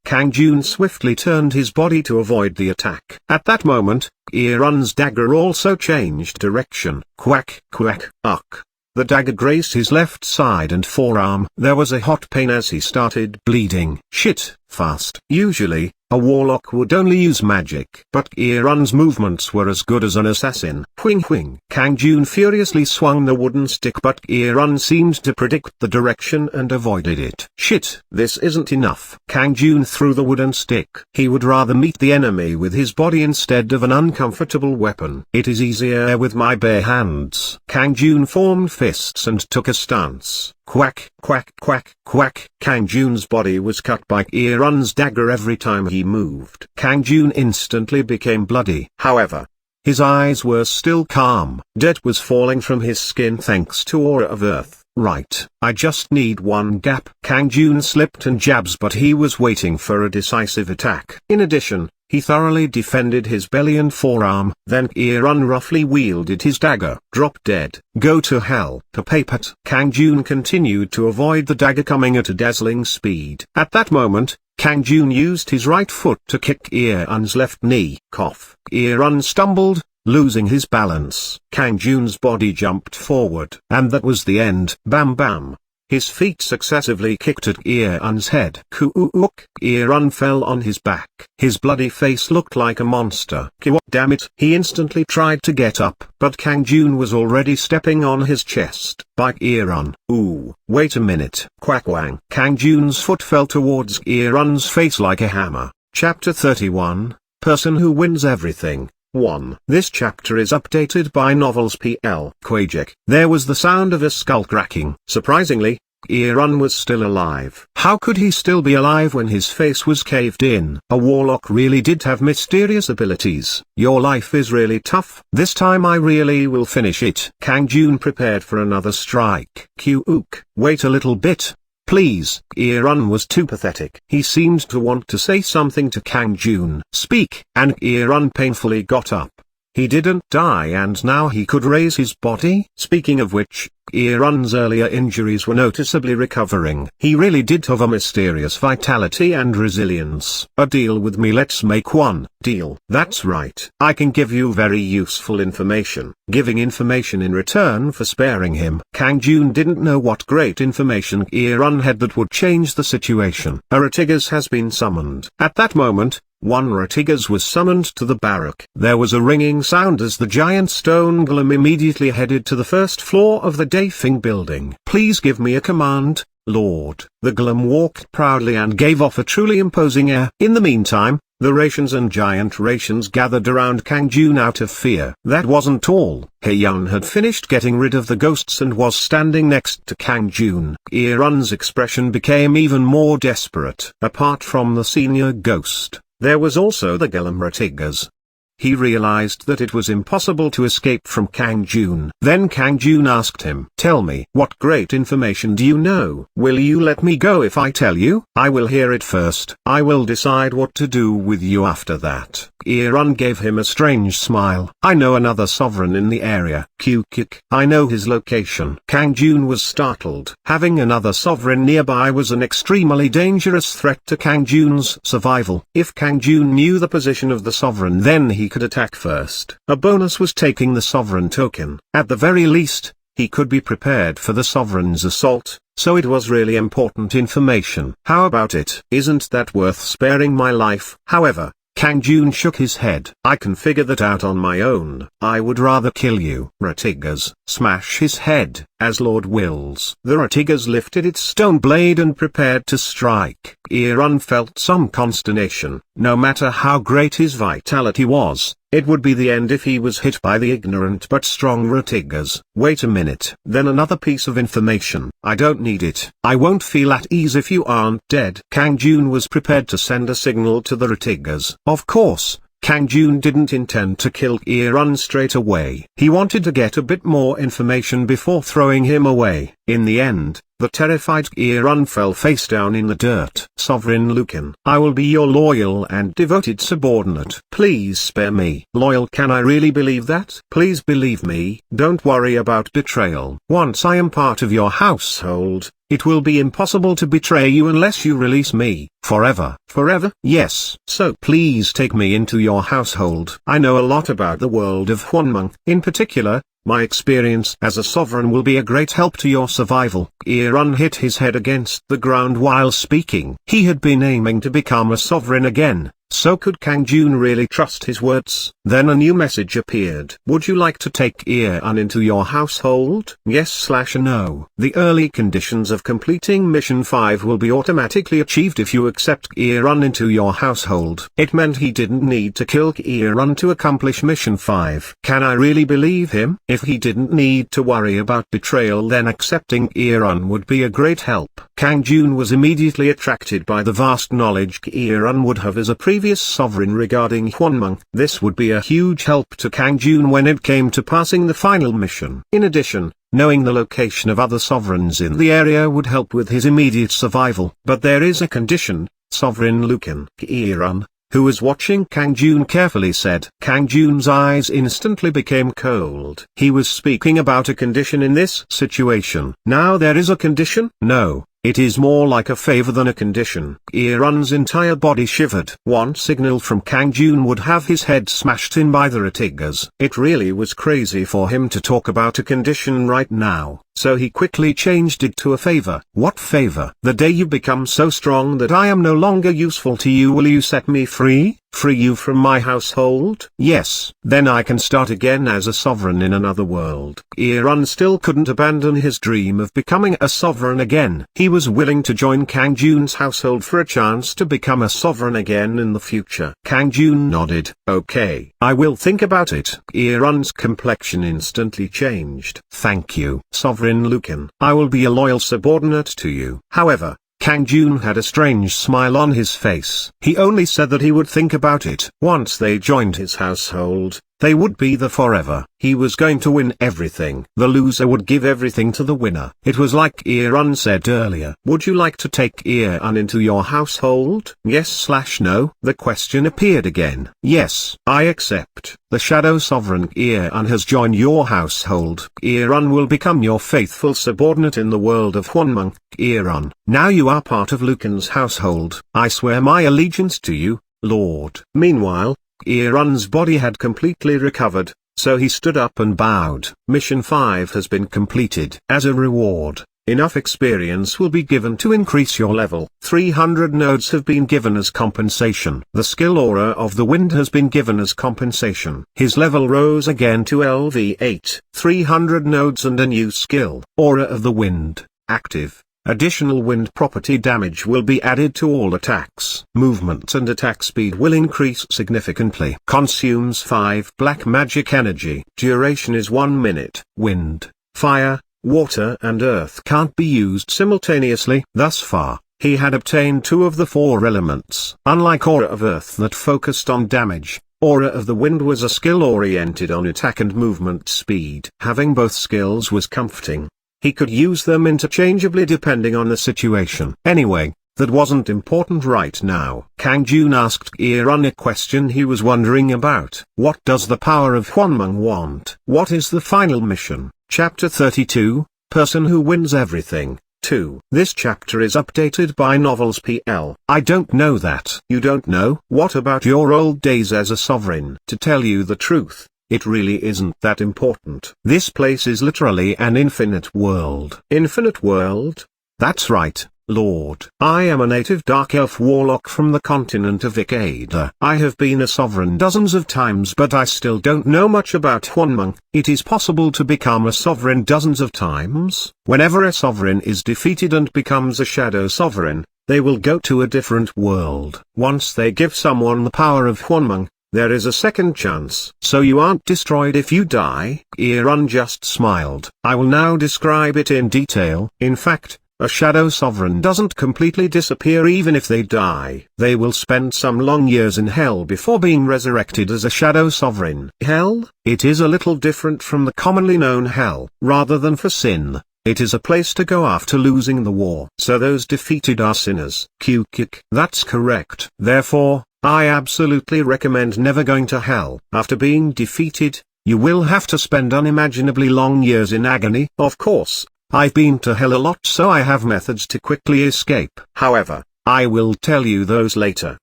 Kang Jun swiftly turned his body to avoid the attack. At that moment, Irun's dagger also changed direction. Quack, quack, uck. The dagger grazed his left side and forearm. There was a hot pain as he started bleeding. Shit, fast. Usually, a warlock would only use magic. But Irun's movements were as good as an assassin. Whing whing. Kang Jun furiously swung the wooden stick, but Irun seemed to predict the direction and avoided it. Shit, this isn't enough. Kang Jun threw the wooden stick. He would rather meet the enemy with his body instead of an uncomfortable weapon. It is easier with my bare hands. Kang Jun formed fists and took a stance. Quack, quack, quack, quack. Kang Jun's body was cut by Irun's dagger every time he moved. Kang Jun instantly became bloody. However, his eyes were still calm. Dirt was falling from his skin thanks to aura of earth. Right, I just need one gap. Kang Jun slipped and jabs, but he was waiting for a decisive attack. In addition, he thoroughly defended his belly and forearm. Then Irun roughly wielded his dagger. Drop dead. Go to hell. Papapat. Kang Jun continued to avoid the dagger coming at a dazzling speed. At that moment, Kang Jun used his right foot to kick Irun's left knee. Cough. Irun stumbled, losing his balance. Kang Jun's body jumped forward. And that was the end. Bam bam. His feet successively kicked at Irun's head. Kuuk. Irun fell on his back. His bloody face looked like a monster. Damn it. He instantly tried to get up, but Kang Jun was already stepping on his chest. By Irun. Ooh, wait a minute. Quack wang. Kang Jun's foot fell towards Irun's face like a hammer. Chapter 31, Person Who Wins Everything. 1. This chapter is updated by Novels PL. Quajek. There was the sound of a skull cracking. Surprisingly, Irun was still alive. How could he still be alive when his face was caved in? A warlock really did have mysterious abilities. Your life is really tough. This time I really will finish it. Kang Jun prepared for another strike. Q-ook. Wait a little bit. Please. Irun was too pathetic. He seemed to want to say something to Kang Jun. Speak. And Irun painfully got up. He didn't die and now he could raise his body. Speaking of which, Irun's earlier injuries were noticeably recovering. He really did have a mysterious vitality and resilience. A deal with me. Let's make one. Deal. That's right. I can give you very useful information. Giving information in return for sparing him. Kang Jun didn't know what great information Irun had that would change the situation. A Ratigas has been summoned. At that moment, one Ratigas was summoned to the barrack. There was a ringing sound as the giant stone golem immediately headed to the first floor of the Dafing building. Please give me a command, Lord. The golem walked proudly and gave off a truly imposing air. In the meantime, the Rations and giant Rations gathered around Kang Jun out of fear. That wasn't all. Heyun had finished getting rid of the ghosts and was standing next to Kang Jun. Irun's expression became even more desperate. Apart from the senior ghost, there was also the golem Ratigas. He realized that it was impossible to escape from Kang Jun. Then Kang Jun asked him, "Tell me, what great information do you know? Will you let me go if I tell you? I will hear it first. I will decide what to do with you after that." Irun gave him a strange smile. "I know another sovereign in the area. Q-kick. I know his location." Kang Jun was startled. Having another sovereign nearby was an extremely dangerous threat to Kang Jun's survival. If Kang Jun knew the position of the sovereign, then he could attack first. A bonus was taking the sovereign token. At the very least, he could be prepared for the sovereign's assault, so it was really important information. How about it? Isn't that worth sparing my life? However, Kang Jun shook his head. I can figure that out on my own. I would rather kill you. Ratigas, smash his head, as Lord wills. The Ratigas lifted its stone blade and prepared to strike. Irun felt some consternation. No matter how great his vitality was, it would be the end if he was hit by the ignorant but strong Ratigas. Wait a minute. Then another piece of information. I don't need it. I won't feel at ease if you aren't dead. Kang Jun was prepared to send a signal to the Ratigas. Of course, Kang Jun didn't intend to kill Irun straight away. He wanted to get a bit more information before throwing him away. In the end, the terrified Irun fell face down in the dirt. Sovereign Lucan, I will be your loyal and devoted subordinate. Please spare me. Loyal? Can I really believe that? Please believe me. Don't worry about betrayal. Once I am part of your household, it will be impossible to betray you unless you release me. Forever. Forever? Yes. So please take me into your household. I know a lot about the world of Mung. In particular, my experience as a sovereign will be a great help to your survival. Irun hit his head against the ground while speaking. He had been aiming to become a sovereign again. So could Kang Jun really trust his words? Then a new message appeared. Would you like to take Irun into your household? Yes/no. The early conditions of completing Mission 5 will be automatically achieved if you accept Irun into your household. It meant he didn't need to kill Irun to accomplish Mission 5. Can I really believe him? If he didn't need to worry about betrayal, then accepting Irun would be a great help. Kang Jun was immediately attracted by the vast knowledge Irun would have as a previous sovereign regarding Mung. This would be a huge help to Kang Jun when it came to passing the final mission. In addition, knowing the location of other sovereigns in the area would help with his immediate survival. But there is a condition, Sovereign Lucan. Irun, who was watching Kang Jun carefully, said. Kang Jun's eyes instantly became cold. He was speaking about a condition in this situation. Now there is a condition? No. It is more like a favor than a condition. Irun's entire body shivered. One signal from Kang Jun would have his head smashed in by the Ratigas. It really was crazy for him to talk about a condition right now, so he quickly changed it to a favor. What favor? The day you become so strong that I am no longer useful to you, will you set me free? Free you from my household? Yes. Then I can start again as a sovereign in another world. Irun still couldn't abandon his dream of becoming a sovereign again. He was willing to join Kang Jun's household for a chance to become a sovereign again in the future. Kang Jun nodded. Okay, I will think about it. Irun's complexion instantly changed. Thank you, Sovereign Lucan. I will be a loyal subordinate to you. However, Kang Jun had a strange smile on his face. He only said that he would think about it. Once they joined his household, they would be there forever. He was going to win everything. The loser would give everything to the winner. It was like Irun said earlier. Would you like to take Irun into your household? Yes/no. The question appeared again. Yes, I accept. The Shadow Sovereign Irun has joined your household. Irun will become your faithful subordinate in the world of Mung. Irun, now you are part of Lucan's household. I swear my allegiance to you, Lord. Meanwhile, Irun's body had completely recovered, so he stood up and bowed. Mission 5 has been completed. As a reward, enough experience will be given to increase your level. 300 nodes have been given as compensation. The skill Aura of the Wind has been given as compensation. His level rose again to LV8. 300 nodes and a new skill, Aura of the Wind, active. Additional wind property damage will be added to all attacks. Movement and attack speed will increase significantly. Consumes 5 black magic energy. Duration is 1 minute. Wind, fire, water and earth can't be used simultaneously. Thus far, he had obtained 2 of the 4 elements. Unlike Aura of Earth that focused on damage, Aura of the Wind was a skill oriented on attack and movement speed. Having both skills was comforting. He could use them interchangeably depending on the situation. Anyway, that wasn't important right now. Kang Jun asked Irun a question he was wondering about. What does the power of Mung want? What is the final mission? Chapter 32, Person Who Wins Everything. 2. This chapter is updated by Novels PL. I don't know that. You don't know? What about your old days as a sovereign? To tell you the truth, it really isn't that important. This place is literally an infinite world. Infinite world? That's right. Lord. I am a native dark elf warlock from the continent of Icada. I have been a sovereign dozens of times, but I still don't know much about Juan Mung. It is possible to become a sovereign dozens of times. Whenever a sovereign is defeated and becomes a shadow sovereign, they will go to a different world. Once they give someone the power of Juan Mung, there is a second chance. So you aren't destroyed if you die? Irun just smiled. I will now describe it in detail. In fact, a shadow sovereign doesn't completely disappear even if they die. They will spend some long years in hell before being resurrected as a shadow sovereign. Hell? It is a little different from the commonly known hell. Rather than for sin, it is a place to go after losing the war. So those defeated are sinners. Q-kick. That's correct. Therefore, I absolutely recommend never going to hell. After being defeated, you will have to spend unimaginably long years in agony. Of course, I've been to hell a lot, so I have methods to quickly escape. However, I will tell you those later.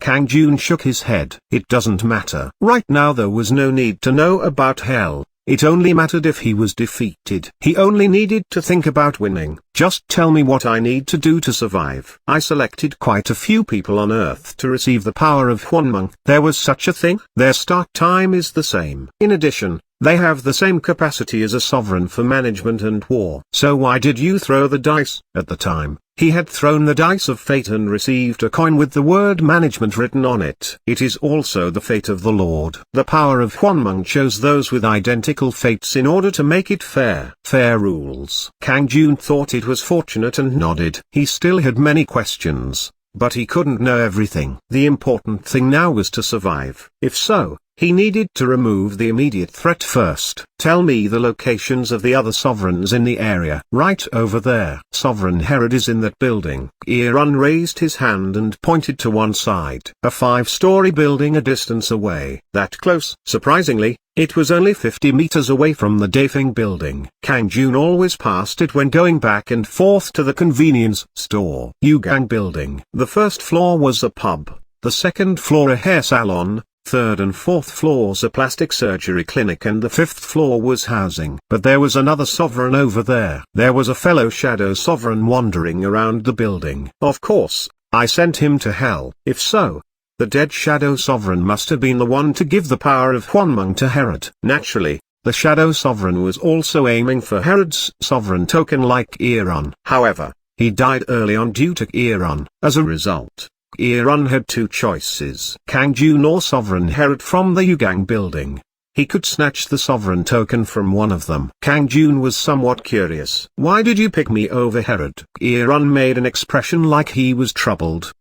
Kang Jun shook his head. It doesn't matter. Right now there was no need to know about hell. It only mattered if he was defeated. He only needed to think about winning. Just tell me what I need to do to survive. I selected quite a few people on Earth to receive the power of Juan Mung. There was such a thing. Their start time is the same. In addition, they have the same capacity as a sovereign for management and war. So why did you throw the dice? At the time, he had thrown the dice of fate and received a coin with the word management written on it. It is also the fate of the Lord. The power of Juan Mung chose those with identical fates in order to make it fair. Fair rules. Kang Jun thought it was fortunate and nodded. He still had many questions, but he couldn't know everything. The important thing now was to survive. If so, he needed to remove the immediate threat first. Tell me the locations of the other sovereigns in the area. Right over there. Sovereign Herod is in that building. Irun raised his hand and pointed to one side. A 5-story building a distance away. That close? Surprisingly, it was only 50 meters away from the Dafeng building. Kang Jun always passed it when going back and forth to the convenience store. Yugang building. The first floor was a pub. The second floor a hair salon. Third and fourth floors a plastic surgery clinic, and the fifth floor was housing. But there was another sovereign over there. There was a fellow shadow sovereign wandering around the building. Of course, I sent him to hell. If so, the dead shadow sovereign must have been the one to give the power of Juan Mung to Herod. Naturally, the shadow sovereign was also aiming for Herod's sovereign token like Irun. However, he died early on due to Irun. As a result, Irun had two choices. Kang Jun or Sovereign Herod from the Yugang building. He could snatch the sovereign token from one of them. Kang Jun was somewhat curious. Why did you pick me over Herod? Irun made an expression like he was troubled.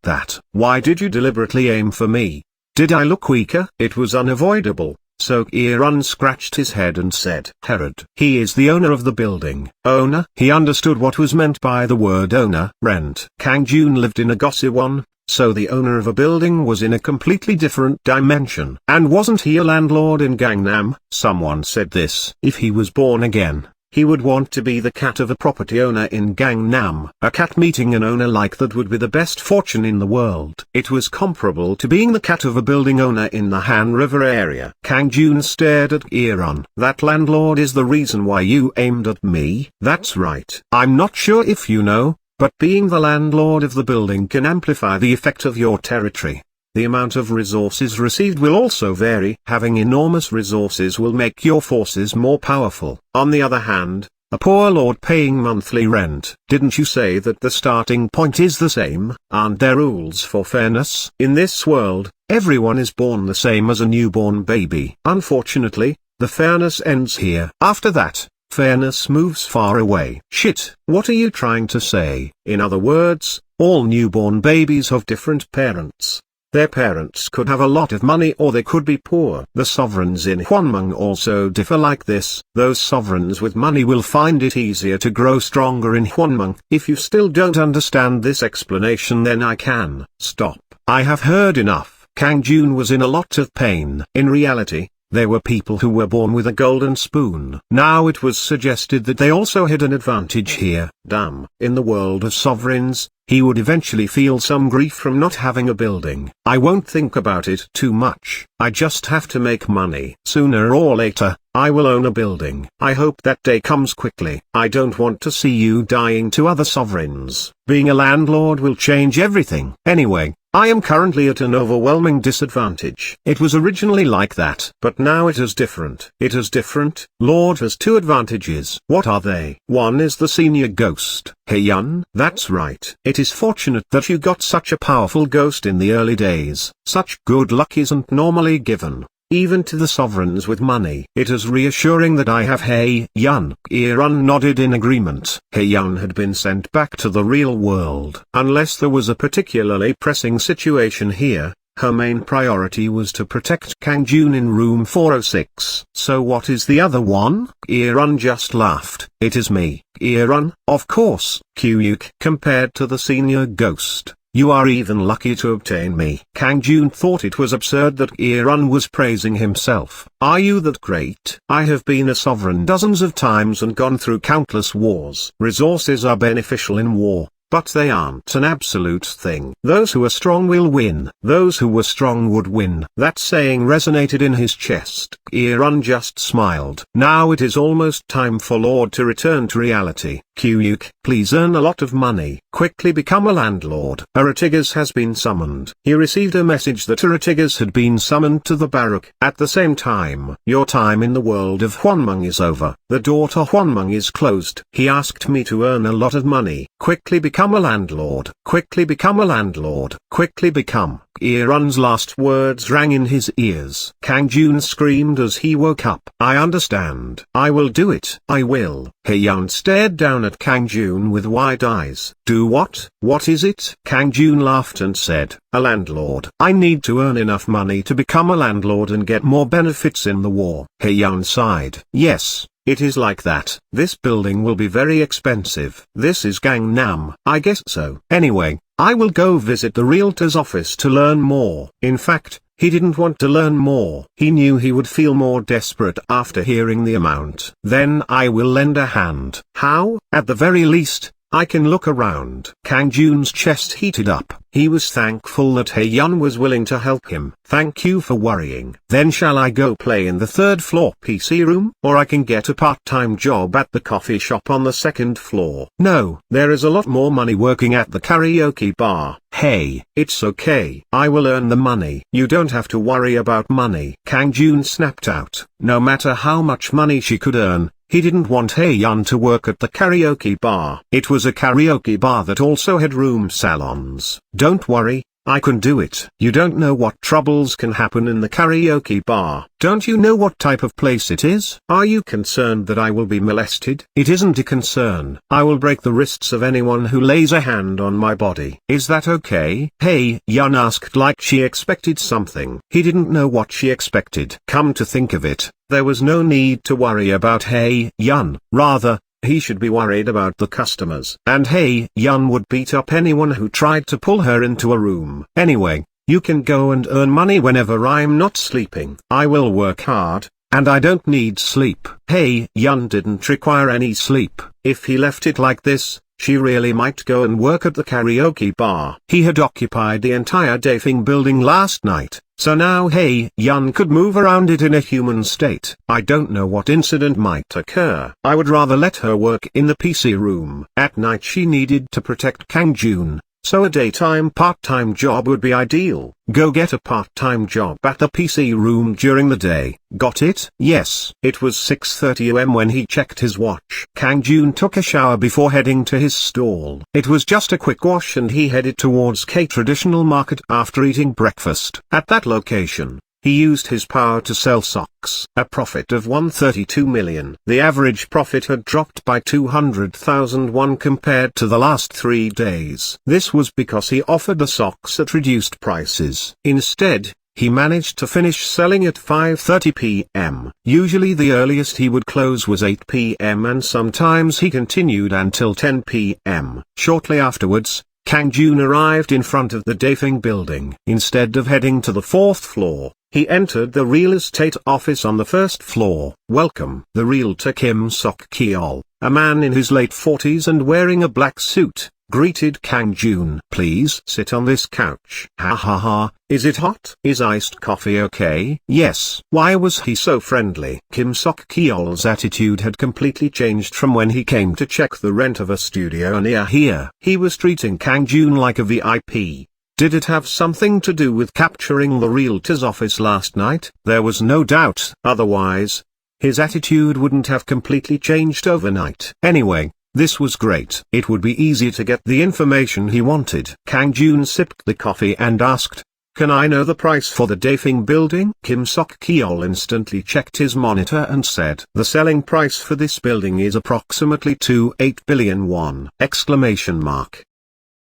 Why did you deliberately aim for me? Did I look weaker? It was unavoidable. So Irun scratched his head and said, Herod. He is the owner of the building. Owner? He understood what was meant by the word owner. Rent. Kang Jun lived in a Gosiwon. So the owner of a building was in a completely different dimension. And wasn't he a landlord in Gangnam? Someone said this. If he was born again, he would want to be the cat of a property owner in Gangnam. A cat meeting an owner like that would be the best fortune in the world. It was comparable to being the cat of a building owner in the Han River area. Kang Jun stared at Irun. That landlord is the reason why you aimed at me? That's right. I'm not sure if you know, but being the landlord of the building can amplify the effect of your territory. The amount of resources received will also vary. Having enormous resources will make your forces more powerful. On the other hand, a poor lord paying monthly rent. Didn't you say that the starting point is the same? Aren't there rules for fairness? In this world, everyone is born the same as a newborn baby. Unfortunately, the fairness ends here. After that, fairness moves far away. Shit, what are you trying to say? In other words, all newborn babies have different parents. Their parents could have a lot of money or they could be poor. The sovereigns in Juan Mung also differ like this. Those sovereigns with money will find it easier to grow stronger in Juan Mung. If you still don't understand this explanation, then I can stop. I have heard enough. Kang Jun was in a lot of pain. In reality, there were people who were born with a golden spoon. Now it was suggested that they also had an advantage here. Damn. In the world of sovereigns, he would eventually feel some grief from not having a building. I won't think about it too much, I just have to make money. Sooner or later, I will own a building. I hope that day comes quickly. I don't want to see you dying to other sovereigns. Being a landlord will change everything. Anyway, I am currently at an overwhelming disadvantage. It was originally like that, but now it is different. It is different. Lord has two advantages. What are they? One is the senior ghost. Hey Yun? That's right. It is fortunate that you got such a powerful ghost in the early days. Such good luck isn't normally given, even to the sovereigns with money. It is reassuring that I have Hey Yun. Irun nodded in agreement. Hey Yun had been sent back to the real world. Unless there was a particularly pressing situation here, her main priority was to protect Kang Jun in room 406. So what is the other one? Irun just laughed. It is me. Irun, of course. Kyuk. Compared to the senior ghost, you are even lucky to obtain me. Kang Jun thought it was absurd that Irun was praising himself. Are you that great? I have been a sovereign dozens of times and gone through countless wars. Resources are beneficial in war, but they aren't an absolute thing. Those who are strong will win. Those who were strong would win. That saying resonated in his chest. Irun just smiled. Now it is almost time for Lord to return to reality. Kyuk, please earn a lot of money. Quickly become a landlord. Aratigas has been summoned. He received a message that Aratigas had been summoned to the Barrack. At the same time, your time in the world of Juan Mung is over. The door to Juan Mung is closed. He asked me to earn a lot of money. Quickly become a landlord. Quickly become a landlord. Quickly become. Irun's last words rang in his ears. Kang Jun screamed as he woke up. I understand. I will do it. I will. Heyun stared down at Kang Jun with wide eyes. Do what? What is it? Kang Jun laughed and said, a landlord. I need to earn enough money to become a landlord and get more benefits in the war. Heyun sighed. Yes. It is like that. This building will be very expensive. This is Gangnam. I guess so. Anyway, I will go visit the realtor's office to learn more. In fact, he didn't want to learn more. He knew he would feel more desperate after hearing the amount. Then I will lend a hand. How? At the very least, I can look around. Kang Jun's chest heated up. He was thankful that Heyun was willing to help him. Thank you for worrying. Then shall I go play in the third floor PC room? Or I can get a part-time job at the coffee shop on the second floor. No, there is a lot more money working at the karaoke bar. Hey, it's okay. I will earn the money. You don't have to worry about money. Kang Jun snapped out. No matter how much money she could earn, he didn't want Heyun to work at the karaoke bar. It was a karaoke bar that also had room salons. Don't worry, I can do it. You don't know what troubles can happen in the karaoke bar. Don't you know what type of place it is? Are you concerned that I will be molested? It isn't a concern. I will break the wrists of anyone who lays a hand on my body. Is that okay? Hey, Yun asked like she expected something. He didn't know what she expected. Come to think of it, there was no need to worry about Hey Yun. Rather, he should be worried about the customers. And Hey Yun would beat up anyone who tried to pull her into a room. Anyway, you can go and earn money whenever I'm not sleeping. I will work hard, and I don't need sleep. Hey Yun didn't require any sleep. If he left it like this, she really might go and work at the karaoke bar. He had occupied the entire Dafing building last night, so now Hey Yun could move around it in a human state. I don't know what incident might occur. I would rather let her work in the PC room. At night she needed to protect Kang Jun, so a daytime part-time job would be ideal. Go get a part-time job at the PC room during the day. Got it? Yes. It was 6:30 am when he checked his watch. Kang Jun took a shower before heading to his stall. It was just a quick wash and he headed towards K Traditional Market after eating breakfast. At that location, he used his power to sell socks. A profit of 132 million. The average profit had dropped by 200,000 won compared to the last 3 days. This was because he offered the socks at reduced prices. Instead, he managed to finish selling at 5:30 p.m. Usually the earliest he would close was 8 p.m. and sometimes he continued until 10 p.m. Shortly afterwards, Kang Jun arrived in front of the Dafing building. Instead of heading to the 4th floor, he entered the real estate office on the 1st floor. Welcome. The realtor Kim Sok Kyol, a man in his late 40s and wearing a black suit, greeted Kang Jun. Please sit on this couch. Ha ha ha, is it hot? Is iced coffee okay? Yes. Why was he so friendly? Kim Sok Kyol's attitude had completely changed from when he came to check the rent of a studio near here. He was treating Kang Jun like a VIP. Did it have something to do with capturing the realtor's office last night? There was no doubt. Otherwise, his attitude wouldn't have completely changed overnight. Anyway, this was great. It would be easy to get the information he wanted. Kang Jun sipped the coffee and asked, "Can I know the price for the Dafeng building?" Kim Sok Kyol instantly checked his monitor and said, "The selling price for this building is approximately 28 billion won!" Exclamation mark.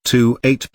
28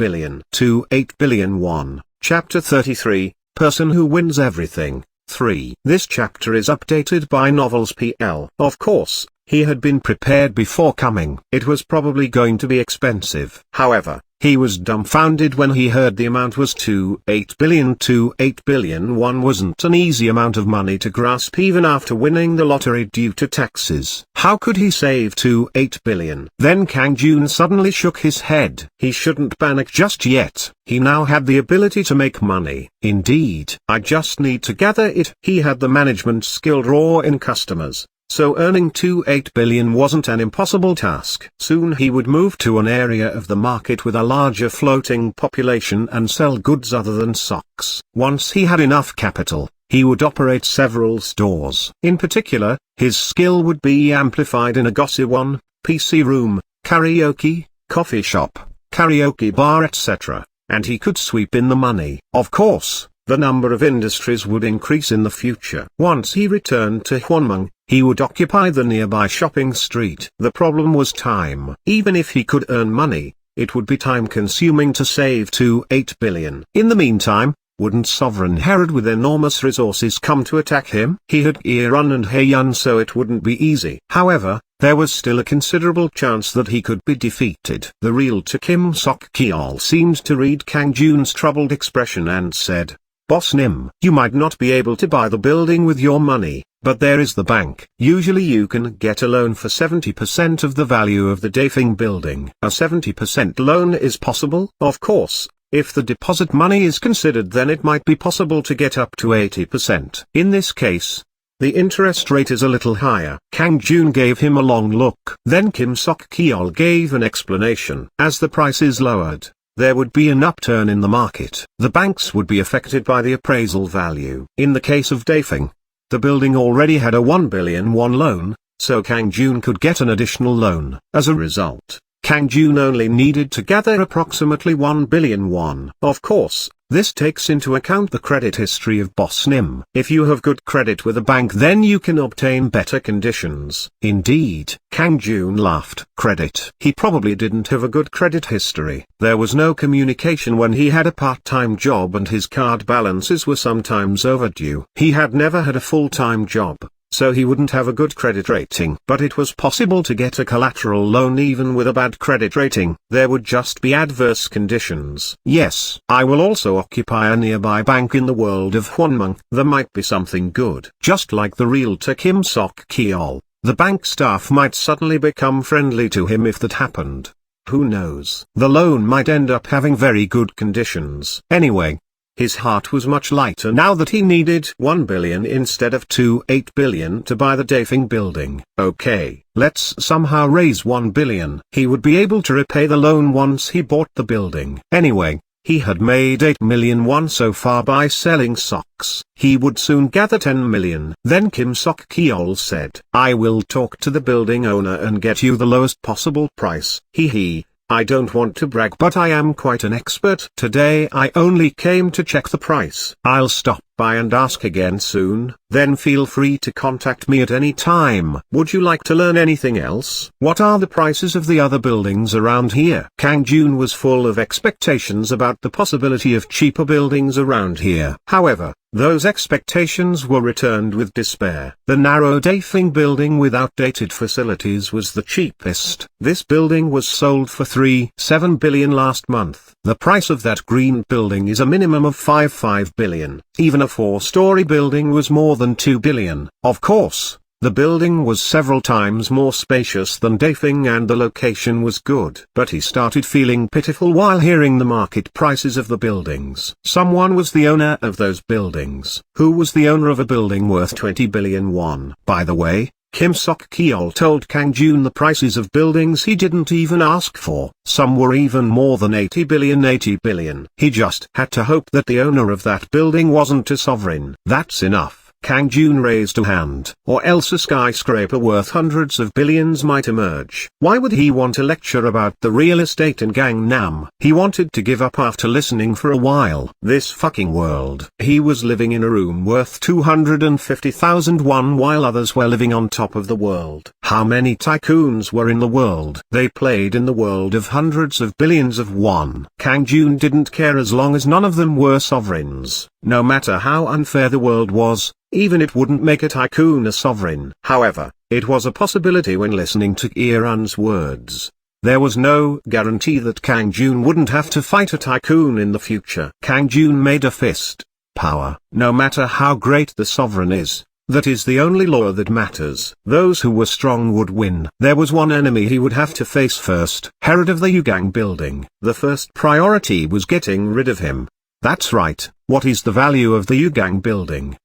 billion won. Chapter 33, Person Who Wins Everything. 3. This chapter is updated by Novels PL. Of course, he had been prepared before coming. It was probably going to be expensive. However, he was dumbfounded when he heard the amount was 28 billion. 28 billion won wasn't an easy amount of money to grasp even after winning the lottery due to taxes. How could he save 28 billion? Then Kang Jun suddenly shook his head. He shouldn't panic just yet. He now had the ability to make money. Indeed, I just need to gather it. He had the management skill raw in customers. So earning 28 billion wasn't an impossible task. Soon he would move to an area of the market with a larger floating population and sell goods other than socks. Once he had enough capital, he would operate several stores. In particular, his skill would be amplified in a gosiwon, PC room, karaoke, coffee shop, karaoke bar etc., and he could sweep in the money. Of course, the number of industries would increase in the future. Once he returned to Mung, he would occupy the nearby shopping street. The problem was time. Even if he could earn money, it would be time-consuming to save 28 billion. In the meantime, wouldn't Sovereign Herod with enormous resources come to attack him? He had Irun and Haeyun, so it wouldn't be easy. However, there was still a considerable chance that he could be defeated. The realtor Kim Sok Kyol seemed to read Kang Jun's troubled expression and said, "Boss Nim, you might not be able to buy the building with your money, but there is the bank. Usually you can get a loan for 70% of the value of the Dafeng building. A 70% loan is possible. Of course, if the deposit money is considered, then it might be possible to get up to 80%. In this case, the interest rate is a little higher." Kang Jun gave him a long look. Then Kim Sok Kyol gave an explanation. As the price is lowered, there would be an upturn in the market. The banks would be affected by the appraisal value. In the case of Dafeng, the building already had a 1 billion won loan, so Kang Jun could get an additional loan. As a result, Kang Jun only needed to gather approximately 1 billion won. Of course, this takes into account the credit history of Boss Nim. If you have good credit with a bank, then you can obtain better conditions. Indeed, Kang Jun laughed. Credit. He probably didn't have a good credit history. There was no communication when he had a part-time job and his card balances were sometimes overdue. He had never had a full-time job, so he wouldn't have a good credit rating. But it was possible to get a collateral loan even with a bad credit rating. There would just be adverse conditions. Yes, I will also occupy a nearby bank in the world of Hwonmung. There might be something good. Just like the realtor Kim Sok Kyol, the bank staff might suddenly become friendly to him if that happened. Who knows? The loan might end up having very good conditions. Anyway, his heart was much lighter now that he needed 1 billion instead of 28 billion to buy the Dafeng building. Okay, let's somehow raise 1 billion. He would be able to repay the loan once he bought the building. Anyway, he had made 8 million won so far by selling socks. He would soon gather 10 million. Then Kim Sok Kyol said, "I will talk to the building owner and get you the lowest possible price." Hee. I don't want to brag, but I am quite an expert. Today I only came to check the price. I'll stop by and ask again soon. Then feel free to contact me at any time. Would you like to learn anything else? What are the prices of the other buildings around here? Kang Jun was full of expectations about the possibility of cheaper buildings around here. However, those expectations were returned with despair. The narrow Dafeng building with outdated facilities was the cheapest. This building was sold for 3.7 billion last month. The price of that green building is a minimum of 5 billion. Even a 4-story building was more than 2 billion. Of course, The building was several times more spacious than Dafing and the location was good. But he started feeling pitiful while hearing the market prices of the buildings. Someone was the owner of those buildings. Who was the owner of a building worth 20 billion won? By the way, Kim Sok-Kyol told Kang Jun the prices of buildings he didn't even ask for. Some were even more than 80 billion. He just had to hope that the owner of that building wasn't a sovereign. That's enough. Kang Jun raised a hand, or else a skyscraper worth hundreds of billions might emerge. Why would he want a lecture about the real estate in Gangnam? He wanted to give up after listening for a while. This fucking world. He was living in a room worth 250,000 won while others were living on top of the world. How many tycoons were in the world? They played in the world of hundreds of billions of won. Kang Jun didn't care as long as none of them were sovereigns. No matter how unfair the world was, even it wouldn't make a tycoon a sovereign. However, it was a possibility when listening to Kieran's words. There was no guarantee that Kang Jun wouldn't have to fight a tycoon in the future. Kang Jun made a fist. Power. No matter how great the sovereign is, that is the only law that matters. Those who were strong would win. There was one enemy he would have to face first. Herod of the Yugang building. The first priority was getting rid of him. That's right. What is the value of the Yugang building?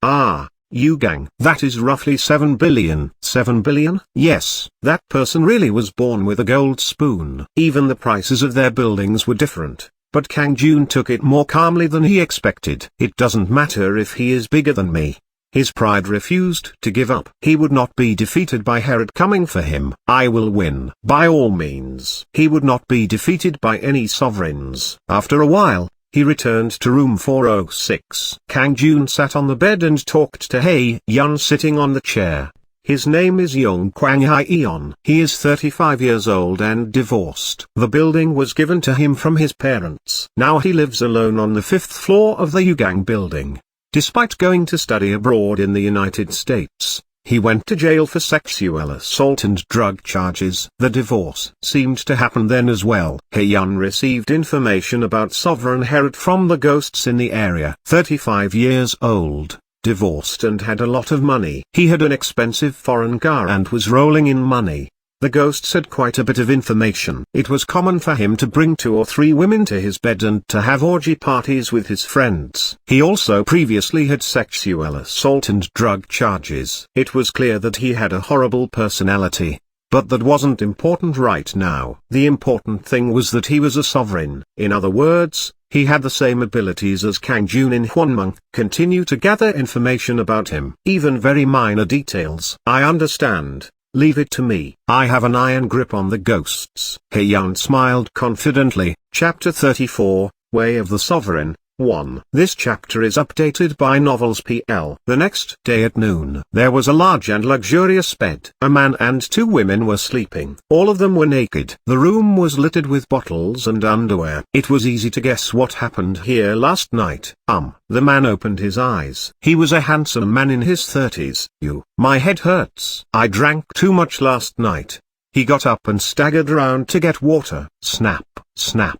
Yugang. That is roughly 7 billion. 7 billion? Yes, that person really was born with a gold spoon. Even the prices of their buildings were different, but Kang Jun took it more calmly than he expected. It doesn't matter if he is bigger than me. His pride refused to give up. He would not be defeated by Herod coming for him. I will win. By all means. He would not be defeated by any sovereigns. After a while, he returned to room 406. Kang Jun sat on the bed and talked to Hae Yun sitting on the chair. His name is Young Kwang Hyeon. He is 35 years old and divorced. The building was given to him from his parents. Now he lives alone on the 5th floor of the Yugang building. Despite going to study abroad in the United States, he went to jail for sexual assault and drug charges. The divorce seemed to happen then as well. Hae-yun received information about Sovereign Herod from the ghosts in the area. 35 years old, divorced and had a lot of money. He had an expensive foreign car and was rolling in money. The ghosts had quite a bit of information. It was common for him to bring 2 or 3 women to his bed and to have orgy parties with his friends. He also previously had sexual assault and drug charges. It was clear that he had a horrible personality. But that wasn't important right now. The important thing was that he was a sovereign. In other words, he had the same abilities as Kang Jun in Mung. Continue to gather information about him. Even very minor details. I understand. Leave it to me. I have an iron grip on the ghosts. Hae-yun smiled confidently. Chapter 34, Way of the Sovereign. 1. This chapter is updated by Novels PL. The next day at noon, there was a large and luxurious bed. A man and 2 women were sleeping. All of them were naked. The room was littered with bottles and underwear. It was easy to guess what happened here last night. The man opened his eyes. He was a handsome man in his 30s. My head hurts. I drank too much last night. He got up and staggered around to get water. Snap, snap.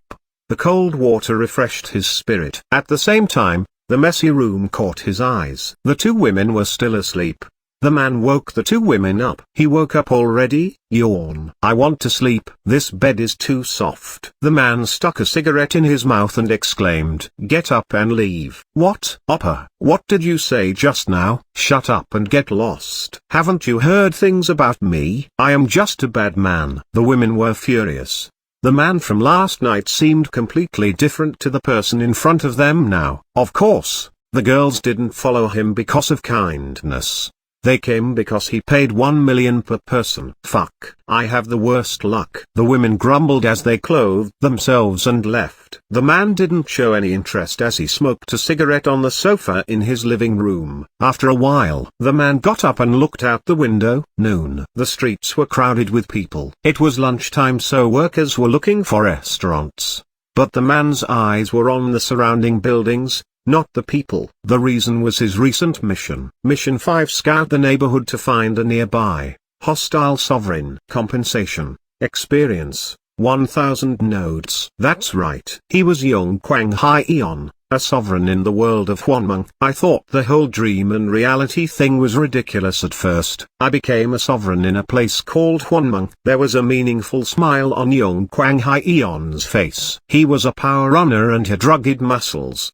The cold water refreshed his spirit. At the same time, the messy room caught his eyes. The 2 women were still asleep. The man woke the 2 women up. He woke up already? Yawn. I want to sleep. This bed is too soft. The man stuck a cigarette in his mouth and exclaimed, "Get up and leave." What? Oppa, what did you say just now? Shut up and get lost. Haven't you heard things about me? I am just a bad man. The women were furious. The man from last night seemed completely different to the person in front of them now. Of course, the girls didn't follow him because of kindness. They came because he paid 1 million per person. Fuck, I have the worst luck. The women grumbled as they clothed themselves and left. The man didn't show any interest as he smoked a cigarette on the sofa in his living room. After a while, the man got up and looked out the window. Noon. The streets were crowded with people. It was lunchtime, so workers were looking for restaurants. But the man's eyes were on the surrounding buildings, not the people. The reason was his recent mission. Mission 5: Scout the neighborhood to find a nearby hostile sovereign. Compensation. Experience. 1000 nodes. That's right. He was Young Kwang Hyeon, a sovereign in the world of Mung. I thought the whole dream and reality thing was ridiculous at first. I became a sovereign in a place called Mung. There was a meaningful smile on young Kwang Hai-eon's face. He was a power runner and had rugged muscles.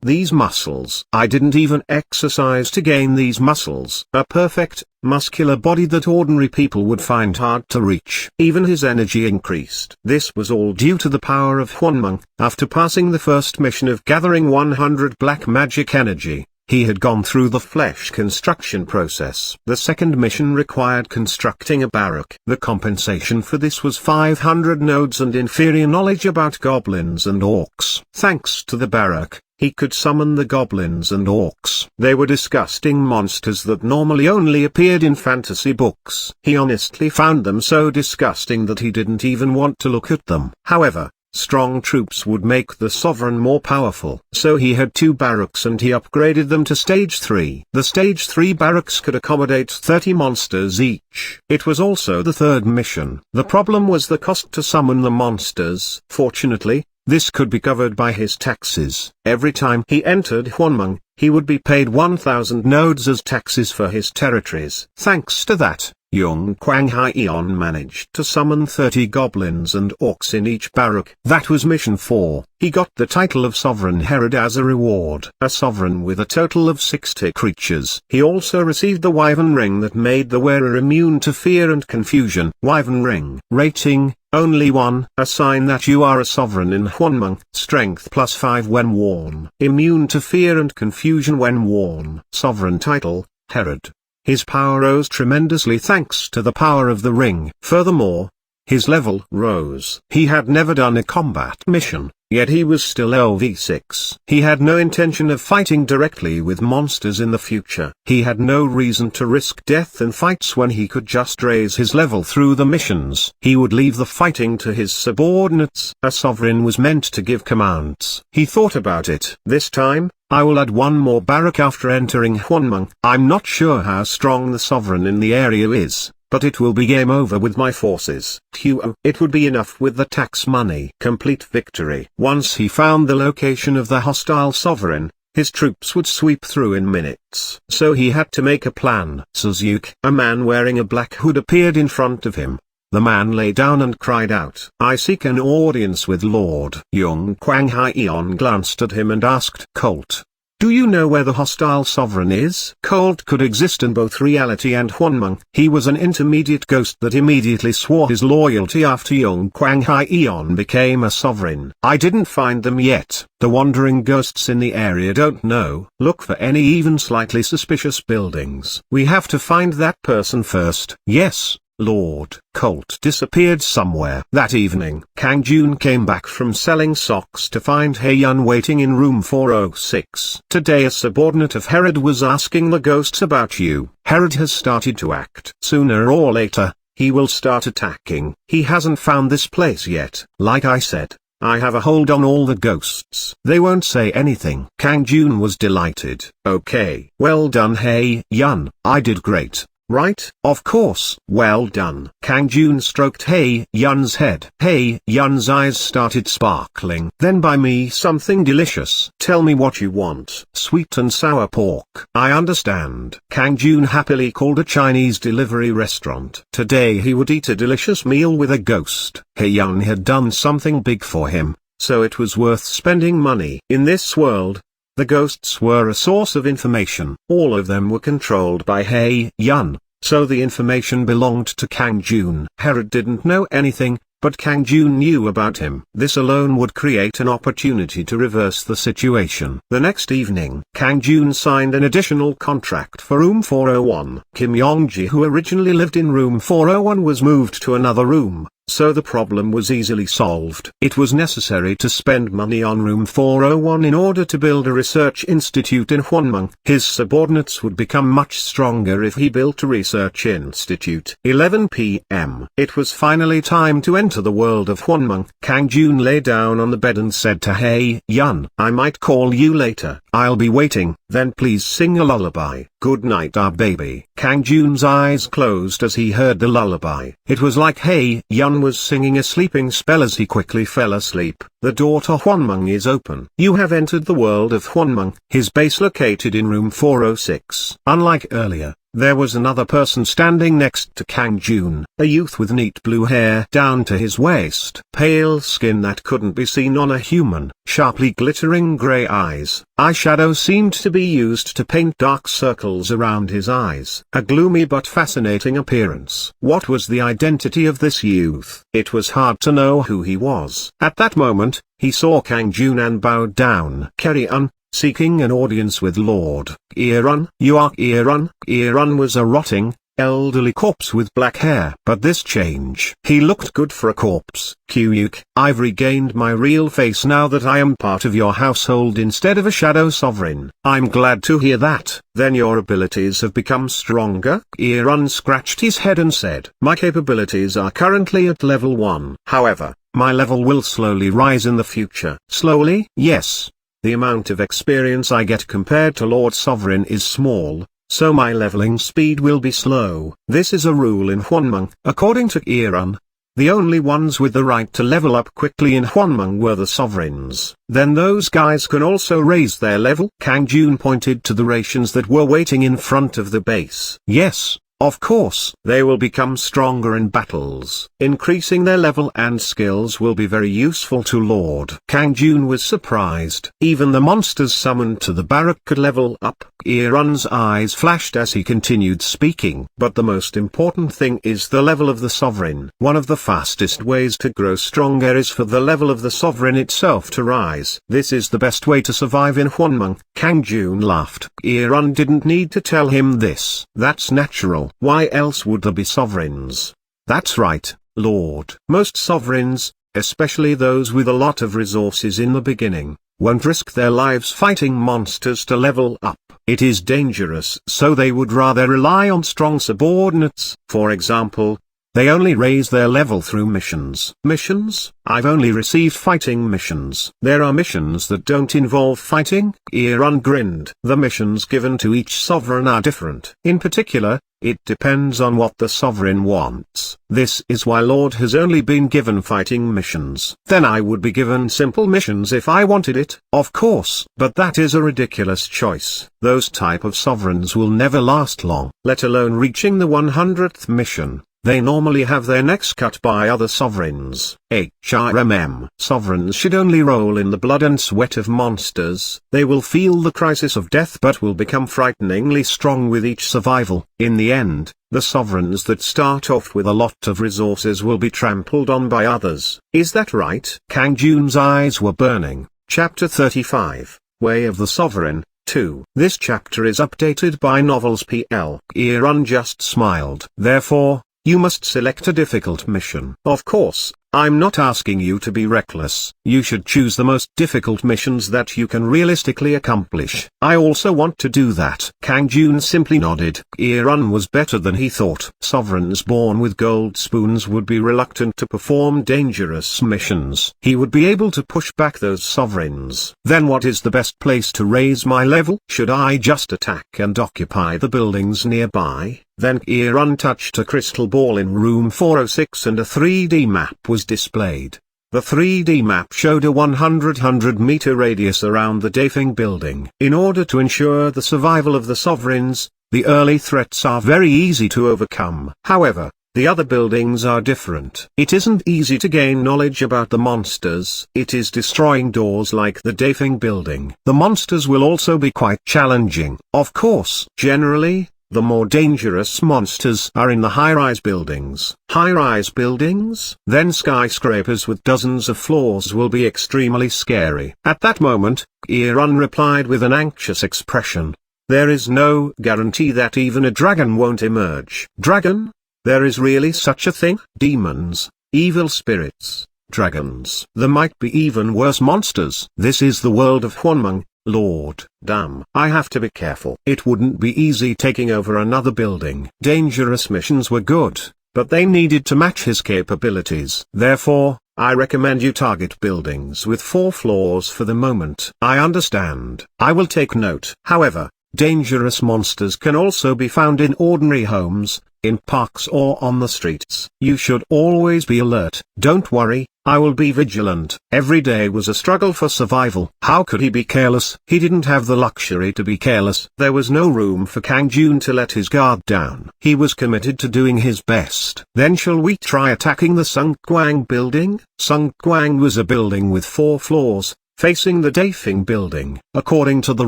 These muscles. I didn't even exercise to gain these muscles. A perfect, muscular body that ordinary people would find hard to reach. Even his energy increased. This was all due to the power of Mung. After passing the first mission of gathering 100 black magic energy, he had gone through the flesh construction process. The second mission required constructing a barrack. The compensation for this was 500 nodes and inferior knowledge about goblins and orcs. Thanks to the barrack, he could summon the goblins and orcs. They were disgusting monsters that normally only appeared in fantasy books. He honestly found them so disgusting that he didn't even want to look at them. However, strong troops would make the sovereign more powerful. So he had 2 barracks and he upgraded them to stage 3. The stage 3 barracks could accommodate 30 monsters each. It was also the third mission. The problem was the cost to summon the monsters. Fortunately, this could be covered by his taxes. Every time he entered Mung, he would be paid 1,000 nodes as taxes for his territories. Thanks to that, young Kwang Hai-eon managed to summon 30 goblins and orcs in each barrack. That was mission 4. He got the title of Sovereign Herod as a reward. A sovereign with a total of 60 creatures. He also received the Wyvern Ring that made the wearer immune to fear and confusion. Wyvern Ring. Rating, only 1. A sign that you are a sovereign in Mung. Strength +5 when worn. Immune to fear and confusion when worn. Sovereign title, Herod. His power rose tremendously thanks to the power of the ring. Furthermore, his level rose. He had never done a combat mission, yet he was still OV6. He had no intention of fighting directly with monsters in the future. He had no reason to risk death in fights when he could just raise his level through the missions. He would leave the fighting to his subordinates. A sovereign was meant to give commands. He thought about it. This time, I will add 1 more barrack after entering Mung. I'm not sure how strong the sovereign in the area is, but it will be game over with my forces. It would be enough with the tax money. Complete victory. Once he found the location of the hostile sovereign, his troops would sweep through in minutes. So he had to make a plan. Suzuki, a man wearing a black hood, appeared in front of him. The man lay down and cried out, "I seek an audience with Lord." Young Kwang Hai-eon glanced at him and asked, "Colt, do you know where the hostile sovereign is?" Colt could exist in both reality and Mung. He was an intermediate ghost that immediately swore his loyalty after young Kwang Hai-eon became a sovereign. "I didn't find them yet. The wandering ghosts in the area don't know. Look for any even slightly suspicious buildings. We have to find that person first." "Yes, Lord." Colt disappeared somewhere. That evening, Kang Jun came back from selling socks to find Hae-yun waiting in room 406. "Today a subordinate of Herod was asking the ghosts about you. Herod has started to act. Sooner or later, he will start attacking. He hasn't found this place yet. Like I said, I have a hold on all the ghosts. They won't say anything." Kang Jun was delighted. "Okay. Well done Hae-yun. I did great. Right? Of course. Well done." Kang Jun stroked Hae-yun's head. Hae-yun's eyes started sparkling. "Then buy me something delicious. Tell me what you want." "Sweet and sour pork." "I understand." Kang Jun happily called a Chinese delivery restaurant. Today he would eat a delicious meal with a ghost. Hae-yun had done something big for him, so it was worth spending money. In this world, the ghosts were a source of information. All of them were controlled by Hae-yun, so the information belonged to Kang Jun. Herod didn't know anything, but Kang Jun knew about him. This alone would create an opportunity to reverse the situation. The next evening, Kang Jun signed an additional contract for room 401. Kim Yongji, who originally lived in room 401, was moved to another room, so the problem was easily solved. It was necessary to spend money on room 401 in order to build a research institute in Mung. His subordinates would become much stronger if he built a research institute. 11 p.m. It was finally time to enter the world of Mung. Kang Jun lay down on the bed and said to Hae-yun, "I might call you later. I'll be waiting." "Then please sing a lullaby." Good night, our baby. Kang Jun's eyes closed as he heard the lullaby. It was like Hey Yun was singing a sleeping spell as he quickly fell asleep. The door to Juan Mung is open. You have entered the world of Juan Mung, his base located in room 406. Unlike earlier, there was another person standing next to Kang Jun, a youth with neat blue hair down to his waist, pale skin that couldn't be seen on a human, sharply glittering grey eyes. Eyeshadow seemed to be used to paint dark circles around his eyes. A gloomy but fascinating appearance. What was the identity of this youth? It was hard to know who he was. At that moment, he saw Kang Jun and bowed down. Carry-on. Seeking an audience with Lord Irun. You are Irun. Irun was a rotting, elderly corpse with black hair. But this change. He looked good for a corpse. Kyuk, I've regained my real face now that I am part of your household instead of a shadow sovereign. I'm glad to hear that. Then your abilities have become stronger? Irun scratched his head and said, my capabilities are currently at level 1. However, my level will slowly rise in the future. Slowly? Yes. The amount of experience I get compared to Lord Sovereign is small, so my leveling speed will be slow. This is a rule in Juan Mung. According to Irun, the only ones with the right to level up quickly in Juan Mung were the sovereigns. Then those guys can also raise their level? Kang Jun pointed to the rations that were waiting in front of the base. Yes. Of course, they will become stronger in battles. Increasing their level and skills will be very useful to Lord. Kang Jun was surprised. Even the monsters summoned to the barrack could level up. Irun's eyes flashed as he continued speaking. But the most important thing is the level of the sovereign. One of the fastest ways to grow stronger is for the level of the sovereign itself to rise. This is the best way to survive in Juan Mung. Kang Jun laughed. Irun didn't need to tell him this. That's natural. Why else would there be sovereigns? That's right, Lord. Most sovereigns, especially those with a lot of resources in the beginning, won't risk their lives fighting monsters to level up. It is dangerous, so they would rather rely on strong subordinates. For example, they only raise their level through missions. Missions? I've only received fighting missions. There are missions that don't involve fighting? Irun grinned. The missions given to each sovereign are different. In particular, it depends on what the sovereign wants. This is why Lord has only been given fighting missions. Then I would be given simple missions if I wanted it. Of course. But that is a ridiculous choice. Those type of sovereigns will never last long, let alone reaching the 100th mission. They normally have their necks cut by other sovereigns. HRMM. Sovereigns should only roll in the blood and sweat of monsters. They will feel the crisis of death but will become frighteningly strong with each survival. In the end, the sovereigns that start off with a lot of resources will be trampled on by others. Is that right? Kang Jun's eyes were burning. Chapter 35. Way of the Sovereign. 2. This chapter is updated by Novels PL. Irun just smiled. Therefore, you must select a difficult mission. Of course, I'm not asking you to be reckless. You should choose the most difficult missions that you can realistically accomplish. I also want to do that. Kang Jun simply nodded. Irun was better than he thought. Sovereigns born with gold spoons would be reluctant to perform dangerous missions. He would be able to push back those sovereigns. Then what is the best place to raise my level? Should I just attack and occupy the buildings nearby? Then Irun touched a crystal ball in room 406 and a 3D map was displayed. The 3D map showed a 100-meter radius around the Dafeng building. In order to ensure the survival of the sovereigns, the early threats are very easy to overcome. However, the other buildings are different. It isn't easy to gain knowledge about the monsters. It is destroying doors like the Dafeng building. The monsters will also be quite challenging. Of course, generally, the more dangerous monsters are in the high-rise buildings. High-rise buildings? Then skyscrapers with dozens of floors will be extremely scary. At that moment, Irun replied with an anxious expression. There is no guarantee that even a dragon won't emerge. Dragon? There is really such a thing? Demons, evil spirits, dragons. There might be even worse monsters. This is the world of Juan Mung. Lord, damn. I have to be careful. It wouldn't be easy taking over another building. Dangerous missions were good, but they needed to match his capabilities. Therefore, I recommend you target buildings with 4 floors for the moment. I understand. I will take note. However, Dangerous monsters can also be found in ordinary homes, in parks or on the streets. You should always be alert. Don't worry, I will be vigilant. Every day was a struggle for survival. How could he be careless? He didn't have the luxury to be careless. There was no room for Kang Jun to let his guard down. He was committed to doing his best. Then shall we try attacking the Sung Kwang building? Sung Kwang was a building with 4 floors, facing the Dafeng building. According to the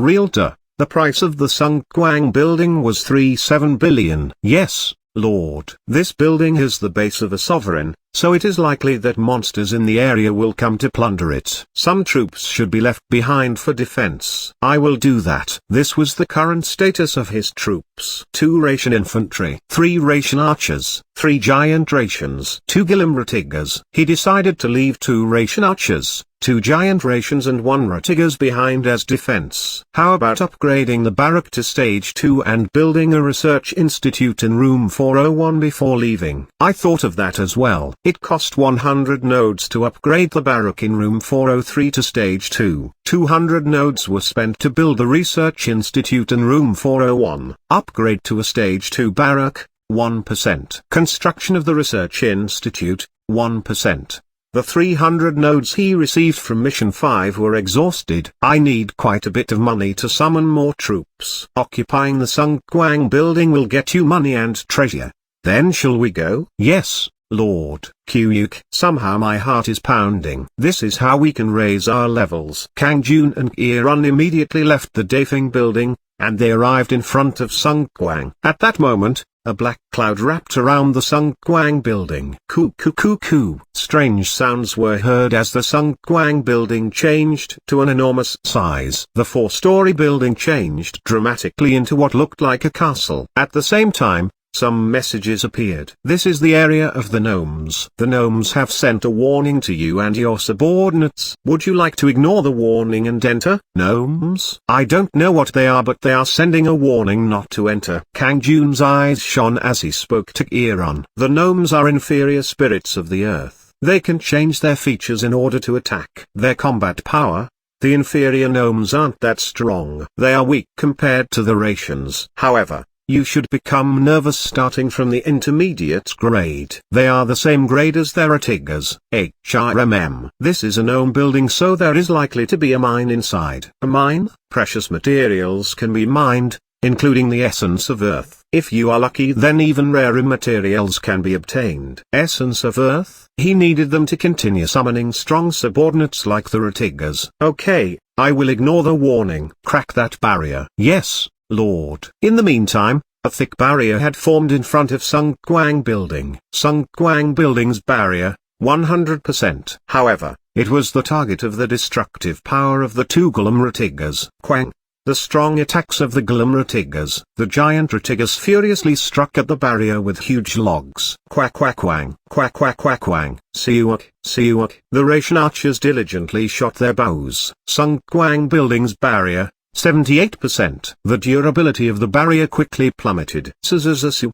realtor, the price of the Sung Kwang building was 37 billion. Yes, Lord. This building is the base of a sovereign, so it is likely that monsters in the area will come to plunder it. Some troops should be left behind for defense. I will do that. This was the current status of his troops. 2 Ration infantry, 3 Ration archers, 3 giant Rations, 2 Gillim Ratigas. He decided to leave 2 Ration archers, 2 giant Rations and 1 Ratigas behind as defense. How about upgrading the barrack to stage 2 and building a research institute in room 401 before leaving? I thought of that as well. It cost 100 nodes to upgrade the barrack in room 403 to stage 2. 200 nodes were spent to build the research institute in room 401. Upgrade to a stage 2 barrack, 1%. Construction of the research institute, 1%. The 300 nodes he received from Mission 5 were exhausted. I need quite a bit of money to summon more troops. Occupying the Sung Kwang building will get you money and treasure. Then shall we go? Yes, Lord. Kyuk. Somehow my heart is pounding. This is how we can raise our levels. Kang Jun and Irun immediately left the Dafeng building, and they arrived in front of Sung Kwang. At that moment, a black cloud wrapped around the Sung Kwang building. Coo coo coo coo. Strange sounds were heard as the Sung Kwang building changed to an enormous size. The 4-story building changed dramatically into what looked like a castle. At the same time, some messages appeared. This is the area of the gnomes. The gnomes have sent a warning to you and your subordinates. Would you like to ignore the warning and enter? Gnomes? I don't know what they are, but they are sending a warning not to enter. Kang Jun's eyes shone as he spoke to Irun. The gnomes are inferior spirits of the earth. They can change their features in order to attack. Their combat power, the inferior gnomes aren't that strong. They are weak compared to the Rations. However, you should become nervous starting from the intermediate grade. They are the same grade as their Ratigas, HRMM. This is a gnome building, so there is likely to be a mine inside. A mine? Precious materials can be mined, including the essence of earth. If you are lucky, then even rarer materials can be obtained. Essence of earth? He needed them to continue summoning strong subordinates like the Ratigas. Okay, I will ignore the warning. Crack that barrier. Yes, Lord. In the meantime, a thick barrier had formed in front of Sung Kwang building. Sung Kwang building's barrier, 100%. However, it was the target of the destructive power of the 2 Gillim Ratigas. Kwang. The strong attacks of the Gillim Ratigas. The giant Ratigas furiously struck at the barrier with huge logs. Quack quack quang, quack quack quack quang, siuak, siuak. The Ration archers diligently shot their bows. Sung Kwang building's barrier, 78%. The durability of the barrier quickly plummeted.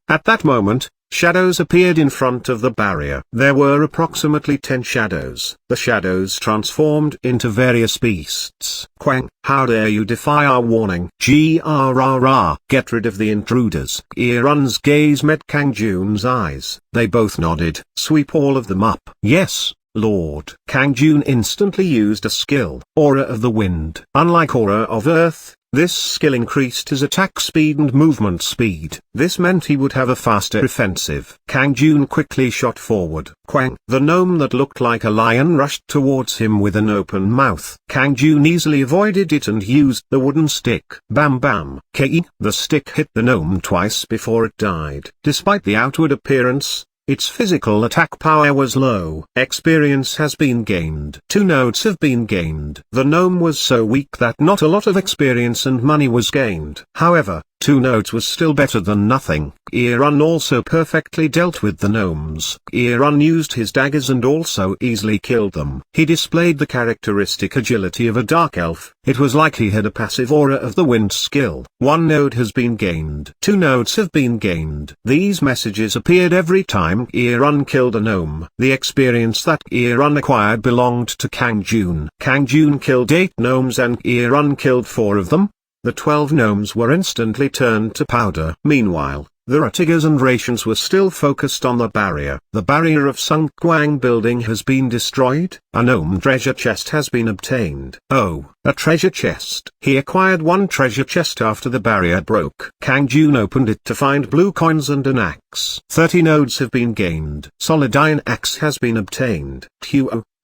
At that moment, shadows appeared in front of the barrier. There were approximately 10 shadows. The shadows transformed into various beasts. Quang, how dare you defy our warning? Grrrr. Get rid of the intruders. Irun's gaze met Kang Jun's eyes. They both nodded. Sweep all of them up. Yes, Lord. Kang Jun instantly used a skill, Aura of the Wind. Unlike Aura of Earth, this skill increased his attack speed and movement speed. This meant he would have a faster offensive. Kang Jun quickly shot forward. Quang. The gnome that looked like a lion rushed towards him with an open mouth. Kang Jun easily avoided it and used the wooden stick. Bam bam. K. The stick hit the gnome twice before it died. Despite the outward appearance, its physical attack power was low. Experience has been gained. 2 nodes have been gained. The gnome was so weak that not a lot of experience and money was gained. However, 2 nodes was still better than nothing. Irun also perfectly dealt with the gnomes. Irun used his daggers and also easily killed them. He displayed the characteristic agility of a dark elf. It was like he had a passive Aura of the Wind skill. 1 node has been gained. 2 nodes have been gained. These messages appeared every time Irun killed a gnome. The experience that Irun acquired belonged to Kang Jun. Kang Jun killed 8 gnomes and Irun killed 4 of them. The 12 gnomes were instantly turned to powder. Meanwhile, the Ratigas and Rations were still focused on the barrier. The barrier of Sung Kwang building has been destroyed. A gnome treasure chest has been obtained. Oh, a treasure chest. He acquired one treasure chest after the barrier broke. Kang Jun opened it to find blue coins and an axe. 30 nodes have been gained. Solid iron axe has been obtained.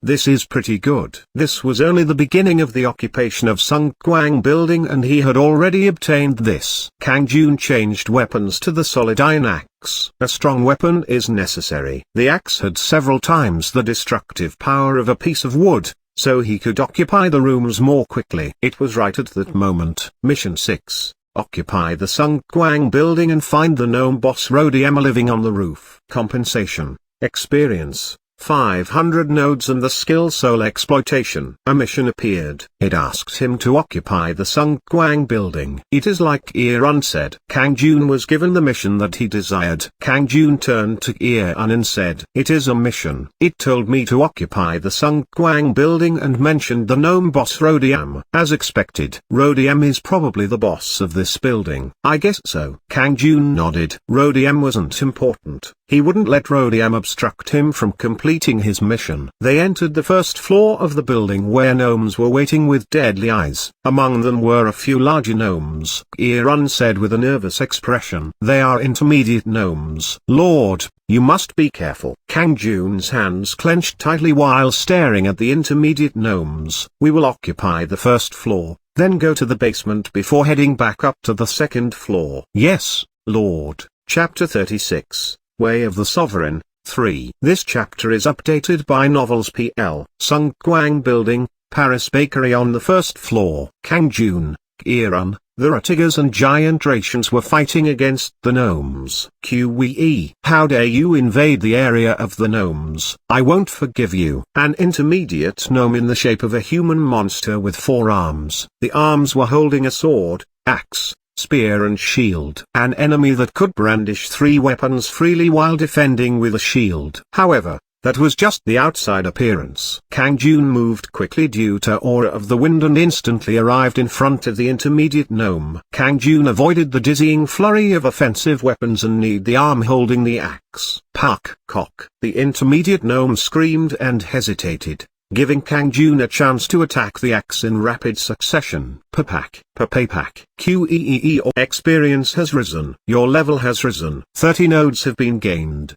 This is pretty good. This was only the beginning of the occupation of Sung Kwang building and he had already obtained this. Kang Jun changed weapons to the solid iron axe. A strong weapon is necessary. The axe had several times the destructive power of a piece of wood, so he could occupy the rooms more quickly. It was right at that moment. Mission 6. Occupy the Sung Kwang building and find the gnome boss Rodiema living on the roof. Compensation. Experience. 500 nodes and the skill soul exploitation. A mission appeared. It asked him to occupy the Sung Kwang building. It is like Irun said. Kang Jun was given the mission that he desired. Kang Jun turned to Irun and said, "It is a mission. It told me to occupy the Sung Kwang building and mentioned the gnome boss Rodiam." As expected, Rodiam is probably the boss of this building. I guess so. Kang Jun nodded. Rodiam wasn't important. He wouldn't let Rodiam obstruct him from completing his mission. They entered the first floor of the building where gnomes were waiting with deadly eyes. Among them were a few larger gnomes. Irun said with a nervous expression, "They are intermediate gnomes." "Lord, you must be careful." Kang Jun's hands clenched tightly while staring at the intermediate gnomes. "We will occupy the first floor, then go to the basement before heading back up to the second floor." "Yes, Lord." Chapter 36. Way of the Sovereign, 3. This chapter is updated by Novels PL. Sung Kwang Building, Paris Bakery on the first floor. Kang Jun, Irun, the Ratigas and Giant Rations were fighting against the gnomes. QWE. "How dare you invade the area of the gnomes? I won't forgive you." An intermediate gnome in the shape of a human monster with 4 arms. The arms were holding a sword, axe, spear and shield. An enemy that could brandish 3 weapons freely while defending with a shield. However, that was just the outside appearance. Kang Jun moved quickly due to aura of the wind and instantly arrived in front of the intermediate gnome. Kang Jun avoided the dizzying flurry of offensive weapons and kneed the arm holding the axe. Pak, cock. The intermediate gnome screamed and hesitated, giving Kang Jun a chance to attack the axe in rapid succession. Papak, papapak. QEEE or experience has risen. Your level has risen. 30 nodes have been gained.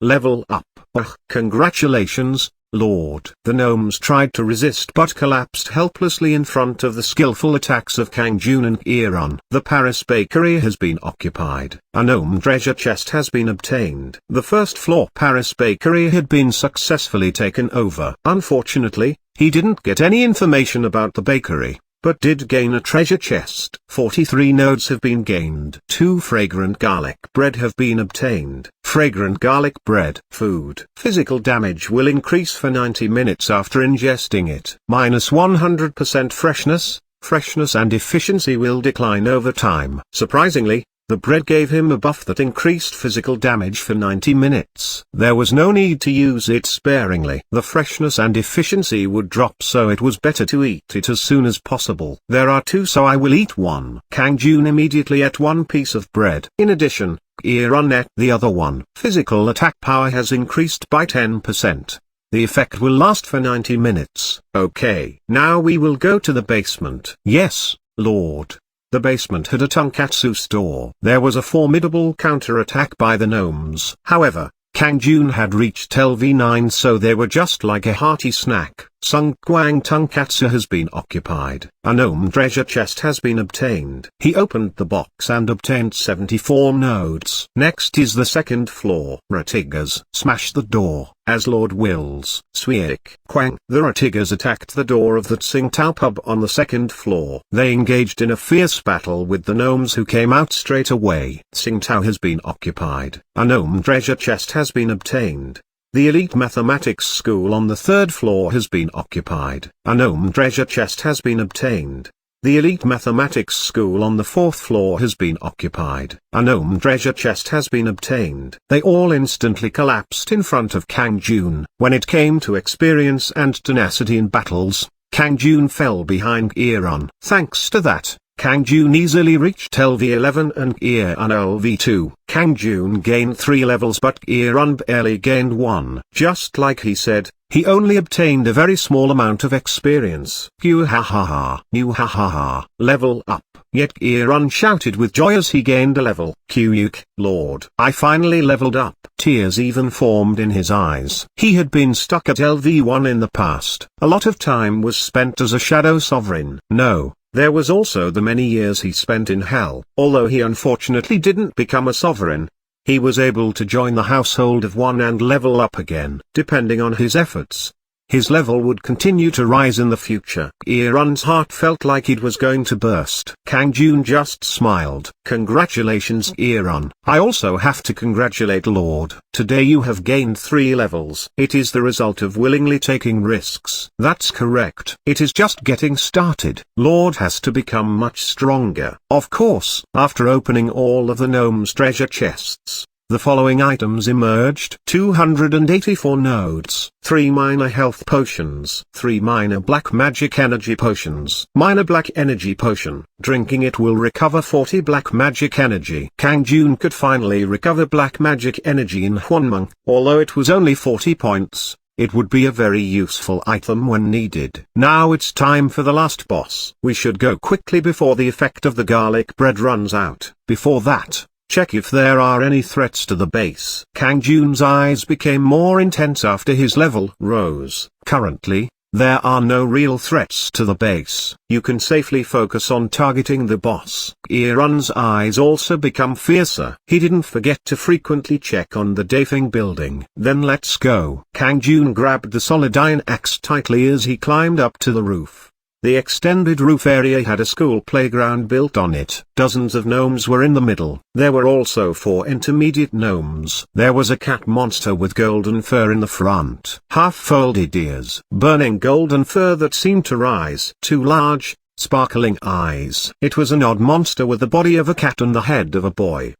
Level up. Congratulations, Lord. The gnomes tried to resist but collapsed helplessly in front of the skillful attacks of Kang Jun and Irun. The Paris Bakery has been occupied. A gnome treasure chest has been obtained. The first floor Paris Bakery had been successfully taken over. Unfortunately, he didn't get any information about the bakery, but did gain a treasure chest. 43 nodes have been gained. 2 fragrant garlic bread have been obtained. Fragrant garlic bread. Food. Physical damage will increase for 90 minutes after ingesting it. Minus 100% freshness. Freshness and efficiency will decline over time. Surprisingly, the bread gave him a buff that increased physical damage for 90 minutes. There was no need to use it sparingly. The freshness and efficiency would drop, so it was better to eat it as soon as possible. There are 2, so I will eat 1. Kang Jun immediately ate 1 piece of bread. In addition, Irun ate the other one. Physical attack power has increased by 10%. The effect will last for 90 minutes. Okay. Now we will go to the basement. Yes, Lord. The basement had a tonkatsu store. There was a formidable counter-attack by the gnomes. However, Kang Jun had reached LV9, so they were just like a hearty snack. Sung Kwang tonkatsu has been occupied. A gnome treasure chest has been obtained. He opened the box and obtained 74 nodes. Next is the second floor. Ratigas. Smash the door, as Lord wills. Sweik. Kwang. The Ratigas attacked the door of the Tsingtao pub on the second floor. They engaged in a fierce battle with the gnomes who came out straight away. Tsingtao has been occupied. A gnome treasure chest has been obtained. The elite mathematics school on the third floor has been occupied. A gnome treasure chest has been obtained. The elite mathematics school on the fourth floor has been occupied. A gnome treasure chest has been obtained. They all instantly collapsed in front of Kang Jun. When it came to experience and tenacity in battles, Kang Jun fell behind Irun. Thanks to that, Kang Jun easily reached LV11 and Gear-un LV2. Kang Jun gained 3 levels but Gear-un barely gained 1. Just like he said, he only obtained a very small amount of experience. You ha ha ha. You ha ha ha. Level up. Yet Gear-un shouted with joy as he gained a level. Kyuk, Lord. I finally leveled up. Tears even formed in his eyes. He had been stuck at LV1 in the past. A lot of time was spent as a shadow sovereign. No. There was also the many years he spent in hell. Although he unfortunately didn't become a sovereign, he was able to join the household of one and level up again. Depending on his efforts, his level would continue to rise in the future. Gear-un's heart felt like it was going to burst. Kang Jun just smiled. Congratulations Gear-un. I also have to congratulate Lord. Today you have gained 3 levels. It is the result of willingly taking risks. That's correct. It is just getting started. Lord has to become much stronger. Of course, after opening all of the gnome's treasure chests, the following items emerged: 284 nodes, 3 minor health potions, 3 minor black magic energy potions. Minor black energy potion. Drinking it will recover 40 black magic energy. Kang Jun could finally recover black magic energy in Juan Mung. Although it was only 40 points, it would be a very useful item when needed. Now it's time for the last boss. We should go quickly before the effect of the garlic bread runs out. Before that, check if there are any threats to the base. Kang Jun's eyes became more intense after his level rose. Currently, there are no real threats to the base. You can safely focus on targeting the boss. Gear-un's eyes also become fiercer. He didn't forget to frequently check on the Dafeng building. Then let's go. Kang Jun grabbed the solid iron axe tightly as he climbed up to the roof. The extended roof area had a school playground built on it. Dozens of gnomes were in the middle. There were also 4 intermediate gnomes. There was a cat monster with golden fur in the front. Half-folded ears. Burning golden fur that seemed to rise. 2 large, sparkling eyes. It was an odd monster with the body of a cat and the head of a boy.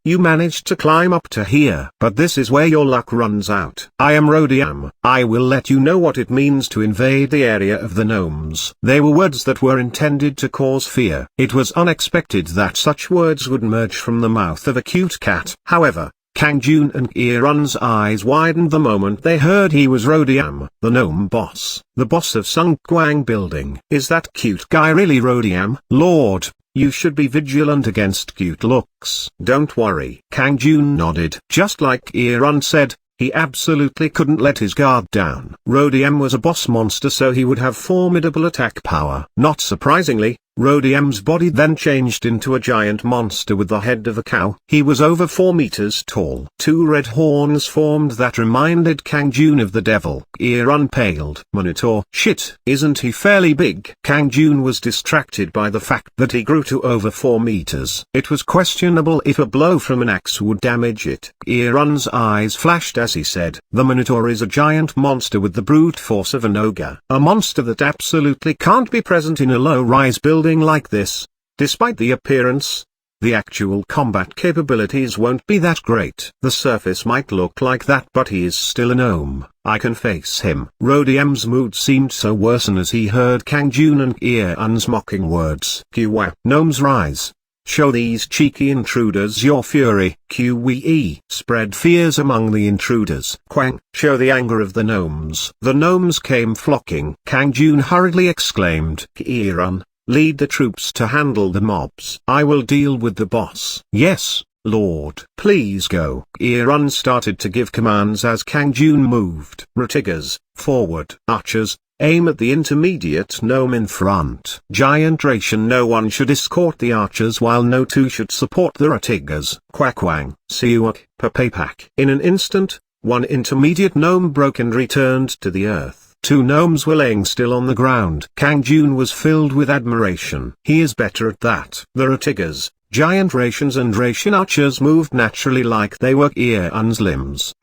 You managed to climb up to here. But this is where your luck runs out. I am Rodiam. I will let you know what it means to invade the area of the gnomes. They were words that were intended to cause fear. It was unexpected that such words would emerge from the mouth of a cute cat. However, Kang Jun and Gear-un's eyes widened the moment they heard he was Rodiam, the gnome boss, the boss of Sungkwang building. Is that cute guy really Rodiam? Lord, you should be vigilant against cute looks. Don't worry. Kang Jun nodded. Just like Gear-un said, he absolutely couldn't let his guard down. Rodiam was a boss monster, so he would have formidable attack power. Not surprisingly, Rodiam's body then changed into a giant monster with the head of a cow. He was over 4 meters tall. 2 red horns formed that reminded Kang Jun of the devil. Gear-un paled. Monitor. Shit, isn't he fairly big? Kang Jun was distracted by the fact that he grew to over 4 meters. It was questionable if a blow from an axe would damage it. Gear-un's eyes flashed as he said, the Minotaur is a giant monster with the brute force of an ogre. A monster that absolutely can't be present in a low-rise building like this. Despite the appearance, the actual combat capabilities won't be that great. The surface might look like that, but he is still a gnome. I can face him. Rodiam's mood seemed so worsen as he heard Kang Jun and Gear-un's mocking words. QWE. Gnomes rise. Show these cheeky intruders your fury. QWE. Spread fears among the intruders. Quang. Show the anger of the gnomes. The gnomes came flocking. Kang Jun hurriedly exclaimed. Gear-un, lead the troops to handle the mobs. I will deal with the boss. Yes, Lord. Please go. Gear-un started to give commands as Kang Jun moved. Ratigas, forward. Archers, aim at the intermediate gnome in front. Giant ration. No one should escort the archers while no 2 should support the Ratigas. Quackwang. Siuak. Papapak. In an instant, 1 intermediate gnome broke and returned to the earth. 2 gnomes were laying still on the ground. Kang Jun was filled with admiration. He is better at that. The Ratigas, giant rations and ration archers moved naturally like they were Gear-un's limbs.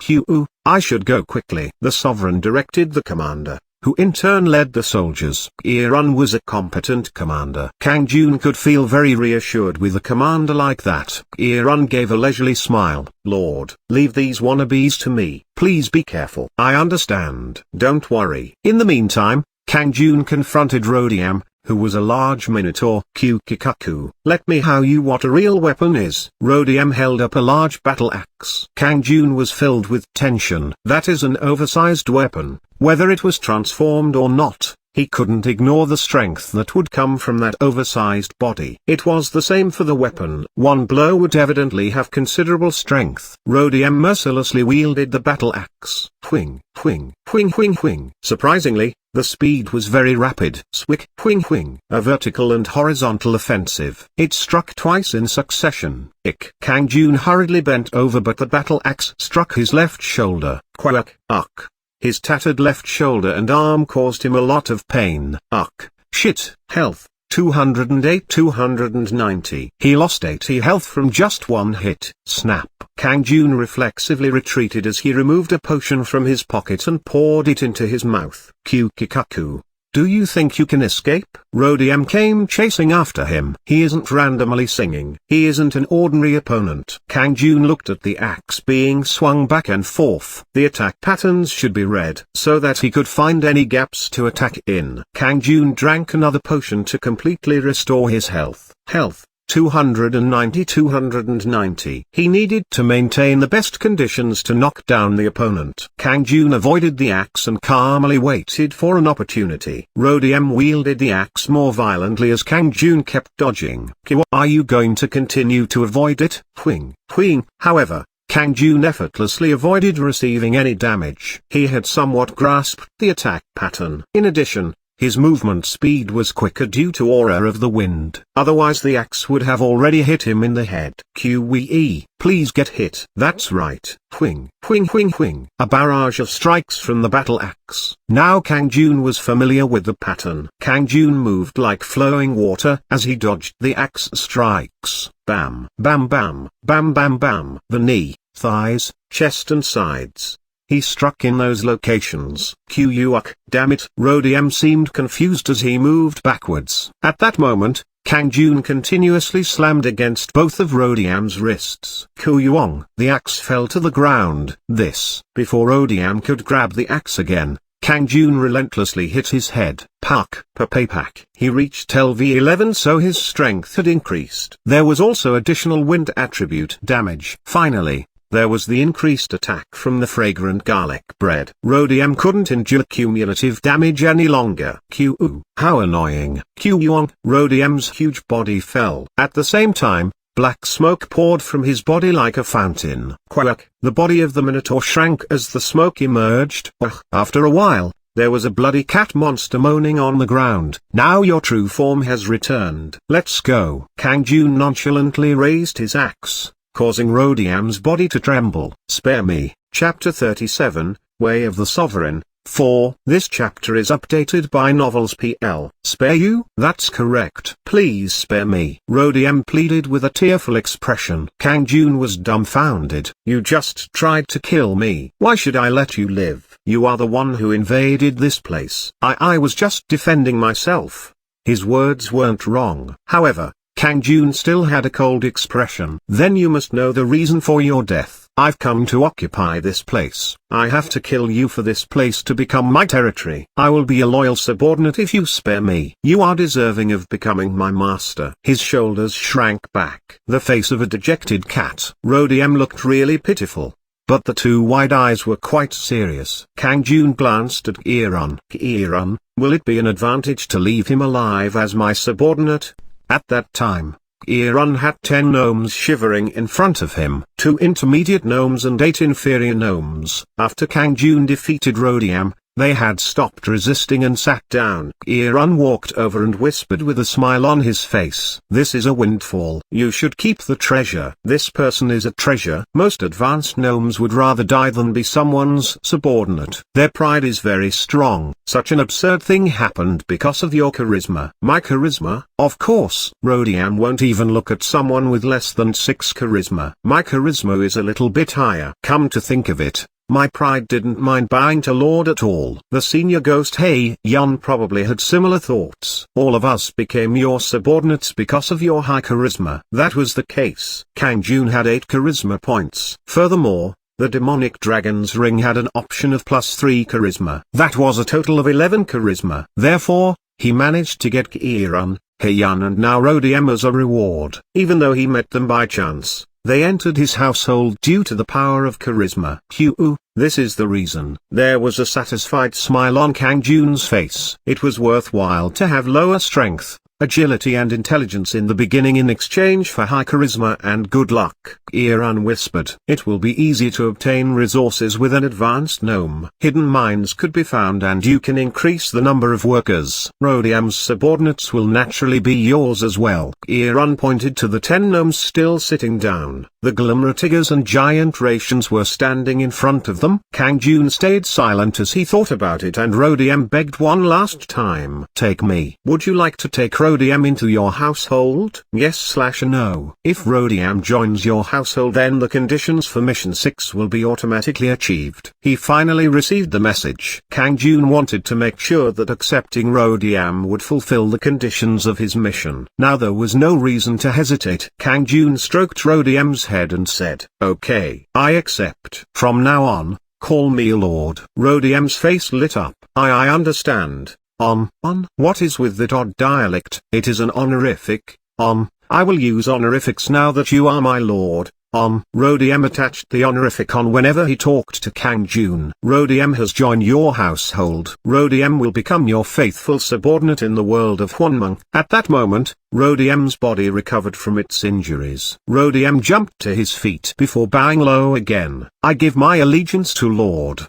I should go quickly. The sovereign directed the commander, who in turn led the soldiers. Gear-un was a competent commander. Kang Jun could feel very reassured with a commander like that. Gear-un gave a leisurely smile. Lord, leave these wannabes to me. Please be careful. I understand. Don't worry. In the meantime, Kang Jun confronted Rodiam, who was a large minotaur. Kikaku, let me show you what a real weapon is. Rodiam held up a large battle axe. Kang Jun was filled with tension. That is an oversized weapon, whether it was transformed or not. He couldn't ignore the strength that would come from that oversized body. It was the same for the weapon. One blow would evidently have considerable strength. Rodiam mercilessly wielded the battle axe. Whing, whing, whing, whing, whing. Surprisingly, the speed was very rapid. Swick, whing, whing. A vertical and horizontal offensive. It struck twice in succession. Kang Jun hurriedly bent over, but the battle axe struck his left shoulder. Quack, uck. His tattered left shoulder and arm caused him a lot of pain. Shit, health, 208 290. He lost 80 health from just one hit. Snap. Kang Jun reflexively retreated as he removed a potion from his pocket and poured it into his mouth. Kikaku. Do you think you can escape? Rodiam came chasing after him. He isn't randomly singing. He isn't an ordinary opponent. Kang Jun looked at the axe being swung back and forth. The attack patterns should be read so that he could find any gaps to attack in. Kang Jun drank another potion to completely restore his health. 290 290. He needed to maintain the best conditions to knock down the opponent. Kang Jun avoided the axe and calmly waited for an opportunity. Rodiam wielded the axe more violently as Kang Jun kept dodging. Are you going to continue to avoid it? Whing, whing. However, Kang Jun effortlessly avoided receiving any damage. He had somewhat grasped the attack pattern. In addition, his movement speed was quicker due to aura of the wind. Otherwise the axe would have already hit him in the head. QWE, please get hit. That's right. Whing, whing, whing, whing. A barrage of strikes from the battle axe. Now Kang Jun was familiar with the pattern. Kang Jun moved like flowing water as he dodged the axe strikes. Bam, bam, bam, bam, bam, bam. The knee, thighs, chest and sides. He struck in those locations. Qyuuk, damn it. Rodiam seemed confused as he moved backwards. At that moment, Kang Jun continuously slammed against both of Rodiam's wrists. Kuyuong. The axe fell to the ground. Before Rodiam could grab the axe again, Kang Jun relentlessly hit his head. Pak. He reached LV11, so his strength had increased. There was also additional wind attribute damage. Finally, there was the increased attack from the fragrant garlic bread. Rodiam couldn't endure cumulative damage any longer. How annoying. Rodiam's huge body fell. At the same time, black smoke poured from his body like a fountain. Quack. The body of the Minotaur shrank as the smoke emerged. After a while, there was a bloody cat monster moaning on the ground. Now your true form has returned. Let's go. Kang Jun nonchalantly raised his axe, causing Rodiam's body to tremble. Spare me. Chapter 37, Way of the Sovereign, 4. This chapter is updated by Novels PL. Spare you? That's correct. Please spare me. Rodiam pleaded with a tearful expression. Kang Jun was dumbfounded. You just tried to kill me. Why should I let you live? You are the one who invaded this place. I was just defending myself. His words weren't wrong. However, Kang Jun still had a cold expression. Then you must know the reason for your death. I've come to occupy this place. I have to kill you for this place to become my territory. I will be a loyal subordinate if you spare me. You are deserving of becoming my master. His shoulders shrank back. The face of a dejected cat. Rodiam looked really pitiful, but the two wide eyes were quite serious. Kang Jun glanced at Kieran. Kieran, will it be an advantage to leave him alive as my subordinate? At that time, Kieran had 10 gnomes shivering in front of him, 2 intermediate gnomes and 8 inferior gnomes. After Kang Jun defeated Rodiam, they had stopped resisting and sat down. Kieran walked over and whispered with a smile on his face. This is a windfall. You should keep the treasure. This person is a treasure. Most advanced gnomes would rather die than be someone's subordinate. Their pride is very strong. Such an absurd thing happened because of your charisma. My charisma? Of course. Rodiam won't even look at someone with less than 6 charisma. My charisma is a little bit higher. Come to think of it, my pride didn't mind bowing to Lord at all. The senior ghost Yun probably had similar thoughts. All of us became your subordinates because of your high charisma. That was the case. Kang Jun had 8 charisma points. Furthermore, the demonic dragon's ring had an option of +3 charisma. That was a total of 11 charisma. Therefore, he managed to get Kieran, Hyun and now Rodiam as a reward. Even though he met them by chance, they entered his household due to the power of charisma. This is the reason. There was a satisfied smile on Kang Jun's face. It was worthwhile to have lower strength, agility and intelligence in the beginning in exchange for high charisma and good luck. Kieran whispered, "It will be easy to obtain resources with an advanced gnome. Hidden mines could be found and you can increase the number of workers. Rodiam's subordinates will naturally be yours as well." Kieran pointed to the 10 gnomes still sitting down. The Glimmer-Tigers and Giant Rations were standing in front of them. Kang Jun stayed silent as he thought about it and Rodiam begged one last time. "Take me. Would you like to take Rodiam into your household?" Yes/no. If Rodiam joins your household then the conditions for Mission 6 will be automatically achieved. He finally received the message. Kang Jun wanted to make sure that accepting Rodiam would fulfill the conditions of his mission. Now there was no reason to hesitate. Kang Jun stroked Rodiam's head and said, "Okay, I accept. From now on, call me Lord." Rodiam's face lit up. I understand. What is with that odd dialect? It is an honorific. I will use honorifics now that you are my lord. Rodiam attached the honorific on whenever he talked to Kang Jun. Rodiam has joined your household. Rodiam will become your faithful subordinate in the world of Mung. At that moment, Rodiam's body recovered from its injuries. Rodiam jumped to his feet before bowing low again. "I give my allegiance to Lord.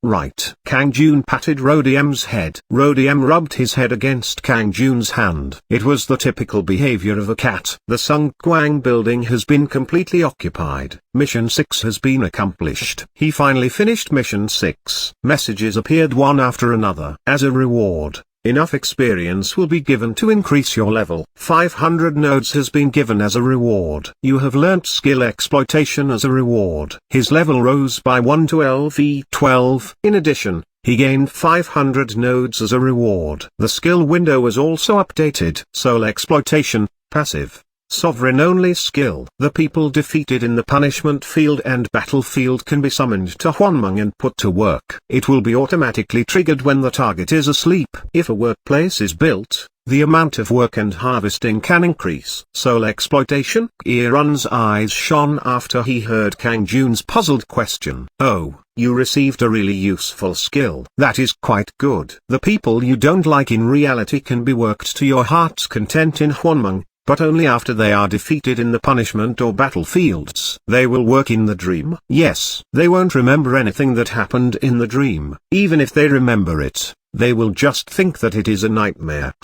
Right." Kang Jun patted Rodiam's head. Rodiam rubbed his head against Kang Jun's hand. It was the typical behavior of a cat. The Sung Kwang building has been completely occupied. Mission 6 has been accomplished. He finally finished Mission 6. Messages appeared one after another. As a reward, enough experience will be given to increase your level. 500 nodes has been given as a reward. You have learnt skill exploitation as a reward. His level rose by 1 to LV12. In addition, he gained 500 nodes as a reward. The skill window was also updated. Soul exploitation, passive. Sovereign-only skill. The people defeated in the punishment field and battlefield can be summoned to Mung and put to work. It will be automatically triggered when the target is asleep. If a workplace is built, the amount of work and harvesting can increase. Soul exploitation. Kieran's eyes shone after he heard Kang Jun's puzzled question. "Oh, you received a really useful skill. That is quite good. The people you don't like in reality can be worked to your heart's content in Mung. But only after they are defeated in the punishment or battlefields. They will work in the dream. Yes, they won't remember anything that happened in the dream. Even if they remember it, they will just think that it is a nightmare.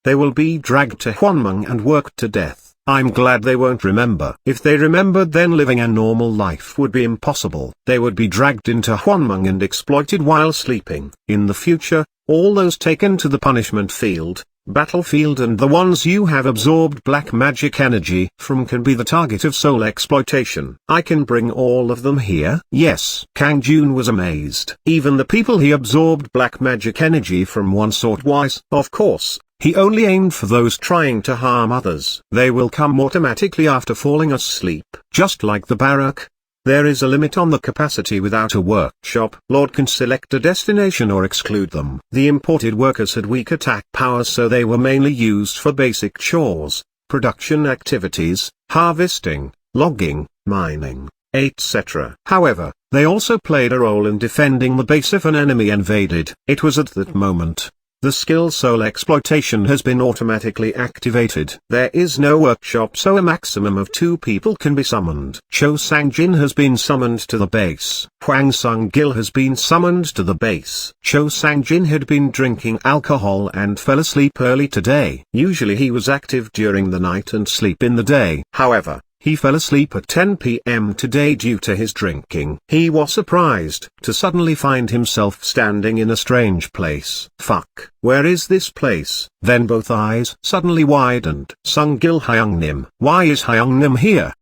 They will be dragged to Mung and worked to death. I'm glad they won't remember. If they remembered then living a normal life would be impossible. They would be dragged into Mung and exploited while sleeping. In the future, all those taken to the punishment field, battlefield and the ones you have absorbed black magic energy from can be the target of soul exploitation. I can bring all of them here? Yes. Kang Jun was amazed. Even the people he absorbed black magic energy from one sort wise. Of course, he only aimed for those trying to harm others. They will come automatically after falling asleep. Just like the Barrack. There is a limit on the capacity without a workshop. Lord can select a destination or exclude them. The imported workers had weak attack power so they were mainly used for basic chores, production activities, harvesting, logging, mining, etc. However, they also played a role in defending the base if an enemy invaded. It was at that moment the skill soul exploitation has been automatically activated. There is no workshop so a maximum of 2 people can be summoned. Cho Sang-jin has been summoned to the base. Hwang Sung-gil has been summoned to the base. Cho Sang-jin had been drinking alcohol and fell asleep early today. Usually he was active during the night and sleep in the day. However, he fell asleep at 10 p.m. today due to his drinking. He was surprised to suddenly find himself standing in a strange place. Fuck, where is this place? Then both eyes suddenly widened. Sung-gil Hyungnim. Why is Hyungnim here?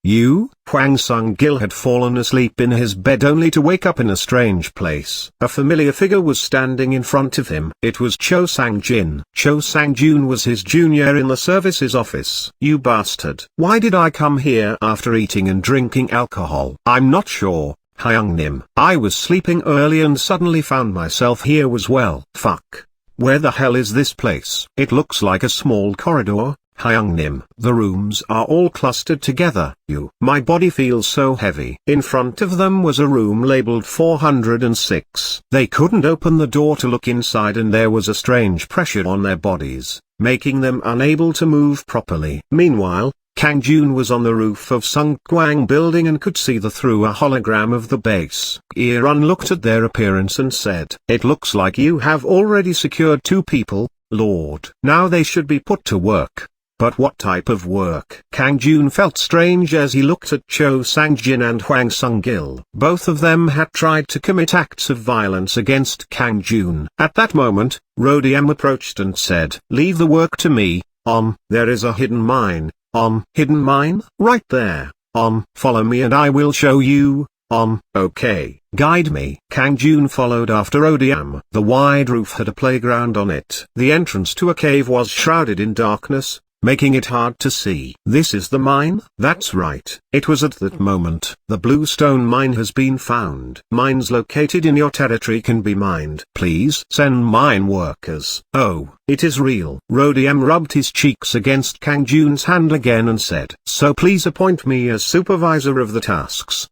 You? Hwang Sung-gil had fallen asleep in his bed only to wake up in a strange place. A familiar figure was standing in front of him. It was Cho Sang-jin. Cho Sang-jun was his junior in the services office. You bastard. Why did I come here after eating and drinking alcohol? I'm not sure, Hyungnim. I was sleeping early and suddenly found myself here as well. Fuck. Where the hell is this place? It looks like a small corridor. Hyungnim. The rooms are all clustered together. My body feels so heavy. In front of them was a room labeled 406. They couldn't open the door to look inside, and there was a strange pressure on their bodies, making them unable to move properly. Meanwhile, Kang Jun was on the roof of Sungkwang building and could see through a hologram of the base. Irun looked at their appearance and said, "It looks like you have already secured 2 people, Lord. Now they should be put to work." But what type of work? Kang Jun felt strange as he looked at Cho Sang-jin and Hwang Sung-gil. Both of them had tried to commit acts of violence against Kang Jun. At that moment, Rodiam approached and said, "Leave the work to me. There is a hidden mine. Hidden mine? Right there. Follow me and I will show you. Okay. Guide me." Kang Jun followed after Rodiam. The wide roof had a playground on it. The entrance to a cave was shrouded in darkness, making it hard to see. "This is the mine?" "That's right." It was at that moment. "The bluestone mine has been found. Mines located in your territory can be mined. Please send mine workers." "Oh, it is real." Rodiam rubbed his cheeks against Kang Jun's hand again and said, "So please appoint me as supervisor of the tasks."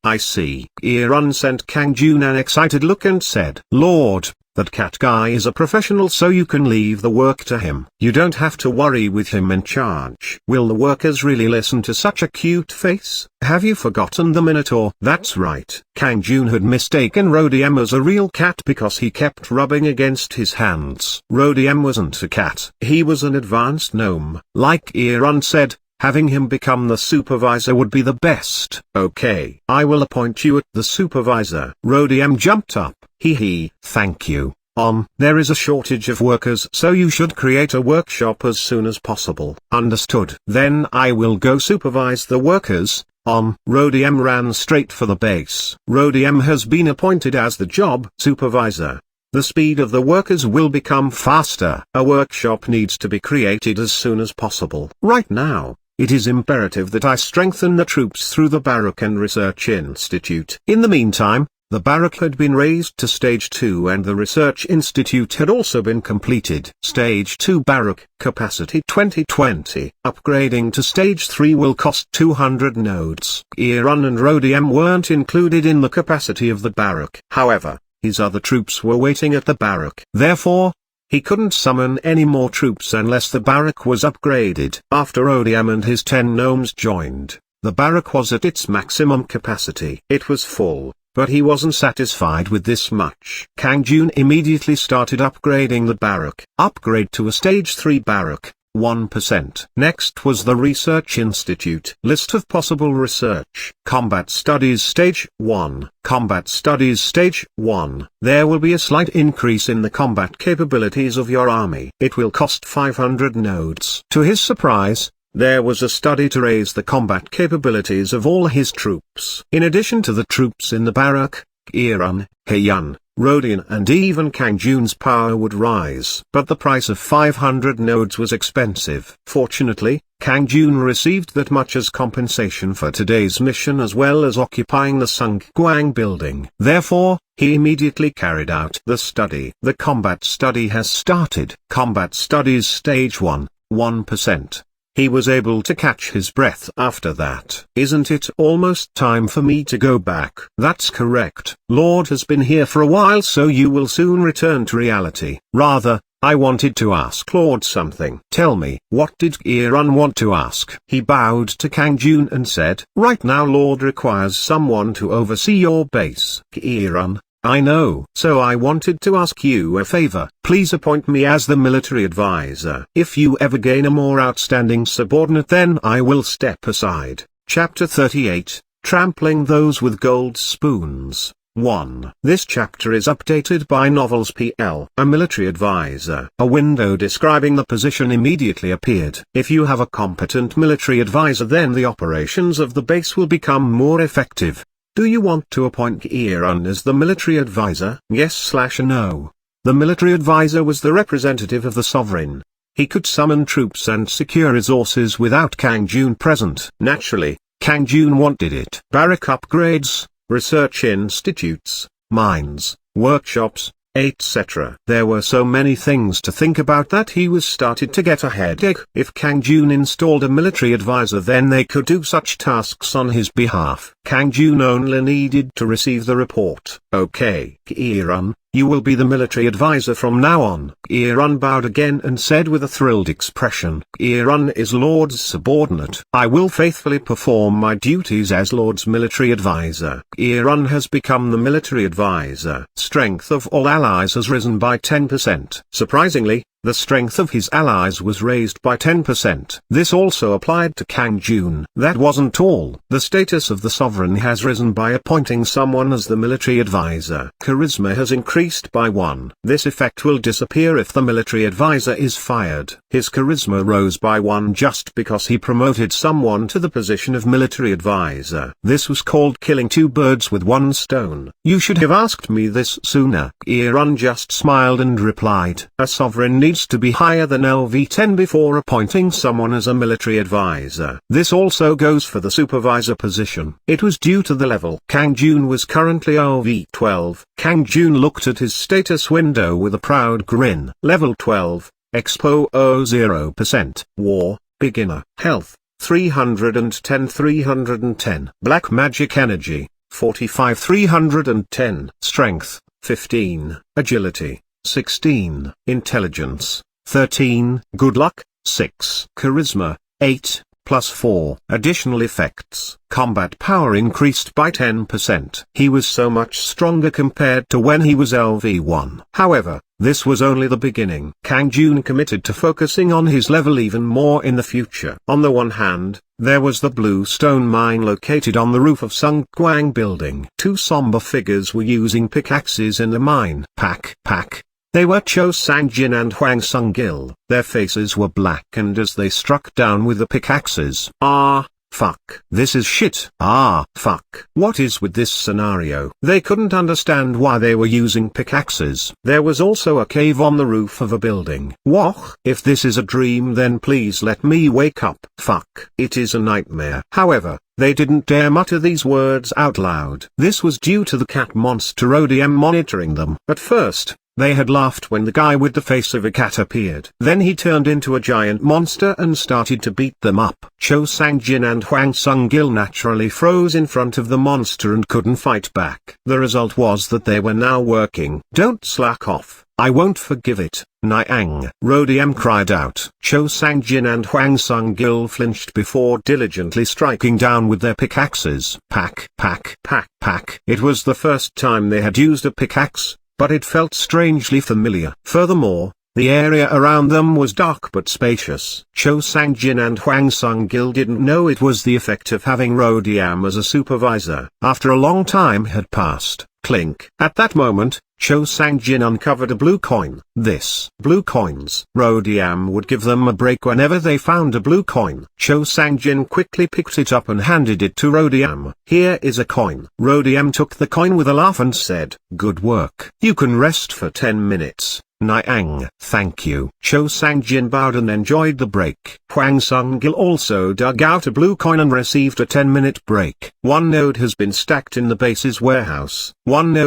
I see." Irun sent Kang Jun an excited look and said, "Lord, that cat guy is a professional, so you can leave the work to him. You don't have to worry with him in charge." "Will the workers really listen to such a cute face? Have you forgotten the Minotaur?" "That's right." Kang Jun had mistaken Rodiam as a real cat because he kept rubbing against his hands. Rodiam wasn't a cat. He was an advanced gnome. Like Irun said, having him become the supervisor would be the best. "Okay. I will appoint you as the supervisor." Rodiam jumped up. Thank you. There is a shortage of workers, so you should create a workshop as soon as possible." "Understood. Then I will go supervise the workers." Rodiam ran straight for the base. Rodiam has been appointed as the job supervisor. The speed of the workers will become faster. A workshop needs to be created as soon as possible. Right now, it is imperative that I strengthen the troops through the Barrack and Research Institute. In the meantime, the Barrack had been raised to Stage 2 and the Research Institute had also been completed. Stage 2 Barrack, capacity 2020. Upgrading to Stage 3 will cost 200 nodes. Irun and Rodiam weren't included in the capacity of the Barrack. However, his other troops were waiting at the Barrack. Therefore, he couldn't summon any more troops unless the Barrack was upgraded. After Rodiam and his 10 gnomes joined, the Barrack was at its maximum capacity. It was full, but he wasn't satisfied with this much. Kang Jun immediately started upgrading the Barrack. Upgrade to a Stage 3 Barrack, 1%. Next was the Research Institute. List of possible research. Combat Studies Stage 1. Combat Studies Stage 1. There will be a slight increase in the combat capabilities of your army. It will cost 500 nodes. To his surprise, there was a study to raise the combat capabilities of all his troops. In addition to the troops in the Barrack, Irun, Hyun, Rodian and even Kang Jun's power would rise. But the price of 500 nodes was expensive. Fortunately, Kang Jun received that much as compensation for today's mission as well as occupying the Sungkwang building. Therefore, he immediately carried out the study. The combat study has started. Combat Studies Stage 1, 1%. He was able to catch his breath after that. "Isn't it almost time for me to go back?" "That's correct. Lord has been here for a while, so you will soon return to reality." "Rather, I wanted to ask Lord something." "Tell me." What did Irun want to ask? He bowed to Kang Jun and said, "Right now Lord requires someone to oversee your base." "Irun, I know. So I wanted to ask you a favor. Please appoint me as the military advisor. If you ever gain a more outstanding subordinate, then I will step aside." Chapter 38, Trampling Those with Gold Spoons. 1. This chapter is updated by Novels PL. A military advisor. A window describing the position immediately appeared. If you have a competent military advisor, then the operations of the base will become more effective. Do you want to appoint Irun as the military advisor? Yes/no. The military advisor was the representative of the sovereign. He could summon troops and secure resources without Kang Jun present. Naturally, Kang Jun wanted it. Barrack upgrades, research institutes, mines, workshops, etc. There were so many things to think about that he was started to get a headache. If Kang Jun installed a military advisor, then they could do such tasks on his behalf. Kang Jun only needed to receive the report. Okay, Ki-run, you will be the military advisor from now on. Ki-run bowed again and said with a thrilled expression, Ki-run is Lord's subordinate. I will faithfully perform my duties as Lord's military advisor. Ki-run has become the military advisor. Strength of all allies has risen by 10%. Surprisingly, the strength of his allies was raised by 10%. This also applied to Kang Jun. That wasn't all. The status of the sovereign has risen by appointing someone as the military advisor. Charisma has increased by 1. This effect will disappear if the military advisor is fired. His charisma rose by 1 just because he promoted someone to the position of military advisor. This was called killing two birds with one stone. You should have asked me this sooner. Ki-run just smiled and replied, a sovereign needs to be higher than LV10 before appointing someone as a military advisor. This also goes for the supervisor position. It was due to the level. Kang Jun was currently LV12. Kang Jun looked at his status window with a proud grin. Level 12, Expo 0%, War, Beginner, Health, 310 Black Magic Energy, 45 310 Strength, 15, Agility, 16, Intelligence, 13, Good Luck, 6, Charisma, 8, plus 4. Additional effects. Combat power increased by 10%. He was so much stronger compared to when he was LV1. However, this was only the beginning. Kang Jun committed to focusing on his level even more in the future. On the one hand, there was the blue stone mine located on the roof of Sung Kwang building. Two somber figures were using pickaxes in the mine. Pack. They were Cho Sang-jin and Hwang Sung-gil. Their faces were blackened as they struck down with the pickaxes. Ah, fuck. This is shit. Ah, fuck. What is with this scenario? They couldn't understand why they were using pickaxes. There was also a cave on the roof of a building. Whoa. If this is a dream, then please let me wake up. Fuck. It is a nightmare. However, they didn't dare mutter these words out loud. This was due to the cat monster ODM monitoring them. At first, they had laughed when the guy with the face of a cat appeared. Then he turned into a giant monster and started to beat them up. Cho Sang-jin and Hwang Sung-gil naturally froze in front of the monster and couldn't fight back. The result was that they were now working. Don't slack off. I won't forgive it, Niang. Rodiam cried out. Cho Sang-jin and Hwang Sung-gil flinched before diligently striking down with their pickaxes. Pack. It was the first time they had used a pickaxe, but it felt strangely familiar. Furthermore, the area around them was dark but spacious. Cho Sang-jin and Hwang Sung-gil didn't know it was the effect of having Rodiam as a supervisor. After a long time had passed, clink. At that moment, Cho Sang-jin uncovered a blue coin. This blue coins. Rodiam would give them a break whenever they found a blue coin. Cho Sang-jin quickly picked it up and handed it to Rodiam. Here is a coin. Rodiam took the coin with a laugh and said, good work. You can rest for 10 minutes. Niang. Thank you. Cho Sang-jin bowed and enjoyed the break. Hwang Sung-gil also dug out a blue coin and received a 10-minute break. One node has been stacked in the base's warehouse. That's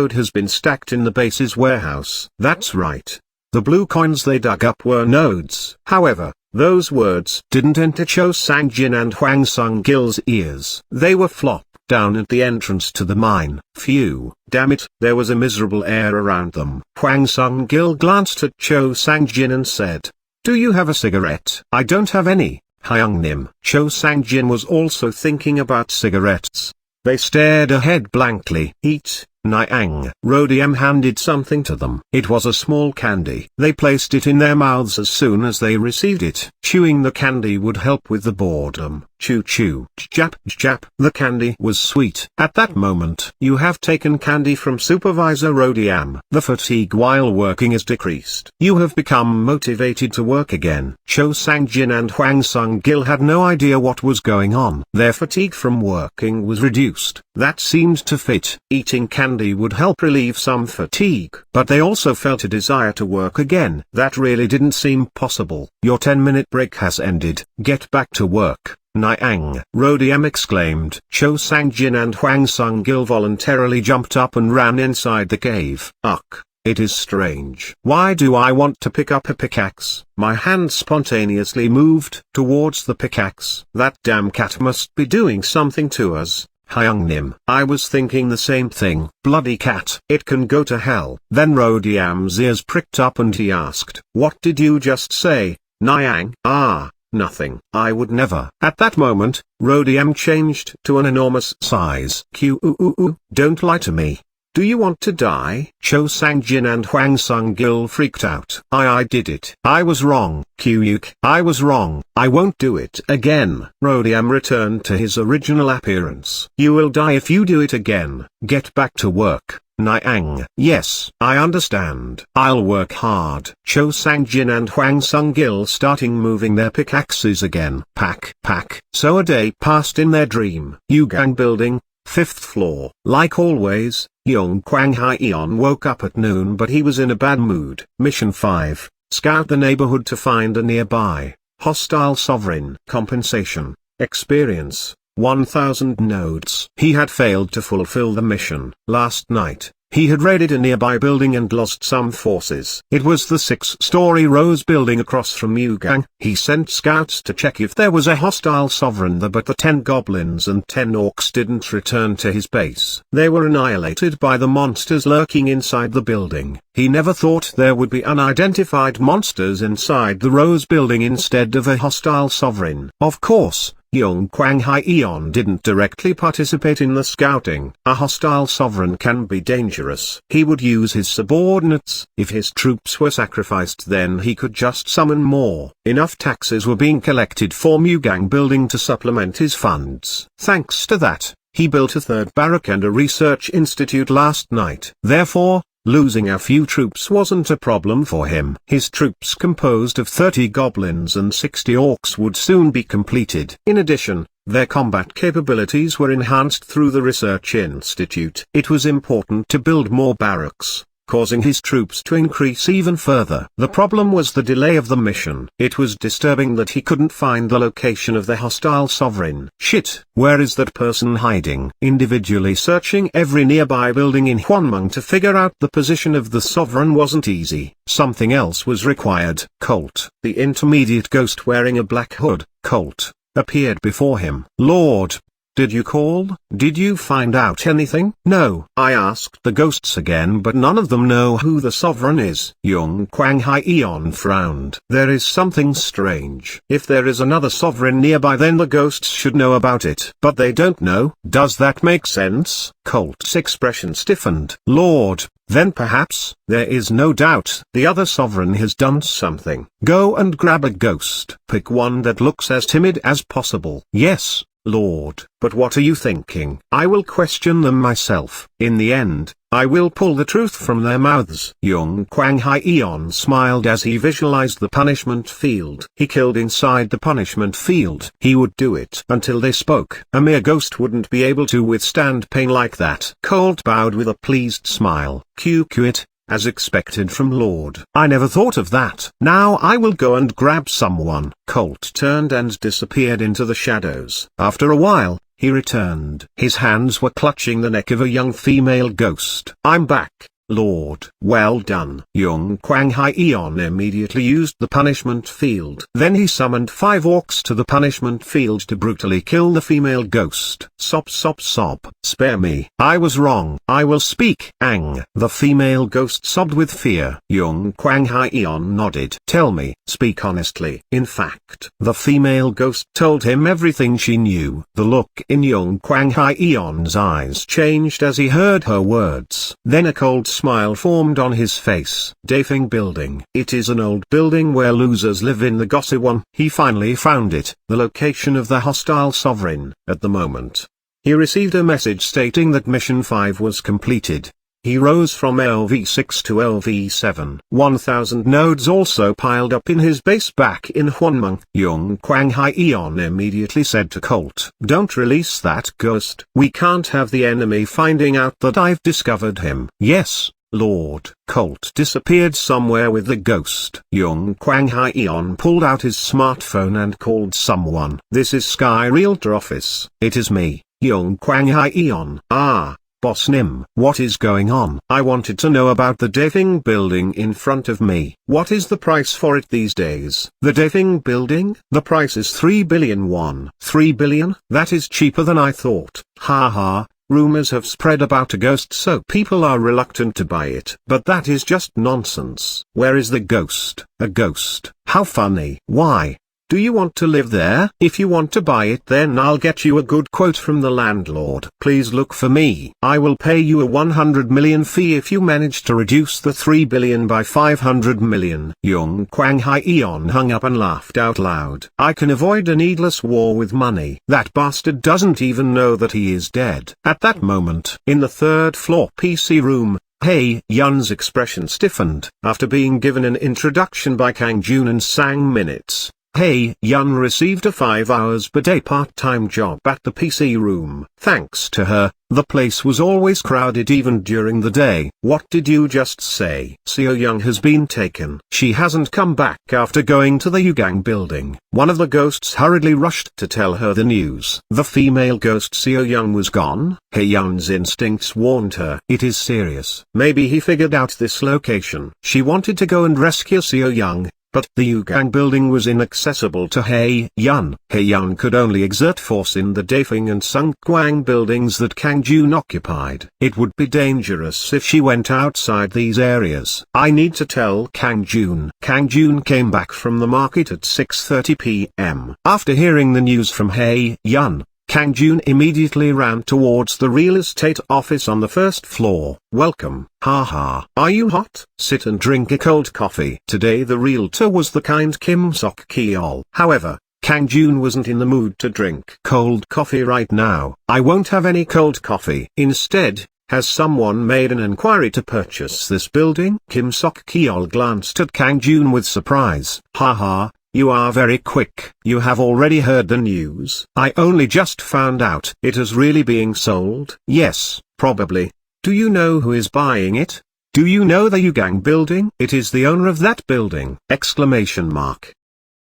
right. The blue coins they dug up were nodes. However, those words didn't enter Cho Sang-jin and Hwang Sung-gil's ears. They were flopped down at the entrance to the mine. Phew, damn it, there was a miserable air around them. Hwang Sung-gil glanced at Cho Sang-jin and said, do you have a cigarette? I don't have any, Hyung-nim. Cho Sang-jin was also thinking about cigarettes. They stared ahead blankly. Eat, Niang. Rodiam handed something to them. It was a small candy. They placed it in their mouths as soon as they received it. Chewing the candy would help with the boredom. Chew chew. Jap jap. The candy was sweet. At that moment, you have taken candy from Supervisor Rodiam. The fatigue while working is decreased. You have become motivated to work again. Cho Sang-jin and Hwang Sung-gil had no idea what was going on. Their fatigue from working was reduced. That seemed to fit. Eating candy would help relieve some fatigue. But they also felt a desire to work again. That really didn't seem possible. Your 10-minute break has ended. Get back to work. Niang. Rodiam exclaimed. Cho Sang-jin and Hwang Sung-gil voluntarily jumped up and ran inside the cave. Ugh. It is strange. Why do I want to pick up a pickaxe? My hand spontaneously moved towards the pickaxe. That damn cat must be doing something to us. Hyungnim. I was thinking the same thing. Bloody cat. It can go to hell. Then Rodiam's ears pricked up and he asked, "What did you just say, Nyang?" "Ah, nothing. I would never." At that moment, Rodiam changed to an enormous size. Don't lie to me. Do you want to die? Cho Sang-jin and Hwang Sung-gil freaked out. I did it. I was wrong. Kyuk. I was wrong. I won't do it again. Rodiam returned to his original appearance. You will die if you do it again. Get back to work. Nyang. Yes, I understand. I'll work hard. Cho Sang-jin and Hwang Sung-gil starting moving their pickaxes again. Pack. So a day passed in their dream. Yugang building, 5th floor. Like always, Young Kwang Hyeon woke up at noon but he was in a bad mood. Mission 5, scout the neighborhood to find a nearby hostile sovereign. Compensation, experience, 1000 nodes. He had failed to fulfill the mission. Last night, he had raided a nearby building and lost some forces. It was the 6-story Rose building across from Yugang. He sent scouts to check if there was a hostile sovereign there but the 10 goblins and 10 orcs didn't return to his base. They were annihilated by the monsters lurking inside the building. He never thought there would be unidentified monsters inside the Rose building instead of a hostile sovereign. Of course, Young Kwang Hyeon didn't directly participate in the scouting. A hostile sovereign can be dangerous. He would use his subordinates. If his troops were sacrificed then he could just summon more. Enough taxes were being collected for Mugang building to supplement his funds. Thanks to that, he built a 3rd barrack and a research institute last night. Therefore, losing a few troops wasn't a problem for him. His troops composed of 30 goblins and 60 orcs would soon be completed. In addition, their combat capabilities were enhanced through the research institute. It was important to build more barracks, causing his troops to increase even further. The problem was the delay of the mission. It was disturbing that he couldn't find the location of the hostile sovereign. Shit, where is that person hiding? Individually searching every nearby building in Hwanmung to figure out the position of the sovereign wasn't easy. Something else was required. Colt. The intermediate ghost wearing a black hood, Colt, appeared before him. Lord, did you call? Did you find out anything? No. I asked the ghosts again but none of them know who the sovereign is. Young Kwang Hyeon frowned. There is something strange. If there is another sovereign nearby then the ghosts should know about it. But they don't know. Does that make sense? Colt's expression stiffened. Lord, then perhaps, there is no doubt, the other sovereign has done something. Go and grab a ghost. Pick one that looks as timid as possible. Yes, Lord. But what are you thinking? I will question them myself. In the end, I will pull the truth from their mouths. Young Kwang Hyeon smiled as he visualized the punishment field. He killed inside the punishment field. He would do it until they spoke. A mere ghost wouldn't be able to withstand pain like that. Colt bowed with a pleased smile. It, as expected from Lord. I never thought of that. Now I will go and grab someone. Colt turned and disappeared into the shadows. After a while, he returned. His hands were clutching the neck of a young female ghost. I'm back, Lord. Well done. Young Kwang Hyeon immediately used the punishment field. Then he summoned 5 orcs to the punishment field to brutally kill the female ghost. Sob. Spare me. I was wrong. I will speak. Ang. The female ghost sobbed with fear. Young Kwang Hyeon nodded. Tell me. Speak honestly. In fact, the female ghost told him everything she knew. The look in Young Kwang Hyeon's eyes changed as he heard her words. Then a cold smile formed on his face. Dafeng building. It is an old building where losers live in the Gosewon. He finally found it, the location of the hostile sovereign. At the moment, he received a message stating that mission 5 was completed. He rose from LV6 to LV7. 1000 nodes also piled up in his base back in Hwanmung. Young Kwang Hyeon immediately said to Colt, don't release that ghost. We can't have the enemy finding out that I've discovered him. Yes, Lord. Colt disappeared somewhere with the ghost. Young Kwang Hyeon pulled out his smartphone and called someone. This is Sky Realtor office. It is me, Young Kwang Hyeon. Ah. Boss Nim. What is going on? I wanted to know about the Dafing building in front of me. What is the price for it these days? The Dafing building? The price is 3 billion won. 3 billion? That is cheaper than I thought. Haha. Rumors have spread about a ghost, so people are reluctant to buy it. But that is just nonsense. Where is the ghost? A ghost? How funny. Why? Do you want to live there? If you want to buy it, then I'll get you a good quote from the landlord. Please look for me. I will pay you a 100 million fee if you manage to reduce the 3 billion by 500 million. Young Kwang Hyeon hung up and laughed out loud. I can avoid a needless war with money. That bastard doesn't even know that he is dead. At that moment, in the third floor PC room, Hae Yun's expression stiffened. After being given an introduction by Kang Jun and Sang Minutes, Hae Yun received a 5 hours per day part-time job at the PC room. Thanks to her, the place was always crowded even during the day. What did you just say? Seo Young has been taken. She hasn't come back after going to the Yugang building. One of the ghosts hurriedly rushed to tell her the news. The female ghost Seo Young was gone. Hae Yun's instincts warned her. It is serious. Maybe he figured out this location. She wanted to go and rescue Seo Young, but the Yugang building was inaccessible to Hae Yun. Hae Yun could only exert force in the Dafing and Sung Kwang buildings that Kang Jun occupied. It would be dangerous if she went outside these areas. I need to tell Kang Jun. Kang Jun came back from the market at 6:30 p.m. After hearing the news from Hae Yun, Kang Jun immediately ran towards the real estate office on the first floor. Welcome. Haha. Are you hot? Sit and drink a cold coffee. Today the realtor was the kind Kim Sok Kyol. However, Kang Jun wasn't in the mood to drink cold coffee right now. I won't have any cold coffee. Instead, has someone made an inquiry to purchase this building? Kim Sok Kyol glanced at Kang Jun with surprise. Haha. You are very quick. You have already heard the news. I only just found out. It is really being sold? Yes, probably. Do you know who is buying it? Do you know the Yugang building? It is the owner of that building! Exclamation mark.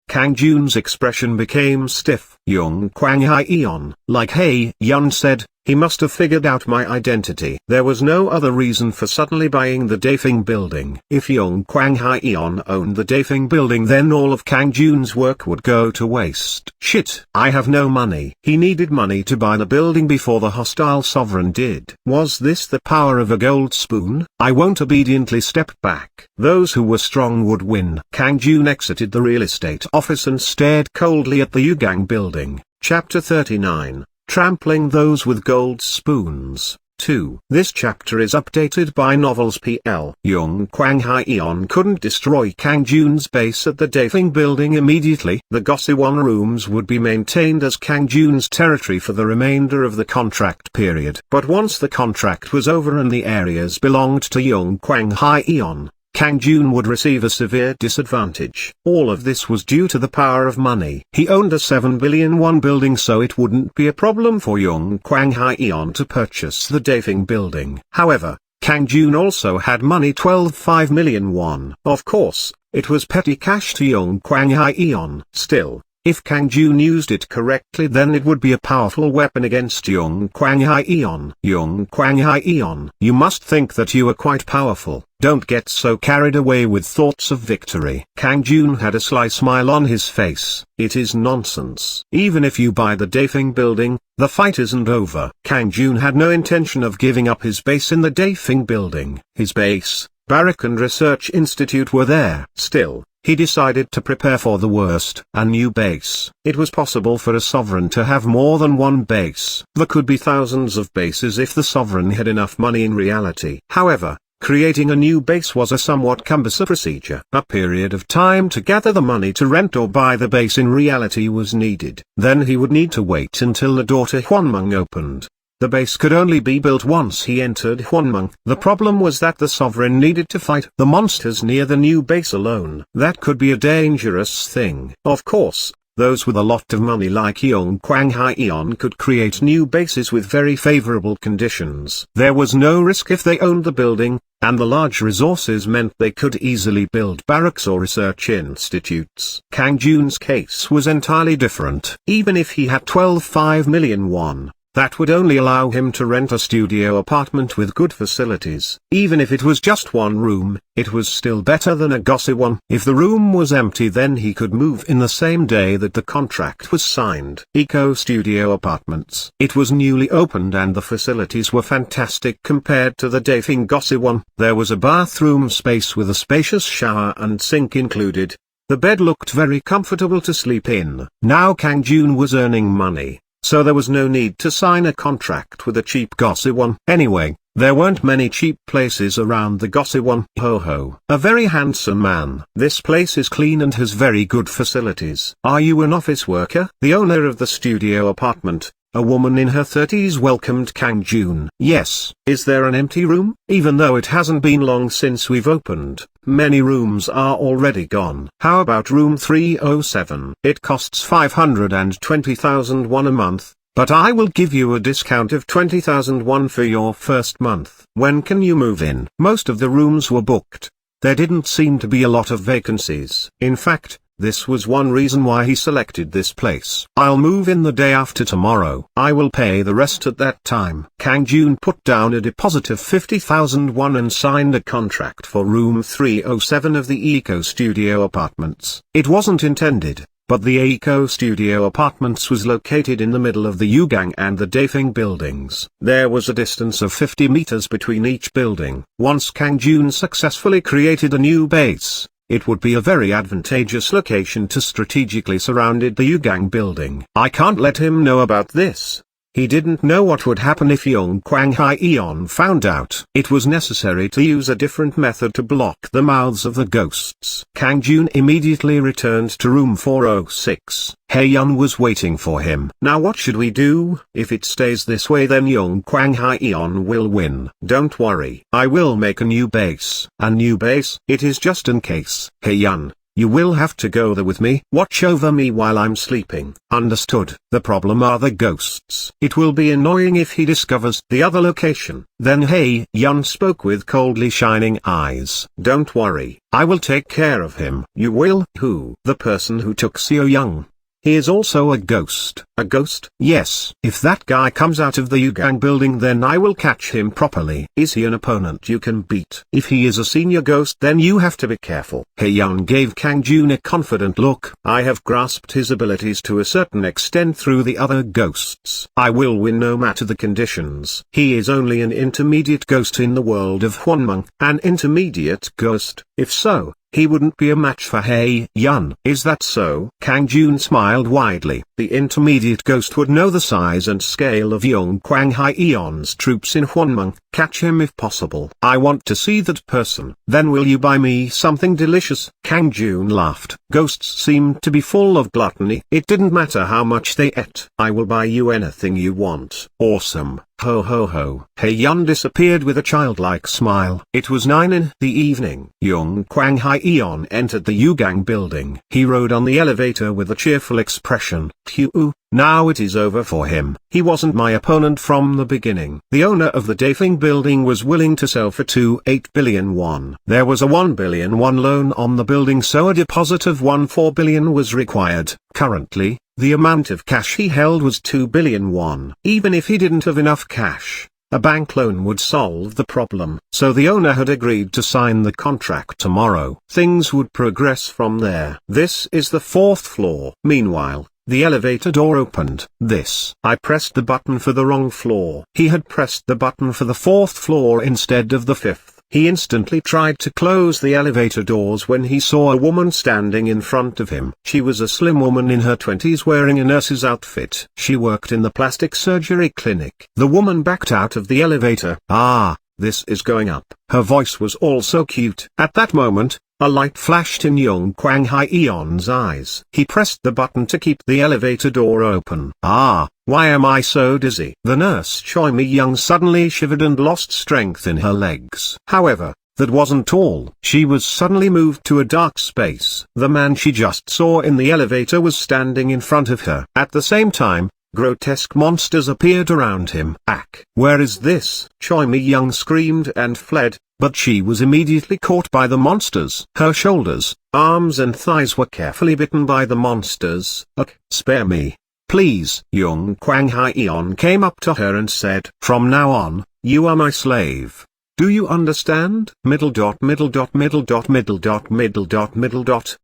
Kang Jun's expression became stiff. Young Kwang Hyeon, like Hae Yun said, he must have figured out my identity. There was no other reason for suddenly buying the Dafing building. If Young Kwang Hyeon owned the Dafing building, then all of Kang Jun's work would go to waste. Shit, I have no money. He needed money to buy the building before the hostile sovereign did. Was this the power of a gold spoon? I won't obediently step back. Those who were strong would win. Kang Jun exited the real estate office and stared coldly at the Yugang building. Chapter 39. Trampling Those with Gold Spoons. 2. This chapter is updated by Novels PL. Young Kwang Hyeon couldn't destroy Kang Jun's base at the Dafing building immediately. The Gosewon rooms would be maintained as Kang Jun's territory for the remainder of the contract period. But once the contract was over and the areas belonged to Young Kwang Hyeon, Kang Jun would receive a severe disadvantage. All of this was due to the power of money. He owned a 7 billion won building, so it wouldn't be a problem for Young Kwang Hyeon to purchase the Dafing building. However, Kang Jun also had money 5 million won. Of course, it was petty cash to Young Kwang Hyeon. Still, if Kang Jun used it correctly, then it would be a powerful weapon against Young Kwang Hyeon. Young Kwang Hyeon, you must think that you are quite powerful. Don't get so carried away with thoughts of victory. Kang Jun had a sly smile on his face. It is nonsense. Even if you buy the Dafing building, the fight isn't over. Kang Jun had no intention of giving up his base in the Dafing building. His base, Barrack and Research Institute were there. Still, he decided to prepare for the worst. A new base. It was possible for a sovereign to have more than one base. There could be thousands of bases if the sovereign had enough money in reality. However, creating a new base was a somewhat cumbersome procedure. A period of time to gather the money to rent or buy the base in reality was needed. Then he would need to wait until the door to Mung opened. The base could only be built once he entered Mung. The problem was that the sovereign needed to fight the monsters near the new base alone. That could be a dangerous thing. Of course, those with a lot of money like Young Kwang Hyeon could create new bases with very favorable conditions. There was no risk if they owned the building, and the large resources meant they could easily build barracks or research institutes. Kang Jun's case was entirely different. Even if he had 5 million won, that would only allow him to rent a studio apartment with good facilities. Even if it was just one room, it was still better than a gossip one. If the room was empty, then he could move in the same day that the contract was signed. Eco Studio Apartments. It was newly opened and the facilities were fantastic compared to the dating gossip one. There was a bathroom space with a spacious shower and sink included. The bed looked very comfortable to sleep in. Now Kang Jun was earning money, so there was no need to sign a contract with a cheap gossip one. Anyway, there weren't many cheap places around the gossip one. Ho ho. A very handsome man. This place is clean and has very good facilities. Are you an office worker? The owner of the studio apartment, a woman in her 30s, welcomed Kang Jun. Yes. Is there an empty room? Even though it hasn't been long since we've opened, many rooms are already gone. How about room 307? It costs 520,000 won a month, but I will give you a discount of 20,000 won for your first month. When can you move in? Most of the rooms were booked. There didn't seem to be a lot of vacancies. In fact, this was one reason why he selected this place. I'll move in the day after tomorrow. I will pay the rest at that time. Kang Jun put down a deposit of 50,000 won and signed a contract for room 307 of the Eco Studio Apartments. It wasn't intended, but the Eco Studio Apartments was located in the middle of the Yugang and the Dafeng buildings. There was a distance of 50 meters between each building. Once Kang Jun successfully created a new base, it would be a very advantageous location to strategically surround the Yugang building. I can't let him know about this. He didn't know what would happen if Young Kwang Hyeon found out. It was necessary to use a different method to block the mouths of the ghosts. Kang Jun immediately returned to room 406. Hae-yun was waiting for him. Now what should we do? If it stays this way, then Young Kwang Hyeon will win. Don't worry, I will make a new base. A new base? It is just in case. Hae-yun, you will have to go there with me. Watch over me while I'm sleeping. Understood. The problem are the ghosts. It will be annoying if he discovers the other location. Then Hae-yun spoke with coldly shining eyes. Don't worry, I will take care of him. You will? Who? The person who took Seo-young. He is also a ghost. A ghost? Yes. If that guy comes out of the Yugang building, then I will catch him properly. Is he an opponent you can beat? If he is a senior ghost, then you have to be careful. Hae-yun gave Kang Jun a confident look. I have grasped his abilities to a certain extent through the other ghosts. I will win no matter the conditions. He is only an intermediate ghost in the world of Mung. An intermediate ghost? If so, he wouldn't be a match for Hae-yun. Is that so? Kang Jun smiled widely. The intermediate ghost would know the size and scale of Young Kwang Hyeon's troops in Mung. Catch him if possible. I want to see that person. Then will you buy me something delicious? Kang Jun laughed. Ghosts seemed to be full of gluttony. It didn't matter how much they ate. I will buy you anything you want. Awesome. Ho ho ho. Hae-yun disappeared with a childlike smile. It was 9 in the evening. Young Kwang Hyeon entered the Yugang building. He rode on the elevator with a cheerful expression. Phew, now it is over for him. He wasn't my opponent from the beginning. The owner of the Dafeng building was willing to sell for 28 billion won. There was a 1 billion won loan on the building, so a deposit of 4 billion was required. Currently, the amount of cash he held was 2 billion won. Even if he didn't have enough cash, a bank loan would solve the problem. So the owner had agreed to sign the contract tomorrow. Things would progress from there. This is the 4th floor. Meanwhile, the elevator door opened. I pressed the button for the wrong floor. He had pressed the button for the 4th floor instead of the 5th. He instantly tried to close the elevator doors when he saw a woman standing in front of him. She was a slim woman in her 20s wearing a nurse's outfit. She worked in the plastic surgery clinic. The woman backed out of the elevator. Ah, this is going up. Her voice was also cute. At that moment, a light flashed in Young Kwang Hyeon's eyes. He pressed the button to keep the elevator door open. Ah, why am I so dizzy? The nurse Choi Mi-young suddenly shivered and lost strength in her legs. However, that wasn't all. She was suddenly moved to a dark space. The man she just saw in the elevator was standing in front of her. At the same time, grotesque monsters appeared around him. Ack! Where is this? Choi Mi-young screamed and fled, but she was immediately caught by the monsters. Her shoulders, arms and thighs were carefully bitten by the monsters. Ugh! Spare me! please. Young Kwang Hyeon came up to her and said, from now on, you are my slave. Do you understand? Middle dot middle dot middle dot middle dot middle dot middle dot.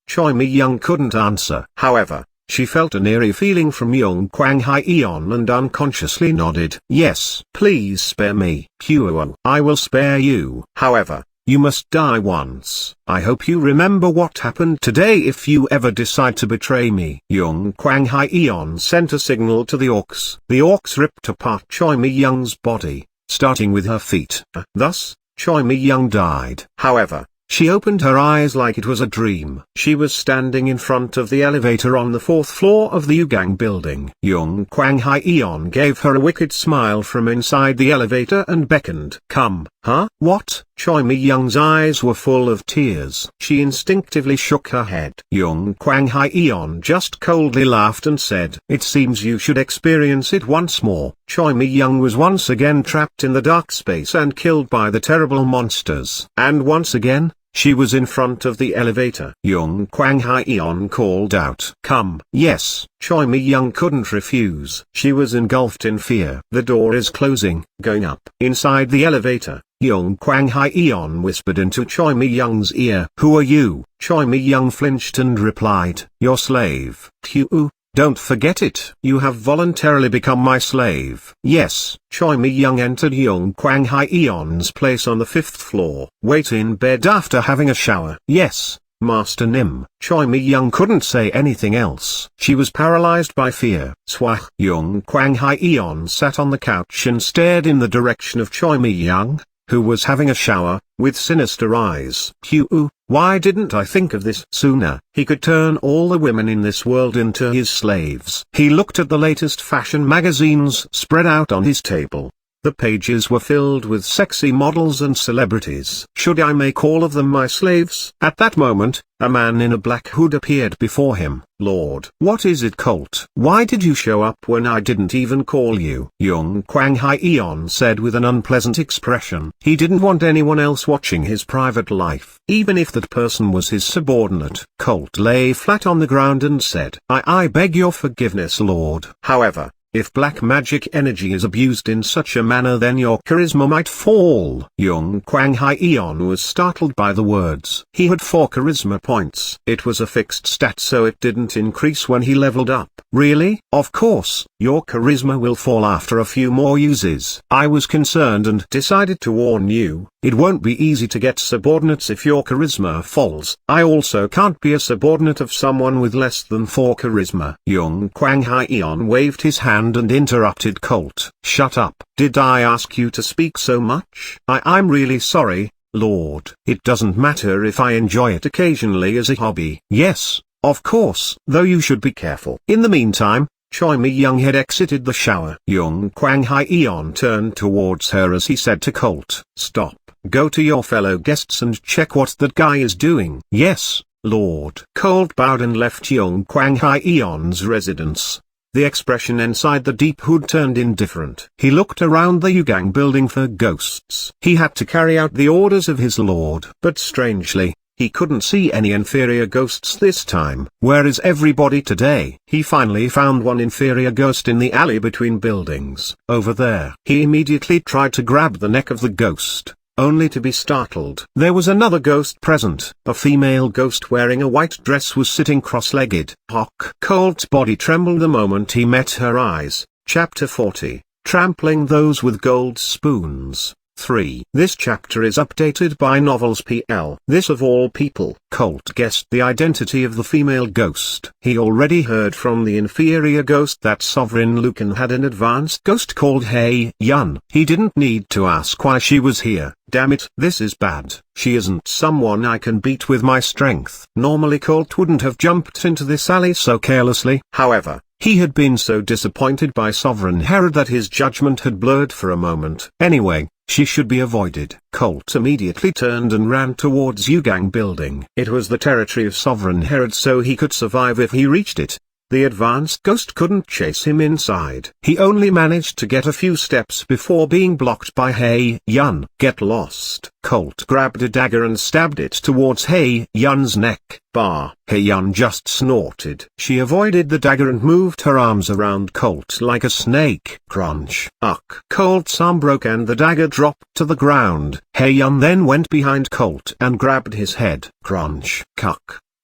Choi Mi-young couldn't answer. However, she felt an eerie feeling from Young Kwang Hyeon and unconsciously nodded. Yes. Please spare me. Huo. I will spare you. However, you must die once. I hope you remember what happened today if you ever decide to betray me. Young Kwang Hyeon sent a signal to the orcs. The orcs ripped apart Choi Mi-young's body, starting with her feet. Thus, Choi Mi-young died. However, she opened her eyes like it was a dream. She was standing in front of the elevator on the 4th floor of the Yugang building. Young Kwang Hyeon gave her a wicked smile from inside the elevator and beckoned. Come. Huh? What? Choi Mi-young's eyes were full of tears. She instinctively shook her head. Young Kwang Hyeon just coldly laughed and said, it seems you should experience it once more. Choi Mi-young was once again trapped in the dark space and killed by the terrible monsters. And once again, she was in front of the elevator. Young Kwang Hyeon called out, come. Yes. Choi Mi-young couldn't refuse. She was engulfed in fear. The door is closing. Going up. Inside the elevator, Young Kwang Hyeon whispered into Choi Mi-young's ear. Who are you? Choi Mi-young flinched and replied, your slave. Hugh. Don't forget it. You have voluntarily become my slave. Yes. Choi Mi-young entered Young Kwang Hyeon's place on the 5th floor. Wait in bed after having a shower. Yes, Master Nim. Choi Mi-young couldn't say anything else. She was paralyzed by fear. Swah. Young Kwang Hyeon sat on the couch and stared in the direction of Choi Mi-young, who was having a shower, with sinister eyes. Hugh, why didn't I think of this sooner? He could turn all the women in this world into his slaves. He looked at the latest fashion magazines spread out on his table. The pages were filled with sexy models and celebrities. Should I make all of them my slaves? At that moment, a man in a black hood appeared before him. Lord, what is it, Colt? Why did you show up when I didn't even call you? Young Kwang Hyeon said with an unpleasant expression. He didn't want anyone else watching his private life, even if that person was his subordinate. Colt lay flat on the ground and said, I beg your forgiveness, Lord. However, if black magic energy is abused in such a manner, then your charisma might fall. Young Kwang Hyeon was startled by the words. He had 4 charisma points. It was a fixed stat, so it didn't increase when he leveled up. Really? Of course, your charisma will fall after a few more uses. I was concerned and decided to warn you. It won't be easy to get subordinates if your charisma falls. I also can't be a subordinate of someone with less than 4 charisma. Young Kwang Hyeon waved his hand and interrupted Colt. Shut up. Did I ask you to speak so much? I'm really sorry, Lord. It doesn't matter if I enjoy it occasionally as a hobby. Yes, of course, though you should be careful. In the meantime, Choi Mi-young had exited the shower. Young Kwang Hyeon turned towards her as he said to Colt, stop. Go to your fellow guests and check what that guy is doing. Yes, Lord. Colt bowed and left Young Kwang Hyeon's residence. The expression inside the deep hood turned indifferent. He looked around the Yugang building for ghosts. He had to carry out the orders of his lord. But strangely, he couldn't see any inferior ghosts this time. Where is everybody today? He finally found one inferior ghost in the alley between buildings. Over there. He immediately tried to grab the neck of the ghost, only to be startled. There was another ghost present. A female ghost wearing a white dress was sitting cross-legged. Hock. Colt's body trembled the moment he met her eyes. Chapter 40. Trampling Those with Gold Spoons. 3. This chapter is updated by Novels PL. This of all people. Colt guessed the identity of the female ghost. He already heard from the inferior ghost that Sovereign Lucan had an advanced ghost called Hei Yun. He didn't need to ask why she was here. Damn it, this is bad. She isn't someone I can beat with my strength. Normally Colt wouldn't have jumped into this alley so carelessly. However, he had been so disappointed by Sovereign Herod that his judgment had blurred for a moment. Anyway, she should be avoided. Colt immediately turned and ran towards Yugang building. It was the territory of Sovereign Herod, so he could survive if he reached it. The advanced ghost couldn't chase him inside. He only managed to get a few steps before being blocked by Hei Yun. Get lost. Colt grabbed a dagger and stabbed it towards Hei Yun's neck. Hei Yun just snorted. She avoided the dagger and moved her arms around Colt like a snake. Crunch. Colt's arm broke and the dagger dropped to the ground. Hei Yun then went behind Colt and grabbed his head. Crunch.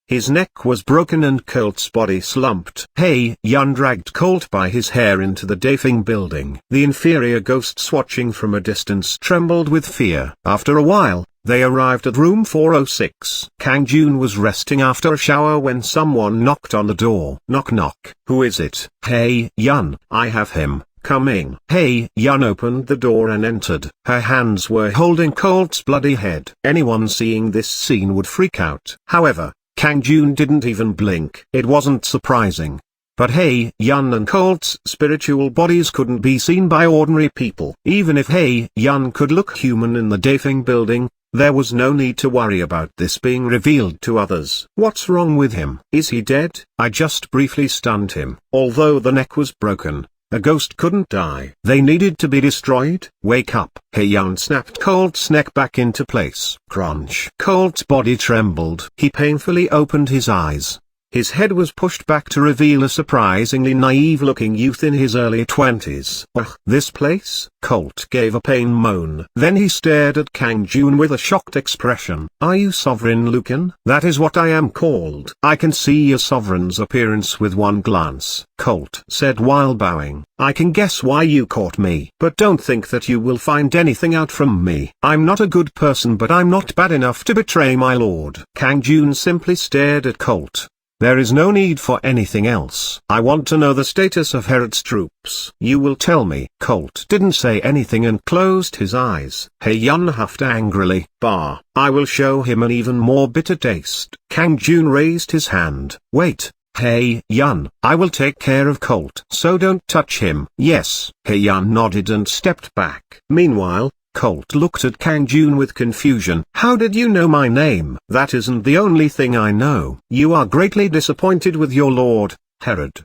His neck was broken and Colt's body slumped. Hei Yun dragged Colt by his hair into the Dafing building. The inferior ghosts watching from a distance trembled with fear. After a while, they arrived at room 406. Kang Jun was resting after a shower when someone knocked on the door. Knock knock. Who is it? Hei Yun. I have him. Coming. Hei Yun opened the door and entered. Her hands were holding Colt's bloody head. Anyone seeing this scene would freak out. However, Kang Jun didn't even blink. It wasn't surprising. But Hei Yun and Colt's spiritual bodies couldn't be seen by ordinary people. Even if Hei Yun could look human in the Dafing building, there was no need to worry about this being revealed to others. What's wrong with him? Is he dead? I just briefly stunned him. Although the neck was broken, a ghost couldn't die. They needed to be destroyed. Wake up. Hei Yun snapped Colt's neck back into place. Crunch. Colt's body trembled. He painfully opened his eyes. His head was pushed back to reveal a surprisingly naive-looking youth in his early 20s. Ugh, this place? Colt gave a pain moan. Then he stared at Kang Jun with a shocked expression. Are you Sovereign Lucan? That is what I am called. I can see your Sovereign's appearance with one glance, Colt said while bowing. I can guess why you caught me. But don't think that you will find anything out from me. I'm not a good person, but I'm not bad enough to betray my lord. Kang Jun simply stared at Colt. There is no need for anything else. I want to know the status of Herod's troops. You will tell me. Colt didn't say anything and closed his eyes. Hei Yun huffed angrily. I will show him an even more bitter taste. Kang Jun raised his hand. Wait. Hei Yun, I will take care of Colt. So don't touch him. Yes. Hei Yun nodded and stepped back. Meanwhile, Colt looked at Kang Jun with confusion. How did you know my name? That isn't the only thing I know. You are greatly disappointed with your lord, Herod.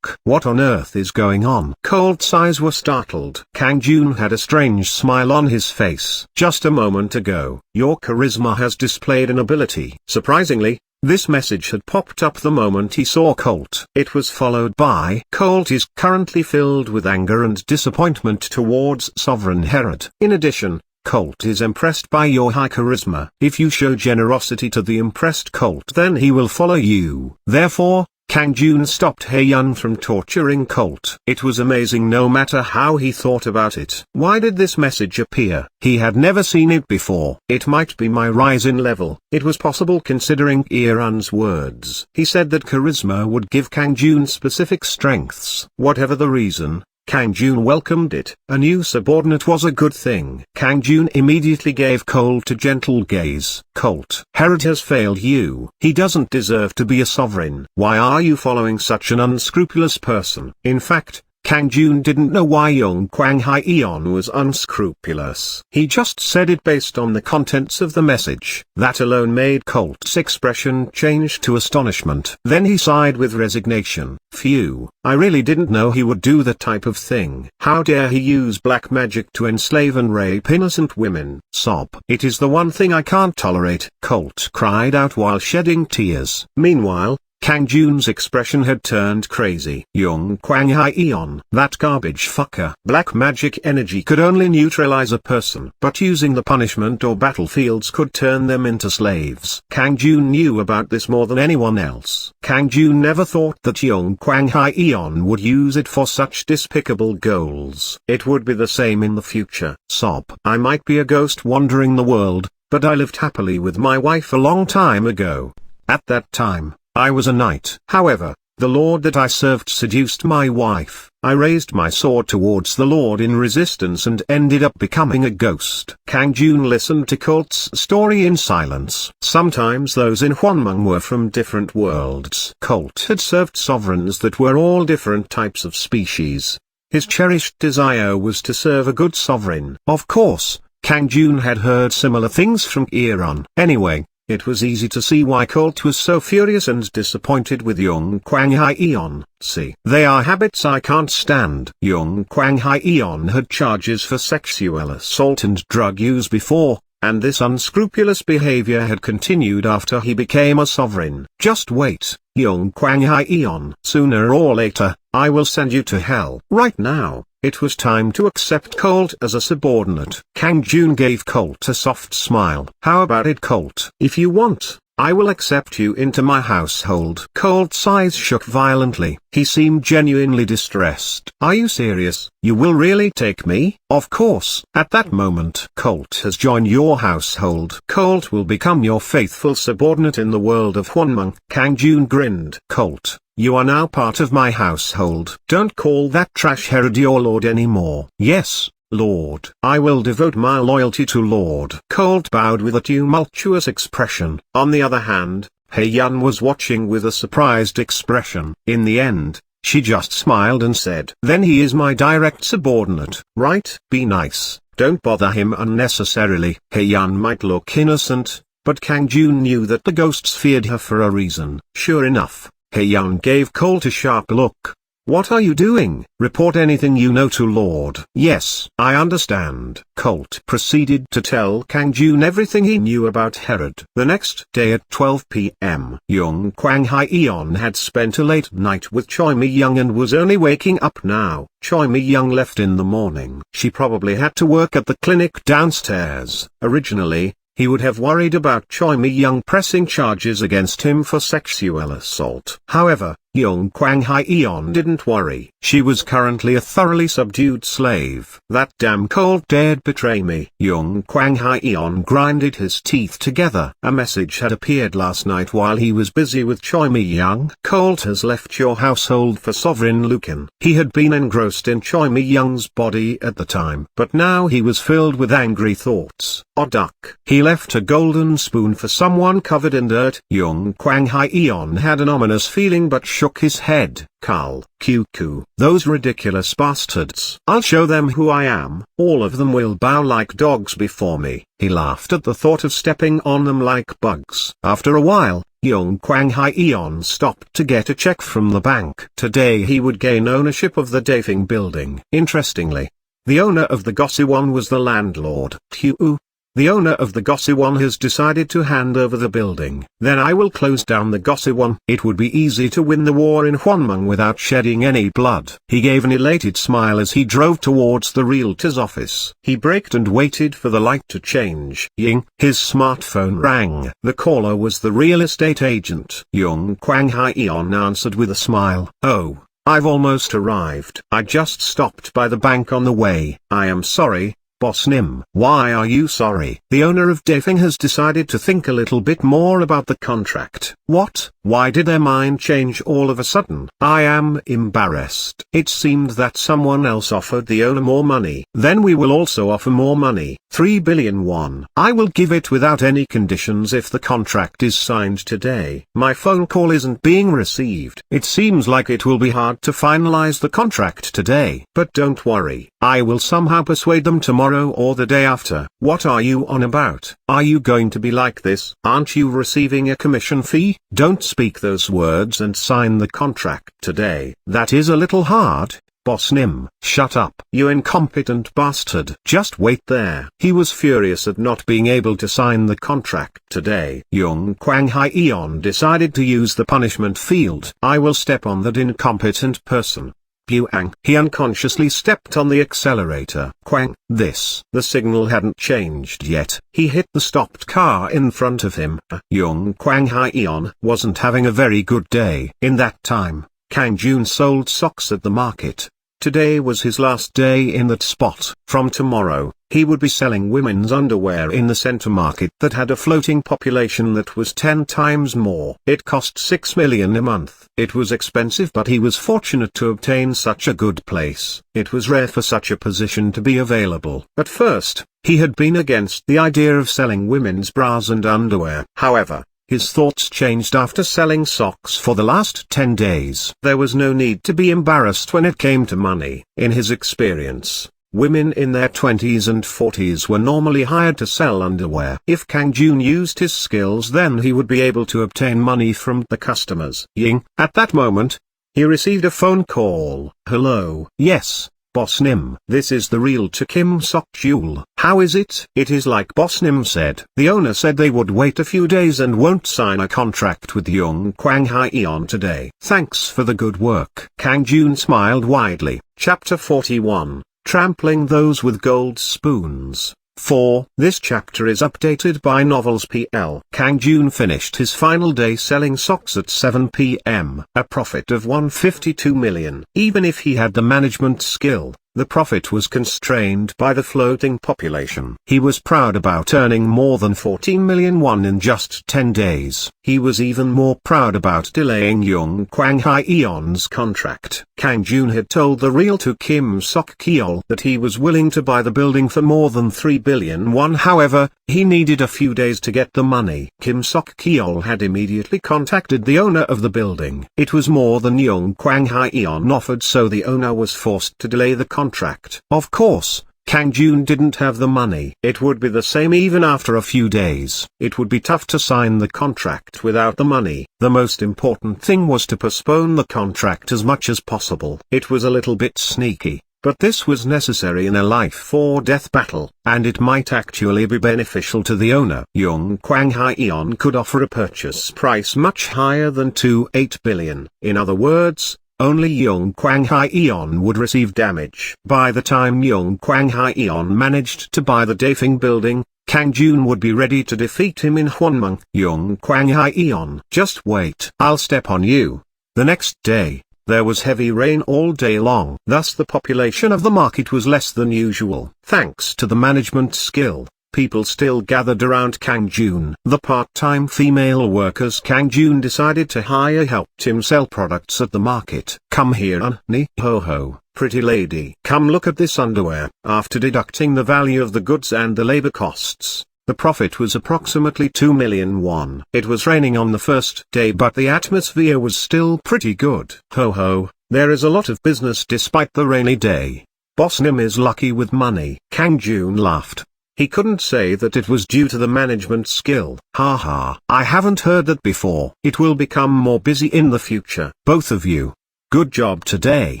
What on earth is going on? Colt's eyes were startled. Kang Jun had a strange smile on his face. Just a moment ago, your charisma has displayed an ability. Surprisingly, this message had popped up the moment he saw Colt. It was followed by, Colt is currently filled with anger and disappointment towards Sovereign Herod. In addition, Colt is impressed by your high charisma. If you show generosity to the impressed Colt, then he will follow you. Therefore, Kang Jun stopped Hei Yun from torturing Colt. It was amazing no matter how he thought about it. Why did this message appear? He had never seen it before. It might be my rise in level. It was possible considering Iran's words. He said that charisma would give Kang Jun specific strengths. Whatever the reason, Kang Jun welcomed it. A new subordinate was a good thing. Kang Jun immediately gave Colt a gentle gaze. Colt, Herod has failed you. He doesn't deserve to be a sovereign. Why are you following such an unscrupulous person? In fact, Kang Jun didn't know why Young Kwang Hyeon was unscrupulous. He just said it based on the contents of the message. That alone made Colt's expression change to astonishment. Then he sighed with resignation. Phew, I really didn't know he would do that type of thing. How dare he use black magic to enslave and rape innocent women. Sob. It is the one thing I can't tolerate, Colt cried out while shedding tears. Meanwhile, Kang Jun's expression had turned crazy. Young Kwang Hyeon, that garbage fucker. Black magic energy could only neutralize a person, but using the punishment or battlefields could turn them into slaves. Kang Jun knew about this more than anyone else. Kang Jun never thought that Young Kwang Hyeon would use it for such despicable goals. It would be the same in the future. Sob. I might be a ghost wandering the world, but I lived happily with my wife a long time ago. At that time, I was a knight. However, the lord that I served seduced my wife. I raised my sword towards the lord in resistance and ended up becoming a ghost. Kang Jun listened to Colt's story in silence. Sometimes those in Mung were from different worlds. Colt had served sovereigns that were all different types of species. His cherished desire was to serve a good sovereign. Of course, Kang Jun had heard similar things from Iran. Anyway, It was easy to see why Colt was so furious and disappointed with Yung Kwang Hyeon. See, they are habits I can't stand. Yung Kwang Hyeon had charges for sexual assault and drug use before, and this unscrupulous behavior had continued after he became a sovereign. Just wait, Yung Kwang Hyeon. Sooner or later, I will send you to hell. Right now, it was time to accept Colt as a subordinate. Kang Jun gave Colt a soft smile. How about it, Colt? If you want, I will accept you into my household. Colt's eyes shook violently. He seemed genuinely distressed. Are you serious? You will really take me? Of course. At that moment, Colt has joined your household. Colt will become your faithful subordinate in the world of Mung. Kang Jun grinned. Colt, you are now part of my household. Don't call that trash Herod your lord anymore. Yes, Lord. I will devote my loyalty to Lord. Colt bowed with a tumultuous expression. On the other hand, Hye-Yun was watching with a surprised expression. In the end, she just smiled and said, then he is my direct subordinate, right? Be nice, don't bother him unnecessarily. Hye-Yun might look innocent, but Kang Jun knew that the ghosts feared her for a reason. Sure enough, Hye-Yun gave Colt a sharp look. What are you doing? Report anything you know to Lord. Yes, I understand. Colt proceeded to tell Kang Jun everything he knew about Herod. The next day at 12 p.m., Yung Kwang Hyeon had spent a late night with Choi Mi-young and was only waking up now. Choi Mi-young left in the morning. She probably had to work at the clinic downstairs. Originally, he would have worried about Choi Mi-young pressing charges against him for sexual assault. However, Yung Kwang Hyeon didn't worry. She was currently a thoroughly subdued slave. That damn Colt dared betray me. Yung Kwang Hyeon grinded his teeth together. A message had appeared last night while he was busy with Choi Mi-young. Colt has left your household for Sovereign Lucan. He had been engrossed in Choi Mi-young's body at the time, but now he was filled with angry thoughts. Oh duck. He left a golden spoon for someone covered in dirt. Yung Kwang Hyeon had an ominous feeling but shook his head. Carl, QQ. Those ridiculous bastards. I'll show them who I am. All of them will bow like dogs before me. He laughed at the thought of stepping on them like bugs. After a while, Yung Kwang Hyeon stopped to get a check from the bank. Today he would gain ownership of the Dafing building. Interestingly, the owner of the Gosewon was the landlord. QQ. The owner of the Gosewon has decided to hand over the building. Then I will close down the Gosewon. It would be easy to win the war in Mung without shedding any blood. He gave an elated smile as he drove towards the realtor's office. He braked and waited for the light to change. Ying. His smartphone rang. The caller was the real estate agent. Yung Kwang Hyeon answered with a smile. Oh, I've almost arrived. I just stopped by the bank on the way. I am sorry, Boss Nim. Why are you sorry? The owner of Dafing has decided to think a little bit more about the contract. What? Why did their mind change all of a sudden? I am embarrassed. It seemed that someone else offered the owner more money. Then we will also offer more money. 3 billion won. I will give it without any conditions if the contract is signed today. My phone call isn't being received. It seems like it will be hard to finalize the contract today. But don't worry. I will somehow persuade them tomorrow or the day after. What are you on about? Are you going to be like this? Aren't you receiving a commission fee? Don't speak those words and sign the contract today. That is a little hard. Boss Nim. Shut up. You incompetent bastard. Just wait there. He was furious at not being able to sign the contract today. Yung Kwang Hyeon decided to use the punishment field. I will step on that incompetent person. Buang. He unconsciously stepped on the accelerator. Quang. The signal hadn't changed yet. He hit the stopped car in front of him. Yung Kwang Hyeon wasn't having a very good day. In that time, Kang Jun sold socks at the market. Today was his last day in that spot. From tomorrow, he would be selling women's underwear in the center market that had a floating population that was 10 times more. It cost 6 million a month. It was expensive, but he was fortunate to obtain such a good place. It was rare for such a position to be available. At first, he had been against the idea of selling women's bras and underwear. However, his thoughts changed after selling socks for the last 10 days. There was no need to be embarrassed when it came to money. In his experience, Women in their 20s and 40s were normally hired to sell underwear. If Kang Jun used his skills, then he would be able to obtain money from the customers. Ying. At that moment, he received a phone call. Hello. Yes, Boss Nim. This is the real to Kim Sok-jul. How is it? It is like Boss Nim said. The owner said they would wait a few days and won't sign a contract with Young Kwang Hyeon today. Thanks for the good work. Kang Jun smiled widely. Chapter 41. Trampling Those with Gold Spoons. 4. This chapter is updated by Novels PL. Kang Jun finished his final day selling socks at 7 p.m. A profit of 152 million. Even if he had the management skill, the profit was constrained by the floating population. He was proud about earning more than 14 million won in just 10 days. He was even more proud about delaying Young Kwang Hyeon's contract. Kang Jun had told the realtor Kim Sok-kyol that he was willing to buy the building for more than 3 billion won. However, he needed a few days to get the money. Kim Sok-kyol had immediately contacted the owner of the building. It was more than Young Kwang Hyeon offered, so the owner was forced to delay the contract. Of course, Kang Jun didn't have the money. It would be the same even after a few days. It would be tough to sign the contract without the money. The most important thing was to postpone the contract as much as possible. It was a little bit sneaky, but this was necessary in a life-or-death battle, and it might actually be beneficial to the owner. Young Kwang Hyeon could offer a purchase price much higher than 28 billion. In other words, only Young Kwang Hyeon would receive damage. By the time Young Kwang Hyeon managed to buy the Daefing building, Kang Jun would be ready to defeat him in Hwonmung. Young Kwang Hyeon. Just wait. I'll step on you. The next day, there was heavy rain all day long. Thus the population of the market was less than usual. Thanks to the management skill, people still gathered around Kang Jun. The part-time female workers Kang Jun decided to hire helped him sell products at the market. Come here, ni ho ho, pretty lady. Come look at this underwear. After deducting the value of the goods and the labor costs, the profit was approximately 2 million won. It was raining on the first day, but the atmosphere was still pretty good. Ho ho, there is a lot of business despite the rainy day. Boss Nim is lucky with money. Kang Jun laughed. He couldn't say that it was due to the management skill. Haha, I haven't heard that before. It will become more busy in the future. Both of you. Good job today.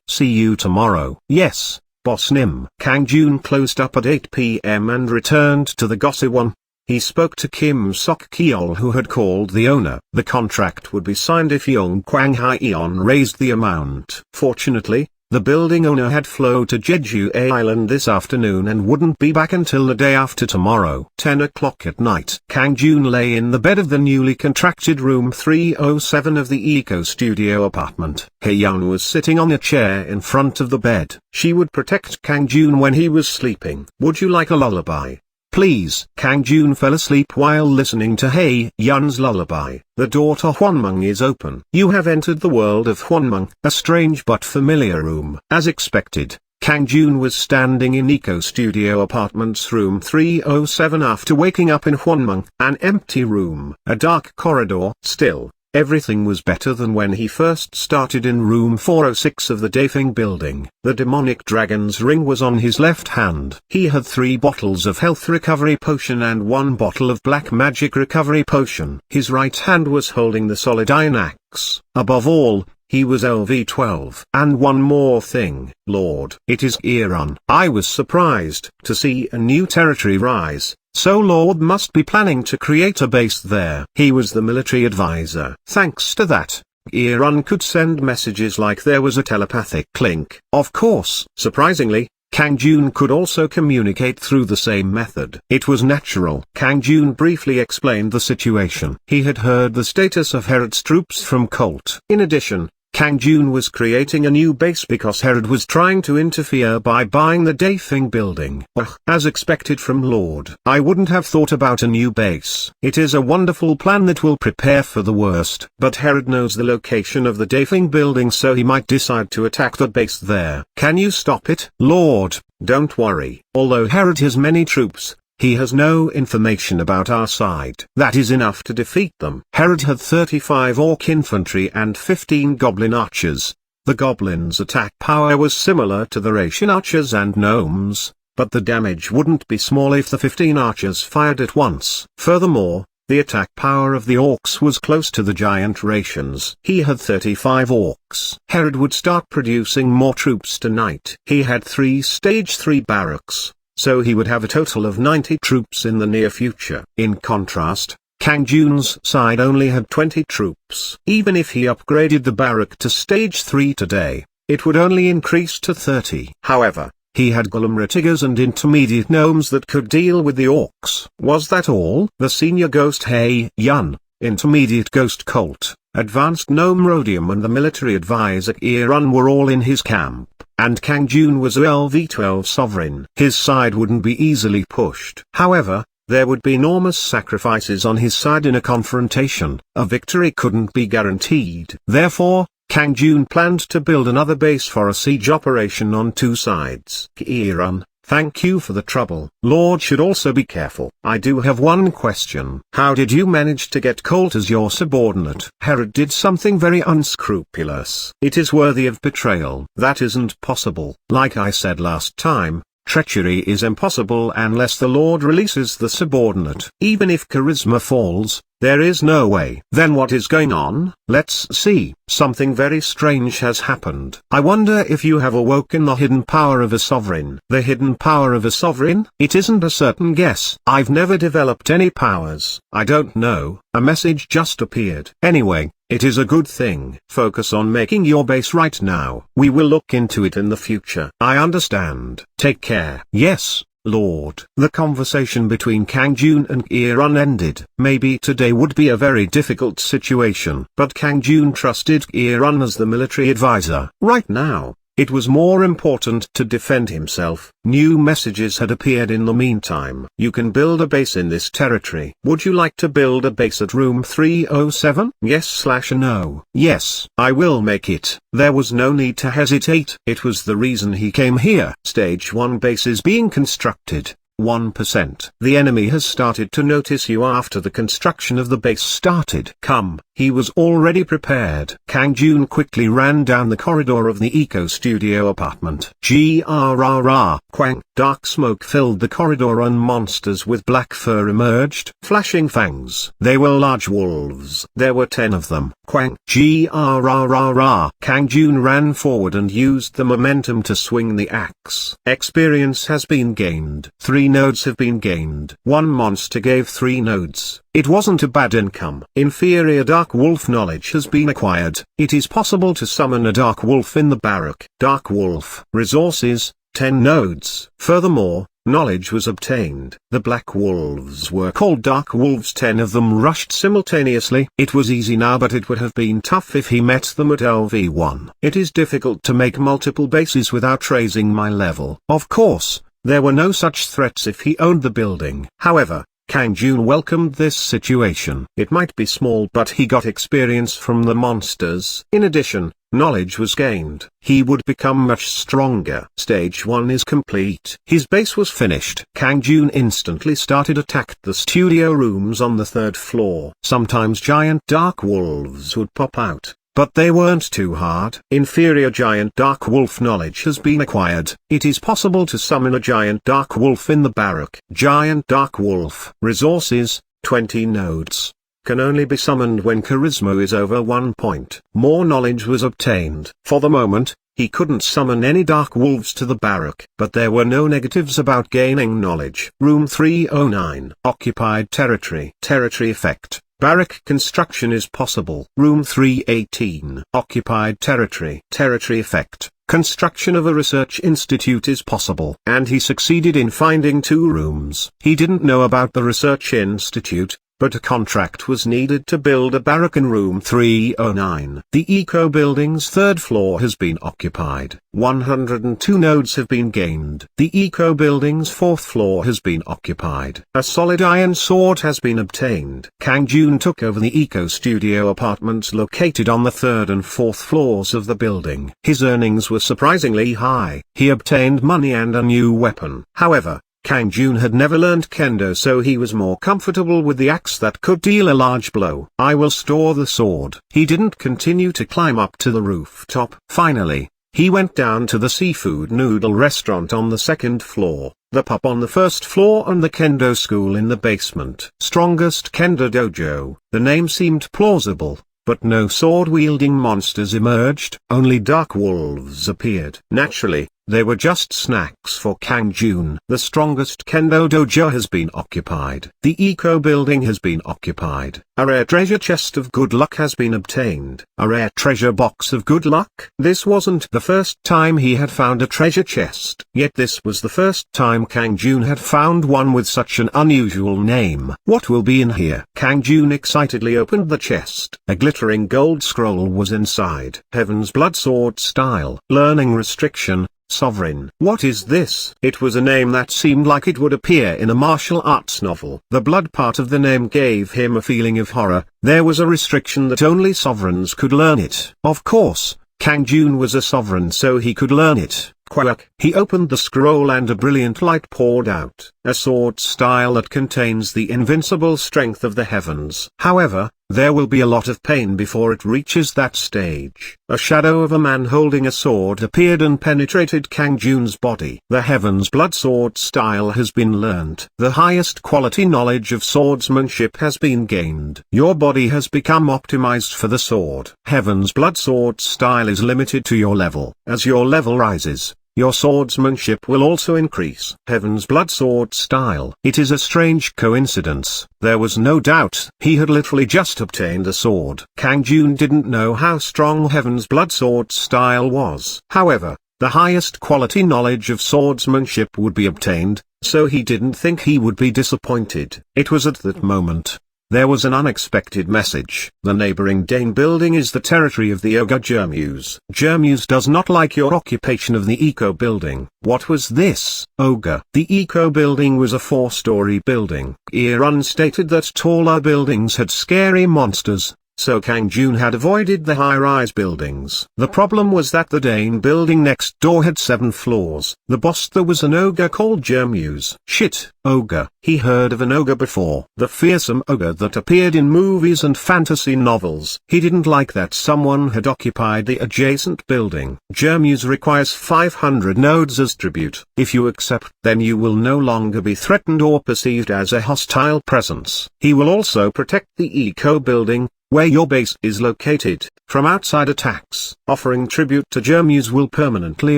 See you tomorrow. Yes, Boss Nim. Kang Jun closed up at 8 p.m. and returned to the Gosewon. He spoke to Kim Sok-kyol, who had called the owner. The contract would be signed if Young Kwang Hyeon raised the amount. Fortunately, the building owner had flown to Jeju Island this afternoon and wouldn't be back until the day after tomorrow. 10 o'clock at night. Kang Jun lay in the bed of the newly contracted room 307 of the Eco Studio apartment. Hyeon was sitting on a chair in front of the bed. She would protect Kang Jun when he was sleeping. Would you like a lullaby? Please. Kang Jun fell asleep while listening to Hyeon's lullaby. The door to Hwonmung is open. You have entered the world of Hwonmung, a strange but familiar room. As expected, Kang Jun was standing in Eco Studio Apartments room 307 after waking up in Hwonmung, an empty room, a dark corridor. Still, everything was better than when he first started in room 406 of the Daefing building. The demonic dragon's ring was on his left hand. He had 3 bottles of health recovery potion and 1 bottle of black magic recovery potion. His right hand was holding the solid iron axe. Above all, he was LV12. And one more thing, Lord. It is Iran. I was surprised to see a new territory rise. So Lord must be planning to create a base there. He was the military advisor. Thanks to that, Iran could send messages like there was a telepathic link. Of course, surprisingly, Kang Jun could also communicate through the same method. It was natural. Kang Jun briefly explained the situation. He had heard the status of Herod's troops from Colt. In addition, Kang Jun was creating a new base because Herod was trying to interfere by buying the Daefing building. As expected from Lord. I wouldn't have thought about a new base. It is a wonderful plan that will prepare for the worst. But Herod knows the location of the Daefing building, so he might decide to attack the base there. Can you stop it? Lord, don't worry. Although Herod has many troops, he has no information about our side. That is enough to defeat them. Herod had 35 orc infantry and 15 goblin archers. The goblins' attack power was similar to the Racian archers and gnomes, but the damage wouldn't be small if the 15 archers fired at once. Furthermore, the attack power of the orcs was close to the giant Racians. He had 35 orcs. Herod would start producing more troops tonight. He had 3 stage 3 barracks, so he would have a total of 90 troops in the near future. In contrast, Kang Jun's side only had 20 troops. Even if he upgraded the barrack to stage 3 today, it would only increase to 30. However, he had golem retigers and intermediate gnomes that could deal with the orcs. Was that all? The senior ghost Hey Yun, intermediate ghost Colt, advanced gnome Rhodium and the military advisor Irun were all in his camp, and Kang Jun was LV-12 sovereign. His side wouldn't be easily pushed. However, there would be enormous sacrifices on his side in a confrontation. A victory couldn't be guaranteed. Therefore, Kang Jun planned to build another base for a siege operation on 2 sides. Irun, thank you for the trouble. Lord should also be careful. I do have one question. How did you manage to get Colt as your subordinate? Herod did something very unscrupulous. It is worthy of betrayal. That isn't possible. Like I said last time, treachery is impossible unless the Lord releases the subordinate. Even if charisma falls, there is no way. Then what is going on? Let's see. Something very strange has happened. I wonder if you have awoken the hidden power of a sovereign. The hidden power of a sovereign? It isn't a certain guess. I've never developed any powers. I don't know. A message just appeared. Anyway, it is a good thing. Focus on making your base right now. We will look into it in the future. I understand. Take care. Yes, Lord. The conversation between Kang Jun and Irun ended. Maybe today would be a very difficult situation. But Kang Jun trusted Irun as the military advisor. Right now, it was more important to defend himself. New messages had appeared in the meantime. You can build a base in this territory. Would you like to build a base at room 307? Yes/no. Yes, I will make it. There was no need to hesitate. It was the reason he came here. Stage 1 base is being constructed. 1%. The enemy has started to notice you after the construction of the base started. Come, he was already prepared. Kang Jun quickly ran down the corridor of the Eco Studio apartment. Grrrr. Quang. Dark smoke filled the corridor and monsters with black fur emerged. Flashing fangs. They were large wolves. There were 10 of them. Quang. Grrrr. Kang Jun ran forward and used the momentum to swing the axe. Experience has been gained. 3 nodes have been gained. 1 monster gave 3 nodes. It wasn't a bad income. Inferior Dark Wolf knowledge has been acquired. It is possible to summon a Dark Wolf in the barrack. Dark Wolf. Resources, 10 nodes. Furthermore, knowledge was obtained. The Black Wolves were called Dark Wolves. 10 of them rushed simultaneously. It was easy now, but it would have been tough if he met them at LV1. It is difficult to make multiple bases without raising my level. Of course, there were no such threats if he owned the building. However, Kang Jun welcomed this situation. It might be small, but he got experience from the monsters. In addition, knowledge was gained. He would become much stronger. Stage 1 is complete. His base was finished. Kang Jun instantly started attacked the studio rooms on the 3rd floor. Sometimes giant dark wolves would pop out, but they weren't too hard. Inferior giant dark wolf knowledge has been acquired. It is possible to summon a giant dark wolf in the barrack. Giant dark wolf. Resources, 20 nodes. Can only be summoned when charisma is over 1 point. More knowledge was obtained. For the moment, he couldn't summon any dark wolves to the barrack, but there were no negatives about gaining knowledge. Room 309. Occupied territory. Territory effect. Barrack construction is possible. Room 318. Occupied territory. Territory effect. Construction of a research institute is possible. And he succeeded in finding 2 rooms. He didn't know about the research institute, but a contract was needed to build a barrack in room 309. The Eco Building's 3rd floor has been occupied. 102 nodes have been gained. The Eco Building's 4th floor has been occupied. A solid iron sword has been obtained. Kang Jun took over the Eco Studio apartments located on the 3rd and 4th floors of the building. His earnings were surprisingly high. He obtained money and a new weapon. However, Kang Jun had never learned kendo, so he was more comfortable with the axe that could deal a large blow. I will store the sword. He didn't continue to climb up to the rooftop. Finally, he went down to the seafood noodle restaurant on the second floor, the pub on the first floor, and the kendo school in the basement. Strongest Kendo Dojo. The name seemed plausible, but no sword-wielding monsters emerged. Only dark wolves appeared. Naturally, they were just snacks for Kang Jun. The strongest Kendo Dojo has been occupied. The eco building has been occupied. A rare treasure chest of good luck has been obtained. A rare treasure box of good luck? This wasn't the first time he had found a treasure chest. Yet this was the first time Kang Jun had found one with such an unusual name. What will be in here? Kang Jun excitedly opened the chest. A glittering gold scroll was inside. Heaven's Blood Sword Style. Learning Restriction. Sovereign. What is this? It was a name that seemed like it would appear in a martial arts novel. The blood part of the name gave him a feeling of horror. There was a restriction that only sovereigns could learn it. Of course, Kang Jun was a sovereign, so he could learn it. Quack. He opened the scroll and a brilliant light poured out. A sword style that contains the invincible strength of the heavens. However, there will be a lot of pain before it reaches that stage. A shadow of a man holding a sword appeared and penetrated Kang Jun's body. The Heaven's Blood Sword Style has been learned. The highest quality knowledge of swordsmanship has been gained. Your body has become optimized for the sword. Heaven's Blood Sword Style is limited to your level. As your level rises, your swordsmanship will also increase. Heaven's Blood Sword Style. It is a strange coincidence. There was no doubt. He had literally just obtained a sword. Kang Jun didn't know how strong Heaven's Blood Sword Style was. However, the highest quality knowledge of swordsmanship would be obtained, so he didn't think he would be disappointed. It was at that moment there was an unexpected message. The neighboring Dane building is the territory of the ogre Jermuse. Jermuse does not like your occupation of the eco building. What was this? Ogre. The eco building was a 4-story building. Irun stated that taller buildings had scary monsters, so Kang Jun had avoided the high-rise buildings. The problem was that the Dane building next door had 7 floors. The boss there was an ogre called Jermuse. Shit, ogre. He heard of an ogre before. The fearsome ogre that appeared in movies and fantasy novels. He didn't like that someone had occupied the adjacent building. Jermuse requires 500 nodes as tribute. If you accept, then you will no longer be threatened or perceived as a hostile presence. He will also protect the eco building, where your base is located, from outside attacks. Offering tribute to Jermuse will permanently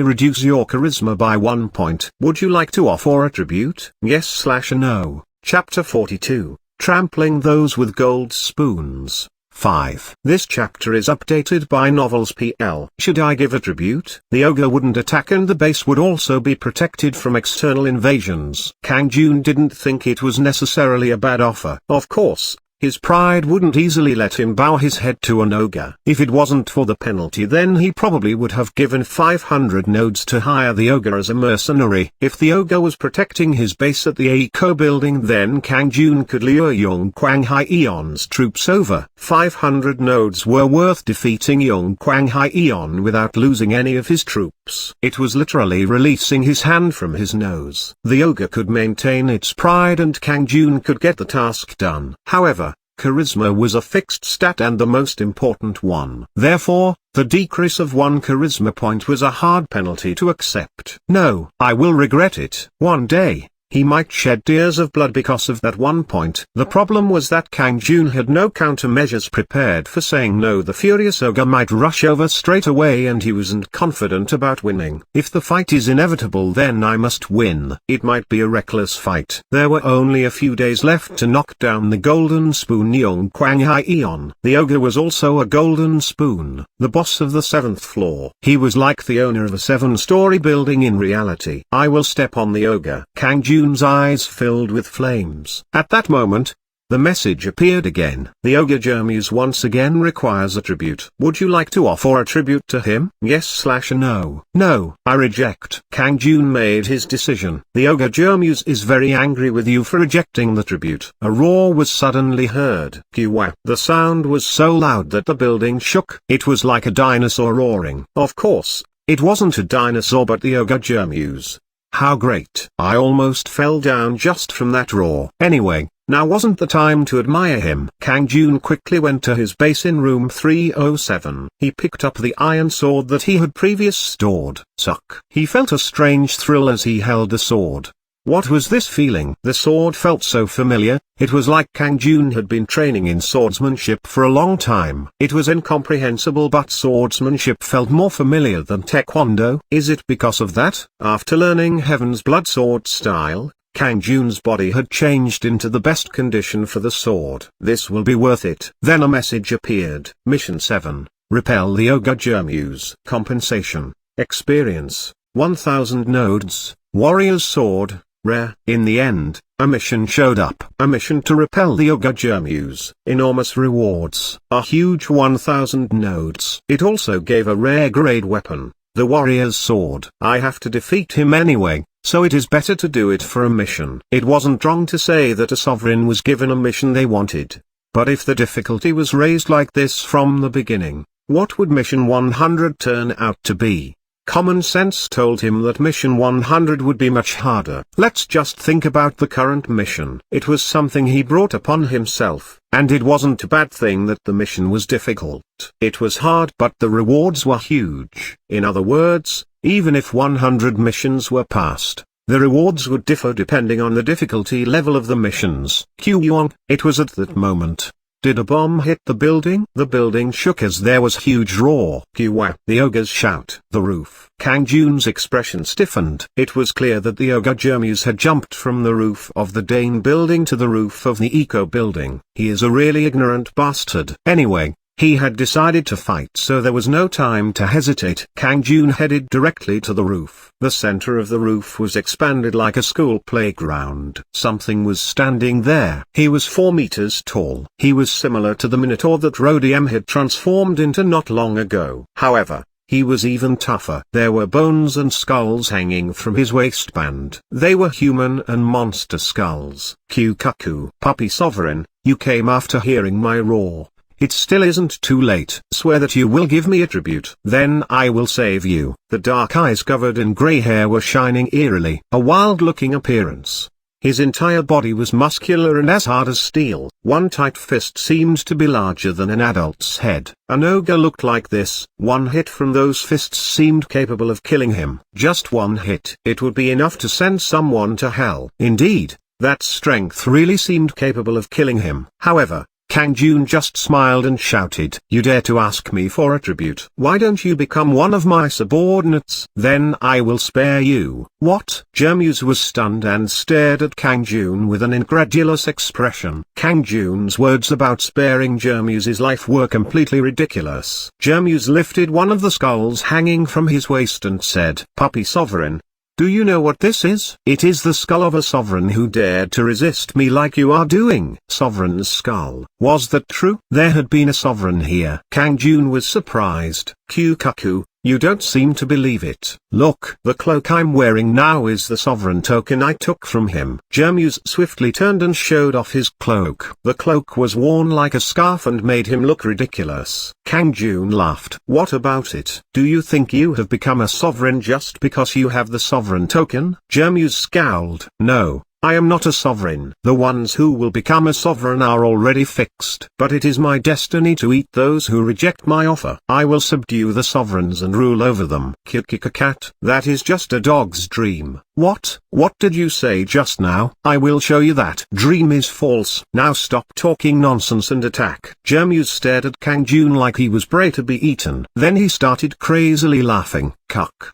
reduce your charisma by 1 point. Would you like to offer a tribute? Yes/no. Chapter 42. Trampling Those with Gold Spoons. 5. This chapter is updated by Novels PL. Should I give a tribute? The ogre wouldn't attack and the base would also be protected from external invasions. Kang Jun didn't think it was necessarily a bad offer. Of course, his pride wouldn't easily let him bow his head to an ogre. If it wasn't for the penalty, then he probably would have given 500 nodes to hire the ogre as a mercenary. If the ogre was protecting his base at the eco building, then Kang Jun could lure Young Kwang Hyeon's troops over. 500 nodes were worth defeating Young Kwang Hyeon without losing any of his troops. It was literally releasing his hand from his nose. The ogre could maintain its pride and Kang Jun could get the task done. However, charisma was a fixed stat and the most important one. Therefore, the decrease of 1 charisma point was a hard penalty to accept. No, I will regret it. One day, he might shed tears of blood because of that 1 point. The problem was that Kang Jun had no countermeasures prepared for saying no. The furious ogre might rush over straight away and he wasn't confident about winning. If the fight is inevitable, then I must win. It might be a reckless fight. There were only a few days left to knock down the golden spoon Young Kwang Hyeon. The ogre was also a golden spoon, the boss of the 7th floor. He was like the owner of a 7-story building in reality. I will step on the ogre. Kang Jun's eyes filled with flames. At that moment, the message appeared again. The ogre Jermuse once again requires a tribute. Would you like to offer a tribute to him? Yes/no. No, I reject. Kang Jun made his decision. The ogre Jermuse is very angry with you for rejecting the tribute. A roar was suddenly heard. Kiwa. The sound was so loud that the building shook. It was like a dinosaur roaring. Of course, it wasn't a dinosaur but the ogre Jermuse. How great. I almost fell down just from that roar. Anyway, now wasn't the time to admire him. Kang Jun quickly went to his base in room 307. He picked up the iron sword that he had previously stored. Suck. He felt a strange thrill as he held the sword. What was this feeling? The sword felt so familiar. It was like Kang Jun had been training in swordsmanship for a long time. It was incomprehensible, but swordsmanship felt more familiar than taekwondo. Is it because of that? After learning Heaven's Blood sword style, Kang Jun's body had changed into the best condition for the sword. This will be worth it. Then a message appeared. Mission 7. Repel the Ogre Jermuse. Compensation. Experience. 1000 nodes. Warrior's Sword. Rare. In the end, a mission showed up. A mission to repel the Ogre Jermuse. Enormous rewards. A huge 1000 nodes. It also gave a rare grade weapon, the Warrior's Sword. I have to defeat him anyway, so it is better to do it for a mission. It wasn't wrong to say that a sovereign was given a mission they wanted. But if the difficulty was raised like this from the beginning, what would mission 100 turn out to be? Common sense told him that mission 100 would be much harder. Let's just think about the current mission. It was something he brought upon himself, and it wasn't a bad thing that the mission was difficult. It was hard, but the rewards were huge. In other words, even if 100 missions were passed, the rewards would differ depending on the difficulty level of the missions. Yuan. It was at that moment. Did a bomb hit the building? The building shook as there was huge roar. The ogres shout. The roof. Kang Jun's expression stiffened. It was clear that the Ogre Jermuse had jumped from the roof of the Dane building to the roof of the Eco building. He is a really ignorant bastard. Anyway, he had decided to fight, so there was no time to hesitate. Kang Jun headed directly to the roof. The center of the roof was expanded like a school playground. Something was standing there. He was 4 meters tall. He was similar to the Minotaur that Rhodiem had transformed into not long ago. However, he was even tougher. There were bones and skulls hanging from his waistband. They were human and monster skulls. Kukaku. Puppy Sovereign, you came after hearing my roar. It still isn't too late. Swear that you will give me a tribute. Then I will save you. The dark eyes covered in grey hair were shining eerily. A wild-looking appearance. His entire body was muscular and as hard as steel. One tight fist seemed to be larger than an adult's head. An ogre looked like this. One hit from those fists seemed capable of killing him. Just one hit. It would be enough to send someone to hell. Indeed, that strength really seemed capable of killing him. However, Kang Jun just smiled and shouted, "You dare to ask me for a tribute? Why don't you become one of my subordinates? Then I will spare you." What? Jermuse was stunned and stared at Kang Jun with an incredulous expression. Kang Jun's words about sparing Jermuse's life were completely ridiculous. Jermuse lifted one of the skulls hanging from his waist and said, "Puppy Sovereign, do you know what this is? It is the skull of a sovereign who dared to resist me like you are doing." Sovereign's skull. Was that true? There had been a sovereign here. Kang Jun was surprised. Kukaku, you don't seem to believe it. Look, the cloak I'm wearing now is the sovereign token I took from him. Jermuse swiftly turned and showed off his cloak. The cloak was worn like a scarf and made him look ridiculous. Kang Jun laughed. What about it? Do you think you have become a sovereign just because you have the sovereign token? Jermuse scowled. No, I am not a sovereign. The ones who will become a sovereign are already fixed. But it is my destiny to eat those who reject my offer. I will subdue the sovereigns and rule over them. Cat. That is just a dog's dream. What? What did you say just now? I will show you that dream is false. Now stop talking nonsense and attack. Jermuse stared at Kang Jun like he was prey to be eaten. Then he started crazily laughing. Cuck.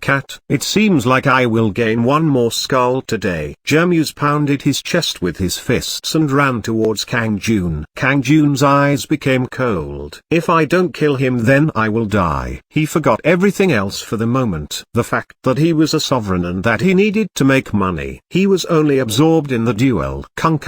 Cat. It seems like I will gain one more skull today. Jermuse pounded his chest with his fists and ran towards Kang Jun. Kang Jun's eyes became cold. If I don't kill him, then I will die. He forgot everything else for the moment. The fact that he was a sovereign and that he needed to make money. He was only absorbed in the duel. Kung.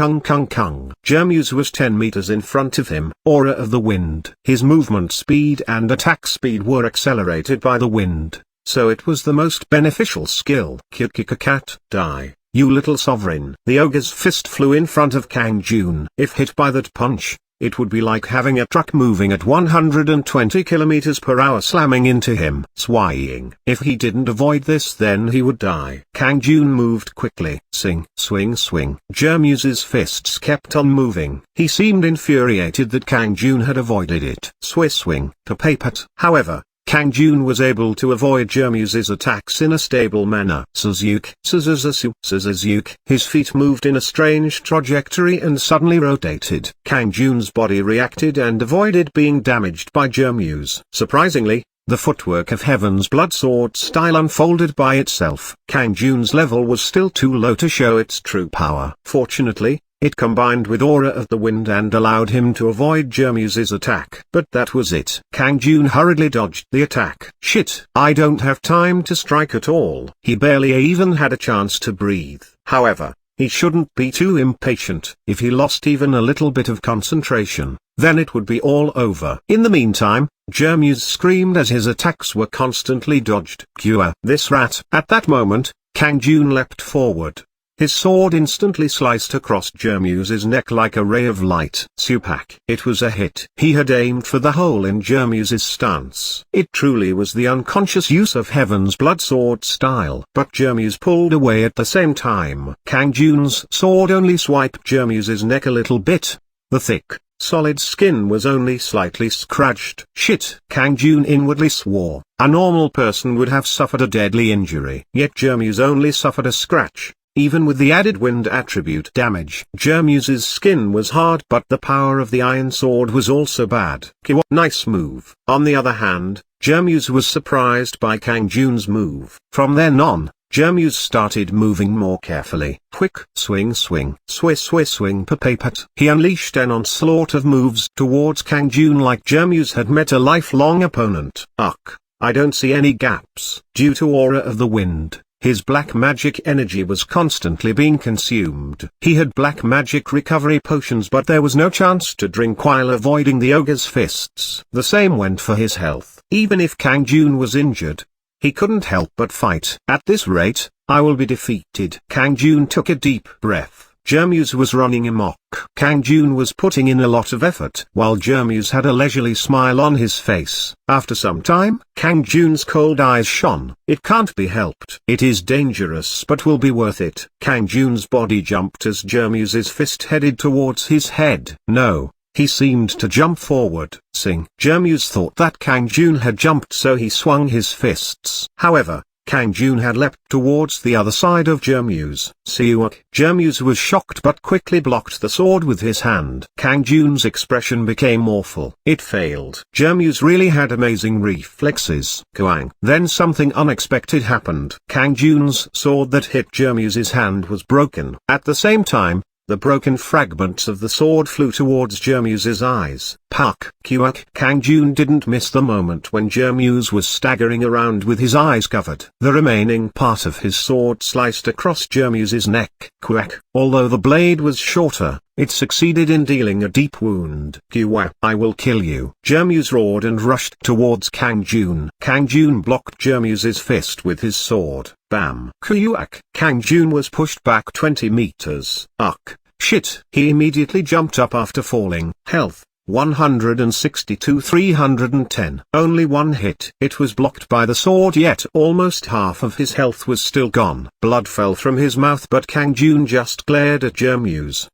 Jermuse was 10 meters in front of him. Aura of the wind. His movement speed and attack speed were accelerated by the wind, so it was the most beneficial skill. Cat. Die, you little sovereign. The ogre's fist flew in front of Kang Jun. If hit by that punch, it would be like having a truck moving at 120 kilometers per hour slamming into him, swaying. If he didn't avoid this, then he would die. Kang Jun moved quickly. Sing, swing, swing. Jermuse's fists kept on moving. He seemed infuriated that Kang Jun had avoided it. Swiss swing, papat. However, Kang Jun was able to avoid Jermuse's attacks in a stable manner. Suzuki, Suzuki. His feet moved in a strange trajectory and suddenly rotated. Kang Jun's body reacted and avoided being damaged by Jermuse. Surprisingly, the footwork of Heaven's Blood Sword style unfolded by itself. Kang Jun's level was still too low to show its true power. Fortunately, it combined with Aura of the Wind and allowed him to avoid Jermuse's attack. But that was it. Kang Jun hurriedly dodged the attack. Shit, I don't have time to strike at all. He barely even had a chance to breathe. However, he shouldn't be too impatient. If he lost even a little bit of concentration, then it would be all over. In the meantime, Jermuse screamed as his attacks were constantly dodged. Cure this rat. At that moment, Kang Jun leapt forward. His sword instantly sliced across Jermuse's neck like a ray of light. Supak. It was a hit. He had aimed for the hole in Jermuse's stance. It truly was the unconscious use of Heaven's Blood Sword style. But Jermuse pulled away at the same time. Kang Jun's sword only swiped Jermuse's neck a little bit. The thick, solid skin was only slightly scratched. Shit. Kang Jun inwardly swore. A normal person would have suffered a deadly injury. Yet Jermuse only suffered a scratch. Even with the added wind attribute damage, Jermuse's skin was hard, but the power of the iron sword was also bad. Nice move. On the other hand, Jermuse was surprised by Kang Jun's move. From then on, Jermuse started moving more carefully. Quick, swing swing, swing papat. He unleashed an onslaught of moves towards Kang Jun like Jermuse had met a lifelong opponent. Ugh, I don't see any gaps. Due to Aura of the Wind, his black magic energy was constantly being consumed. He had black magic recovery potions, but there was no chance to drink while avoiding the ogre's fists. The same went for his health. Even if Kang Jun was injured, he couldn't help but fight. At this rate, I will be defeated. Kang Jun took a deep breath. Jermuse was running amok. Kang Jun was putting in a lot of effort, while Jermuse had a leisurely smile on his face. After some time, Kang Jun's cold eyes shone. It can't be helped. It is dangerous but will be worth it. Kang Jun's body jumped as Jermuse's fist headed towards his head. No, he seemed to jump forward. Sing. Jermuse thought that Kang Jun had jumped, so he swung his fists. However, Kang Jun had leapt towards the other side of Jermuse. Siuak. Jermuse was shocked but quickly blocked the sword with his hand. Kang Jun's expression became awful. It failed. Jermuse really had amazing reflexes. Kuang. Then something unexpected happened. Kang Jun's sword that hit Jermuse's hand was broken. At the same time, the broken fragments of the sword flew towards Jermuse's eyes. Puck. Kuak. Kang Jun didn't miss the moment when Jermuse was staggering around with his eyes covered. The remaining part of his sword sliced across Jermuse's neck. Quack. Although the blade was shorter, it succeeded in dealing a deep wound. Kuak. I will kill you. Jermuse roared and rushed towards Kang Jun. Kang Jun blocked Jermuse's fist with his sword. Bam. Kuak. Kang Jun was pushed back 20 meters. Ugh. Shit. He immediately jumped up after falling. Health. 162 310. Only one hit. It was blocked by the sword, yet almost half of his health was still gone. Blood fell from his mouth, but Kang Jun just glared at Jermuse.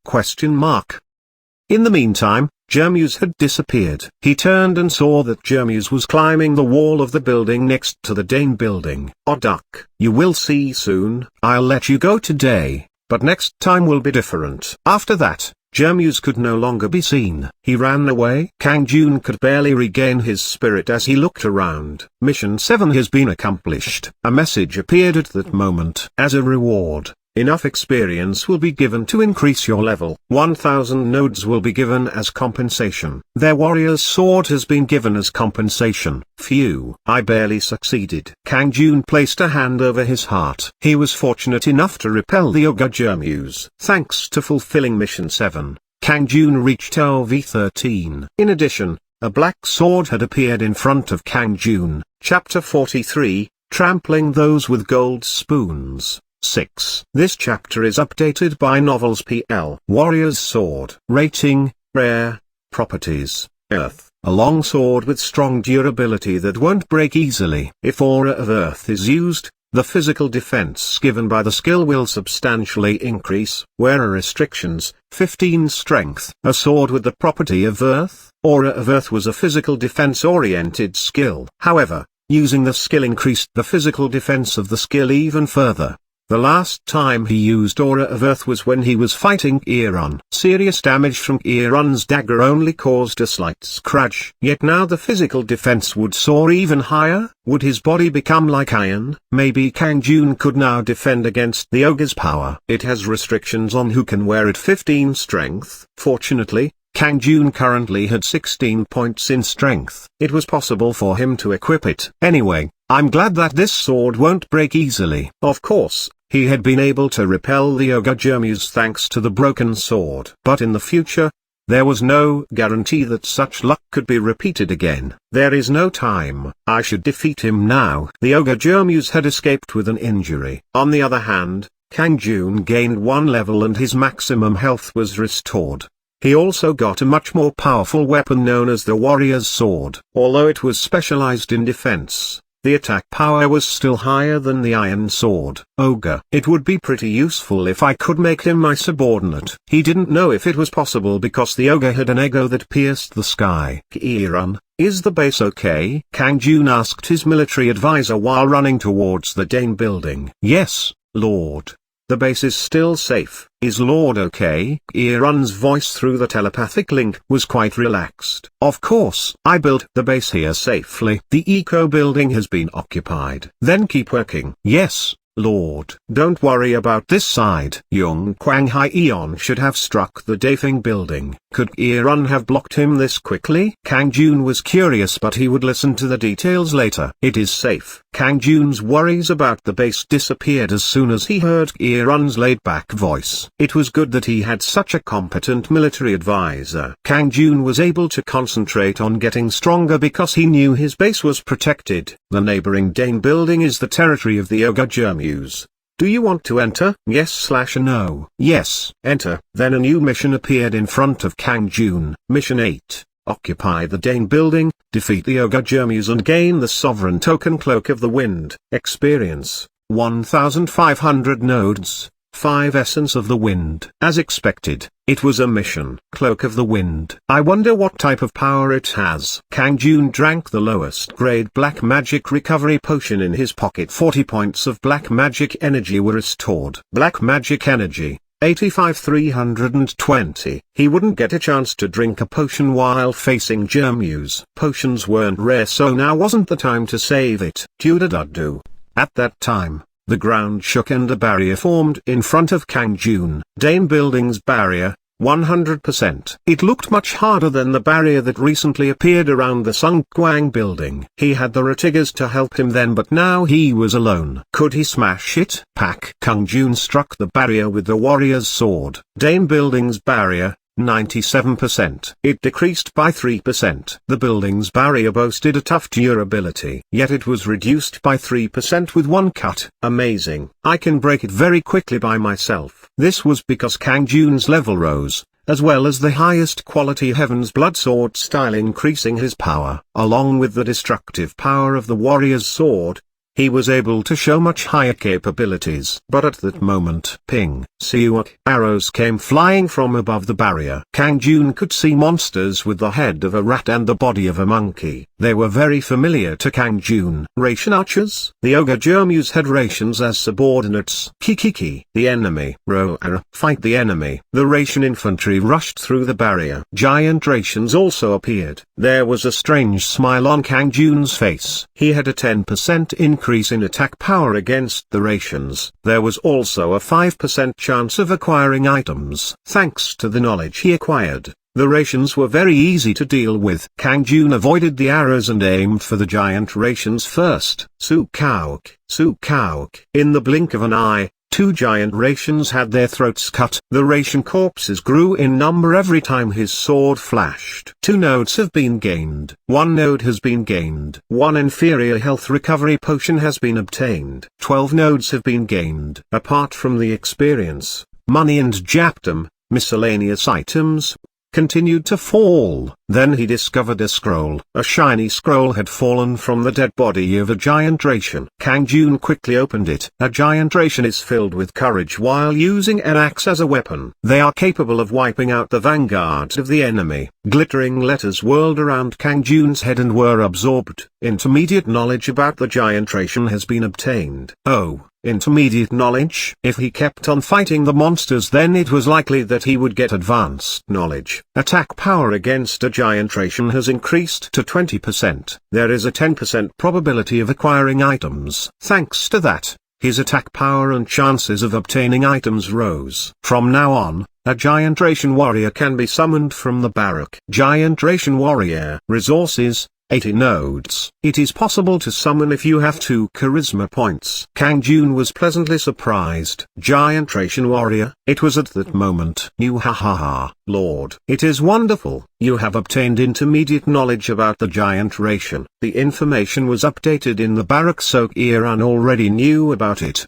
In the meantime, Jermuse had disappeared. He turned and saw that Jermuse was climbing the wall of the building next to the Dane building. Oh duck. You will see soon. I'll let you go today, but next time will be different. After that, Jermuse could no longer be seen. He ran away. Kang Jun could barely regain his spirit as he looked around. Mission 7 has been accomplished. A message appeared at that moment. As a reward, enough experience will be given to increase your level. 1000 nodes will be given as compensation. Their warrior's sword has been given as compensation. Phew. I barely succeeded. Kang Jun placed a hand over his heart. He was fortunate enough to repel the ogre Jermuse. Thanks to fulfilling Mission 7, Kang Jun reached OV13. In addition, a black sword had appeared in front of Kang Jun. Chapter 43, Trampling Those with Gold Spoons. 6. This chapter is updated by Novels PL. Warrior's Sword. Rating, Rare. Properties: Earth, a long sword with strong durability that won't break easily. If Aura of Earth is used, the physical defense given by the skill will substantially increase. Where are restrictions? 15 Strength. A sword with the property of Earth. Aura of Earth was a physical defense-oriented skill. However, using the skill increased the physical defense of the skill even further. The last time he used Aura of Earth was when he was fighting Iron. Serious damage from Iron's dagger only caused a slight scratch. Yet now the physical defense would soar even higher. Would his body become like iron? Maybe Kang Jun could now defend against the ogre's power. It has restrictions on who can wear it. 15 Strength. Fortunately, Kang Jun currently had 16 points in strength. It was possible for him to equip it. Anyway, I'm glad that this sword won't break easily. Of course, he had been able to repel the ogre Jermuse thanks to the broken sword. But in the future, there was no guarantee that such luck could be repeated again. There is no time. I should defeat him now. The ogre Jermuse had escaped with an injury. On the other hand, Kang Jun gained 1 level and his maximum health was restored. He also got a much more powerful weapon known as the Warrior's Sword. Although it was specialized in defense, the attack power was still higher than the Iron Sword. Ogre. It would be pretty useful if I could make him my subordinate. He didn't know if it was possible because the ogre had an ego that pierced the sky. Kiran, is the base okay? Kang Jun asked his military advisor while running towards the Dane building. Yes, Lord. The base is still safe. Is Lord okay? Kiran's voice through the telepathic link was quite relaxed. Of course. I built the base here safely. The eco building has been occupied. Then keep working. Yes, Lord. Don't worry about this side. Yung Kwang Hai Eon should have struck the Dafeng building. Could Kiran have blocked him this quickly? Kang Jun was curious but he would listen to the details later. It is safe. Kang Jun's worries about the base disappeared as soon as he heard Kiran's laid-back voice. It was good that he had such a competent military advisor. Kang Jun was able to concentrate on getting stronger because he knew his base was protected. The neighboring Dane building is the territory of the ogre Jermuse. Do you want to enter? Yes/no. Yes. Enter. Then a new mission appeared in front of Kang Jun. Mission 8. Occupy the Dane building, defeat the ogre Jermuse and gain the sovereign token Cloak of the Wind. Experience, 1500 nodes, 5 Essence of the Wind. As expected, it was a mission. Cloak of the Wind. I wonder what type of power it has. Kang Jun drank the lowest grade black magic recovery potion in his pocket. 40 points of black magic energy were restored. Black magic energy. 85,320. He wouldn't get a chance to drink a potion while facing Jermuse. Potions weren't rare so now wasn't the time to save it. Tudaduddu. At that time, the ground shook and a barrier formed in front of Kang Jun. Dane Building's barrier, 100%. It looked much harder than the barrier that recently appeared around the Sung Kwang building. He had the Ratigas to help him then but now he was alone. Could he smash it? Pak. Kang Jun struck the barrier with the Warrior's Sword. Dane Building's barrier, 97%. It decreased by 3%. The building's barrier boasted a tough durability. Yet it was reduced by 3% with one cut. Amazing. I can break it very quickly by myself. This was because Kang Jun's level rose, as well as the highest quality Heaven's Blood Sword style increasing his power. Along with the destructive power of the Warrior's Sword, he was able to show much higher capabilities. But at that moment, ping, siuak, arrows came flying from above the barrier. Kang Jun could see monsters with the head of a rat and the body of a monkey. They were very familiar to Kang Jun. Ration archers? The ogre Jermuse had rations as subordinates. Kikiki. The enemy. Roar. Fight the enemy. The ration infantry rushed through the barrier. Giant rations also appeared. There was a strange smile on Kang Jun's face. He had a 10% increase in attack power against the rations. There was also a 5% chance of acquiring items. Thanks to the knowledge he acquired, the rations were very easy to deal with. Kang Jun avoided the arrows and aimed for the giant rations first. Sukauk, Sukauk. In the blink of an eye, 2 giant rations had their throats cut. The ration corpses grew in number every time his sword flashed. 2 nodes have been gained. 1 node has been gained. 1 inferior health recovery potion has been obtained. 12 nodes have been gained. Apart from the experience, money and japdom, miscellaneous items, continued to fall. Then he discovered a scroll. A shiny scroll had fallen from the dead body of a giant Ration. Kang Jun quickly opened it. A giant Ration is filled with courage while using an axe as a weapon. They are capable of wiping out the vanguards of the enemy. Glittering letters whirled around Kang Jun's head and were absorbed. Intermediate knowledge about the giant Ration has been obtained. Oh. Intermediate knowledge? If he kept on fighting the monsters, then it was likely that he would get advanced knowledge. Attack power against a giant Ration has increased to 20%. There is a 10% probability of acquiring items. Thanks to that, his attack power and chances of obtaining items rose. From now on, a giant Ration warrior can be summoned from the Barrack. Giant Ration warrior. Resources: 80 nodes. It is possible to summon if you have 2 charisma points. Kang Jun was pleasantly surprised. Giant Ration warrior. It was at that moment. You ha, Lord. It is wonderful. You have obtained intermediate knowledge about the giant Ration. The information was updated in the Barrack, so Kieran already knew about it.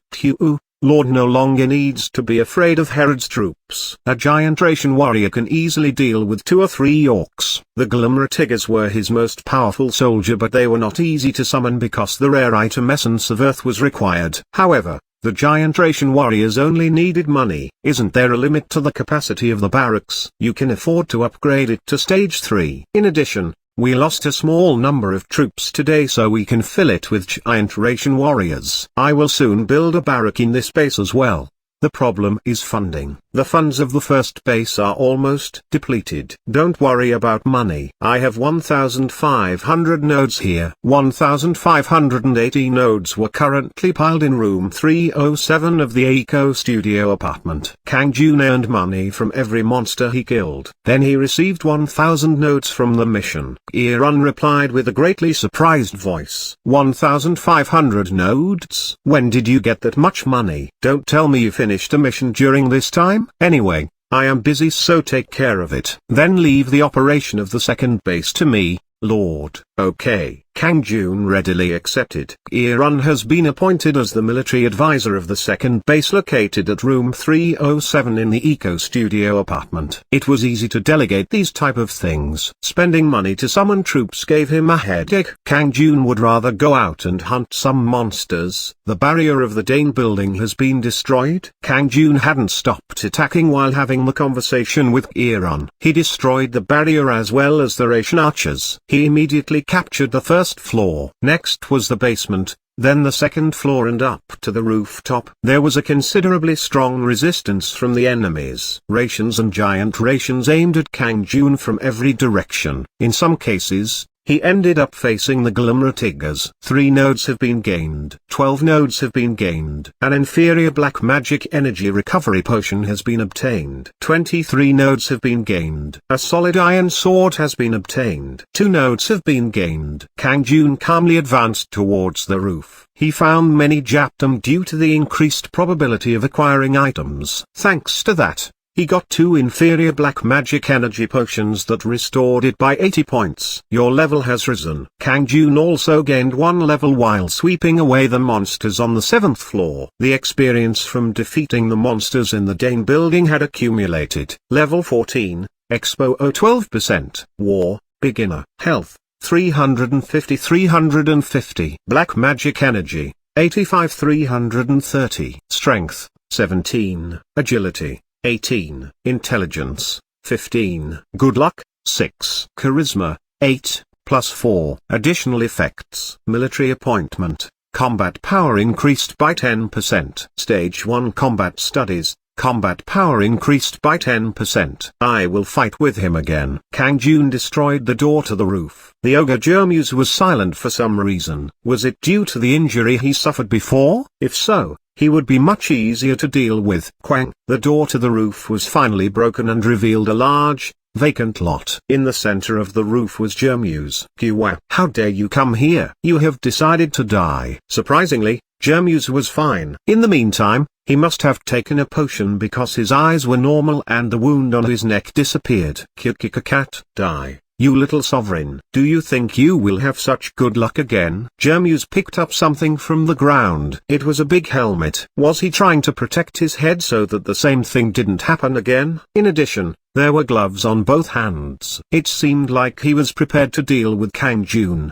Lord no longer needs to be afraid of Herod's troops. A giant Ration warrior can easily deal with 2 or 3 orcs. The Glimmer-Tiggers were his most powerful soldier, but they were not easy to summon because the rare item Essence of Earth was required. However, the giant Ration warriors only needed money. Isn't there a limit to the capacity of the barracks? You can afford to upgrade it to stage 3. In addition, we lost a small number of troops today, so we can fill it with giant Ration warriors. I will soon build a barrack in this base as well. The problem is funding. The funds of the first base are almost depleted. Don't worry about money. I have 1,500 nodes here. 1,580 nodes were currently piled in room 307 of the Eco Studio apartment. Kang Jun earned money from every monster he killed. Then he received 1,000 nodes from the mission. Kieran replied with a greatly surprised voice. 1,500 nodes? When did you get that much money? Don't tell me you finished a mission during this time? Anyway, I am busy, so take care of it. Then leave the operation of the second base to me, Lord. Okay. Kang Jun readily accepted. Kieran has been appointed as the military advisor of the second base located at room 307 in the Eco Studio apartment. It was easy to delegate these type of things. Spending money to summon troops gave him a headache. Kang Jun would rather go out and hunt some monsters. The barrier of the Dane building has been destroyed. Kang Jun hadn't stopped attacking while having the conversation with Kieran. He destroyed the barrier as well as the Ration archers. He immediately captured the first floor. Next was the basement, then the second floor and up to the rooftop. There was a considerably strong resistance from the enemies. Rations and giant Rations aimed at Kang Jun from every direction. In some cases, he ended up facing the Glimmer-Tiggers. 3 nodes have been gained. 12 nodes have been gained. An inferior black magic energy recovery potion has been obtained. 23 nodes have been gained. A solid iron sword has been obtained. 2 nodes have been gained. Kang Jun calmly advanced towards the roof. He found many Japtum due to the increased probability of acquiring items. Thanks to that, he got 2 inferior black magic energy potions that restored it by 80 points. Your level has risen. Kang Jun also gained 1 level while sweeping away the monsters on the 7th floor. The experience from defeating the monsters in the Dane building had accumulated. Level 14, Expo 12%. War, Beginner. Health, 350. Black magic energy, 85 330. Strength, 17. Agility, 18. Intelligence, 15. Good luck, 6. Charisma, 8, +4. Additional effects. Military appointment. Combat power increased by 10%. Stage 1 combat studies. Combat power increased by 10%. I will fight with him again. Kang Jun destroyed the door to the roof. The ogre Jermuse was silent for some reason. Was it due to the injury he suffered before? If so, he would be much easier to deal with. Quang. The door to the roof was finally broken and revealed a large, vacant lot. In the center of the roof was Jermuse. Kiwa. How dare you come here? You have decided to die. Surprisingly, Jermuse was fine. In the meantime, he must have taken a potion because his eyes were normal and the wound on his neck disappeared. Cat. Die. You little sovereign. Do you think you will have such good luck again? Jermuse picked up something from the ground. It was a big helmet. Was he trying to protect his head so that the same thing didn't happen again? In addition, there were gloves on both hands. It seemed like he was prepared to deal with Kang Jun.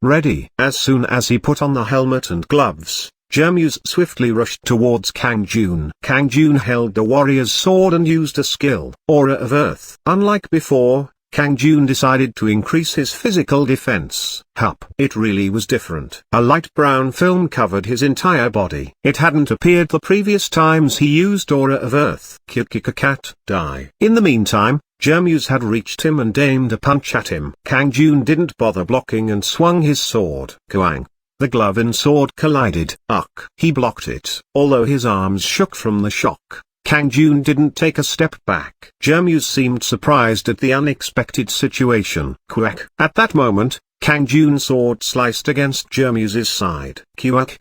Ready. As soon as he put on the helmet and gloves, Jermuse swiftly rushed towards Kang Jun. Kang Jun held the warrior's sword and used a skill, Aura of Earth. Unlike before, Kang Jun decided to increase his physical defense. It really was different. A light brown film covered his entire body. It hadn't appeared the previous times he used Aura of Earth. Cat, die. In the meantime, Jermuse had reached him and aimed a punch at him. Kang Jun didn't bother blocking and swung his sword. Kuang. The glove and sword collided. He blocked it. Although his arms shook from the shock, Kang Jun didn't take a step back. Jermuse seemed surprised at the unexpected situation. At that moment, Kang Jun's sword sliced against Jermuse's side.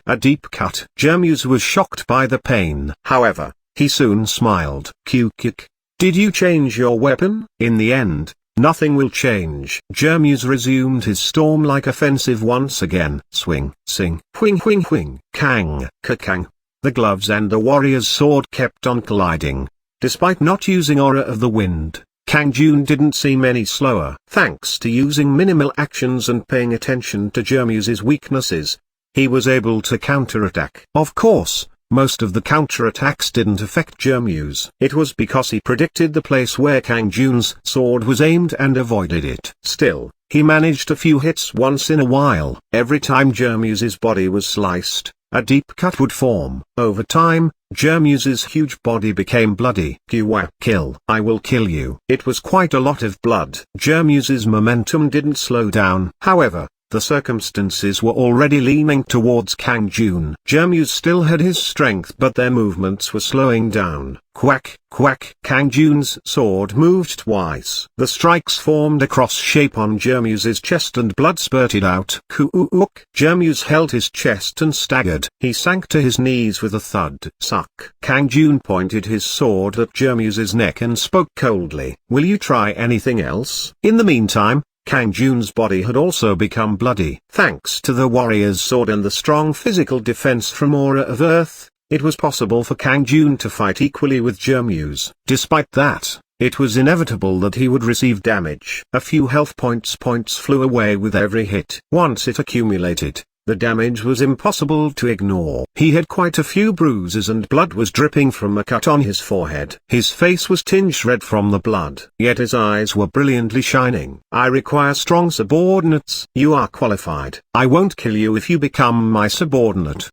A deep cut. Jermuse was shocked by the pain. However, he soon smiled. Did you change your weapon? In the end, nothing will change. Jermuse resumed his storm-like offensive once again. Swing, sing, whing whiing whing. Kang, kakang. The gloves and the warrior's sword kept on colliding. Despite not using Aura of the Wind, Kang Jun didn't seem any slower. Thanks to using minimal actions and paying attention to Jermuse's weaknesses, he was able to counterattack. Of course, most of the counterattacks didn't affect Jermuse. It was because he predicted the place where Kang Jun's sword was aimed and avoided it. Still, he managed a few hits once in a while. Every time Jermuse's body was sliced, a deep cut would form. Over time, Jermuse's huge body became bloody. Kill. I will kill you. It was quite a lot of blood. Jermuse's momentum didn't slow down. However, the circumstances were already leaning towards Kang Jun. Jermuse still had his strength, but their movements were slowing down. Quack, quack. Kang Jun's sword moved twice. The strikes formed a cross shape on Jermuse's chest and blood spurted out. Jermuse held his chest and staggered. He sank to his knees with a thud. Suck. Kang Jun pointed his sword at Jermuse's neck and spoke coldly. Will you try anything else? In the meantime, Kang Jun's body had also become bloody. Thanks to the warrior's sword and the strong physical defense from Aura of Earth, it was possible for Kang Jun to fight equally with Jermuse. Despite that, it was inevitable that he would receive damage. A few health points flew away with every hit. Once it accumulated, the damage was impossible to ignore. He had quite a few bruises and blood was dripping from a cut on his forehead. His face was tinged red from the blood, yet his eyes were brilliantly shining. I require strong subordinates. You are qualified. I won't kill you if you become my subordinate!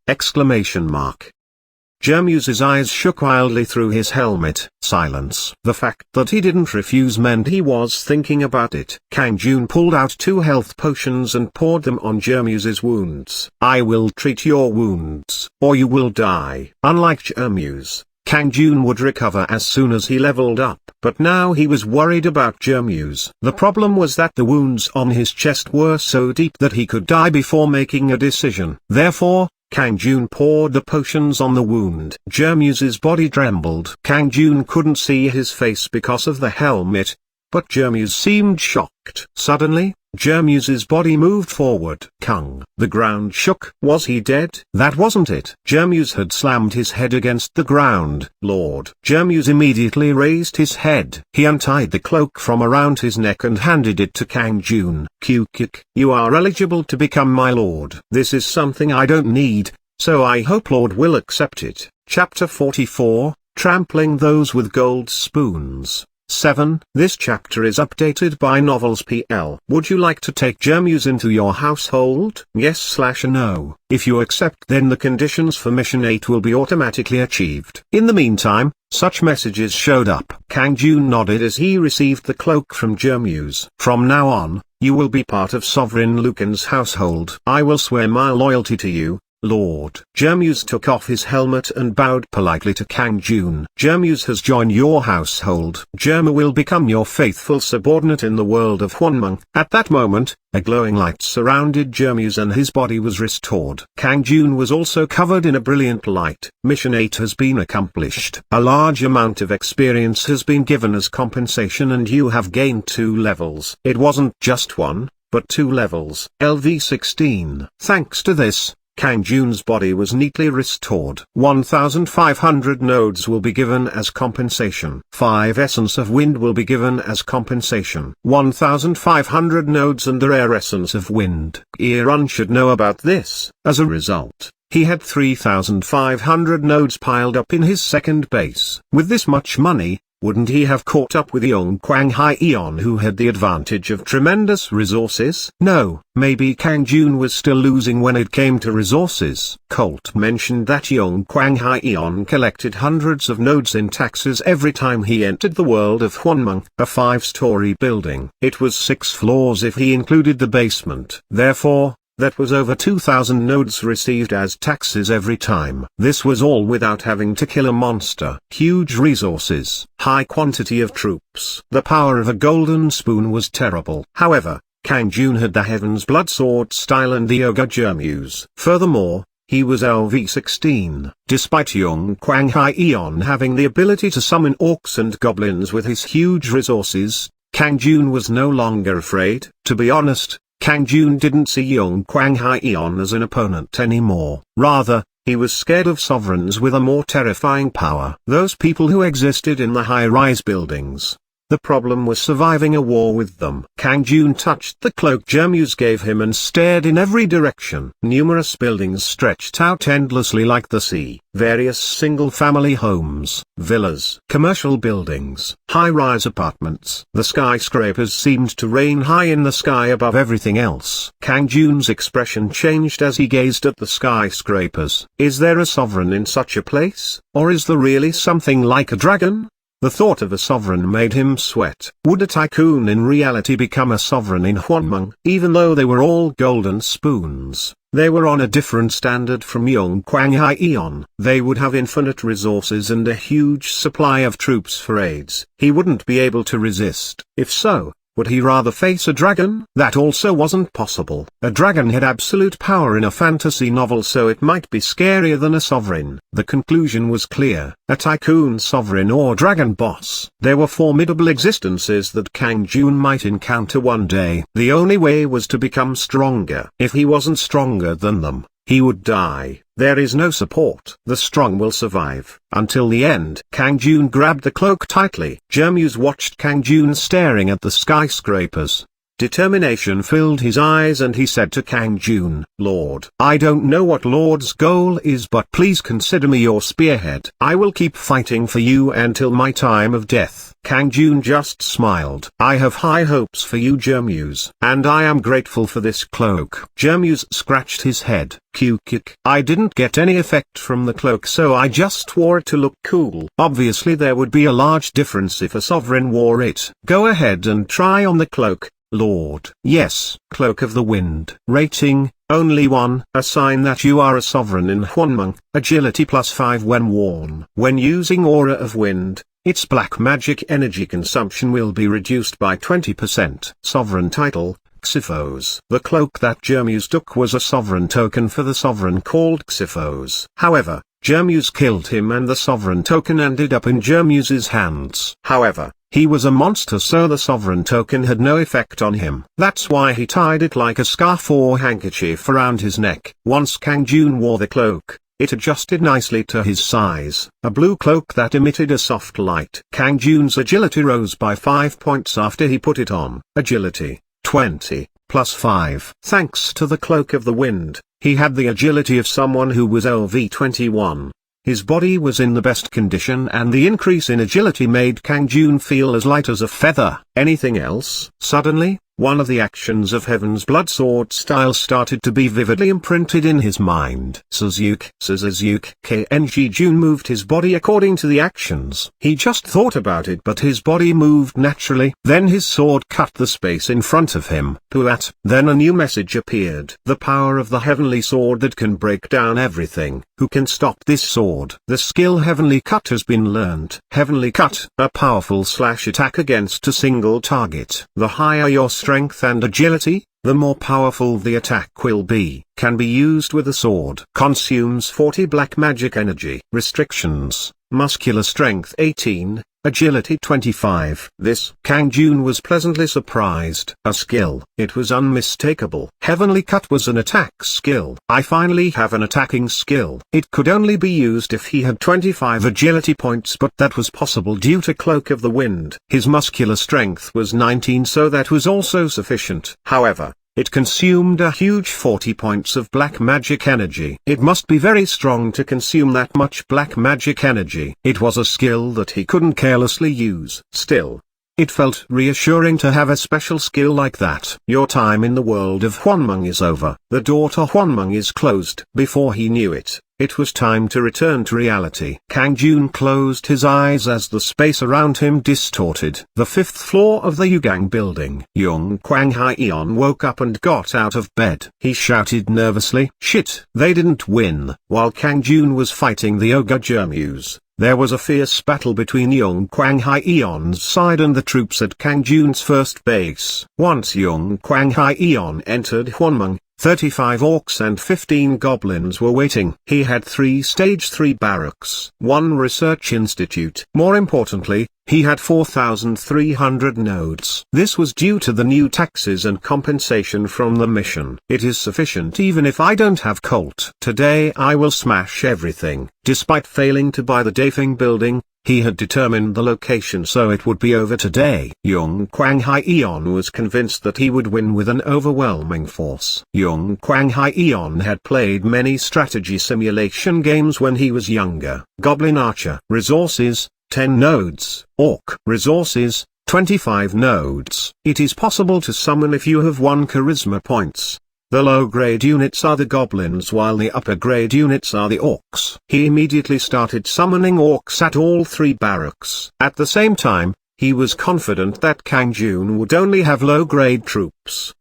Jermuse's eyes shook wildly through his helmet. Silence. The fact that he didn't refuse meant he was thinking about it. Kang Jun pulled out 2 health potions and poured them on Jermuse's wounds. I will treat your wounds, or you will die. Unlike Jermuse, Kang Jun would recover as soon as he leveled up. But now he was worried about Jermuse. The problem was that the wounds on his chest were so deep that he could die before making a decision. Therefore, Kang Jun poured the potions on the wound. Jermuse's body trembled. Kang Jun couldn't see his face because of the helmet, but Jermuse seemed shocked. Suddenly, Jermuse's body moved forward. Kung. The ground shook. Was he dead? That wasn't it. Jermuse had slammed his head against the ground. Lord. Jermuse immediately raised his head. He untied the cloak from around his neck and handed it to Kang Jun. You are eligible to become my lord. This is something I don't need, so I hope Lord will accept it. Chapter 44, Trampling Those with Gold Spoons. 7. This chapter is updated by Novels PL. Would you like to take Jermuse into your household? Yes/no. If you accept, then the conditions for Mission 8 will be automatically achieved. In the meantime, such messages showed up. Kang Jun nodded as he received the cloak from Jermuse. From now on, you will be part of Sovereign Lucan's household. I will swear my loyalty to you, Lord. Jermuse took off his helmet and bowed politely to Kang Jun. Jermuse has joined your household. Jerma will become your faithful subordinate in the world of Juan Mung. At that moment, a glowing light surrounded Jermuse and his body was restored. Kang Jun was also covered in a brilliant light. Mission 8 has been accomplished. A large amount of experience has been given as compensation and you have gained 2 levels. It wasn't just 1, but 2 levels. LV16. Thanks to this, Kang Jun's body was neatly restored. 1,500 nodes will be given as compensation. 5 Essence of Wind will be given as compensation. 1,500 nodes and a rare Essence of Wind. Irun should know about this. As a result, he had 3,500 nodes piled up in his second base. With this much money, wouldn't he have caught up with Young Kwang Hyeon who had the advantage of tremendous resources? No, maybe Kang Jun was still losing when it came to resources. Colt mentioned that Young Kwang Hyeon collected hundreds of nodes in taxes every time he entered the world of Hwanmung, a 5-story building. It was 6 floors if he included the basement. Therefore, that was over 2,000 nodes received as taxes every time. This was all without having to kill a monster. Huge resources, high quantity of troops. The power of a golden spoon was terrible. However, Kang Jun had the Heaven's Blood Sword style and the Yoga Jermuse. Furthermore, he was LV16. Despite Young Kwang Hyeon having the ability to summon orcs and goblins with his huge resources, Kang Jun was no longer afraid. To be honest, Kang Jun didn't see Young Kwang Hyeon as an opponent anymore. Rather, he was scared of sovereigns with a more terrifying power. Those people who existed in the high-rise buildings. The problem was surviving a war with them. Kang Jun touched the cloak Jermuse gave him and stared in every direction. Numerous buildings stretched out endlessly like the sea. Various single-family homes, villas, commercial buildings, high-rise apartments. The skyscrapers seemed to reign high in the sky above everything else. Kang Jun's expression changed as he gazed at the skyscrapers. Is there a sovereign in such a place? Or is there really something like a dragon? The thought of a sovereign made him sweat. Would a tycoon in reality become a sovereign in Hwanmung? Even though they were all golden spoons, they were on a different standard from Young Kwang Hyeon. They would have infinite resources and a huge supply of troops for raids. He wouldn't be able to resist. If so, would he rather face a dragon? That also wasn't possible. A dragon had absolute power in a fantasy novel, so it might be scarier than a sovereign. The conclusion was clear. A tycoon sovereign or dragon boss. There were formidable existences that Kang Jun might encounter one day. The only way was to become stronger. If he wasn't stronger than them, he would die. There is no support. The strong will survive. Until the end. Kang Jun grabbed the cloak tightly. Jermuse watched Kang Jun staring at the skyscrapers. Determination filled his eyes and he said to Kang Jun, Lord, I don't know what Lord's goal is, but please consider me your spearhead. I will keep fighting for you until my time of death. Kang Jun just smiled. I have high hopes for you, Jermuse, and I am grateful for this cloak. Jermuse scratched his head. Q-kick. I didn't get any effect from the cloak, so I just wore it to look cool. Obviously there would be a large difference if a sovereign wore it. Go ahead and try on the cloak, Lord. Yes. Cloak of the Wind. Rating, only 1. A sign that you are a sovereign in Hwanmung. Agility +5 when worn. When using Aura of Wind, its black magic energy consumption will be reduced by 20%. Sovereign title, Xyphos. The cloak that Jermuse took was a sovereign token for the sovereign called Xyphos. However, Jermuse killed him and the sovereign token ended up in Jermuse's hands. However, he was a monster, so the sovereign token had no effect on him. That's why he tied it like a scarf or handkerchief around his neck. Once Kang Jun wore the cloak, it adjusted nicely to his size. A blue cloak that emitted a soft light. Kang Jun's agility rose by 5 points after he put it on. Agility, 20, +5. Thanks to the Cloak of the Wind, he had the agility of someone who was LV21. His body was in the best condition and the increase in agility made Kang Jun feel as light as a feather. Anything else? Suddenly, one of the actions of Heaven's Blood sword style started to be vividly imprinted in his mind. Suzuki Kng Jun moved his body according to the actions. He just thought about it, but his body moved naturally. Then his sword cut the space in front of him. Puat. Then a new message appeared. The power of the heavenly sword that can break down everything. Who can stop this sword? The skill Heavenly Cut has been learned. Heavenly Cut, a powerful slash attack against a single target. The higher your strength and agility, the more powerful the attack will be. Can be used with a sword. Consumes 40 black magic energy. Restrictions: muscular strength 18, agility 25. This Kang Jun was pleasantly surprised. A skill. It was unmistakable. Heavenly Cut was an attack skill. I finally have an attacking skill. It could only be used if he had 25 agility points, but that was possible due to Cloak of the Wind. His muscular strength was 19, so that was also sufficient. However, it consumed a huge 40 points of black magic energy. It must be very strong to consume that much black magic energy. It was a skill that he couldn't carelessly use. Still, it felt reassuring to have a special skill like that. Your time in the world of Juan Mung is over. The door to Juan Mung is closed. Before he knew it, it was time to return to reality. Kang Jun closed his eyes as the space around him distorted. The 5th floor of the Yugang building. Yung Kwang Hyeon woke up and got out of bed. He shouted nervously, "Shit!" They didn't win. While Kang Jun was fighting the Ogre Jermuse, there was a fierce battle between Yung Kwang Hyeon's side and the troops at Kang Jun's first base. Once Yung Kwang Hyeon entered Hwonmung, 35 orcs and 15 goblins were waiting. He had 3 stage 3 barracks, 1 research institute. More importantly, he had 4,300 nodes. This was due to the new taxes and compensation from the mission. It is sufficient even if I don't have Colt. Today I will smash everything. Despite failing to buy the Dafeng building, he had determined the location so it would be over today. Yung Kwang Hyeon was convinced that he would win with an overwhelming force. Yung Kwang Hyeon had played many strategy simulation games when he was younger. Goblin Archer. Resources: 10 nodes. Orc. Resources: 25 nodes. It is possible to summon if you have 1 charisma points. The low-grade units are the goblins while the upper-grade units are the orcs. He immediately started summoning orcs at all 3 barracks. At the same time, he was confident that Kang Jun would only have low-grade troops.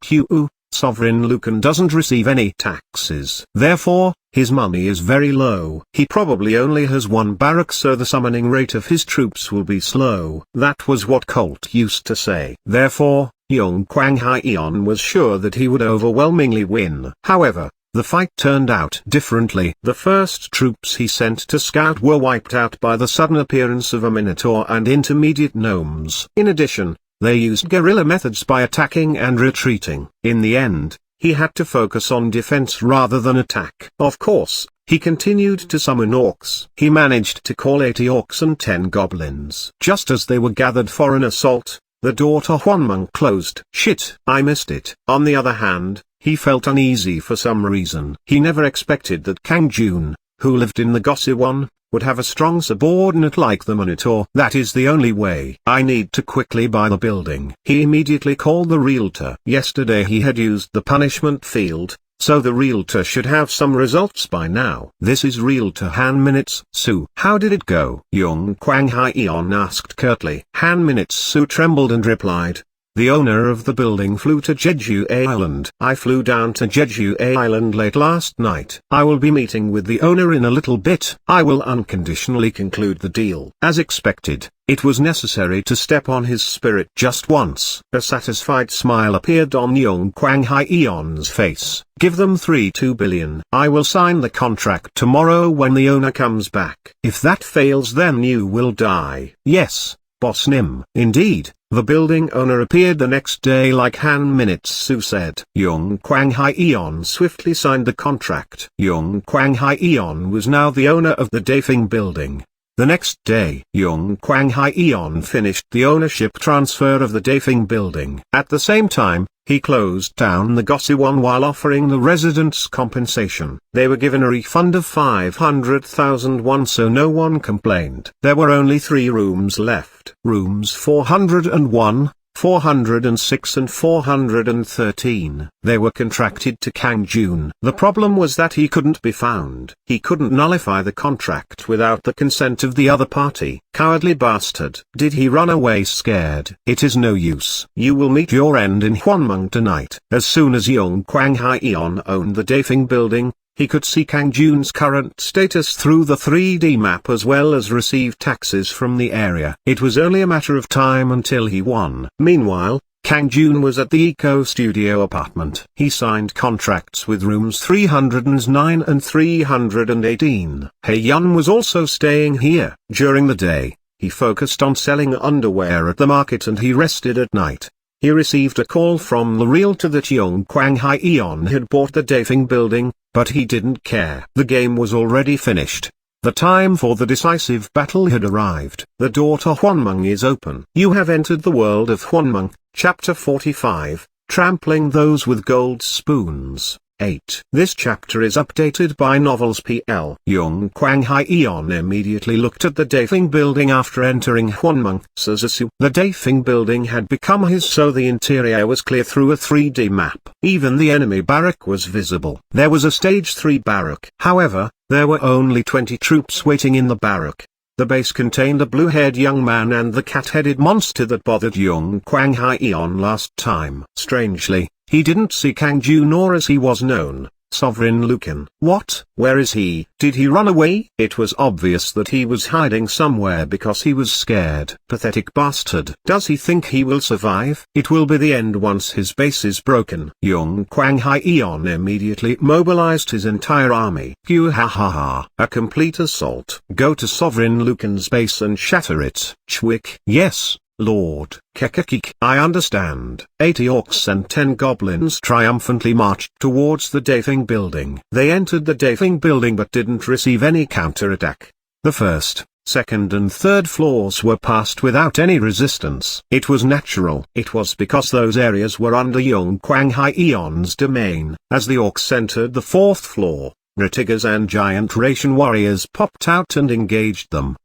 Sovereign Lucan doesn't receive any taxes. Therefore, his money is very low. He probably only has 1 barrack, so the summoning rate of his troops will be slow. That was what Colt used to say. Therefore, Yung Kwang Hyeon was sure that he would overwhelmingly win. However, the fight turned out differently. The first troops he sent to scout were wiped out by the sudden appearance of a Minotaur and intermediate gnomes. In addition, they used guerrilla methods by attacking and retreating. In the end, he had to focus on defense rather than attack. Of course, he continued to summon orcs. He managed to call 80 orcs and 10 goblins. Just as they were gathered for an assault, the door to Hwonmung closed. Shit, I missed it. On the other hand, he felt uneasy for some reason. He never expected that Kang Jun, who lived in the Gosewon, would have a strong subordinate like the Minotaur. That is the only way. I need to quickly buy the building. He immediately called the realtor. Yesterday he had used the punishment field, so the realtor should have some results by now. This is realtor Han Minutes Su. How did it go? Yung Kwang Hyeon asked curtly. Han Minutes Su trembled and replied, "The owner of the building flew to Jeju Island. I flew down to Jeju Island late last night. I will be meeting with the owner in a little bit. I will unconditionally conclude the deal." As expected, it was necessary to step on his spirit just once. A satisfied smile appeared on Yung Kwang Hyeon's face. "Give them 2 billion. I will sign the contract tomorrow when the owner comes back. If that fails, then you will die." "Yes, Boss Nim." Indeed, the building owner appeared the next day like Han Minutes said. Yung Kwang Hyeon swiftly signed the contract. Yung Kwang Hyeon was now the owner of the Dafeng building. The next day, Yung Kwang Hyeon finished the ownership transfer of the Dafeng building. At the same time, he closed down the Gosewon while offering the residents compensation. They were given a refund of 500,000 won, so no one complained. There were only 3 rooms left. Rooms 401, 406 and 413. They were contracted to Kang Jun. The problem was that he couldn't be found. He couldn't nullify the contract without the consent of the other party. Cowardly bastard. Did he run away scared? It is no use. You will meet your end in Mung tonight. As soon as Young Kwang Hyeon owned the Dafeng building, he could see Kang Jun's current status through the 3D map as well as receive taxes from the area. It was only a matter of time until he won. Meanwhile, Kang Jun was at the Eco Studio apartment. He signed contracts with rooms 309 and 318. Hae-yun was also staying here. During the day, he focused on selling underwear at the market and he rested at night. He received a call from the realtor that Young Kwang Hyeon had bought the Dafeng building, but he didn't care. The game was already finished. The time for the decisive battle had arrived. The door to Mung is open. You have entered the world of Mung, Chapter 45, Trampling Those with Gold Spoons. 8. This chapter is updated by Novels PL. Young Kwang Hyeon immediately looked at the Dafeng building after entering Mung. Suzasu. The Dafeng building had become his, so the interior was clear through a 3D map. Even the enemy barrack was visible. There was a stage 3 barrack. However, there were only 20 troops waiting in the barrack. The base contained a blue-haired young man and the cat-headed monster that bothered Young Kwang Hyeon last time. Strangely, he didn't see Kang Jun, or as he was known, Sovereign Lucan. What? Where is he? Did he run away? It was obvious that he was hiding somewhere because he was scared. Pathetic bastard. Does he think he will survive? It will be the end once his base is broken. Young Kwang Hyeon immediately mobilized his entire army. A complete assault. Go to Sovereign Lucan's base and shatter it. Chwick. Yes, Lord. Kekakik. I understand. 80 orcs and 10 goblins triumphantly marched towards the Dafeng building. They entered the Dafeng building but didn't receive any counterattack. The first, second and third floors were passed without any resistance. It was natural. It was because those areas were under Young Kwang Hyeon's domain. As the orcs entered the fourth floor, Ratigas and giant Ration warriors popped out and engaged them.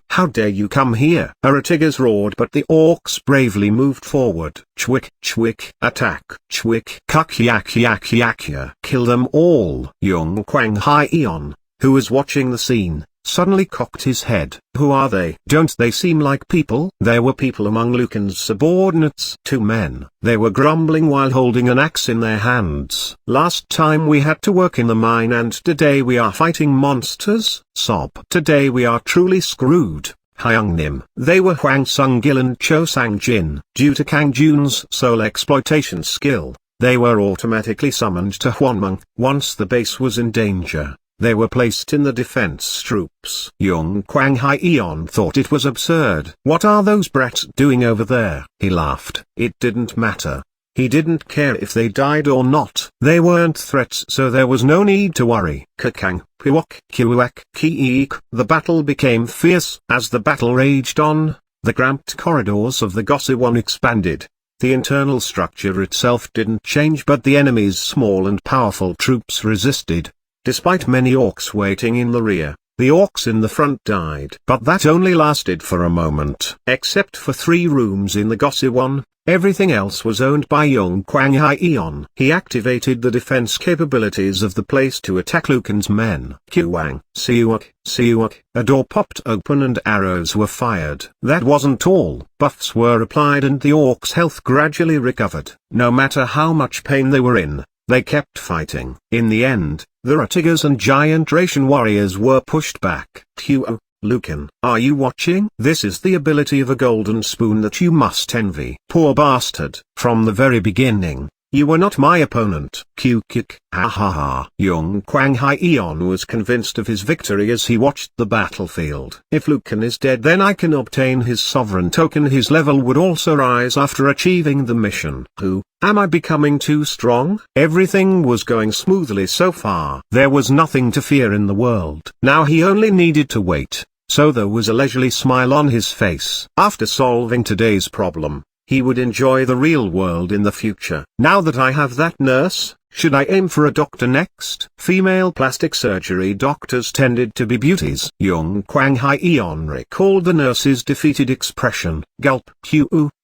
How dare you come here? Ratigas roared, but the orcs bravely moved forward. Chwick, chwick, attack, chwick, kakyak. Kill them all. Young Kwang Hyeon, who was watching the scene, suddenly cocked his head. Who are they? Don't they seem like people? There were people among Lucan's subordinates. 2 men. They were grumbling while holding an axe in their hands. Last time we had to work in the mine and today we are fighting monsters. Sob. Today we are truly screwed. Hyungnim. They were Hwang Sung-gil and Cho Sang-jin. Due to Kang Jun's soul exploitation skill, they were automatically summoned to Hwonmung. Once the base was in danger, they were placed in the defense troops. Young Kwang Hyeon thought it was absurd. What are those brats doing over there? He laughed. It didn't matter. He didn't care if they died or not. They weren't threats, so there was no need to worry. Kakang, piwok, kiwak, kiik. The battle became fierce. As the battle raged on, the cramped corridors of the Gosewon expanded. The internal structure itself didn't change, but the enemy's small and powerful troops resisted. Despite many orcs waiting in the rear, the orcs in the front died. But that only lasted for a moment. Except for 3 rooms in the Gosewon, everything else was owned by Young Kwang Hyeon. He activated the defense capabilities of the place to attack Lucan's men. Kwang, siuak. A door popped open and arrows were fired. That wasn't all. Buffs were applied and the orcs' health gradually recovered. No matter how much pain they were in, they kept fighting. In the end, the Ratigas and giant Ration warriors were pushed back. Lucan, are you watching? This is the ability of a golden spoon that you must envy. Poor bastard. From the very beginning, you were not my opponent. Kick. Young Kwang Hyeon was convinced of his victory as he watched the battlefield. If Lucan is dead, then I can obtain his sovereign token. His level would also rise after achieving the mission. Am I becoming too strong? Everything was going smoothly so far. There was nothing to fear in the world. Now he only needed to wait. So there was a leisurely smile on his face. After solving today's problem, he would enjoy the real world in the future. Now that I have that nurse, should I aim for a doctor next? Female plastic surgery doctors tended to be beauties. Young Kwang Hyeon recalled the nurse's defeated expression. Gulp.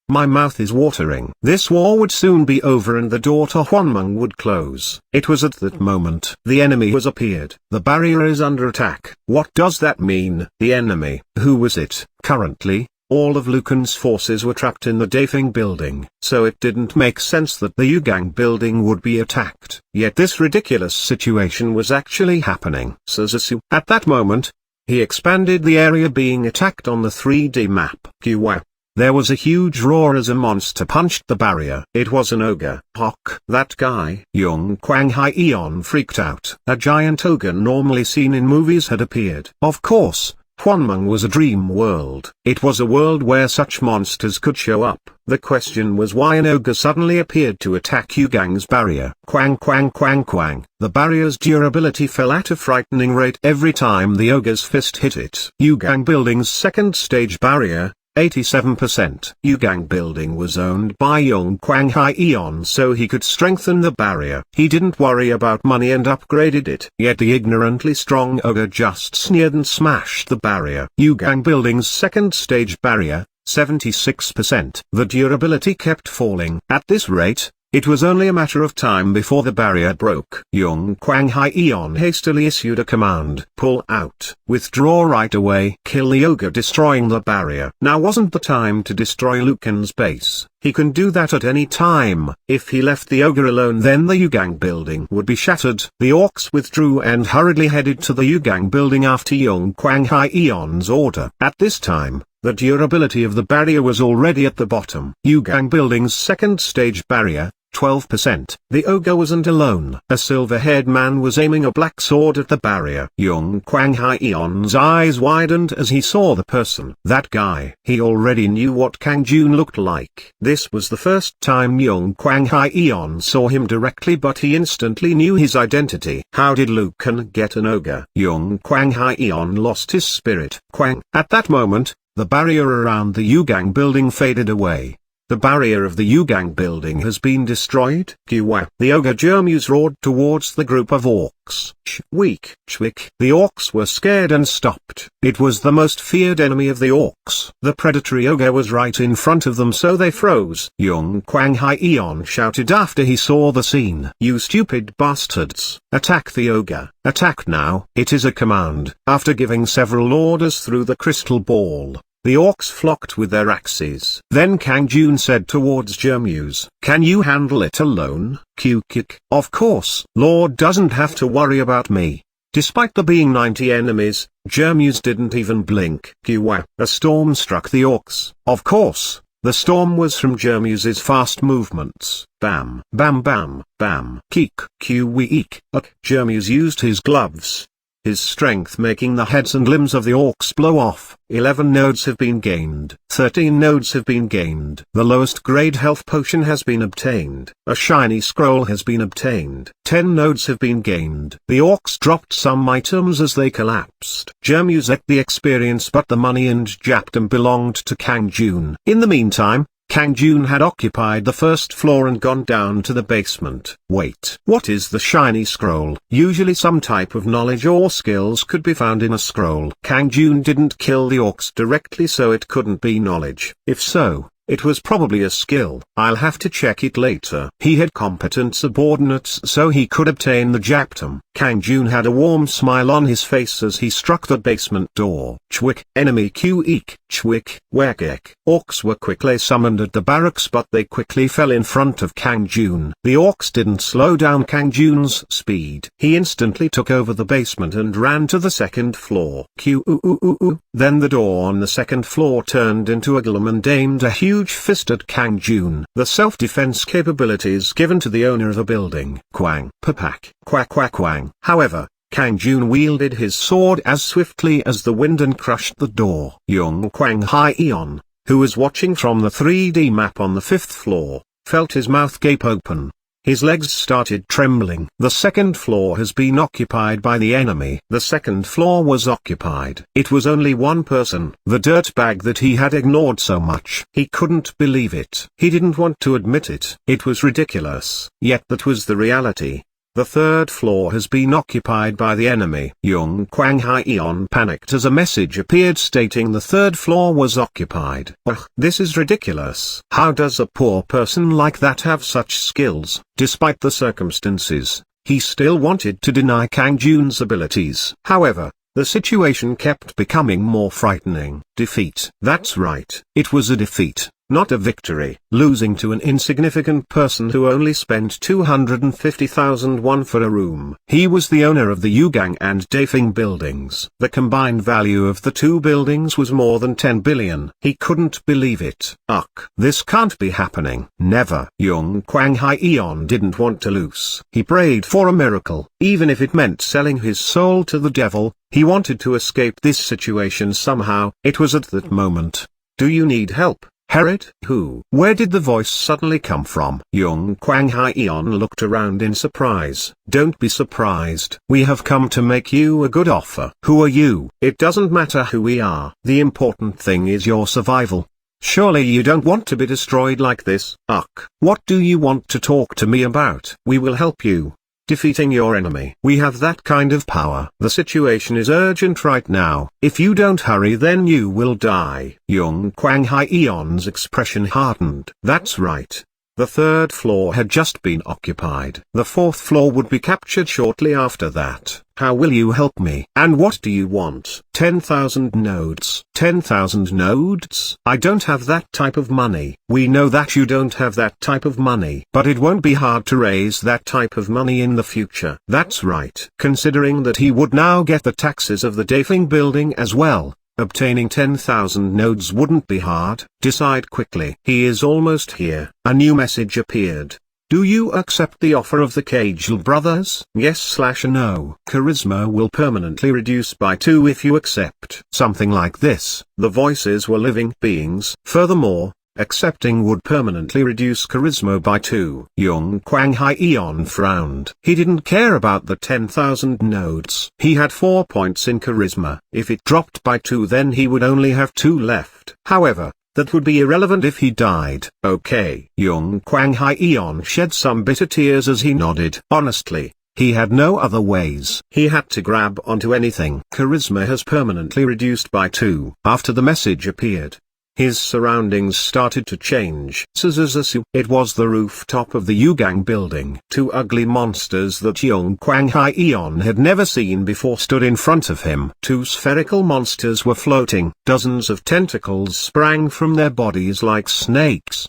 My mouth is watering. This war would soon be over and the door to Juan Mung would close. It was at that moment the enemy has appeared. The barrier is under attack. What does that mean? The enemy. Who was it? Currently, all of Lucan's forces were trapped in the Dafeng building, so it didn't make sense that the Yugang building would be attacked. Yet this ridiculous situation was actually happening. Suzusu. At that moment, he expanded the area being attacked on the 3D map. Kiwa. There was a huge roar as a monster punched the barrier. It was an ogre. Hok. That guy. Yung Kwang Hai Eon freaked out. A giant ogre normally seen in movies had appeared. Of course, Huanmeng was a dream world. It was a world where such monsters could show up. The question was why an ogre suddenly appeared to attack Yugang's barrier. Quang quang quang quang. The barrier's durability fell at a frightening rate every time the ogre's fist hit it. Yugang building's second stage barrier, 87%. Yugang building was owned by Yung Kwang Hai Eon so he could strengthen the barrier. He didn't worry about money and upgraded it. Yet the ignorantly strong ogre just sneered and smashed the barrier. Yugang building's second stage barrier, 76%. The durability kept falling. At this rate, it was only a matter of time before the barrier broke. Yung Kwang Hai Eon hastily issued a command. Pull out. Withdraw right away. Kill the ogre destroying the barrier. Now wasn't the time to destroy Lucan's base. He can do that at any time. If he left the ogre alone then the Yugang building would be shattered. The orcs withdrew and hurriedly headed to the Yugang building after Yung Kwang Hai Eon's order. At this time, the durability of the barrier was already at the bottom. Yugang building's second stage barrier, 12%. The ogre wasn't alone. A silver-haired man was aiming a black sword at the barrier. Yung Kwang Hai Eon's eyes widened as he saw the person. That guy. He already knew what Kang Jun looked like. This was the first time Yung Kwang Hai Eon saw him directly but he instantly knew his identity. How did Lucan get an ogre? Yung Kwang Hai Eon lost his spirit. Kwang. At that moment, the barrier around the Yugang building faded away. The barrier of the Yugang building has been destroyed. Kiwa. The ogre Jermuse roared towards the group of orcs. Shwiek. Chwick. The orcs were scared and stopped. It was the most feared enemy of the orcs. The predatory ogre was right in front of them so they froze. Yung Kwang Hai Eon shouted after he saw the scene. You stupid bastards. Attack the ogre. Attack now. It is a command. After giving several orders through the crystal ball, the orcs flocked with their axes. Then Kang Jun said towards Jermuse, can you handle it alone? Q-kick. Of course. Lord doesn't have to worry about me. Despite there being 90 enemies, Jermuse didn't even blink. Q-wa. A storm struck the orcs. Of course, the storm was from Jermuse's fast movements. Bam. Bam bam. Bam. Keek. Q-week. Jermuse used his gloves. His strength making the heads and limbs of the orcs blow off. 11 nodes have been gained. 13 nodes have been gained. The lowest grade health potion has been obtained. A shiny scroll has been obtained. 10 nodes have been gained. The orcs dropped some items as they collapsed. Jermuse ate the experience but the money and Japdom belonged to Kang Jun. In the meantime, Kang Jun had occupied the first floor and gone down to the basement. Wait. What is the shiny scroll? Usually some type of knowledge or skills could be found in a scroll. Kang Jun didn't kill the orcs directly so it couldn't be knowledge. If so, it was probably a skill. I'll have to check it later. He had competent subordinates so he could obtain the Japdom. Kang Jun had a warm smile on his face as he struck the basement door. Chwick. Enemy Q-eek. Chwick. Wekek. Orcs were quickly summoned at the barracks but they quickly fell in front of Kang Jun. The orcs didn't slow down Kang Jun's speed. He instantly took over the basement and ran to the second floor. Q-oo-oo-oo. Then the door on the second floor turned into a golem and aimed a huge fist at Kang Jun. The self-defense capabilities given to the owner of a building. Quang. Papak. Quack quack quang. However, Kang Jun wielded his sword as swiftly as the wind and crushed the door. Yung Kwang Hai Eon, who was watching from the 3D map on the 5th floor, felt his mouth gape open. His legs started trembling. The second floor has been occupied by the enemy. The second floor was occupied. It was only one person. The dirtbag that he had ignored so much. He couldn't believe it. He didn't want to admit it. It was ridiculous. Yet that was the reality. The third floor has been occupied by the enemy. Yung Kwang Hyeon panicked as a message appeared stating the third floor was occupied. Ugh, this is ridiculous. How does a poor person like that have such skills? Despite the circumstances, he still wanted to deny Kang Jun's abilities. However, the situation kept becoming more frightening. Defeat. That's right. It was a defeat, not a victory. Losing to an insignificant person who only spent 250,000 won for a room. He was the owner of the Yugang and Dafing buildings. The combined value of the two buildings was more than 10 billion. He couldn't believe it. Ugh. This can't be happening. Never. Yung Kwang Hyeon didn't want to lose. He prayed for a miracle, even if it meant selling his soul to the devil. He wanted to escape this situation somehow. It was at that moment. Do you need help, Herod? Who? Where did the voice suddenly come from? Yung Kwang Hyeon looked around in surprise. Don't be surprised. We have come to make you a good offer. Who are you? It doesn't matter who we are. The important thing is your survival. Surely you don't want to be destroyed like this. Ugh. What do you want to talk to me about? We will help you. Defeating your enemy. We have that kind of power. The situation is urgent right now. If you don't hurry then you will die. Yung Kwang Hyeon's expression hardened. That's right. The third floor had just been occupied. The fourth floor would be captured shortly after that. How will you help me? And what do you want? 10,000 nodes. 10,000 nodes? I don't have that type of money. We know that you don't have that type of money. But it won't be hard to raise that type of money in the future. That's right. Considering that he would now get the taxes of the Dafing building as well. Obtaining 10,000 nodes wouldn't be hard. Decide quickly. He is almost here. A new message appeared. Do you accept the offer of the Cagel brothers? Yes/no. Charisma will permanently reduce by 2 if you accept. Something like this. The voices were living beings. Furthermore, accepting would permanently reduce charisma by 2. Yung Kwang Hyeon frowned. He didn't care about the 10,000 nodes. He had 4 points in charisma. If it dropped by 2 then he would only have 2 left. However, that would be irrelevant if he died. Okay. Yung Kwang Hyeon shed some bitter tears as he nodded. Honestly, he had no other ways. He had to grab onto anything. Charisma has permanently reduced by 2. After the message appeared, his surroundings started to change. It was the rooftop of the Yugang building. 2 ugly monsters that Yung Kwang Hyeon had never seen before stood in front of him. 2 spherical monsters were floating. Dozens of tentacles sprang from their bodies like snakes.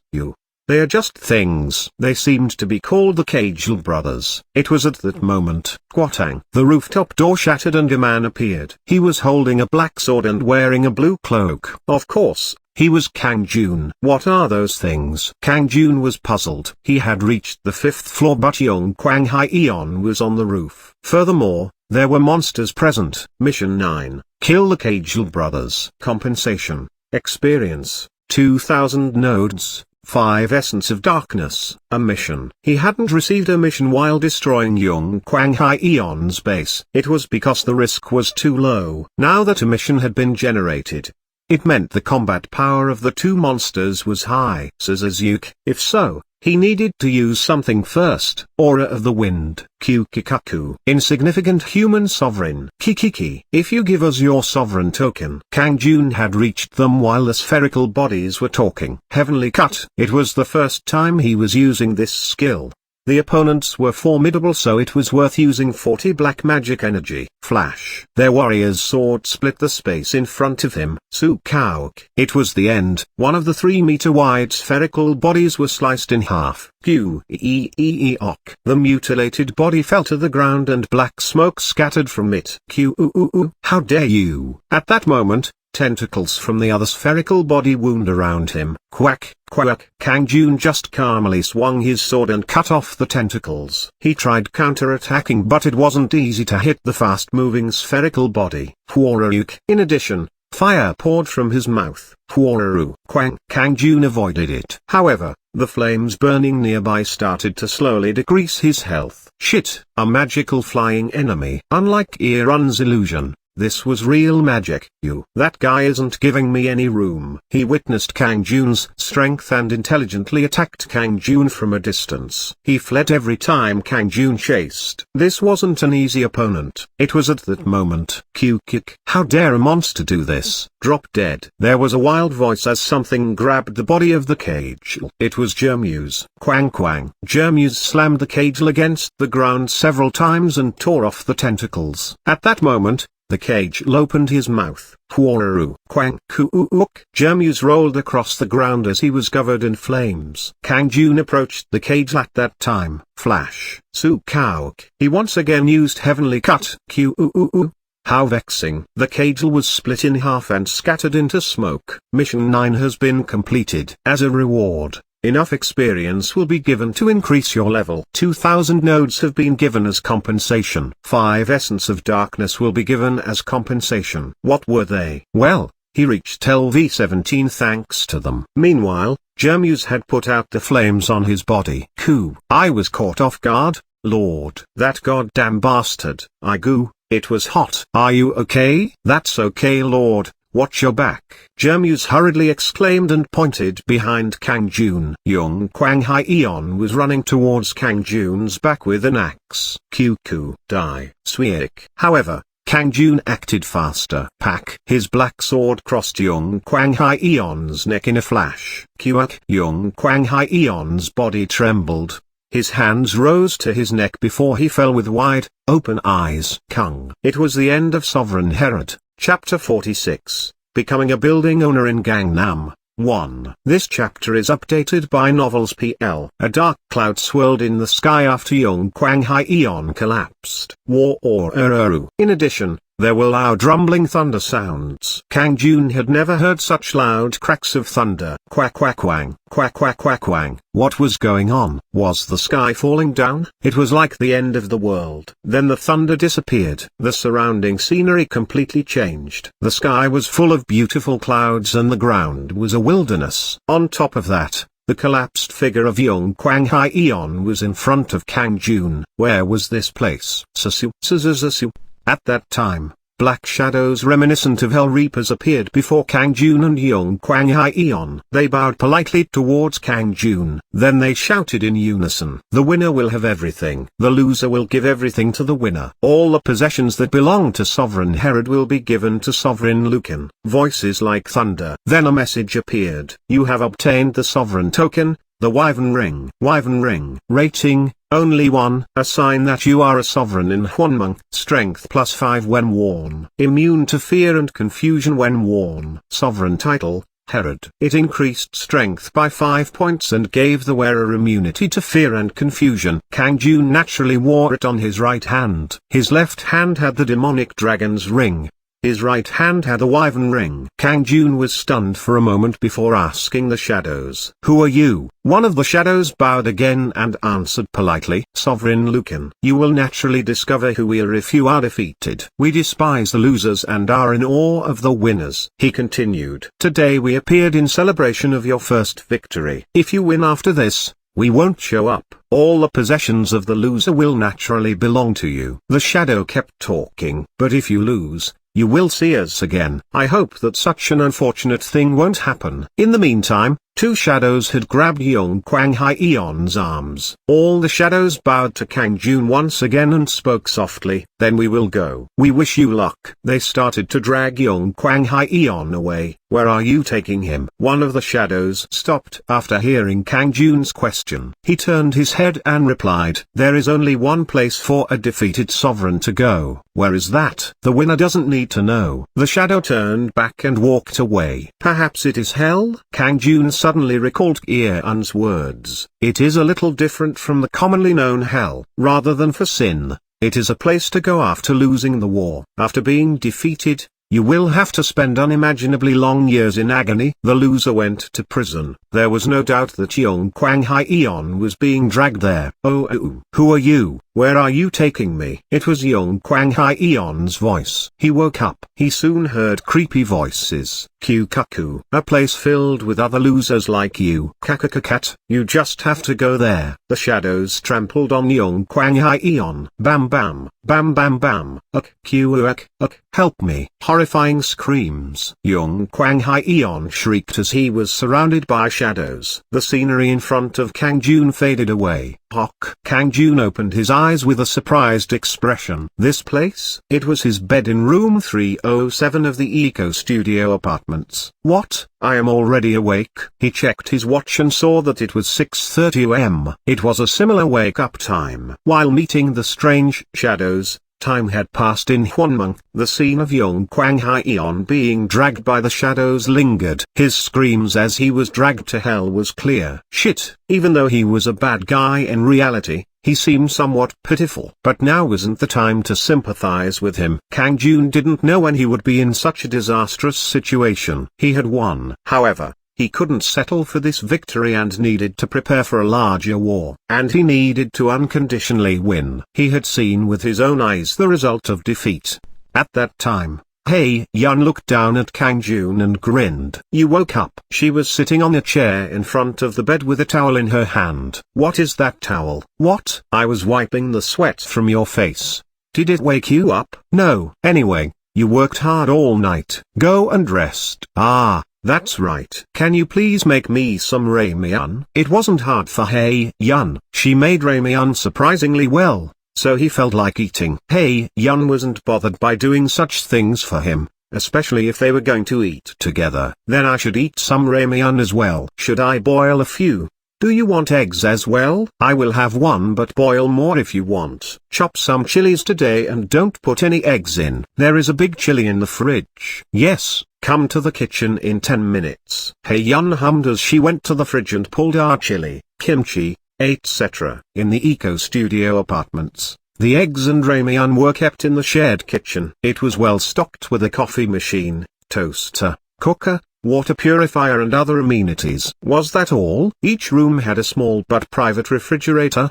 They are just things. They seemed to be called the Cagel brothers. It was at that moment, Kwatang. The rooftop door shattered and a man appeared. He was holding a black sword and wearing a blue cloak. Of course, he was Kang Jun. What are those things? Kang Jun was puzzled. He had reached the 5th floor but Yung Kwang Hyeon was on the roof. Furthermore, there were monsters present. Mission 9. Kill the Cagel brothers. Compensation. Experience. 2,000 nodes. 5 Essence of Darkness. A mission. He hadn't received a mission while destroying Yung Kwang Hyeon's base. It was because the risk was too low. Now that a mission had been generated, it meant the combat power of the 2 monsters was high. If so, he needed to use something first. Aura of the Wind. Kikaku. Insignificant human sovereign. Kikiki. If you give us your sovereign token. Kang Jun had reached them while the spherical bodies were talking. Heavenly Cut. It was the first time he was using this skill. The opponents were formidable so it was worth using 40 black magic energy. Flash. Their warrior's sword split the space in front of him. Sukauk. It was the end. One of the 3-meter wide spherical bodies was sliced in half. The mutilated body fell to the ground and black smoke scattered from it. How dare you! At that moment, tentacles from the other spherical body wound around him. Quack, quack. Kang Jun just calmly swung his sword and cut off the tentacles. He tried counter-attacking but it wasn't easy to hit the fast-moving spherical body. In addition, fire poured from his mouth. Quang. Kang Jun avoided it. However, the flames burning nearby started to slowly decrease his health. Shit, a magical flying enemy. Unlike Irun's illusion, This was real magic. That guy isn't giving me any room. He witnessed Kang Jun's strength and intelligently attacked Kang Jun from a distance. He fled every time Kang Jun chased. This wasn't an easy opponent. It was at that moment. Q kick. How dare a monster do this? Drop dead. There was a wild voice as something grabbed the body of the cage. It was Jermuse. Quang quang. Jermuse slammed the cage against the ground several times and tore off the tentacles. At that moment, the cage opened his mouth. Huoru. Quang kuuk. Jermuse rolled across the ground as he was covered in flames. Kang Jun approached the cage at that time. Flash. Su kauk. He once again used heavenly cut. Q. How vexing. The cage was split in half and scattered into smoke. Mission 9 has been completed. As a reward, enough experience will be given to increase your level. 2000 nodes have been given as compensation. 5 Essence of Darkness will be given as compensation. What were they? Well, he reached LV17 thanks to them. Meanwhile, Jermuse had put out the flames on his body. I was caught off guard, Lord. That goddamn bastard. It was hot. Are you okay? That's okay, Lord. Watch your back. Jermuse hurriedly exclaimed and pointed behind Kang Jun. Young Quang Hai Eon was running towards Kang Jun's back with an axe. Die. Sweek. However, Kang Jun acted faster. Pack. His black sword crossed Young Quang Hai Eon's neck in a flash. Young Quang Hai Eon's body trembled. His hands rose to his neck before he fell with wide, open eyes. Kung. It was the end of Sovereign Herod, Chapter 46, Becoming a Building Owner in Gangnam, 1. This chapter is updated by Novels PL. A dark cloud swirled in the sky after Young Quang Hai Eon collapsed. In addition, there were loud rumbling thunder sounds. Kang Jun had never heard such loud cracks of thunder. Quack quack quang, quack quack quack quang. What was going on? Was the sky falling down? It was like the end of the world. Then the thunder disappeared. The surrounding scenery completely changed. The sky was full of beautiful clouds and the ground was a wilderness. On top of that, the collapsed figure of Young Quang Hai Eon was in front of Kang Jun. Where was this place? At that time, black shadows reminiscent of Hell Reapers appeared before Kang Jun and Young Quang Hai Eon. They bowed politely towards Kang Jun. Then they shouted in unison. The winner will have everything. The loser will give everything to the winner. All the possessions that belong to Sovereign Herod will be given to Sovereign Lucan. Voices like thunder. Then a message appeared. You have obtained the Sovereign Token, the Wyvern Ring. Wyvern Ring. Rating, only 1. A sign that you are a sovereign in Juan Mung. Strength +5 when worn. Immune to fear and confusion when worn. Sovereign title, Herod. It increased strength by 5 points and gave the wearer immunity to fear and confusion. Kang Jun naturally wore it on his right hand. His left hand had the demonic dragon's ring. His right hand had the Wyvern Ring. Kang Jun was stunned for a moment before asking the shadows. Who are you? One of the shadows bowed again and answered politely. Sovereign Lucan. You will naturally discover who we are if you are defeated. We despise the losers and are in awe of the winners. He continued. Today we appeared in celebration of your first victory. If you win after this, we won't show up. All the possessions of the loser will naturally belong to you. The shadow kept talking. But if you lose, you will see us again. I hope that such an unfortunate thing won't happen. In the meantime, 2 shadows had grabbed Young Quang Hai Eon's arms. All the shadows bowed to Kang Jun once again and spoke softly. Then we will go. We wish you luck. They started to drag Young Quang Hai Eon away. Where are you taking him? One of the shadows stopped after hearing Kang Jun's question. He turned his head and replied, there is only one place for a defeated sovereign to go. Where is that? The winner doesn't need to know. The shadow turned back and walked away. Perhaps it is hell? Kang Jun suddenly recalled Yeon's words. It is a little different from the commonly known hell. Rather than for sin, it is a place to go after losing the war. After being defeated, you will have to spend unimaginably long years in agony. The loser went to prison. There was no doubt that Young Quang Hai Eon was being dragged there. Oh, who are you? Where are you taking me? It was Young Kwang Hyeon's voice. He woke up. He soon heard creepy voices. Cuckoo. A place filled with other losers like you. Kakakakat. You just have to go there. The shadows trampled on Young Kwang Hyeon. Bam bam. Bam bam bam. Help me. Horrifying screams. Young Kwang Hyeon shrieked as he was surrounded by shadows. The scenery in front of Kang Jun faded away. Hock. Kang Jun opened his eyes with a surprised expression. This place? It was his bed in room 307 of the Eco Studio apartments. What? I am already awake. He checked his watch and saw that it was 6:30 am. It was a similar wake-up time. While meeting the strange shadows, time had passed in Hwonmung. The scene of Young Kwang Hyeon being dragged by the shadows lingered. His screams as he was dragged to hell was clear. Shit, even though he was a bad guy in reality, he seemed somewhat pitiful. But now wasn't the time to sympathize with him. Kang Jun didn't know when he would be in such a disastrous situation. He had won. However, he couldn't settle for this victory and needed to prepare for a larger war. And he needed to unconditionally win. He had seen with his own eyes the result of defeat. At that time, Yun looked down at Kang Jun and grinned. You woke up. She was sitting on a chair in front of the bed with a towel in her hand. What is that towel? What? I was wiping the sweat from your face. Did it wake you up? No. Anyway, you worked hard all night. Go and rest. Ah. That's right. Can you please make me some ramen? It wasn't hard for Yun. She made ramen surprisingly well, so he felt like eating. Yun wasn't bothered by doing such things for him, especially if they were going to eat together. Then I should eat some ramen as well. Should I boil a few? Do you want eggs as well? I will have one, but boil more if you want. Chop some chilies today and don't put any eggs in. There is a big chili in the fridge. Yes, come to the kitchen in 10 minutes. Yun hummed as she went to the fridge and pulled our chili, kimchi, etc. In the Eco Studio apartments, the eggs and ramen were kept in the shared kitchen. It was well stocked with a coffee machine, toaster, cooker, water purifier and other amenities. Was that all? Each room had a small but private refrigerator.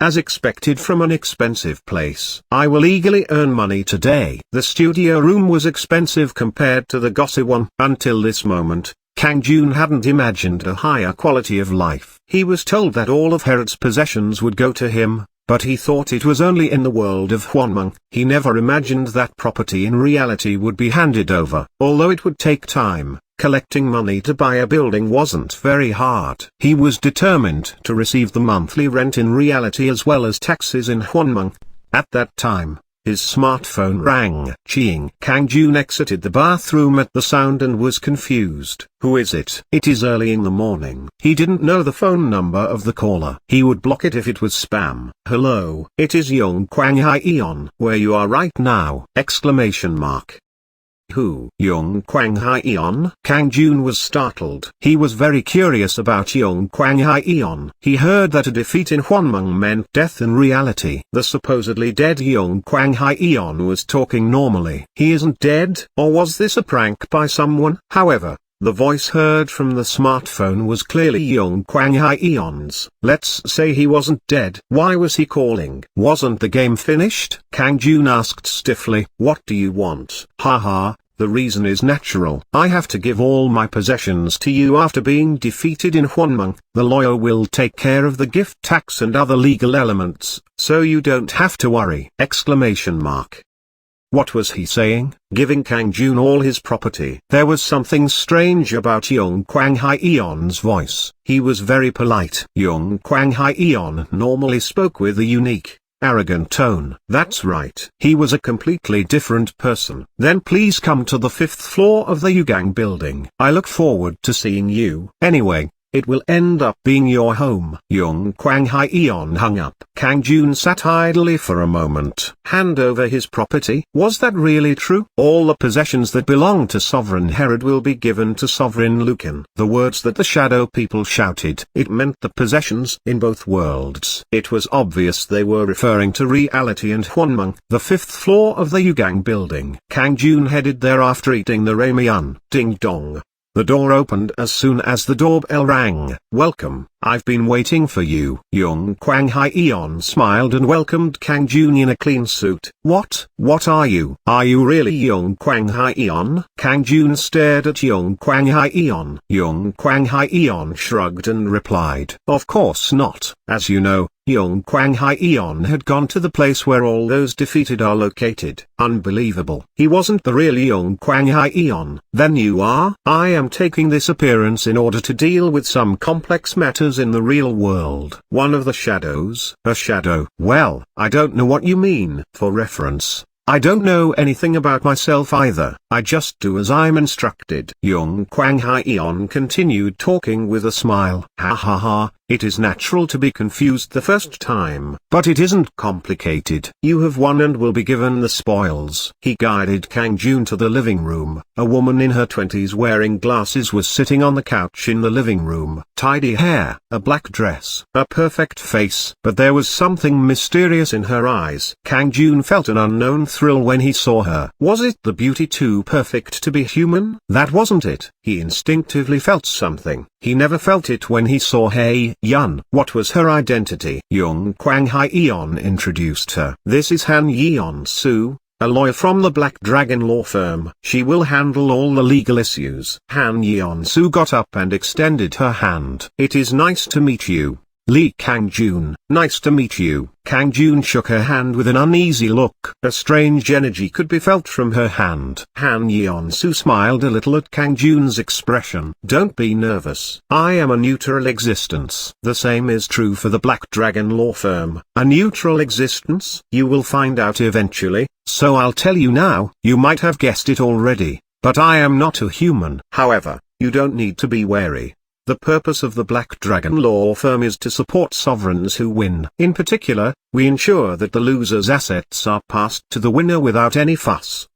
As expected from an expensive place. I will eagerly earn money today. The studio room was expensive compared to the gossip one. Until this moment, Kang Jun hadn't imagined a higher quality of life. He was told that all of Herod's possessions would go to him, but he thought it was only in the world of Hwonmung. He never imagined that property in reality would be handed over. Although it would take time, collecting money to buy a building wasn't very hard. He was determined to receive the monthly rent in reality as well as taxes in Hwonmung. At that time, his smartphone rang. Cheeing. Kang Jun exited the bathroom at the sound and was confused. Who is it? It is early in the morning. He didn't know the phone number of the caller. He would block it if it was spam. Hello. It is Young Kwang Hyeon. Where you are right now? Exclamation mark. Who? Young Kwang Hyeon? Kang Jun was startled. He was very curious about Young Kwang Hyeon. He heard that a defeat in Hwonmung meant death in reality. The supposedly dead Young Kwang Hyeon was talking normally. He isn't dead? Or was this a prank by someone? However, the voice heard from the smartphone was clearly Young Kwang Hyeon's. Let's say he wasn't dead. Why was he calling? Wasn't the game finished? Kang Jun asked stiffly. What do you want? Haha, the reason is natural. I have to give all my possessions to you after being defeated in Hwonmung. The lawyer will take care of the gift tax and other legal elements, so you don't have to worry! Exclamation mark. What was he saying? Giving Kang Jun all his property? There was something strange about Young Kwang Hyeon's voice. He was very polite. Young Kwang Hyeon normally spoke with a unique, arrogant tone. That's right. He was a completely different person. Then please come to the 5th floor of the Yugang building. I look forward to seeing you. Anyway, it will end up being your home. Young Kwang Hyeon hung up. Kang Jun sat idly for a moment. Hand over his property? Was that really true? All the possessions that belong to Sovereign Herod will be given to Sovereign Lucan. The words that the shadow people shouted. It meant the possessions in both worlds. It was obvious they were referring to reality and Hwonmung. The 5th floor of the Yugang building. Kang Jun headed there after eating the ramen. Ding dong. The door opened as soon as the doorbell rang. "Welcome, I've been waiting for you." Young Kwang Hyeon smiled and welcomed Kang Jun in a clean suit. What are you? Are you really Young Kwang Hyeon?" Kang Jun stared at Young Kwang Hyeon. Young Kwang Hyeon shrugged and replied, "Of course not. As you know, Young Kwang Hyeon had gone to the place where all those defeated are located." Unbelievable. He wasn't the real Young Kwang Hyeon. "Then you are?" "I am taking this appearance in order to deal with some complex matters in the real world." "One of the shadows?" "A shadow?" "Well, I don't know what you mean." For reference, I don't know anything about myself either. I just do as I'm instructed. Young Kwang Hyeon continued talking with a smile. "Ha ha ha, it is natural to be confused the first time, but it isn't complicated. You have won and will be given the spoils." He guided Kang Jun to the living room. A woman in her 20s wearing glasses was sitting on the couch in the living room. Tidy hair, a black dress, a perfect face. But there was something mysterious in her eyes. Kang Jun felt an unknown thrill when he saw her. Was it the beauty too perfect to be human? That wasn't it. He instinctively felt something. He never felt it when he saw Hae Yun. What was her identity? Young Kwang Hyeon introduced her. "This is Han Yeon-soo, a lawyer from the Black Dragon law firm. She will handle all the legal issues." Han Yeon-soo got up and extended her hand. "It is nice to meet you, Lee Kang Jun." "Nice to meet you." Kang Jun shook her hand with an uneasy look. A strange energy could be felt from her hand. Han Yeon-soo smiled a little at Kang Jun's expression. "Don't be nervous. I am a neutral existence." "The same is true for the Black Dragon law firm." "A neutral existence?" "You will find out eventually, so I'll tell you now. You might have guessed it already, but I am not a human. However, you don't need to be wary. The purpose of the Black Dragon law firm is to support sovereigns who win. In particular, we ensure that the loser's assets are passed to the winner without any fuss.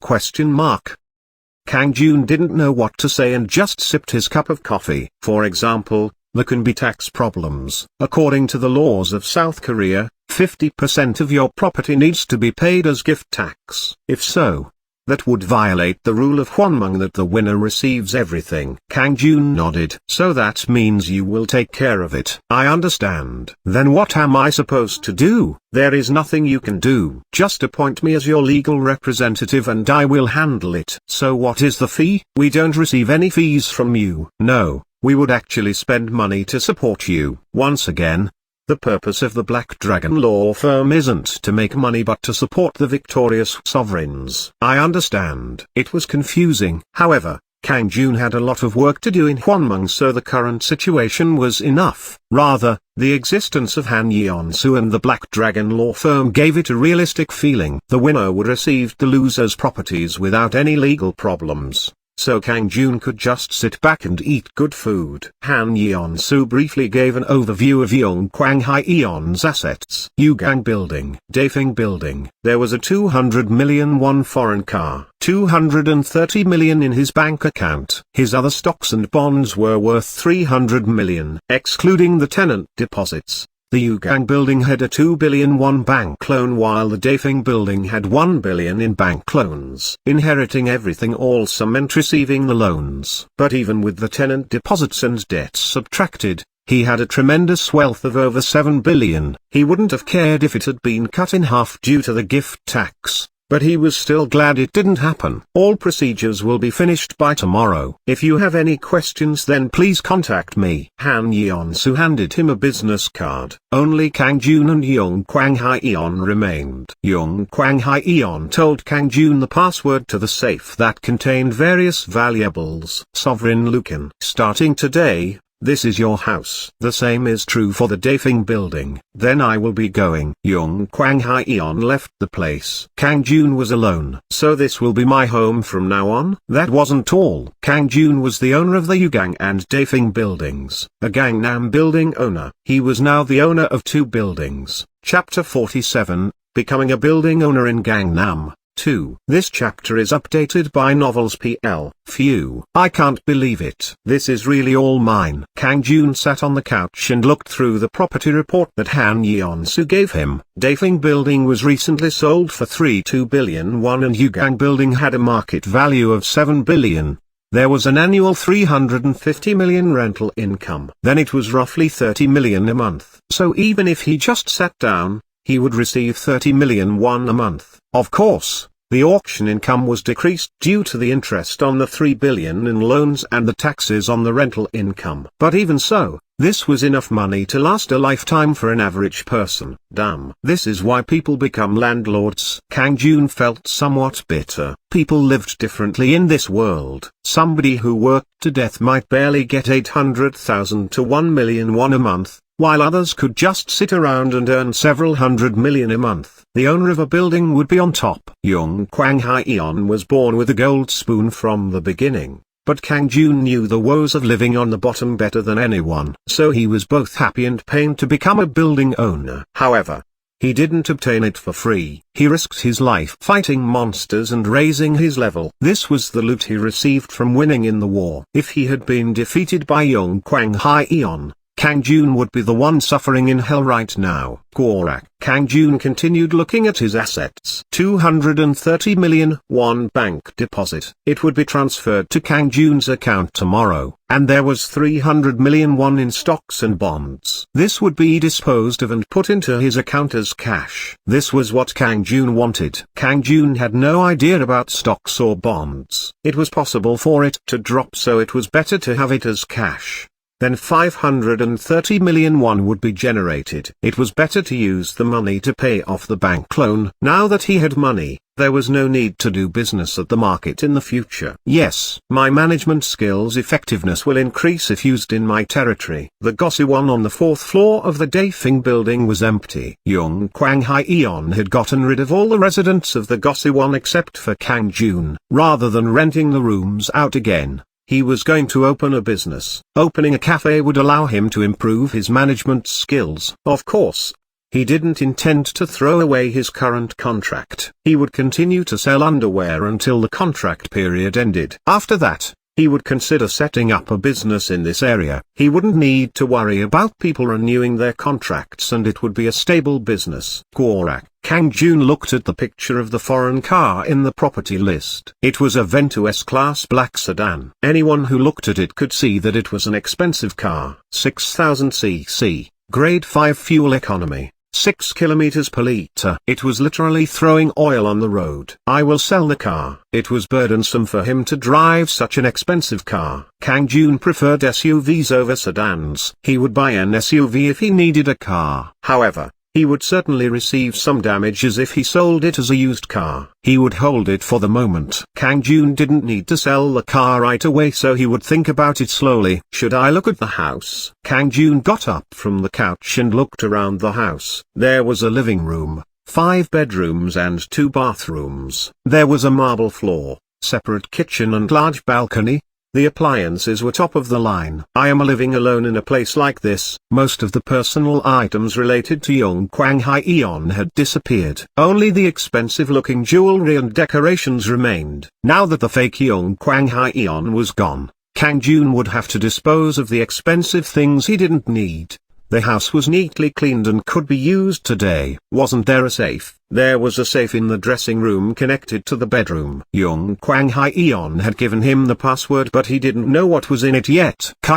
Kang Jun didn't know what to say and just sipped his cup of coffee. "For example, there can be tax problems. According to the laws of South Korea, 50% of your property needs to be paid as gift tax. If so, that would violate the rule of Mung that the winner receives everything." Kang Jun nodded. "So that means you will take care of it." "I understand." "Then what am I supposed to do?" "There is nothing you can do. Just appoint me as your legal representative and I will handle it." "So what is the fee?" "We don't receive any fees from you." "No, we would actually spend money to support you." Once again, the purpose of the Black Dragon law firm isn't to make money but to support the victorious sovereigns. "I understand." It was confusing. However, Kang Jun had a lot of work to do in Mung, so the current situation was enough. Rather, the existence of Han Yeon-soo and the Black Dragon law firm gave it a realistic feeling. The winner would receive the loser's properties without any legal problems. So Kang Jun could just sit back and eat good food. Han Yeon-soo briefly gave an overview of Young Kwang Hyeon's assets. Yugang Building. Dafeng Building. There was a 200 million won foreign car. 230 million in his bank account. His other stocks and bonds were worth 300 million. Excluding the tenant deposits, the Yugang Building had a 2 billion won bank loan while the Dafeng Building had 1 billion in bank loans. Inheriting everything also meant receiving the loans. But even with the tenant deposits and debts subtracted, he had a tremendous wealth of over 7 billion. He wouldn't have cared if it had been cut in half due to the gift tax, but he was still glad it didn't happen. "All procedures will be finished by tomorrow. If you have any questions then please contact me." Han Yeon-soo handed him a business card. Only Kang Jun and Young Kwang Hyeon remained. Young Kwang Hyeon told Kang Jun the password to the safe that contained various valuables. "Sovereign Lucan. Starting today, this is your house. The same is true for the Dafeng Building." "Then I will be going." Young Kwang Hyeon left the place. Kang Jun was alone. "So this will be my home from now on?" That wasn't all. Kang Jun was the owner of the Yugang and Dafeng buildings, a Gangnam building owner. He was now the owner of 2 buildings. Chapter 47, Becoming a Building Owner in Gangnam. 2. This chapter is updated by Novels PL. Phew. I can't believe it. This is really all mine. Kang Jun sat on the couch and looked through the property report that Han Yeon-soo gave him. Dafeng Building was recently sold for 3.2 billion won and Yugang Building had a market value of 7 billion. there was an annual 350 million rental income. Then it was roughly 30 million a month. So even if he just sat down, he would receive 30 million won a month. Of course, the auction income was decreased due to the interest on the 3 billion in loans and the taxes on the rental income. But even so, this was enough money to last a lifetime for an average person. Damn. This is why people become landlords. Kang Jun felt somewhat bitter. People lived differently in this world. Somebody who worked to death might barely get 800,000 to 1 million won a month, while others could just sit around and earn several hundred million a month. The owner of a building would be on top. Young Kwang Hyeon was born with a gold spoon from the beginning. But Kang Jun knew the woes of living on the bottom better than anyone. So he was both happy and pained to become a building owner. However, he didn't obtain it for free. He risked his life fighting monsters and raising his level. This was the loot he received from winning in the war. If he had been defeated by Young Kwang Hyeon, Kang Jun would be the one suffering in hell right now. Barrack. Kang Jun continued looking at his assets. 230 million won bank deposit. It would be transferred to Kang Jun's account tomorrow, and there was 300 million won in stocks and bonds. This would be disposed of and put into his account as cash. This was what Kang Jun wanted. Kang Jun had no idea about stocks or bonds. It was possible for it to drop, so it was better to have it as cash. Then 530 million won would be generated. It was better to use the money to pay off the bank loan. Now that he had money, there was no need to do business at the market in the future. Yes, my management skills effectiveness will increase if used in my territory. The Gossi-won on the 4th floor of the Daefing building was empty. Young Kwang Hyeon had gotten rid of all the residents of the Gossi-won except for Kang Jun. Rather than renting the rooms out again, he was going to open a business. Opening a cafe would allow him to improve his management skills. Of course, he didn't intend to throw away his current contract. He would continue to sell underwear until the contract period ended. After that, he would consider setting up a business in this area. He wouldn't need to worry about people renewing their contracts, and it would be a stable business. Barrack. Kang Jun looked at the picture of the foreign car in the property list. It was a Vento S-Class black sedan. Anyone who looked at it could see that it was an expensive car. 6000 cc, grade 5 fuel economy, 6 kilometers per liter. It was literally throwing oil on the road. I will sell the car. It was burdensome for him to drive such an expensive car. Kang Jun preferred SUVs over sedans. He would buy an SUV if he needed a car. However, he would certainly receive some damages if he sold it as a used car. He would hold it for the moment. Kang Jun didn't need to sell the car right away, so he would think about it slowly. Should I look at the house? Kang Jun got up from the couch and looked around the house. There was a living room, 5 bedrooms and 2 bathrooms. There was a marble floor, separate kitchen and large balcony. The appliances were top of the line. I am living alone in a place like this. Most of the personal items related to Young Kwang Hyeon had disappeared. Only the expensive-looking jewelry and decorations remained. Now that the fake Young Kwang Hyeon was gone, Kang Jun would have to dispose of the expensive things he didn't need. The house was neatly cleaned and could be used today. Wasn't there a safe? There was a safe in the dressing room connected to the bedroom. Young Kwang Hyeon had given him the password, but he didn't know what was in it yet. The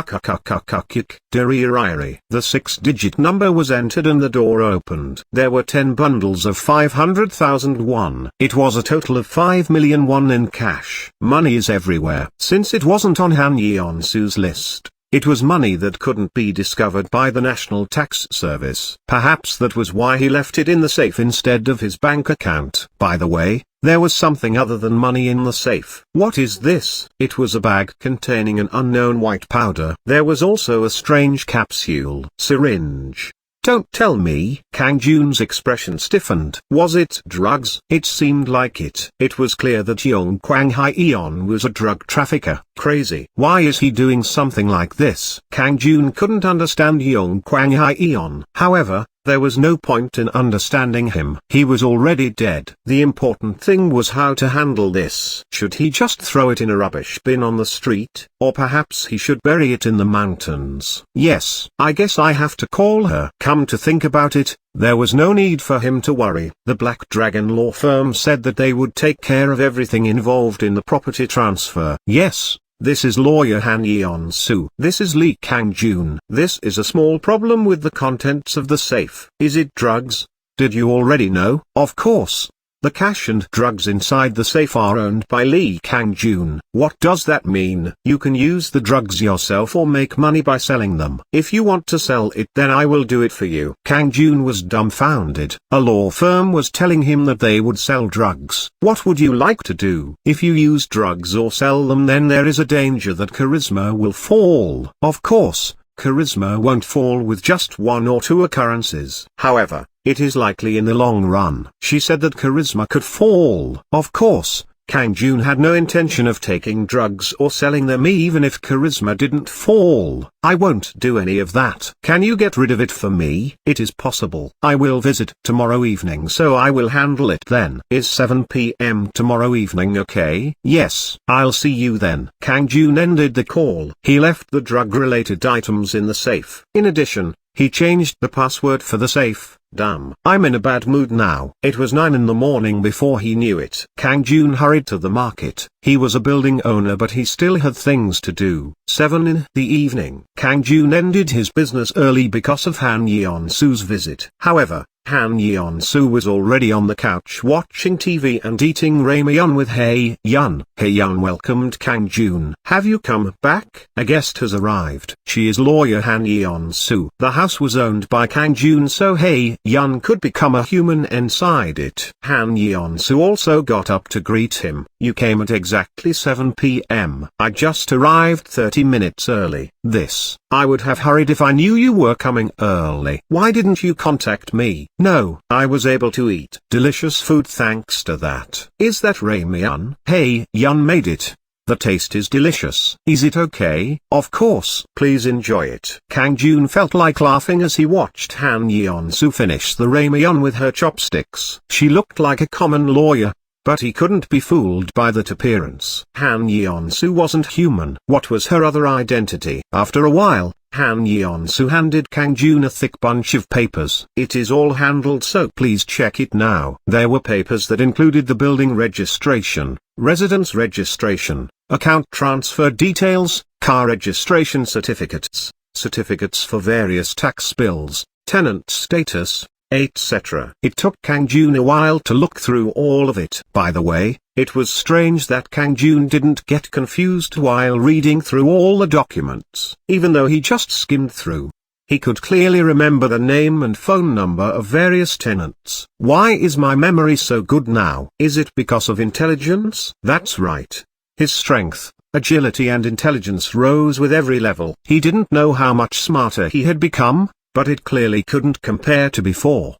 6-digit number was entered and the door opened. There were 10 bundles of 500,000 won. It was a total of 5 million won in cash. Money is everywhere. Since it wasn't on Han Yeon-su's list, it was money that couldn't be discovered by the National Tax Service. Perhaps that was why he left it in the safe instead of his bank account. By the way, there was something other than money in the safe. What is this? It was a bag containing an unknown white powder. There was also a strange capsule. Syringe. Don't tell me. Kang Jun's expression stiffened. Was it drugs? It seemed like it. It was clear that Young Kwang Hyeon was a drug trafficker. Crazy. Why is he doing something like this? Kang Jun couldn't understand Young Kwang Hyeon. However, there was no point in understanding him. He was already dead. The important thing was how to handle this. Should he just throw it in a rubbish bin on the street? Or perhaps he should bury it in the mountains? Yes, I guess I have to call her. Come to think about it, there was no need for him to worry. The Black Dragon law firm said that they would take care of everything involved in the property transfer. Yes, This is lawyer Han Yeon-soo. This is Lee Kang-jun. This is a small problem with the contents of the safe. Is it drugs? Did you already know? Of course. The cash and drugs inside the safe are owned by Lee Kang-jun. What does that mean? You can use the drugs yourself or make money by selling them. If you want to sell it, then I will do it for you. Kang-jun was dumbfounded. A law firm was telling him that they would sell drugs. What would you like to do? If you use drugs or sell them, then there is a danger that charisma will fall. Of course, charisma won't fall with just 1 or 2 occurrences. However, it is likely in the long run. She said that charisma could fall. Of course, Kang-jun had no intention of taking drugs or selling them even if charisma didn't fall. I won't do any of that. Can you get rid of it for me? It is possible. I will visit tomorrow evening, so I will handle it then. Is 7 p.m. tomorrow evening okay? Yes. I'll see you then. Kang-jun ended the call. He left the drug-related items in the safe. In addition, he changed the password for the safe. Damn. I'm in a bad mood now. It was 9 in the morning before he knew it. Kang-jun hurried to the market. He was a building owner, but he still had things to do. 7 in the evening. Kang-jun ended his business early because of Han Yeon-soo's visit. However, Han Yeon-soo was already on the couch watching TV and eating ramyeon with Hae-yeon. Hae-yeon welcomed Kang-jun. Have you come back? A guest has arrived. She is lawyer Han Yeon-soo. The house was owned by Kang-jun, so Hae-yeon could become a human inside it. Han Yeon-soo also got up to greet him. You came at exactly 7 p.m. I just arrived 30 minutes early. I would have hurried if I knew you were coming early. Why didn't you contact me? No, I was able to eat delicious food thanks to that. Is that ramyeon? Hae-yeon made it. The taste is delicious. Is it okay? Of course. Please enjoy it. Kang-jun felt like laughing as he watched Han Yeon-soo finish the ramyeon with her chopsticks. She looked like a common lawyer, but he couldn't be fooled by that appearance. Han Yeon-soo wasn't human. What was her other identity? After a while, Han Yeon-soo handed Kang-jun a thick bunch of papers. It is all handled, so please check it now. There were papers that included the building registration, residence registration, account transfer details, car registration certificates, certificates for various tax bills, tenant status, etc. It took Kang-jun a while to look through all of it. By the way, it was strange that Kang-jun didn't get confused while reading through all the documents. Even though he just skimmed through, he could clearly remember the name and phone number of various tenants. Why is my memory so good now? Is it because of intelligence? That's right. His strength, agility and intelligence rose with every level. He didn't know how much smarter he had become, but it clearly couldn't compare to before.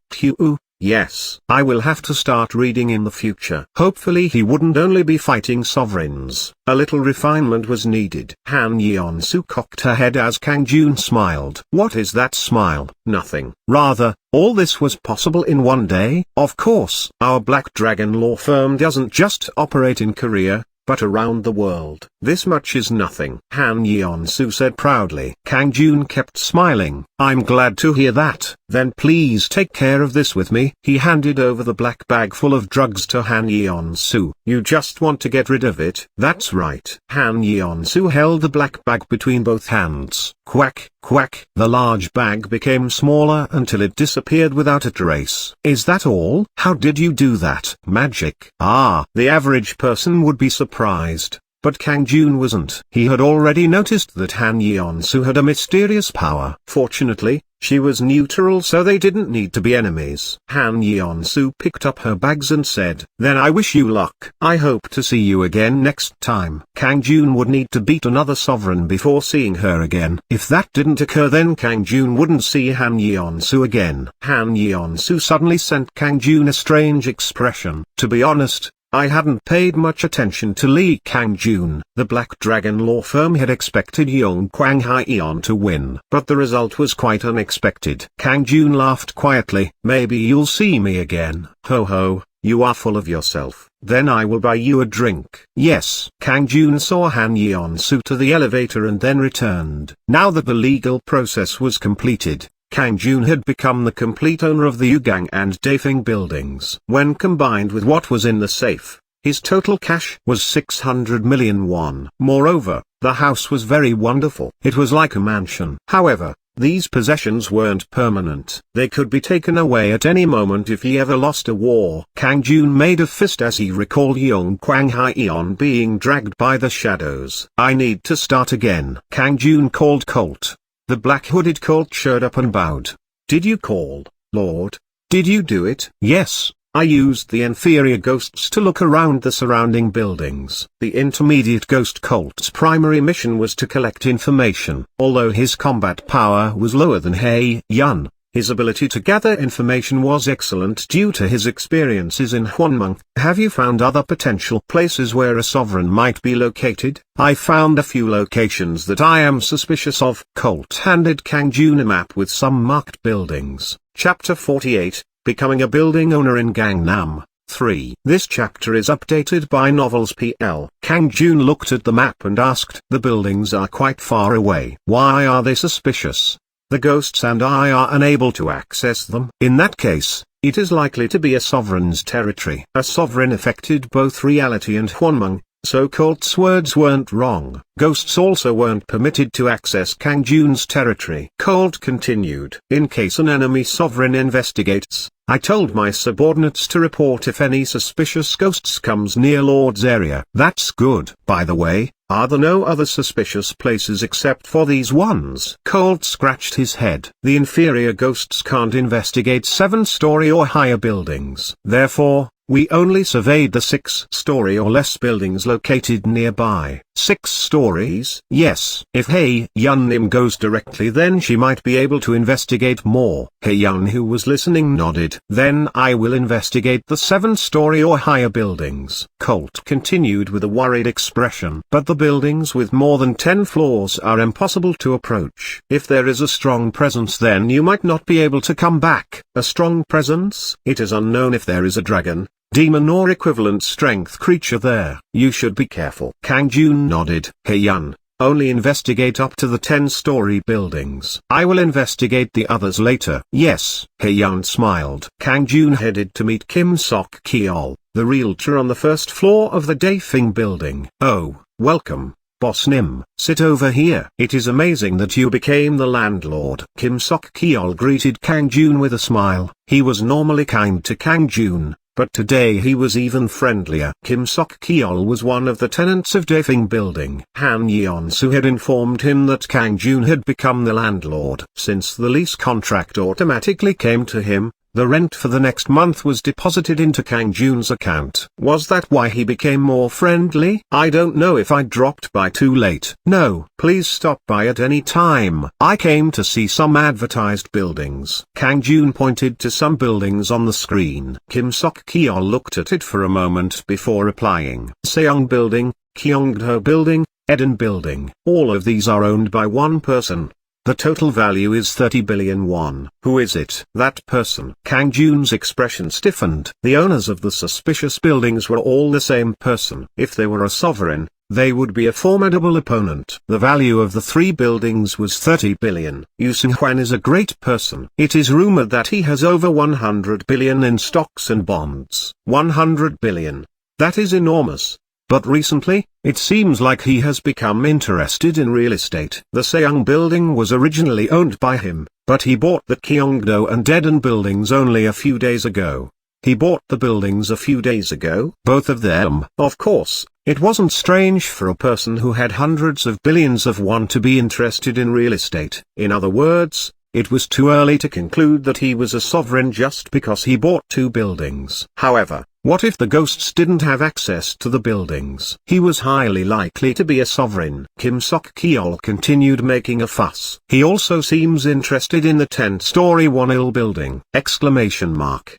Yes, I will have to start reading in the future. Hopefully he wouldn't only be fighting sovereigns. A little refinement was needed. Han Yeon-soo cocked her head as Kang-jun smiled. What is that smile? Nothing. Rather, all this was possible in one day? Of course. Our Black Dragon law firm doesn't just operate in Korea, but around the world. This much is nothing. Han Yeon-soo said proudly. Kang-jun kept smiling. I'm glad to hear that. Then please take care of this with me. He handed over the black bag full of drugs to Han Yeon-soo. You just want to get rid of it? That's right. Han Yeon-soo held the black bag between both hands. Quack, quack. The large bag became smaller until it disappeared without a trace. Is that all? How did you do that? Magic. Ah, the average person would be surprised. But Kang-jun wasn't. He had already noticed that Han Yeon-soo had a mysterious power. Fortunately, she was neutral, so they didn't need to be enemies. Han Yeon-soo picked up her bags and said, Then I wish you luck. I hope to see you again next time. Kang-jun would need to beat another sovereign before seeing her again. If that didn't occur, then Kang-jun wouldn't see Han Yeon-soo again. Han Yeon-soo suddenly sent Kang-jun a strange expression. To be honest, I hadn't paid much attention to Lee Kang-jun. The Black Dragon law firm had expected Young Kwang Hae-yeon to win, but the result was quite unexpected. Kang-jun laughed quietly. Maybe you'll see me again. Ho ho, you are full of yourself. Then I will buy you a drink. Yes. Kang-jun saw Han Yeon-soo to the elevator and then returned. Now that the legal process was completed, Kang-jun had become the complete owner of the Yugang and Daefeng buildings. When combined with what was in the safe, his total cash was 600 million won. Moreover, The house was very wonderful. It was like a mansion. However, these possessions weren't permanent. They could be taken away at any moment if he ever lost a war. Kang Jun made a fist as he recalled Yong Kwang Hyeon being dragged by the shadows. I need to start again. Kang Jun called Colt. The black-hooded Colt showed up and bowed. Did you call, Lord? Did you do it? Yes. I used the inferior ghosts to look around the surrounding buildings. The intermediate ghost Colt's primary mission was to collect information. Although his combat power was lower than Hei Yun, his ability to gather information was excellent due to his experiences in Mung. Have you found other potential places where a sovereign might be located? I found a few locations that I am suspicious of. Colt handed Kang Jun a map with some marked buildings. Chapter 48. Becoming a building owner in Gangnam, 3. This chapter is updated by Novels PL. Kang Jun looked at the map and asked. The buildings are quite far away. Why are they suspicious? The ghosts and I are unable to access them. In that case, it is likely to be a sovereign's territory. A sovereign affected both reality and Mung, so Colt's words weren't wrong. Ghosts also weren't permitted to access Kang Jun's territory. Colt continued. In case an enemy sovereign investigates, I told my subordinates to report if any suspicious ghosts comes near Lord's area. That's good. By the way, are there no other suspicious places except for these ones? Colt scratched his head. The inferior ghosts can't investigate 7-story or higher buildings. Therefore, we only surveyed the 6-story or less buildings located nearby. 6 stories? Yes. If Hei Yun goes directly, then she might be able to investigate more. Hei Yun, who was listening, nodded. Then I will investigate the 7-story or higher buildings. Colt continued with a worried expression. But the buildings with more than 10 floors are impossible to approach. If there is a strong presence, then you might not be able to come back. A strong presence? It is unknown if there is a dragon, demon or equivalent strength creature there. You should be careful. Kang Jun nodded. Hei Yun, only investigate up to the 10-story buildings. I will investigate the others later. Yes. Hei Yun smiled. Kang Jun headed to meet Kim Sok Keol, the realtor on the first floor of the Daefing building. Oh, welcome, Boss Nim. Sit over here. It is amazing that you became the landlord. Kim Sok Keol greeted Kang Jun with a smile. He was normally kind to Kang Jun, but today he was even friendlier. Kim Sok Keol was one of the tenants of Daefing building. Han Yeon-soo had informed him that Kang Jun had become the landlord. Since the lease contract automatically came to him, the rent for the next month was deposited into Kang Jun's account. Was that why he became more friendly? I don't know if I dropped by too late. No, please stop by at any time. I came to see some advertised buildings. Kang Jun pointed to some buildings on the screen. Kim Sok Keol looked at it for a moment before replying. Seong Building, Kyongdo Building, Eden Building. All of these are owned by one person. The total value is 30 billion won. Who is it? That person. Kang Jun's expression stiffened. The owners of the suspicious buildings were all the same person. If they were a sovereign, they would be a formidable opponent. The value of the 3 buildings was 30 billion. Yu Seung-hwan is a great person. It is rumored that he has over 100 billion in stocks and bonds. 100 billion. That is enormous. But recently, it seems like he has become interested in real estate. The Seong building was originally owned by him, but he bought the Kyongdo and Eden buildings only a few days ago. He bought the buildings a few days ago? Both of them. Of course, it wasn't strange for a person who had hundreds of billions of won to be interested in real estate. In other words, it was too early to conclude that he was a sovereign just because he bought 2 buildings. However, what if the ghosts didn't have access to the buildings? He was highly likely to be a sovereign. Kim Sok Keol continued making a fuss. He also seems interested in the 10-story Wonil building! Exclamation mark.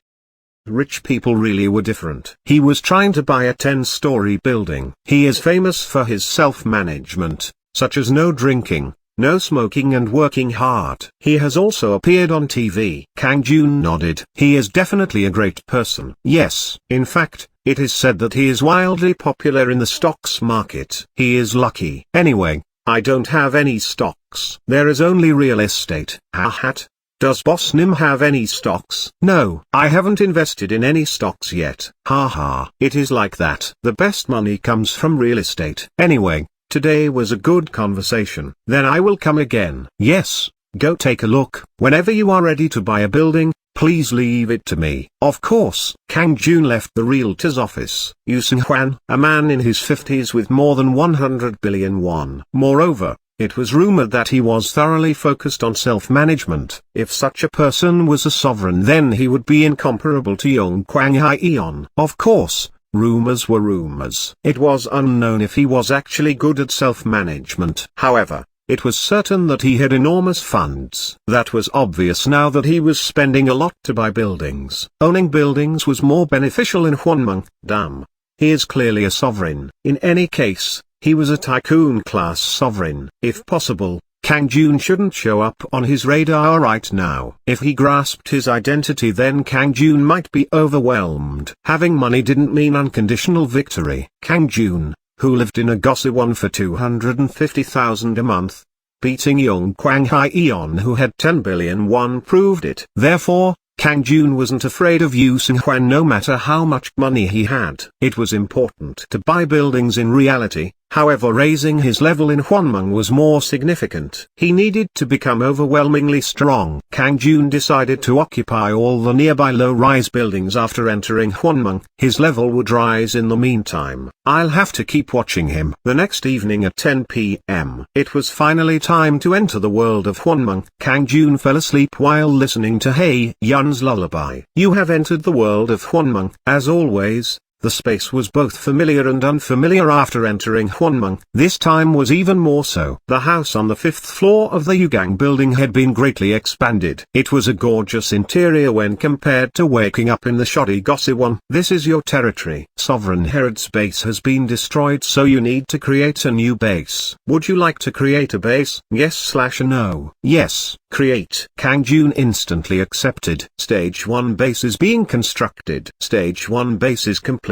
Rich people really were different. He was trying to buy a 10-story building. He is famous for his self-management, such as no drinking, no smoking and working hard. He has also appeared on TV. Kang Jun nodded. He is definitely a great person. Yes. In fact, it is said that he is wildly popular in the stocks market. He is lucky. Anyway, I don't have any stocks. There is only real estate. Ha hat. Does Boss Nim have any stocks? No, I haven't invested in any stocks yet. Ha ha. It is like that. The best money comes from real estate. Anyway, Today was a good conversation. Then I will come again. Yes, go take a look. Whenever you are ready to buy a building, please leave it to me. Of course. Kang Jun left the realtor's office. Using Juan, a man in his 50s with more than 100 billion won. Moreover, it was rumored that he was thoroughly focused on self-management. If such a person was a sovereign, then he would be incomparable to young Kwang Hyeon. Of course, rumors were rumors. It was unknown if he was actually good at self-management. However, it was certain that he had enormous funds. That was obvious now that he was spending a lot to buy buildings. Owning buildings was more beneficial in Mung. Damn. He is clearly a sovereign. In any case, he was a tycoon-class sovereign. If possible, Kang Jun shouldn't show up on his radar right now. If he grasped his identity, then Kang Jun might be overwhelmed. Having money didn't mean unconditional victory. Kang Jun, who lived in a Gosewon for 250,000 a month, beating young Kwang Hyeon who had 10 billion won proved it. Therefore, Kang Jun wasn't afraid of using Juan no matter how much money he had. It was important to buy buildings in reality, however raising his level in Mung was more significant. He needed to become overwhelmingly strong. Kang Jun decided to occupy all the nearby low-rise buildings after entering Mung. His level would rise in the meantime. I'll have to keep watching him. The next evening at 10 p.m. it was finally time to enter the world of Mung. Kang Jun fell asleep while listening to Hae Yun's lullaby. You have entered the world of Mung. As always, the space was both familiar and unfamiliar after entering Mung. This time was even more so. The house on the 5th floor of the Yugang building had been greatly expanded. It was a gorgeous interior when compared to waking up in the shoddy Gosewon. This is your territory. Sovereign Herod's base has been destroyed, so you need to create a new base. Would you like to create a base? Yes/no. Yes, create. Kang Jun instantly accepted. Stage 1 base is being constructed. Stage 1 base is complete.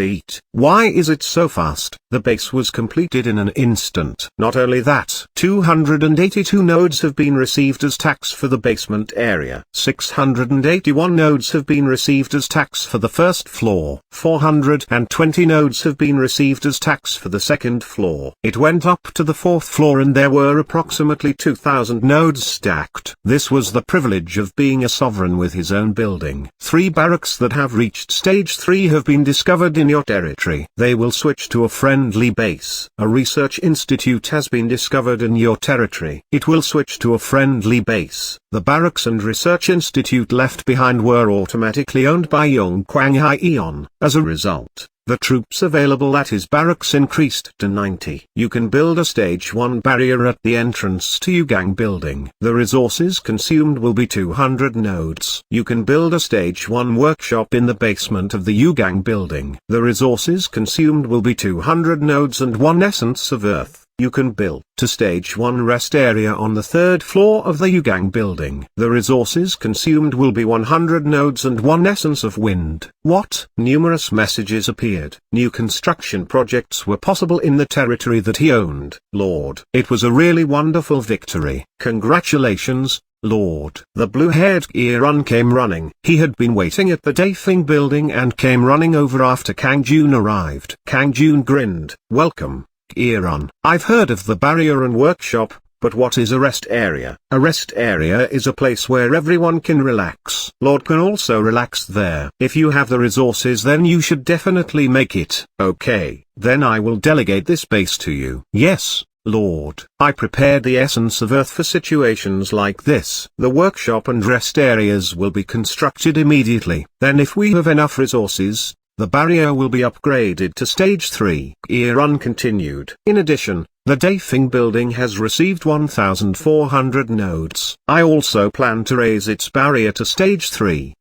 Why is it so fast? The base was completed in an instant. Not only that, 282 nodes have been received as tax for the basement area. 681 nodes have been received as tax for the first floor. 420 nodes have been received as tax for the second floor. It went up to the 4th floor and there were approximately 2,000 nodes stacked. This was the privilege of being a sovereign with his own building. 3 barracks that have reached stage 3 have been discovered in your territory. They will switch to a friendly base. A research institute has been discovered in your territory. It will switch to a friendly base. The barracks and research institute left behind were automatically owned by young Kwang Hyeon. As a result, the troops available at his barracks increased to 90. You can build a stage 1 barrier at the entrance to Yugang building. The resources consumed will be 200 nodes. You can build a stage 1 workshop in the basement of the Yugang building. The resources consumed will be 200 nodes and 1 essence of earth. You can build to stage 1 rest area on the 3rd floor of the Yugang building. The resources consumed will be 100 nodes and 1 essence of wind. What? Numerous messages appeared. New construction projects were possible in the territory that he owned. Lord. It was a really wonderful victory. Congratulations, Lord. The blue-haired Irun came running. He had been waiting at the Daefing building and came running over after Kang Jun arrived. Kang Jun grinned. Welcome, Irun. I've heard of the barrier and workshop, but what is a rest area? A rest area is a place where everyone can relax. Lord can also relax there. If you have the resources, then you should definitely make it. Okay, then I will delegate this base to you. Yes, Lord. I prepared the essence of earth for situations like this. The workshop and rest areas will be constructed immediately. Then if we have enough resources, the barrier will be upgraded to stage 3. Irun continued. In addition, the Daefing building has received 1,400 nodes. I also plan to raise its barrier to stage 3.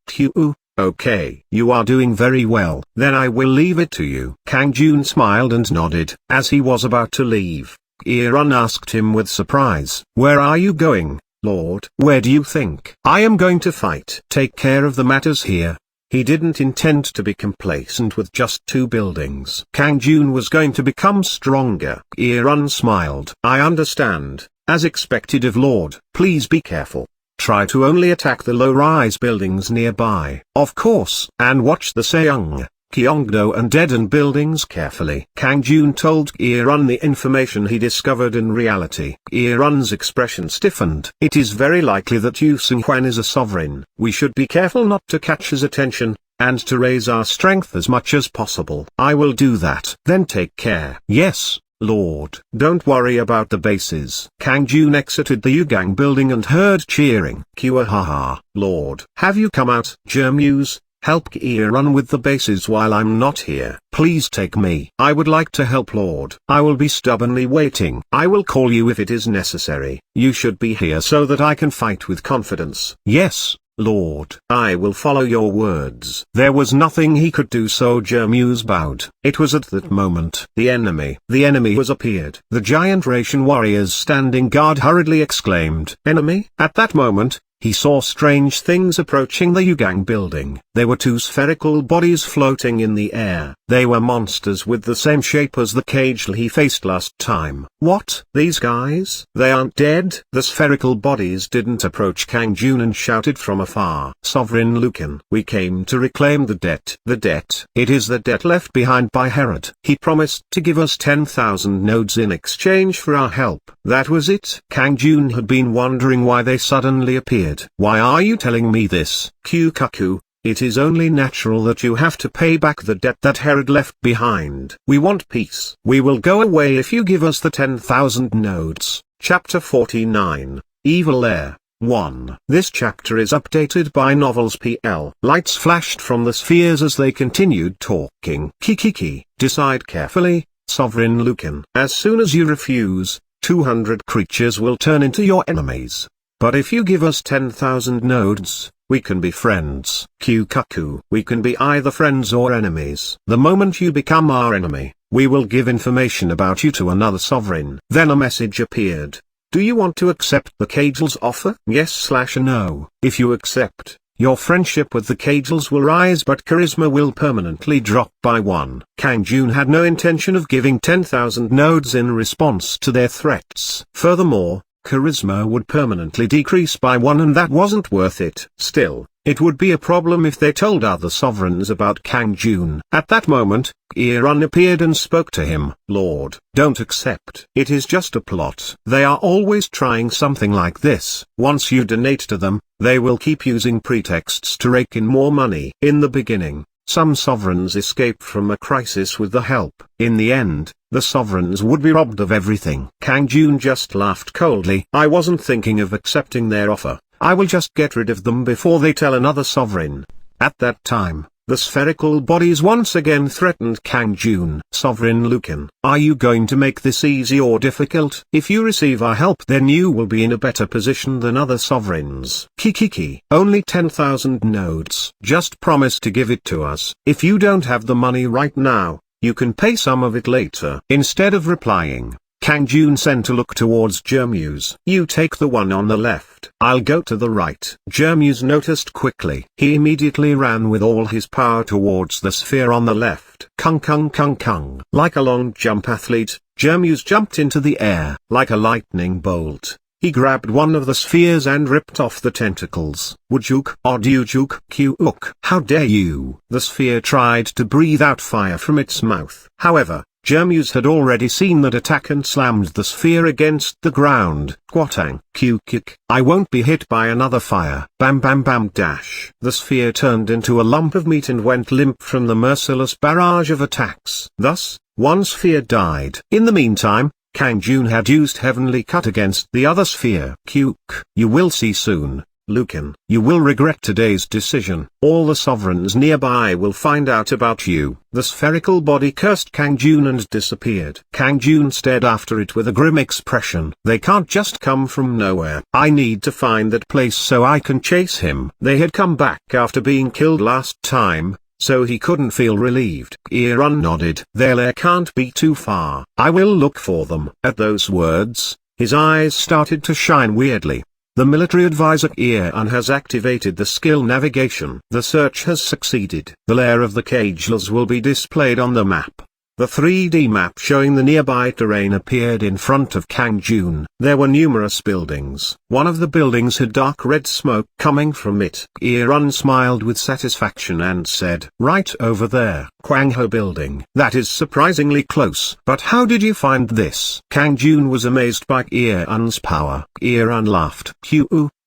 Okay. You are doing very well. Then I will leave it to you. Kang Jun smiled and nodded. As he was about to leave, Irun asked him with surprise. Where are you going, Lord? Where do you think? I am going to fight. Take care of the matters here. He didn't intend to be complacent with just 2 buildings. Kang Jun was going to become stronger. Irun smiled. I understand, as expected of Lord. Please be careful. Try to only attack the low-rise buildings nearby. Of course. And watch the Seung. Gyeongdo and deadened buildings carefully. Kang Jun told Kye-run the information he discovered in reality. Kye-run's expression stiffened. It is very likely that Yu Seung-hwan is a sovereign. We should be careful not to catch his attention, and to raise our strength as much as possible. I will do that. Then take care. Yes, Lord. Don't worry about the bases. Kang Jun exited the Yugang building and heard cheering. Kye-ha, Lord. Have you come out? Jermuse, help Kye-run with the bases while I'm not here. Please take me. I would like to help, Lord. I will be stubbornly waiting. I will call you if it is necessary. You should be here so that I can fight with confidence. Yes, Lord. I will follow your words. There was nothing he could do, so Jermuse bowed. It was at that moment the enemy was appeared. The giant Racian warriors standing guard hurriedly exclaimed, "Enemy?" At that moment, he saw strange things approaching the Yugang building. There were two spherical bodies floating in the air. They were monsters with the same shape as the cage he faced last time. What? These guys? They aren't dead? The spherical bodies didn't approach Kang Jun and shouted from afar, "Sovereign Lucan, we came to reclaim the debt." The debt? It is the debt left behind by Herod. He promised to give us 10,000 nodes in exchange for our help. That was it? Kang Jun had been wondering why they suddenly appeared. Why are you telling me this? Kyukaku, it is only natural that you have to pay back the debt that Herod left behind. We want peace. We will go away if you give us the 10,000 nodes. Chapter 49, Evil Heir, 1. This chapter is updated by Novels PL. Lights flashed from the spheres as they continued talking. Kikiki, decide carefully, Sovereign Lucan. As soon as you refuse, 200 creatures will turn into your enemies. But if you give us 10,000 nodes, we can be friends. Kyukaku, we can be either friends or enemies. The moment you become our enemy, we will give information about you to another sovereign. Then a message appeared. Do you want to accept the Cagel's offer? Yes/no. If you accept, your friendship with the Cagels will rise but charisma will permanently drop by 1. Kang Jun had no intention of giving 10,000 nodes in response to their threats. Furthermore, charisma would permanently decrease by 1 and that wasn't worth it. Still, it would be a problem if they told other sovereigns about Kang Jun. At that moment, Kye-run appeared and spoke to him. Lord, don't accept. It is just a plot. They are always trying something like this. Once you donate to them, they will keep using pretexts to rake in more money. In the beginning, some sovereigns escaped from a crisis with the help. In the end, the sovereigns would be robbed of everything. Kang Jun just laughed coldly. I wasn't thinking of accepting their offer. I will just get rid of them before they tell another sovereign. At that time, the spherical bodies once again threatened Kang Jun. Sovereign Lucan, are you going to make this easy or difficult? If you receive our help, then you will be in a better position than other sovereigns. Kikiki, only 10,000 nodes. Just promise to give it to us. If you don't have the money right now, you can pay some of it later. Instead of replying, Kang Jun sent a look towards Jermuse. You take the one on the left. I'll go to the right. Jermuse noticed quickly. He immediately ran with all his power towards the sphere on the left. Kung kung kung kung. Like a long jump athlete, Jermuse jumped into the air. Like a lightning bolt, he grabbed one of the spheres and ripped off the tentacles. Wujuk, Odujuk, Kyuk. How dare you? The sphere tried to breathe out fire from its mouth. However, Jermuse had already seen that attack and slammed the sphere against the ground. Kwatang, Kyuk. I won't be hit by another fire. Bam bam bam dash. The sphere turned into a lump of meat and went limp from the merciless barrage of attacks. Thus, one sphere died. In the meantime, Kang Jun had used Heavenly Cut against the other sphere. Kyuk. You will see soon, Lucan. You will regret today's decision. All the sovereigns nearby will find out about you. The spherical body cursed Kang Jun and disappeared. Kang Jun stared after it with a grim expression. They can't just come from nowhere. I need to find that place so I can chase him. They had come back after being killed last time, so he couldn't feel relieved. Kye-run nodded. Their lair can't be too far. I will look for them. At those words, his eyes started to shine weirdly. The military advisor Kye-run has activated the skill navigation. The search has succeeded. The lair of the Cageless will be displayed on the map. The 3D map showing the nearby terrain appeared in front of Kang Jun. There were numerous buildings. One of the buildings had dark red smoke coming from it. Irun smiled with satisfaction and said, "Right over there, Kwang Ho building. That is surprisingly close. But how did you find this?" Kang Jun was amazed by Irun's power. Irun laughed.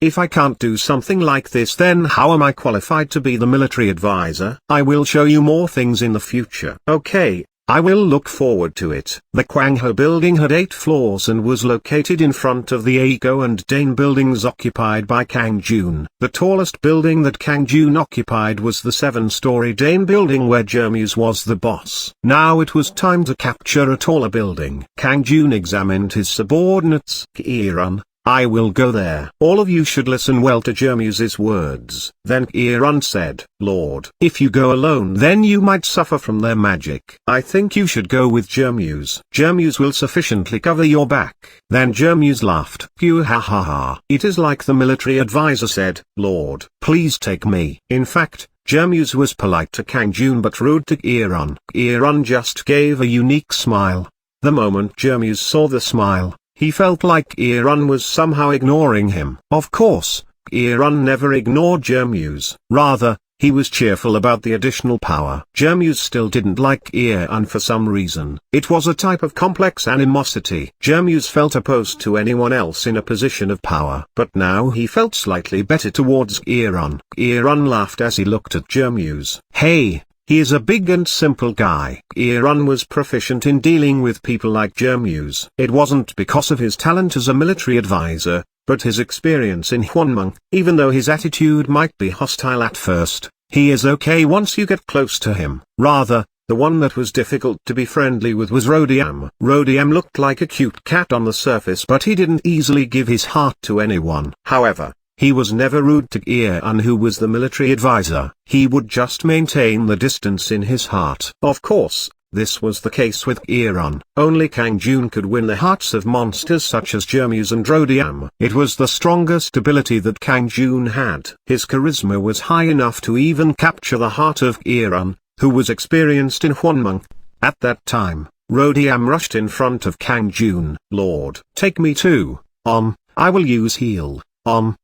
If I can't do something like this, then how am I qualified to be the military advisor? I will show you more things in the future. Okay, I will look forward to it. The Kwang Ho building had 8 floors and was located in front of the Ago and Dane buildings occupied by Kang Jun. The tallest building that Kang Jun occupied was the 7-story Dane building where Jermuse was the boss. Now it was time to capture a taller building. Kang Jun examined his subordinates. Irun, I will go there. All of you should listen well to Jermuse's words. Then Irun said, Lord, if you go alone then you might suffer from their magic. I think you should go with Jermuse. Jermuse will sufficiently cover your back. Then Jermuse laughed. Ha ha ha. It is like the military advisor said, Lord, please take me. In fact, Jermuse was polite to Kang Jun but rude to Irun. Irun just gave a unique smile. The moment Jermuse saw the smile, he felt like Irun was somehow ignoring him. Of course, Irun never ignored Jermuse. Rather, he was cheerful about the additional power. Jermuse still didn't like Irun for some reason. It was a type of complex animosity. Jermuse felt opposed to anyone else in a position of power. But now he felt slightly better towards Irun. Irun laughed as he looked at Jermuse. Hey! He is a big and simple guy. Irun was proficient in dealing with people like Jermuse. It wasn't because of his talent as a military advisor, but his experience in Mung. Even though his attitude might be hostile at first, he is okay once you get close to him. Rather, the one that was difficult to be friendly with was Rodiam. Rodiam looked like a cute cat on the surface but he didn't easily give his heart to anyone. However, he was never rude to Irun who was the military advisor. He would just maintain the distance in his heart. Of course, this was the case with Irun. Only Kang Jun could win the hearts of monsters such as Jermuse and Rodiam. It was the strongest ability that Kang Jun had. His charisma was high enough to even capture the heart of Irun, who was experienced in Mung. At that time, Rodiam rushed in front of Kang Jun. Lord, take me too. I will use heal.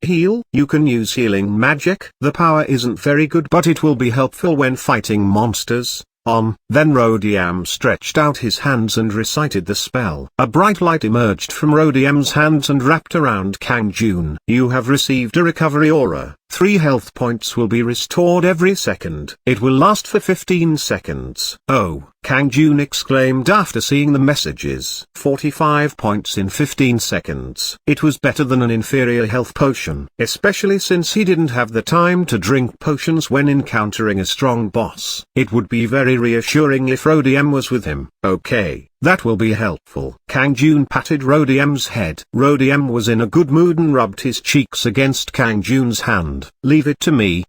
Heal? You can use healing magic? The power isn't very good but it will be helpful when fighting monsters. Then Rodiam stretched out his hands and recited the spell. A bright light emerged from Rodiam's hands and wrapped around Kang Jun. You have received a recovery aura. 3 health points will be restored every second. It will last for 15 seconds. Oh, Kang Jun exclaimed after seeing the messages. 45 points in 15 seconds. It was better than an inferior health potion, especially since he didn't have the time to drink potions when encountering a strong boss. It would be very reassuring if Rodiam was with him. Okay, that will be helpful. Kang Jun patted Rodiam's head. Rodiam was in a good mood and rubbed his cheeks against Kang Jun's hand. Leave it to me.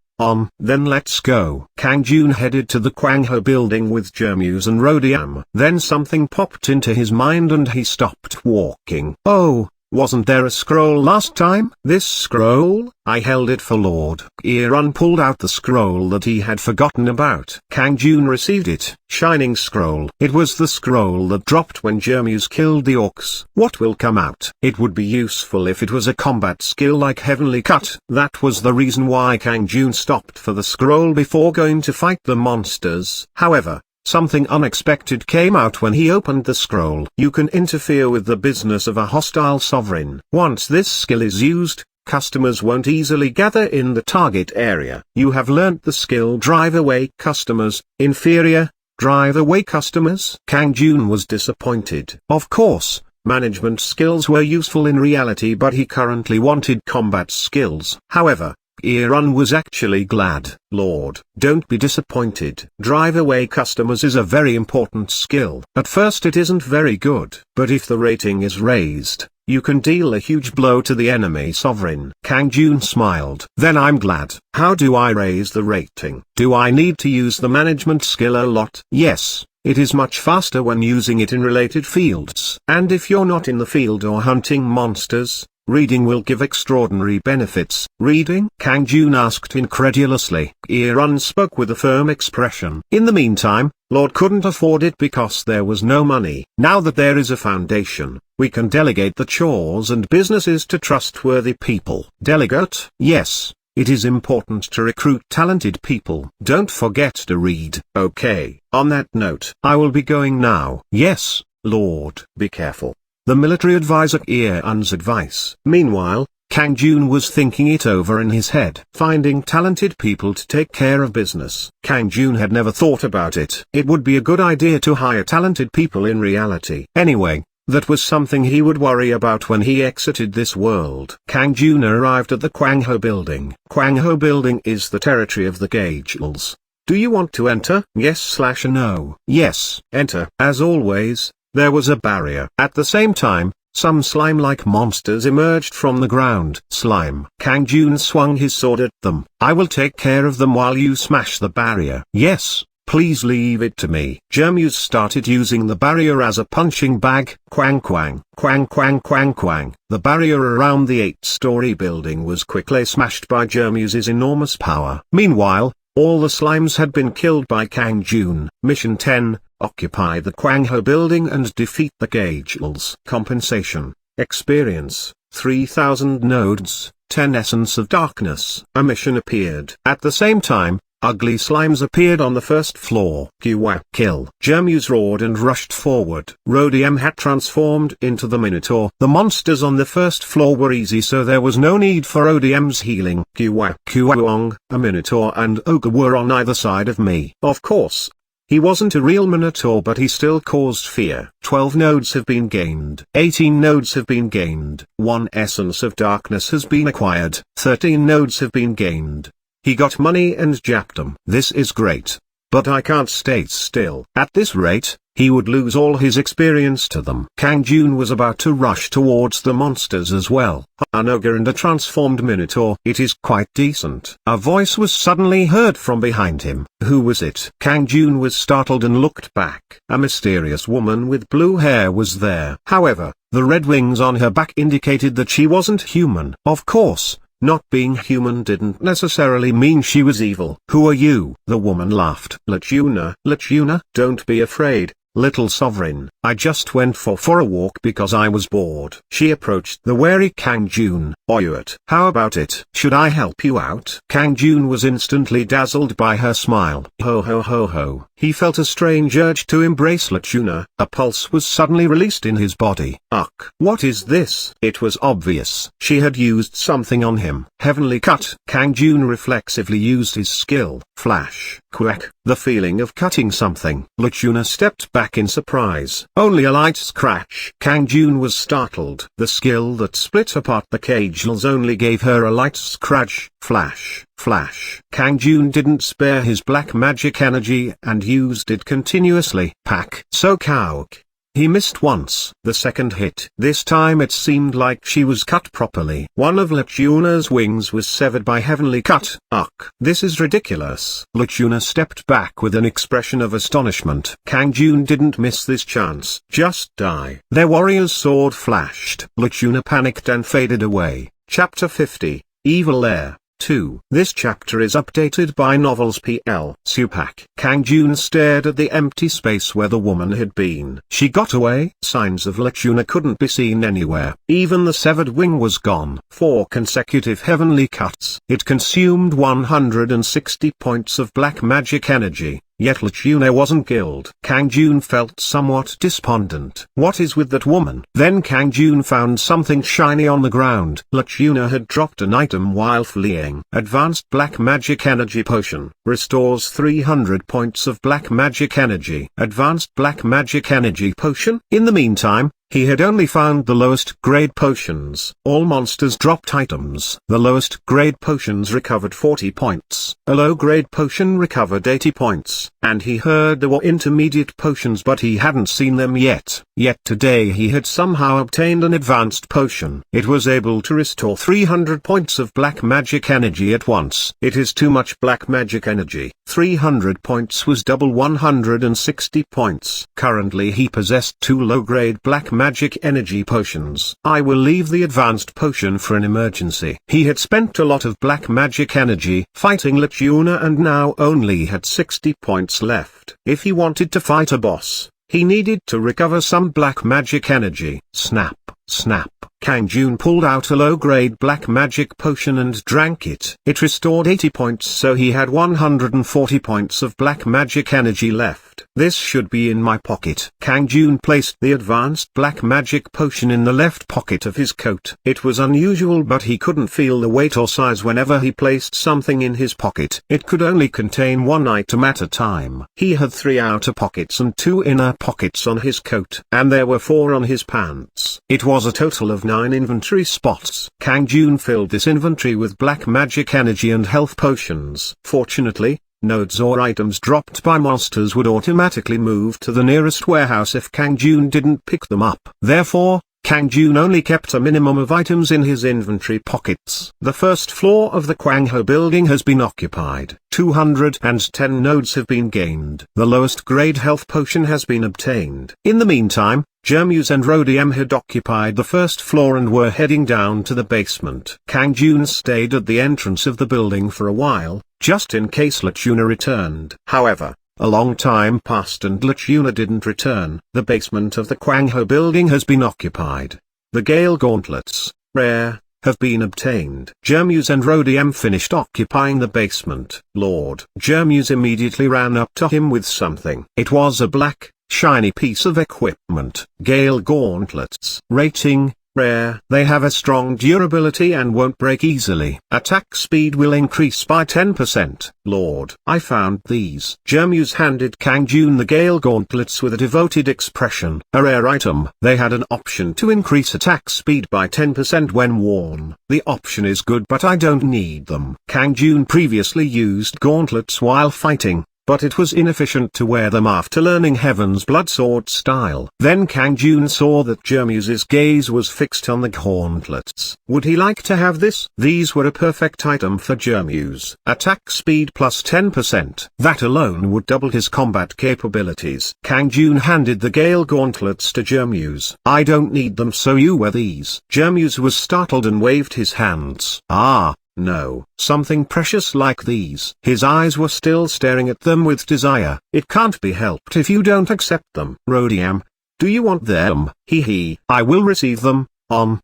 Then let's go. Kang Jun headed to the Kwang Ho building with Jermuse and Rodiam. Then something popped into his mind and he stopped walking. Oh, wasn't there a scroll last time? This scroll? I held it for Lord. Irun pulled out the scroll that he had forgotten about. Kang Jun received it. Shining scroll. It was the scroll that dropped when Jermuse killed the orcs. What will come out? It would be useful if it was a combat skill like Heavenly Cut. That was the reason why Kang Jun stopped for the scroll before going to fight the monsters. However, something unexpected came out when he opened the scroll. You can interfere with the business of a hostile sovereign. Once this skill is used, customers won't easily gather in the target area. You have learnt the skill Drive Away Customers. Inferior, Drive Away Customers. Kang Jun was disappointed. Of course, management skills were useful in reality but he currently wanted combat skills. However, Irun was actually glad. Lord, don't be disappointed. Drive Away Customers is a very important skill. At first it isn't very good, but if the rating is raised, you can deal a huge blow to the enemy sovereign. Kang Jun smiled. Then I'm glad. How do I raise the rating? Do I need to use the management skill a lot? Yes. It is much faster when using it in related fields. And if you're not in the field or hunting monsters, Reading will give extraordinary benefits. Reading? Kang Jun asked incredulously. Run spoke with a firm expression. In the meantime, Lord couldn't afford it because there was no money. Now that there is a foundation, we can delegate the chores and businesses to trustworthy people. Delegate? Yes. It is important to recruit talented people. Don't forget to read. Okay. On that note, I will be going now. Yes, Lord. Be careful. The military advisor Un's advice. Meanwhile, Kang Jun was thinking it over in his head. Finding talented people to take care of business. Kang Jun had never thought about it. It would be a good idea to hire talented people in reality. Anyway, that was something he would worry about when he exited this world. Kang Jun arrived at the Kwangho building. Kwangho building is the territory of the Gagel's. Do you want to enter? Yes/no. Yes. Enter. As always, there was a barrier. At the same time, some slime-like monsters emerged from the ground. Slime. Kang Jun swung his sword at them. I will take care of them while you smash the barrier. Yes. Please leave it to me. Jermuse started using the barrier as a punching bag. Quang quang, quang quang quang quang. The barrier around the 8-story building was quickly smashed by Jermuse's enormous power. Meanwhile, all the slimes had been killed by Kang Jun. Mission 10, occupy the Kwangho building and defeat the Gagels. Compensation, experience, 3000 nodes, 10 essence of darkness. A mission appeared. At the same time, ugly slimes appeared on the first floor. Kill. Jermuse roared and rushed forward. Rhodium had transformed into the Minotaur. The monsters on the first floor were easy, so there was no need for Rhodium's healing. A Minotaur and Ogre were on either side of me. Of course, he wasn't a real Minotaur, but he still caused fear. 12 nodes have been gained. 18 nodes have been gained. 1 essence of darkness has been acquired. 13 nodes have been gained. He got money and japped them. This is great. But I can't stay still. At this rate, he would lose all his experience to them. Kang Jun was about to rush towards the monsters as well. An ogre and a transformed Minotaur. It is quite decent. A voice was suddenly heard from behind him. Who was it? Kang Jun was startled and looked back. A mysterious woman with blue hair was there. However, the red wings on her back indicated that she wasn't human. Of course, not being human didn't necessarily mean she was evil. Who are you? The woman laughed. Lachuna, don't be afraid, little sovereign. I just went for a walk because I was bored. She approached the wary Kang Jun. Oyuat. How about it? Should I help you out? Kang Jun was instantly dazzled by her smile. Ho ho ho ho. He felt a strange urge to embrace Lachuna. A pulse was suddenly released in his body. Ugh. What is this? It was obvious. She had used something on him. Heavenly cut. Kang Jun reflexively used his skill. Flash. Quack. The feeling of cutting something. Lachuna stepped back in surprise. Only a light scratch. Kang Jun was startled. The skill that split apart the Cagels only gave her a light scratch. Flash. Flash. Kang Jun didn't spare his black magic energy and used it continuously. Pack. So Kauk. He missed once. The second hit. This time it seemed like she was cut properly. One of Lachuna's wings was severed by heavenly cut. Ugh. This is ridiculous. Lachuna stepped back with an expression of astonishment. Kang Jun didn't miss this chance. Just die. Their warrior's sword flashed. Lachuna panicked and faded away. Chapter 50, Evil Air. 2. This chapter is updated by Novels PL. Supak. Kang Jun stared at the empty space where the woman had been. She got away. Signs of Lachuna couldn't be seen anywhere. Even the severed wing was gone. 4 consecutive heavenly cuts. It consumed 160 points of black magic energy. Yet Lachuna wasn't killed. Kang Jun felt somewhat despondent. What is with that woman? Then Kang Jun found something shiny on the ground. Lachuna had dropped an item while fleeing. Advanced Black Magic Energy Potion. Restores 300 points of black magic energy. Advanced Black Magic Energy Potion? In the meantime, he had only found the lowest grade potions. All monsters dropped items. The lowest grade potions recovered 40 points. A low grade potion recovered 80 points. And he heard there were intermediate potions, but he hadn't seen them yet. Yet today he had somehow obtained an advanced potion. It was able to restore 300 points of black magic energy at once. It is too much black magic energy. 300 points was double 160 points. Currently he possessed 2 low grade black magic energy potions. I will leave the advanced potion for an emergency. He had spent a lot of black magic energy fighting Lachuna and now only had 60 points left. If he wanted to fight a boss, he needed to recover some black magic energy. Snap, snap. Kang Jun pulled out a low-grade black magic potion and drank it. It restored 80 points, so he had 140 points of black magic energy left. This should be in my pocket. Kang Jun placed the advanced black magic potion in the left pocket of his coat. It was unusual, but he couldn't feel the weight or size whenever he placed something in his pocket. It could only contain one item at a time. He had 3 outer pockets and 2 inner pockets on his coat, and there were 4 on his pants. It was a total of 9 inventory spots. Kang Jun filled this inventory with black magic energy and health potions. Fortunately, nodes or items dropped by monsters would automatically move to the nearest warehouse if Kang Jun didn't pick them up. Therefore, Kang Jun only kept a minimum of items in his inventory pockets. The first floor of the Kwang Ho building has been occupied. 210 nodes have been gained. The lowest grade health potion has been obtained. In the meantime, Jermuse and Rodium had occupied the first floor and were heading down to the basement. Kang Jun stayed at the entrance of the building for a while, just in case Lachuna returned. However, a long time passed and Lachuna didn't return. The basement of the Kwang Ho building has been occupied. The Gale Gauntlets, rare, have been obtained. Jermuse and Rodium finished occupying the basement. Lord Jermuse immediately ran up to him with something. It was a black, shiny piece of equipment. Gale Gauntlets. Rating, rare. They have a strong durability and won't break easily. Attack speed will increase by 10%. Lord, I found these. Jermuse handed Kang Jun the Gale Gauntlets with a devoted expression. A rare item. They had an option to increase attack speed by 10% when worn. The option is good, but I don't need them. Kang Jun previously used gauntlets while fighting, but it was inefficient to wear them after learning Heaven's Blood sword style. Then Kang Jun saw that Jermuse's gaze was fixed on the gauntlets. Would he like to have this? These were a perfect item for Jermuse. Attack speed plus 10%. That alone would double his combat capabilities. Kang Jun handed the Gale Gauntlets to Jermuse. I don't need them, so you wear these. Jermuse was startled and waved his hands. Ah, no, something precious like these. His eyes were still staring at them with desire. It can't be helped if you don't accept them. Rodium, do you want them? Hee. I will receive them.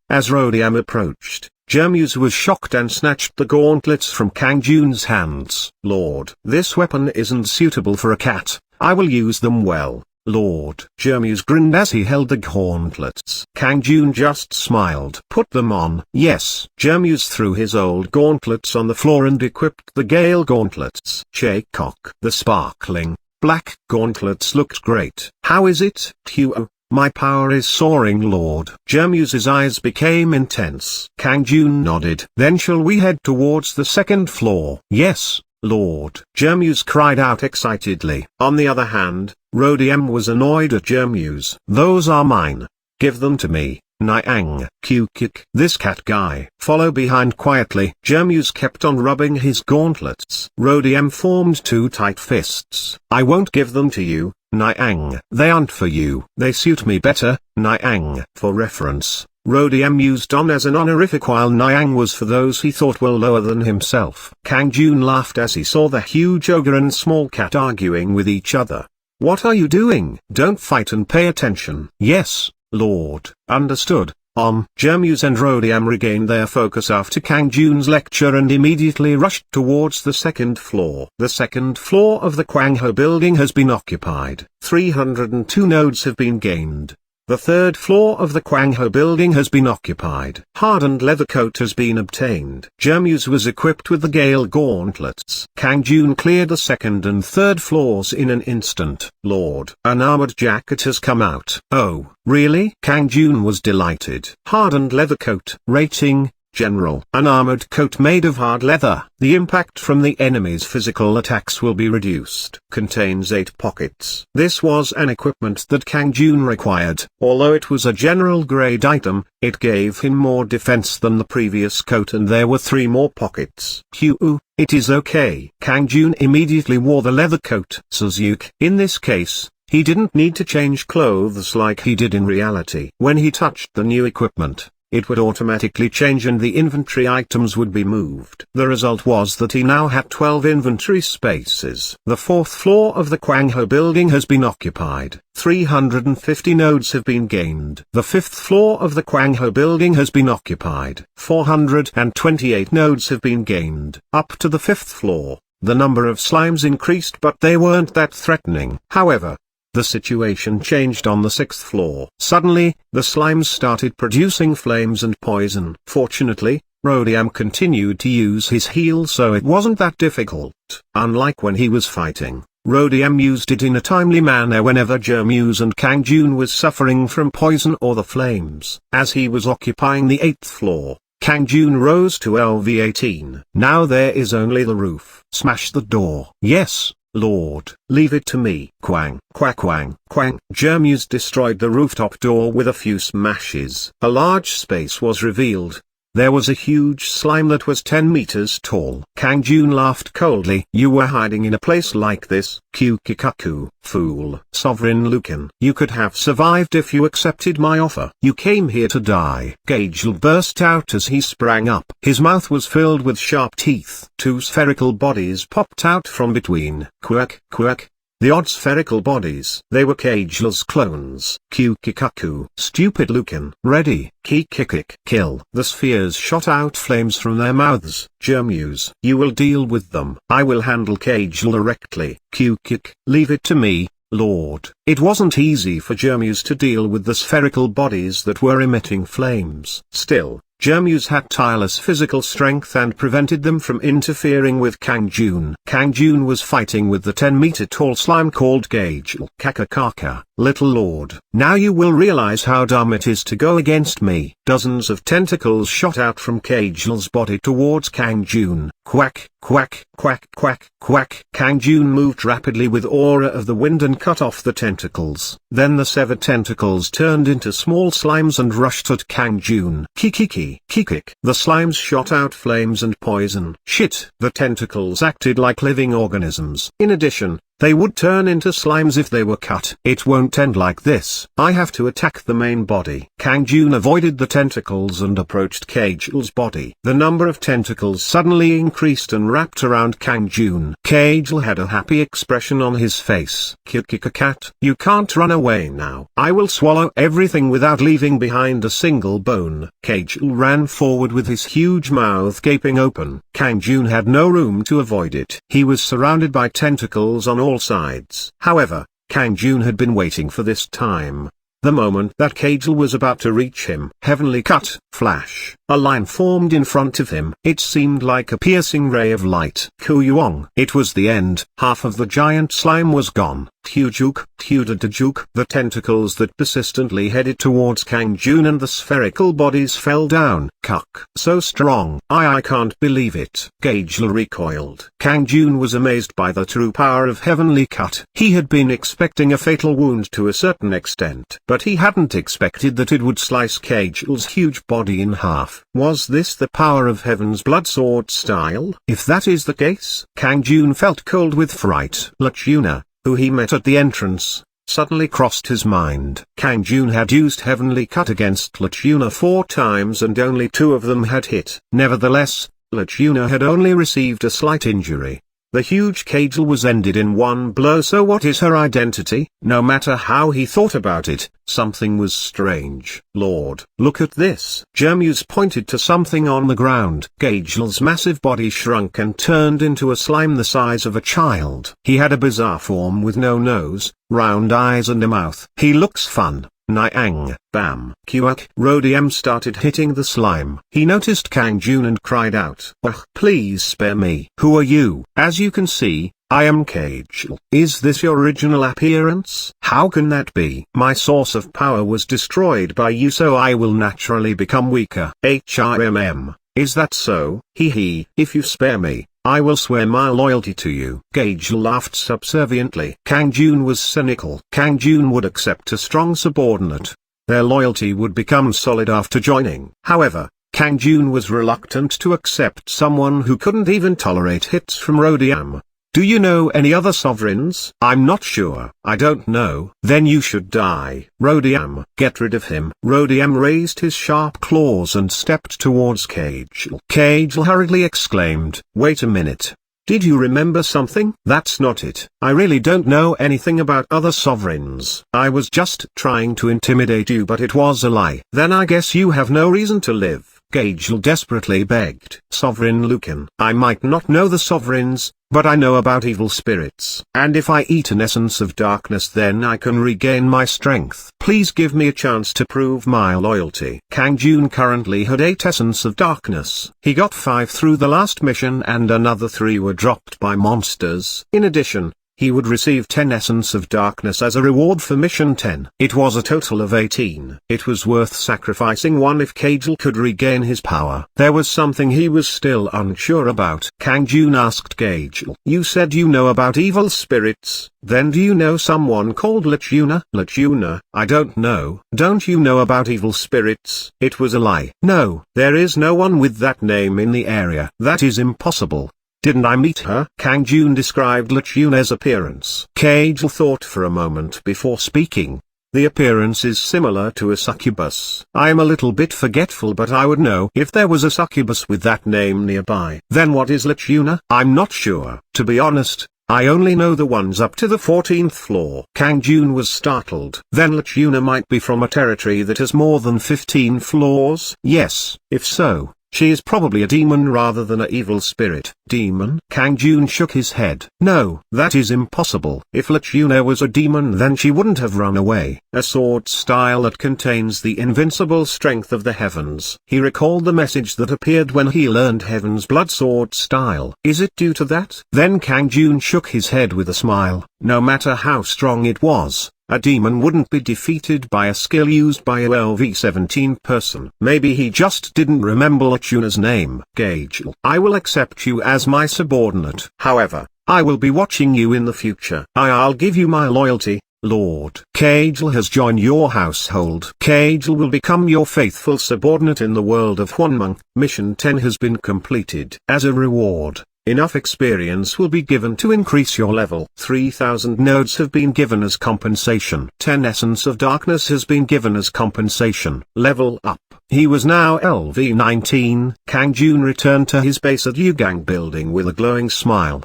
As Rodium approached, Jermuse was shocked and snatched the gauntlets from Kang Jun's hands. Lord, this weapon isn't suitable for a cat. I will use them well. Lord. Jermuse grinned as he held the gauntlets. Kang Jun just smiled. Put them on. Yes. Jermuse threw his old gauntlets on the floor and equipped the Gale Gauntlets. Shaycock. The sparkling, black gauntlets looked great. How is it, Hugh? My power is soaring, Lord. Jermuse's eyes became intense. Kang Jun nodded. Then shall we head towards the second floor? Yes, Lord. Jermuse cried out excitedly. On the other hand, Rodium was annoyed at Jermuse. Those are mine. Give them to me. Niang. Q-kick. This cat guy. Follow behind quietly. Jermuse kept on rubbing his gauntlets. Rodium formed 2 tight fists. I won't give them to you, Niang. They aren't for you. They suit me better, Niang. For reference, Rodium used on as an honorific while Niang was for those he thought were lower than himself. Kang Jun laughed as he saw the huge ogre and small cat arguing with each other. What are you doing? Don't fight and pay attention. Yes, Lord. Understood. Jermuse and Rodium regained their focus after Kang Jun's lecture and immediately rushed towards the second floor. The second floor of the Kwang Ho building has been occupied. 302 nodes have been gained. The third floor of the Kwang Ho building has been occupied. Hardened leather coat has been obtained. Jermuse was equipped with the Gale Gauntlets. Kang Jun cleared the second and third floors in an instant. Lord, an armored jacket has come out. Oh, really? Kang Jun was delighted. Hardened leather coat. Rating, General. An armored coat made of hard leather. The impact from the enemy's physical attacks will be reduced. Contains 8 pockets. This was an equipment that Kang Jun required. Although it was a general grade item, it gave him more defense than the previous coat, and there were 3 more pockets. It is okay. Kang Jun immediately wore the leather coat. Suzuki. In this case, He didn't need to change clothes like he did in reality. When he touched the new equipment, it would automatically change and the inventory items would be moved. The result was that he now had 12 inventory spaces. The 4th floor of the Kwangho building has been occupied. 350 nodes have been gained. The 5th floor of the Kwangho building has been occupied. 428 nodes have been gained. Up to the 5th floor, the number of slimes increased, but they weren't that threatening. However, the situation changed on the 6th floor. Suddenly, the slimes started producing flames and poison. Fortunately, Rodiam continued to use his heal, so it wasn't that difficult. Unlike when he was fighting, Rodiam used it in a timely manner whenever Jermuse and Kang Jun was suffering from poison or the flames. As he was occupying the 8th floor, Kang Jun rose to LV18. Now there is only the roof. Smash the door. Yes, Lord, leave it to me. Quang, quack, quang, quang. Jermuse destroyed the rooftop door with a few smashes. A large space was revealed. There was a huge slime that was 10 meters tall. Kang Jun laughed coldly. You were hiding in a place like this, Kukikaku, fool. Sovereign Lucan. You could have survived if you accepted my offer. You came here to die. Gagel burst out as he sprang up. His mouth was filled with sharp teeth. 2 spherical bodies popped out from between. Quirk, quirk. The odd spherical bodies. They were Kagel's clones. Kukikaku. Stupid Lucan. Ready. Kikikik. Kill. The spheres shot out flames from their mouths. Jermuse. You will deal with them. I will handle Kagel directly. Kukik. Leave it to me, Lord. It wasn't easy for Jermuse to deal with the spherical bodies that were emitting flames. Still, Jermuse had tireless physical strength and prevented them from interfering with Kang Jun. Kang Jun was fighting with the 10-meter-tall slime called Gagel. Kakakaka, little lord. Now you will realize how dumb it is to go against me. Dozens of tentacles shot out from Gagel's body towards Kang Jun. Quack, quack, quack, quack, quack. Kang Jun moved rapidly with aura of the wind and cut off the tentacles. Then the severed tentacles turned into small slimes and rushed at Kang Jun. Kikiki, kikik. The slimes shot out flames and poison. Shit. The tentacles acted like living organisms. In addition, they would turn into slimes if they were cut. It won't end like this. I have to attack the main body. Kang Jun avoided the tentacles and approached Gagel's body. The number of tentacles suddenly increased and wrapped around Kang Jun. Gagel had a happy expression on his face. Kikikakat. You can't run away now. I will swallow everything without leaving behind a single bone. Gagel ran forward with his huge mouth gaping open. Kang Jun had no room to avoid it. He was surrounded by tentacles on all sides. However, Kang Jun had been waiting for this time. The moment that Gagel was about to reach him, heavenly cut, flash, a line formed in front of him. It seemed like a piercing ray of light. Kuyuong. It was the end. Half of the giant slime was gone. Tujuk, Tudadajuk. The tentacles that persistently headed towards Kang Jun and the spherical bodies fell down. Cuck. So strong. I can't believe it. Gagel recoiled. Kang Jun was amazed by the true power of heavenly cut. He had been expecting a fatal wound to a certain extent, but he hadn't expected that it would slice Gagel's huge body in half. Was this the power of heaven's blood sword style? If that is the case, Kang Jun felt cold with fright. Lachuna, who he met at the entrance, suddenly crossed his mind. Kang Jun had used heavenly cut against Lachuna 4 times and only 2 of them had hit. Nevertheless, Lachuna had only received a slight injury. The huge Gagel was ended in one blow. So what is her identity? No matter how he thought about it, something was strange. Lord, look at this. Jermuse pointed to something on the ground. Gagel's massive body shrunk and turned into a slime the size of a child. He had a bizarre form with no nose, round eyes and a mouth. He looks fun. Nyang, bam. Kuak. Rodiam started hitting the slime. He noticed Kang Jun and cried out, "Ugh, please spare me." Who are you? As you can see, I am Gagel. Is this your original appearance? How can that be? My source of power was destroyed by you, so I will naturally become weaker. HRMM. Is that so? Hee. If you spare me, I will swear my loyalty to you. Gagel laughed subserviently. Kang Jun was cynical. Kang Jun would accept a strong subordinate. Their loyalty would become solid after joining. However, Kang Jun was reluctant to accept someone who couldn't even tolerate hits from Rodiam. Do you know any other sovereigns? I'm not sure. I don't know. Then you should die. Rodiam, get rid of him. Rodiam raised his sharp claws and stepped towards Kagel. Kagel hurriedly exclaimed, wait a minute. Did you remember something? That's not it. I really don't know anything about other sovereigns. I was just trying to intimidate you, but it was a lie. Then I guess you have no reason to live. Kagel desperately begged. Sovereign Lucan, I might not know the sovereigns, but I know about evil spirits. And if I eat an essence of darkness, then I can regain my strength. Please give me a chance to prove my loyalty. Kang Jun currently had 8 essence of darkness. He got 5 through the last mission and another 3 were dropped by monsters. In addition, he would receive 10 essence of darkness as a reward for mission 10. It was a total of 18. It was worth sacrificing 1 if Kagel could regain his power. There was something he was still unsure about. Kang Jun asked Kagel, you said you know about evil spirits, then do you know someone called Lichuna? Lichuna, I don't know. Don't you know about evil spirits? It was a lie. No, there is no one with that name in the area. That is impossible. Didn't I meet her? Kang Jun described Lichuna's appearance. Kagel thought for a moment before speaking. The appearance is similar to a succubus. I am a little bit forgetful, but I would know if there was a succubus with that name nearby. Then what is Lichuna? I'm not sure. To be honest, I only know the ones up to the 14th floor. Kang Jun was startled. Then Lichuna might be from a territory that has more than 15 floors? Yes, if so, she is probably a demon rather than an evil spirit. Demon? Kang Jun shook his head. No, that is impossible. If Lichuna was a demon, then she wouldn't have run away. A sword style that contains the invincible strength of the heavens. He recalled the message that appeared when he learned Heaven's Blood sword style. Is it due to that? Then Kang Jun shook his head with a smile. No matter how strong it was, a demon wouldn't be defeated by a skill used by a LV-17 person. Maybe he just didn't remember Lichuna's name. Kagel, I will accept you as my subordinate. However, I will be watching you in the future. I'll give you my loyalty, Lord. Kagel has joined your household. Kagel will become your faithful subordinate in the world of Juan Mung. Mission 10 has been completed. As a reward, enough experience will be given to increase your level. 3000 nodes have been given as compensation. 10 essence of darkness has been given as compensation. Level up. He was now LV-19. Kang Jun returned to his base at Yugang building with a glowing smile.